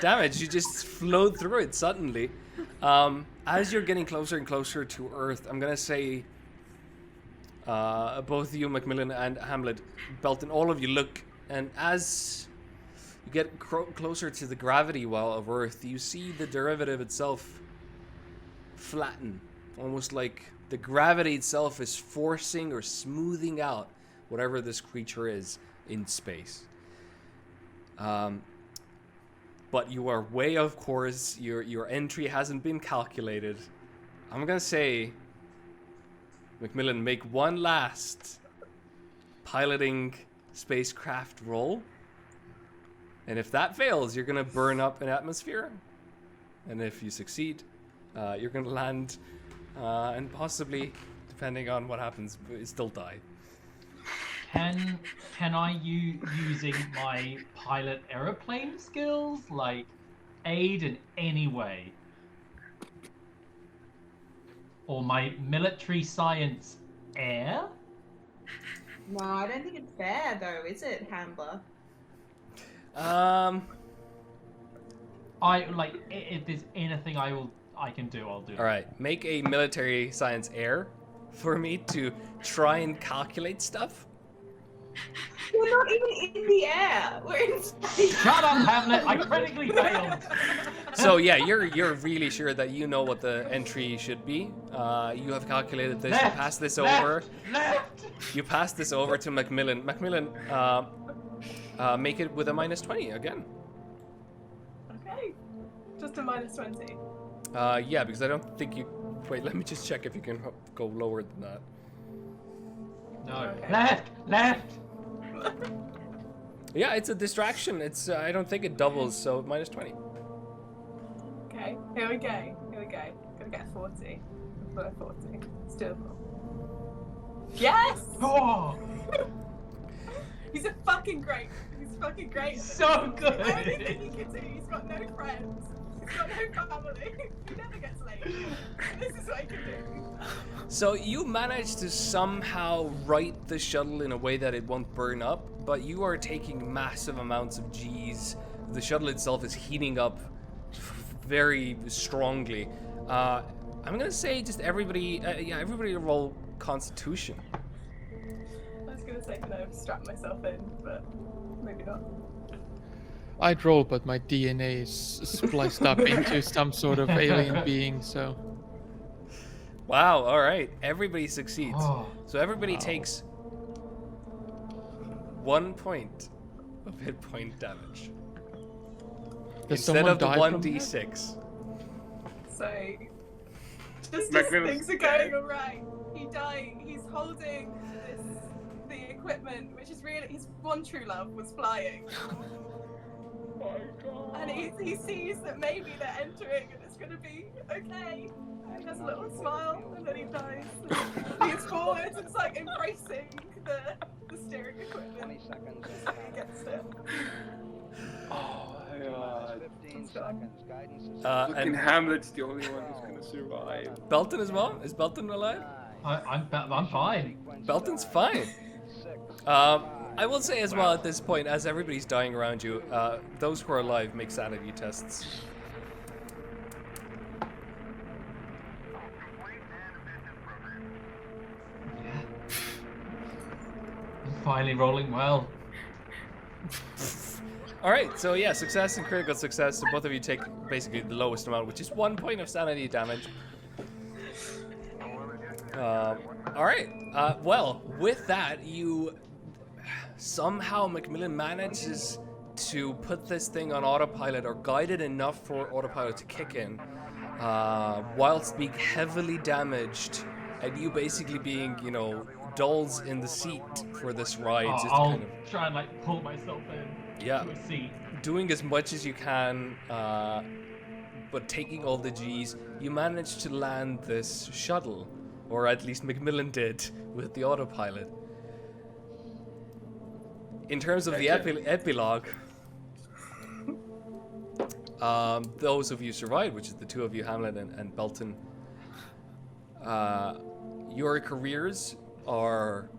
damage. You just float through it suddenly. As you're getting closer and closer to Earth, I'm gonna say both you, Macmillan and Hamlet, Belton, all of you look, and as you get closer to the gravity well of Earth, you see the derivative itself flatten, almost like the gravity itself is forcing or smoothing out whatever this creature is in space. But you are way off course. Your entry hasn't been calculated. I'm gonna say, Macmillan, make one last piloting spacecraft roll. And if that fails, you're gonna burn up an atmosphere. And if you succeed, you're gonna land and possibly, depending on what happens, still die. Can I using my pilot aeroplane skills like aid in any way? Or my military science air? No, I don't think it's fair though, is it, Handler? If there's anything I can do, I'll do. All right, make a military science air for me to try and calculate stuff. We're not even in the air. We're in space. Shut up, Hamlet! I critically failed. So yeah, you're really sure that you know what the entry should be. You have calculated this. You pass this over. Left. You pass this over to Macmillan. Macmillan, make it with a minus 20 again. Okay. Just a minus 20. Yeah, because I don't think you. Wait, let me just check if you can go lower than that. No. Okay. Left. Yeah, it's a distraction. It's I don't think it doubles, so minus 20. Okay, here we go. Gonna get 40. Below 40. Still. Yes! Oh, He's fucking great at this. so The only thing good. he can do, he's got no friends, he's got no family, he never gets laid. This is what he can do. So you manage to somehow right the shuttle in a way that it won't burn up, but you are taking massive amounts of G's. The shuttle itself is heating up very strongly. I'm gonna say just everybody, everybody roll Constitution. I was gonna say, strap myself in, but maybe not. I'd roll, but my DNA is spliced up into some sort of alien being, so. Wow, alright. Everybody succeeds. Oh, So everybody wow. takes 1 point of hit point damage. Does Instead someone of the die from 1d6. So, just Macmillan- things are going alright. He's holding the equipment, which is really, his one true love was flying. Oh my god. And he sees that maybe they're entering and it's gonna be okay. And he has a little smile and then he dies. He leans forward and it's like embracing the steering equipment. 20 seconds. Against it. Oh my god. 15 seconds. Guidance is Fucking And Hamlet's the only one who's gonna survive. Belton as well? Is Belton alive? I'm fine. Belton's fine. I will say as well at this point, as everybody's dying around you, those who are alive make sanity tests. I'm finally rolling well. Alright, so yeah, success and critical success, so both of you take basically the lowest amount, which is 1 point of sanity damage. Alright, well, with that, you somehow Macmillan manages to put this thing on autopilot or guide it enough for autopilot to kick in, whilst being heavily damaged, and you basically being, you know, dulls in the seat for this ride. Oh, just I'll kind of, try and like pull myself in yeah, to a seat. doing as much as you can, but taking all the G's. You manage to land this shuttle, or at least Macmillan did with the autopilot. In terms of the epilogue, those of you survived, which is the two of you, Hamlet and Belton, your careers are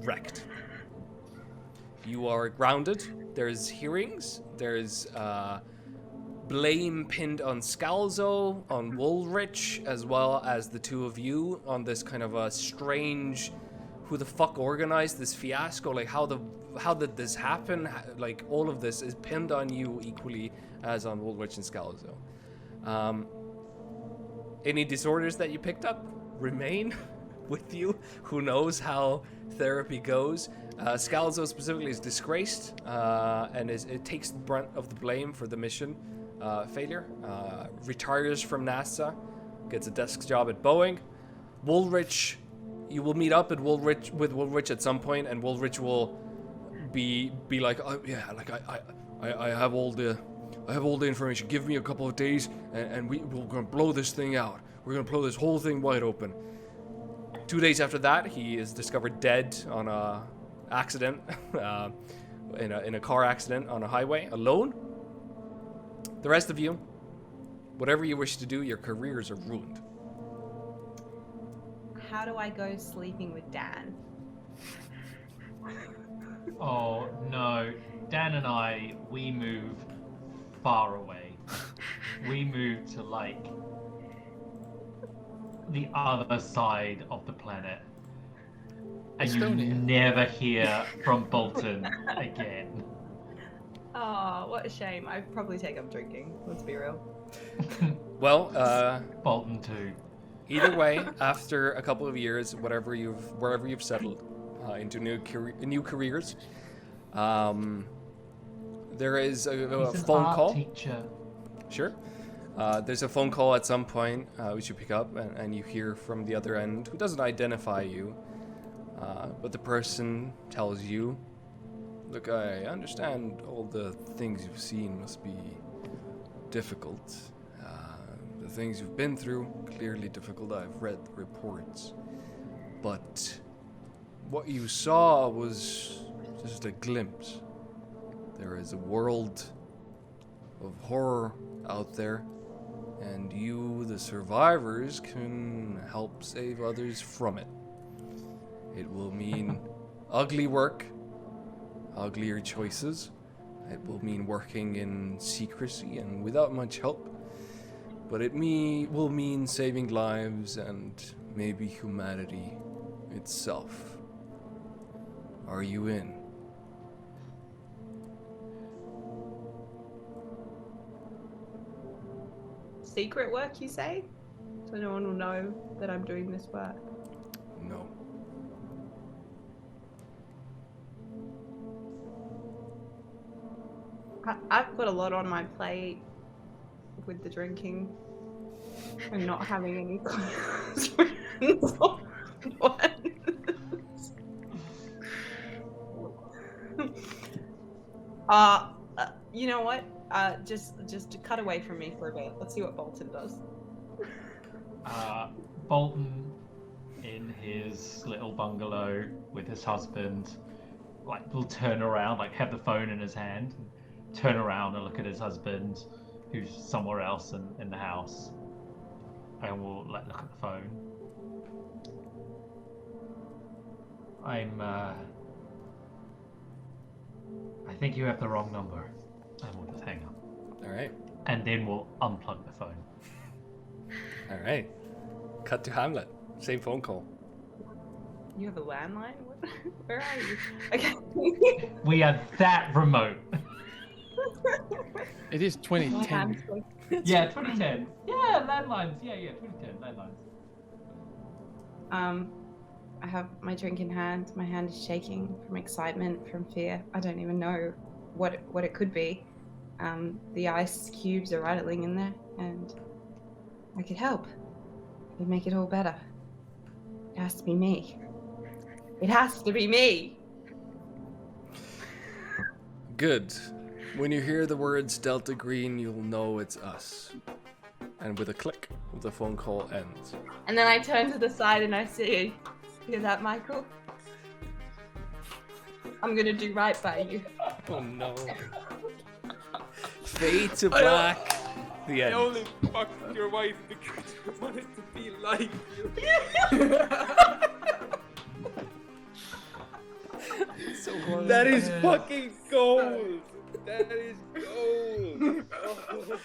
wrecked. You are grounded. There's hearings. There's blame pinned on Scalzo, on Woolrich, as well as the two of you on this kind of a strange, who the fuck organized this fiasco? Like how did this happen? Like all of this is pinned on you equally as on Woolrich and Scalzo. Any disorders that you picked up remain with you. Who knows how therapy goes? Scalzo specifically is disgraced and it takes the brunt of the blame for the mission failure. Retires from NASA, gets a desk job at Boeing. Woolrich, you will meet up with Woolrich at some point, and Woolrich will be like, oh, yeah, like I have all the information. Give me a couple of days, and we're gonna blow this thing out. We're gonna blow this whole thing wide open. 2 days after that, he is discovered dead on a accident, in a car accident on a highway, alone. The rest of you, whatever you wish to do, your careers are ruined. How do I go sleeping with Dan? Oh no, Dan and I, we move far away. We move to like the other side of the planet, and you Estonia. never hear from Bolton again. Oh, what a shame. I'd probably take up drinking. Let's be real. Well, Bolton too. either way, after a couple of years, wherever you've settled into new careers, there is a He's an phone art call. teacher. Sure. There's a phone call at some point which you pick up, and you hear from the other end, who doesn't identify you, but the person tells you, "Look, I understand all the things you've seen must be difficult. The things you've been through, clearly difficult. I've read the reports. But what you saw was just a glimpse. There is a world of horror out there, and you, the survivors, can help save others from it. It will mean ugly work, uglier choices. It will mean working in secrecy and without much help. But it will mean saving lives and maybe humanity itself. Are you in? Secret work, you say? So no one will know that I'm doing this work. No. I've got a lot on my plate with the drinking and not having any close friends or ones. You know what? Just cut away from me for a bit. Let's see what Bolton does. Bolton, in his little bungalow with his husband, will turn around, have the phone in his hand, turn around and look at his husband, who's somewhere else in the house, and we'll look at the phone. I think you have the wrong number, and we'll just hang up. All right. And then we'll unplug the phone. All right. Cut to Hamlet. Same phone call. You have a landline? Where are you? Okay. We are that remote. It is 2010. Yeah, 2010. Yeah, landlines. Yeah, 2010 landlines. I have my drink in hand. My hand is shaking from excitement, from fear. I don't even know what it could be. The ice cubes are rattling in there, and I could help. It would make it all better. It has to be me. It has to be me. Good. When you hear the words Delta Green, you'll know it's us. And with a click, the phone call ends. And then I turn to the side and I see, hear that, Michael? I'm gonna do right by you. Oh no. Fade to black. The end. I only fucked your wife because I wanted to be like you. So horrible. That is fucking gold. That is gold. Oh.